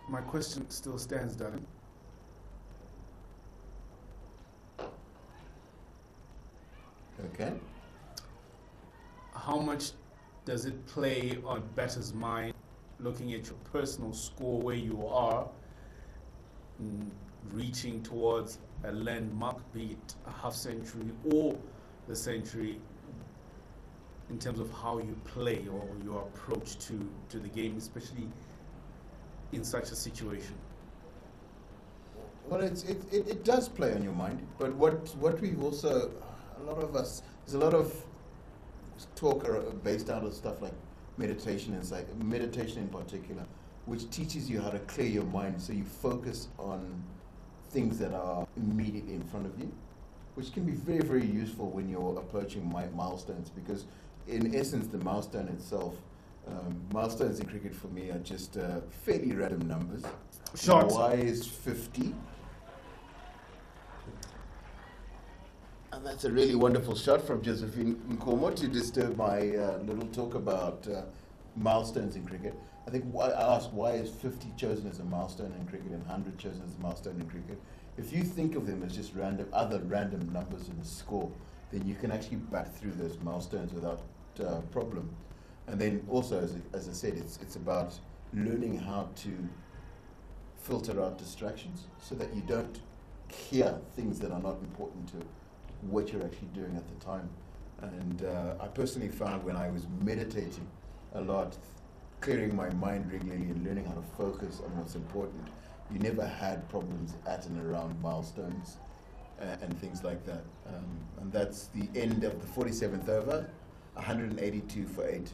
My question still stands, darling. Okay. How much does it play on a batter's mind, looking at your personal score, where you are, reaching towards a landmark, be it a half century or the century, in terms of how you play or your approach to the game, especially in such a situation? Well, it does play on your mind, but what we've also, a lot of us, there's a lot of talk based out of stuff like meditation and meditation in particular, which teaches you how to clear your mind so you focus on things that are immediately in front of you, which can be very, very useful when you're approaching milestones, because in essence the milestone itself, milestones in cricket for me are just fairly random numbers. Short. Why is 50? And that's a really wonderful shot from Josephine Nkomo to disturb my little talk about milestones in cricket. I think I asked, why is 50 chosen as a milestone in cricket and 100 chosen as a milestone in cricket? If you think of them as just other random numbers in a score, then you can actually bat through those milestones without problem. And then also, as I said, it's about learning how to filter out distractions so that you don't hear things that are not important to what you're actually doing at the time. And I personally found when I was meditating a lot, clearing my mind regularly and learning how to focus on what's important, you never had problems at and around milestones and things like that. And that's the end of the 47th over, 182 for 8.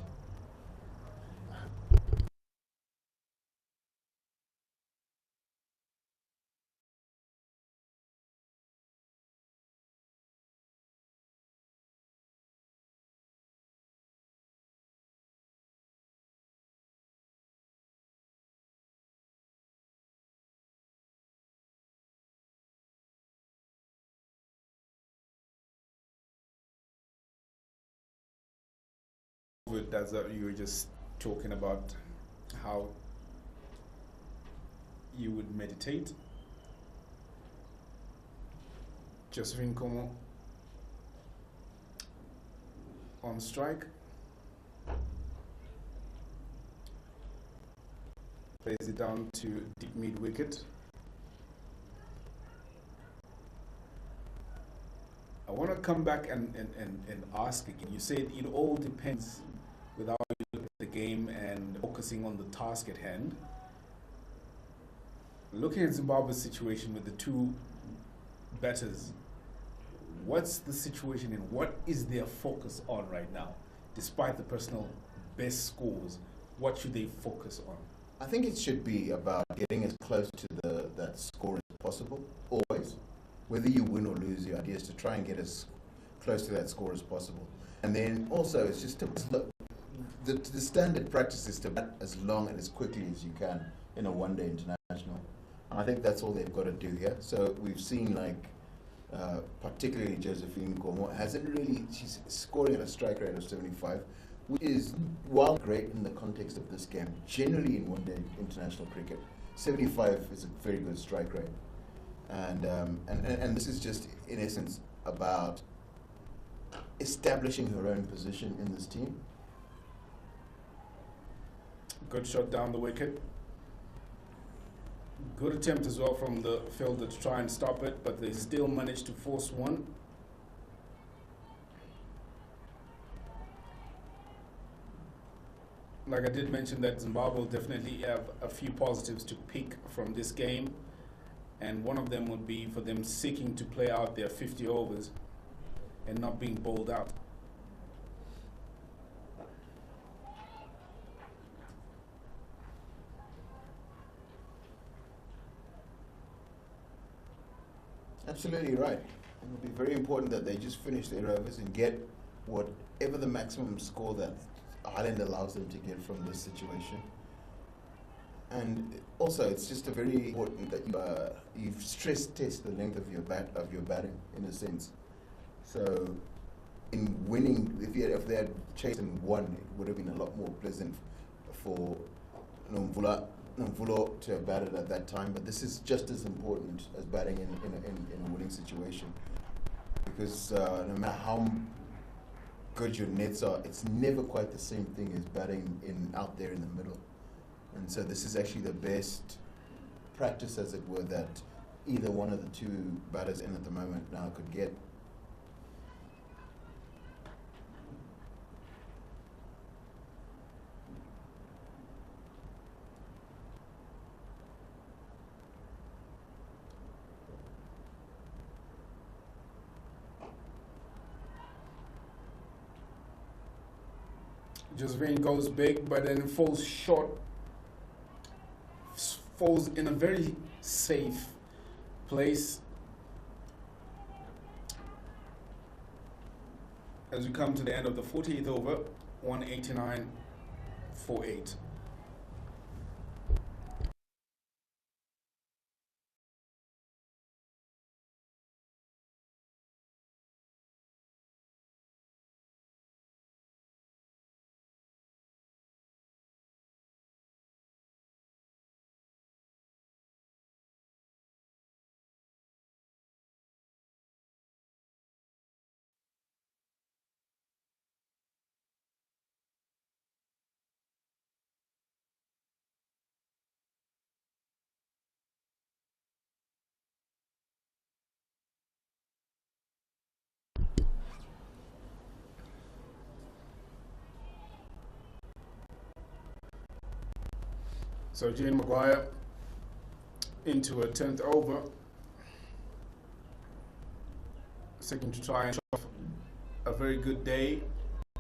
That's what you were just talking about, how you would meditate. Josephine Como on strike. Plays it down to deep mid wicket. I want to come back and ask again. You said it all depends without looking at the game and focusing on the task at hand. Looking at Zimbabwe's situation with the two batters, what's the situation and what is their focus on right now? Despite the personal best scores, what should they focus on? I think it should be about getting as close to that score as possible, always. Whether you win or lose, the idea is to try and get as close to that score as possible. And then also, it's just the standard practice is to bat as long and as quickly as you can in a one-day international. And I think that's all they've got to do here. So we've seen, particularly Josephine Gomo, she's scoring at a strike rate of 75, which is, while great in the context of this game, generally in one-day international cricket, 75 is a very good strike rate. And this is just, in essence, about establishing her own position in this team. Good shot down the wicket. Good attempt as well from the fielder to try and stop it, but they still managed to force one. Like I did mention, that Zimbabwe will definitely have a few positives to pick from this game. And one of them would be for them seeking to play out their 50 overs and not being bowled out. Absolutely right. It would be very important that they just finish their overs and get whatever the maximum score that Ireland allows them to get from this situation. And also, it's just very important that you stress test the length of your batting, in a sense. So, in winning, if they had chased and won, it would have been a lot more pleasant for Nomvulo to have batted at that time. But this is just as important as batting in a winning situation, because no matter how good your nets are, it's never quite the same thing as batting out there in the middle. And so this is actually the best practice, as it were, that either one of the two batters in at the moment now could get. Josephine goes big, but then falls short. Falls in a very safe place. As we come to the end of the 48th over, 189 for 8. So Jane Maguire into a 10th over, seeking to try and show off a very good day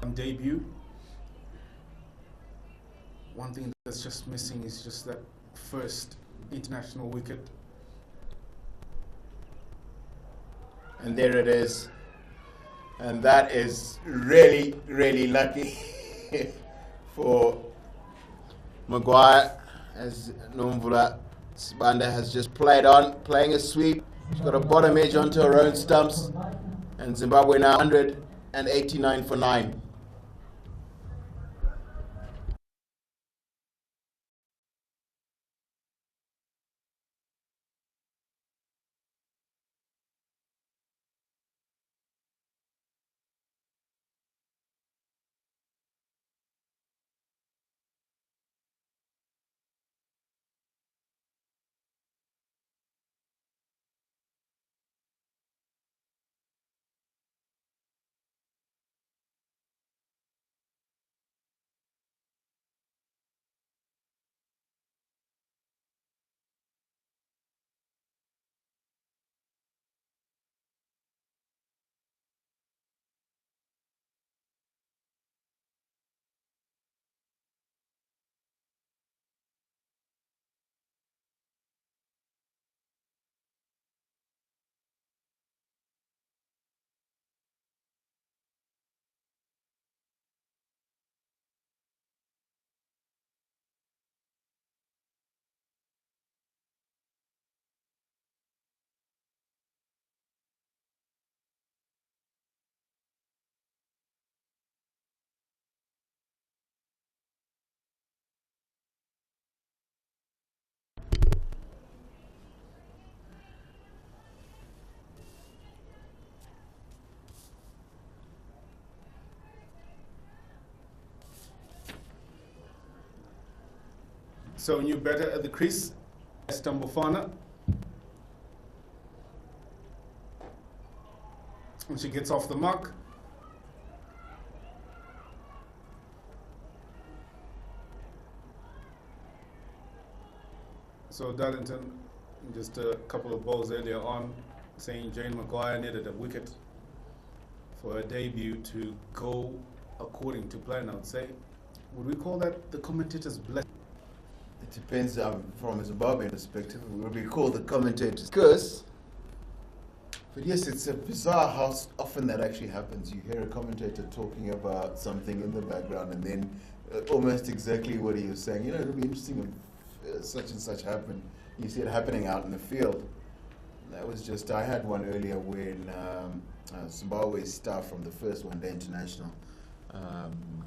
on debut. One thing that's just missing is just that first international wicket. And there it is. And that is really, really lucky for Maguire, as Nomvula Sibanda has just played on, playing a sweep. She's got a bottom edge onto her own stumps. And Zimbabwe now 189 for 9. So new batter at the crease, Esther Mofana. And she gets off the mark. So Darlington, just a couple of balls earlier on, saying Jane Maguire needed a wicket for her debut to go according to plan, I would say. Would we call that the commentator's blessing? It depends from a Zimbabwean perspective. What we call the commentators. Because, but yes, it's a bizarre how often that actually happens. You hear a commentator talking about something in the background and then almost exactly what he was saying. You know, it'll be interesting if such and such happened. You see it happening out in the field. That was just, I had one earlier when Zimbabwe's star from the first one day international,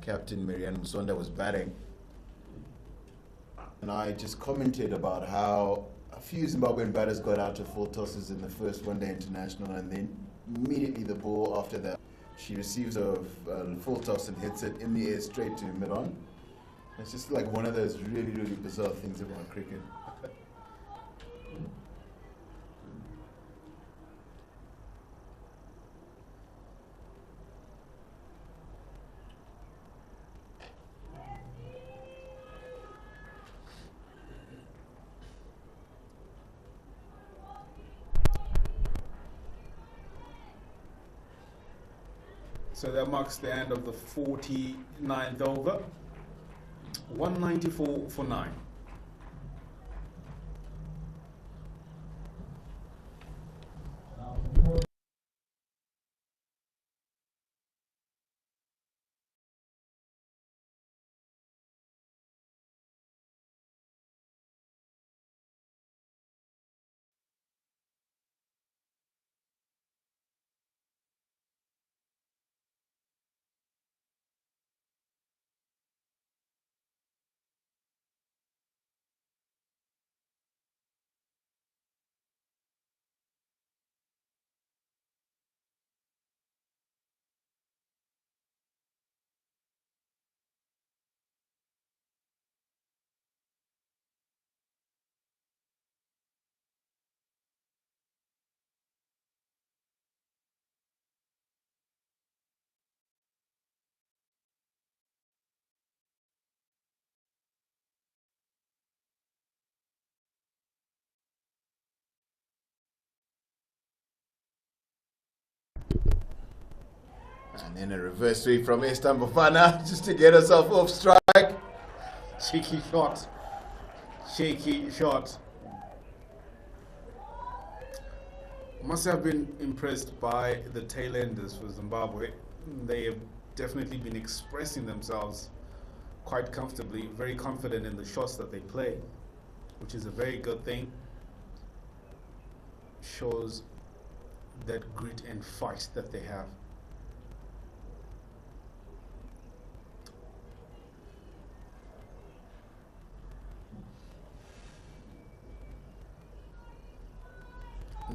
Captain Marianne Musonda, was batting. And I just commented about how a few Zimbabwean batters got out to full tosses in the first one-day international, and then immediately the ball after that, she receives a full toss and hits it in the air straight to mid-on. It's just like one of those really, really bizarre things about cricket. So that marks the end of the 49th over. 194 for 9. And then a reverse sweep from Esther Mbofana just to get herself off strike. Cheeky shot. Shaky shot. Must have been impressed by the tailenders for Zimbabwe. They have definitely been expressing themselves quite comfortably, very confident in the shots that they play, which is a very good thing. Shows that grit and fight that they have.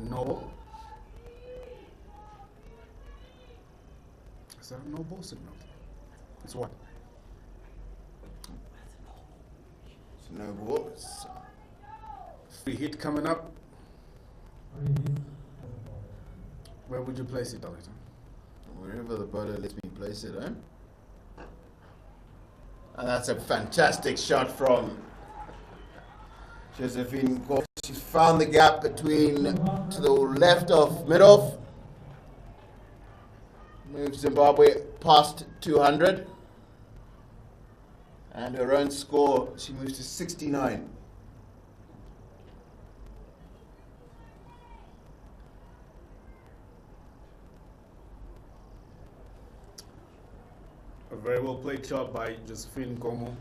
No. Is that a no ball signal? It's what? It's no ball. Free hit coming up. Where would you place it, Darlington? Wherever the bowler lets me place it, eh? And that's a fantastic shot from Josephine Goff. She's found the gap between to the left of mid-off. Moves Zimbabwe past 200. And her own score, she moves to 69. A very well played shot by Josephine Gomo.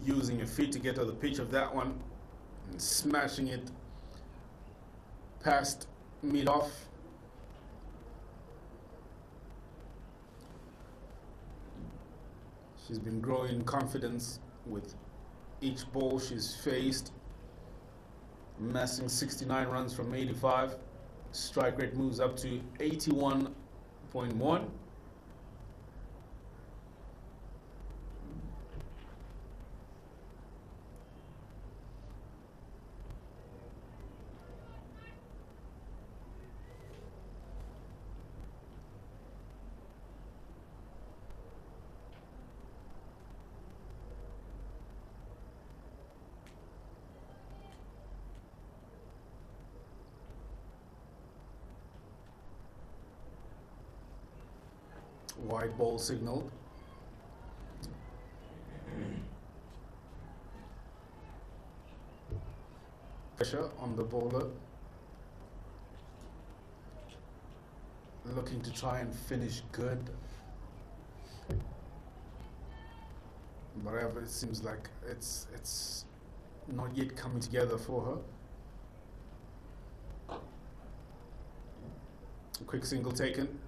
Using her feet to get to the pitch of that one. And smashing it past mid-off. She's been growing confidence with each ball she's faced. Amassing 69 runs from 85. Strike rate moves up to 81.1. Wide ball signal. Pressure on the bowler. Looking to try and finish good. Whatever, it seems like it's not yet coming together for her. A quick single taken.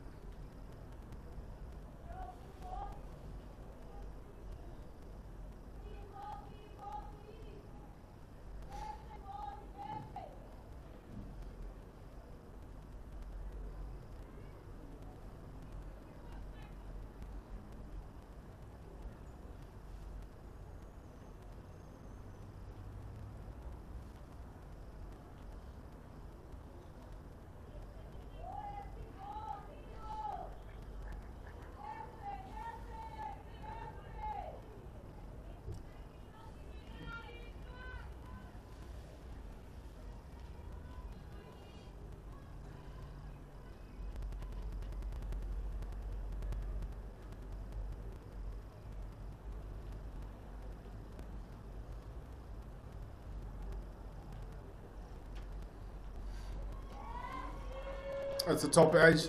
That's the top edge.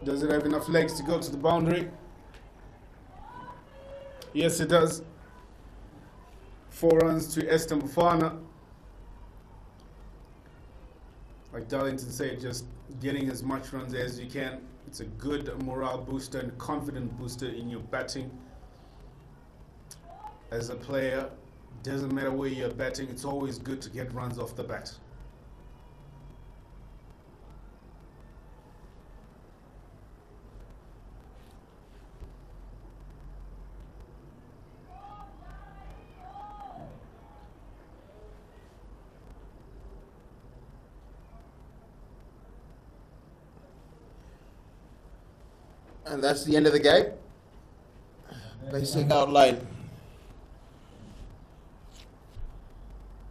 Does it have enough legs to go to the boundary? Yes, it does. 4 runs to Esther Mbofana. Like Darlington said, just getting as much runs as you can. It's a good morale booster and confident booster in your batting. As a player, doesn't matter where you're batting, it's always good to get runs off the bat. And that's the end of the game. Basic outline.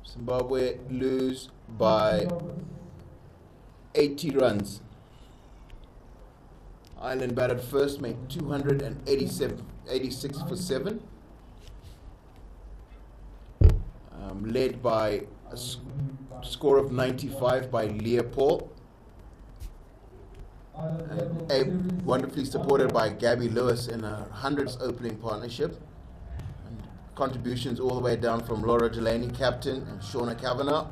Zimbabwe lose by 80 runs. Ireland batted first, made 286 for 7. Led by a score of 95 by Leah Paul. Wonderfully supported by Gabby Lewis in a hundreds opening partnership. And contributions all the way down from Laura Delaney, captain, and Shauna Kavanagh.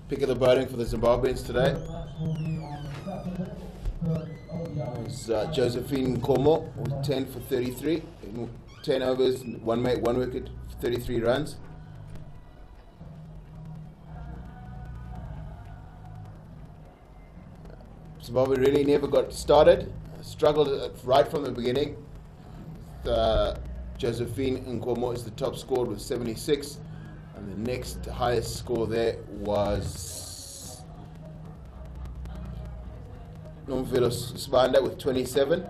Pick of the bowling for the Zimbabweans today was Josephine Nkomo with 10 for 33. 10 overs, 1 wicket, 33 runs. Zimbabwe really never got started, struggled right from the beginning. Josephine Nkomo is the top scored with 76, and the next highest score there was Nomvelo Sibanda with 27.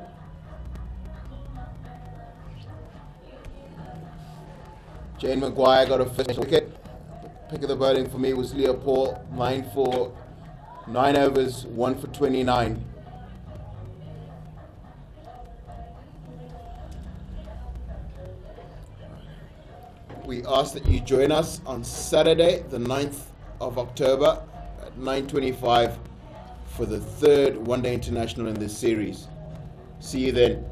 Jane Maguire got a first wicket. Pick of the bowling for me was Leah Paul, 9 for 9 overs, 1 for 29. We ask that you join us on Saturday, the 9th of October at 9:25 for the third one-day international in this series. See you then.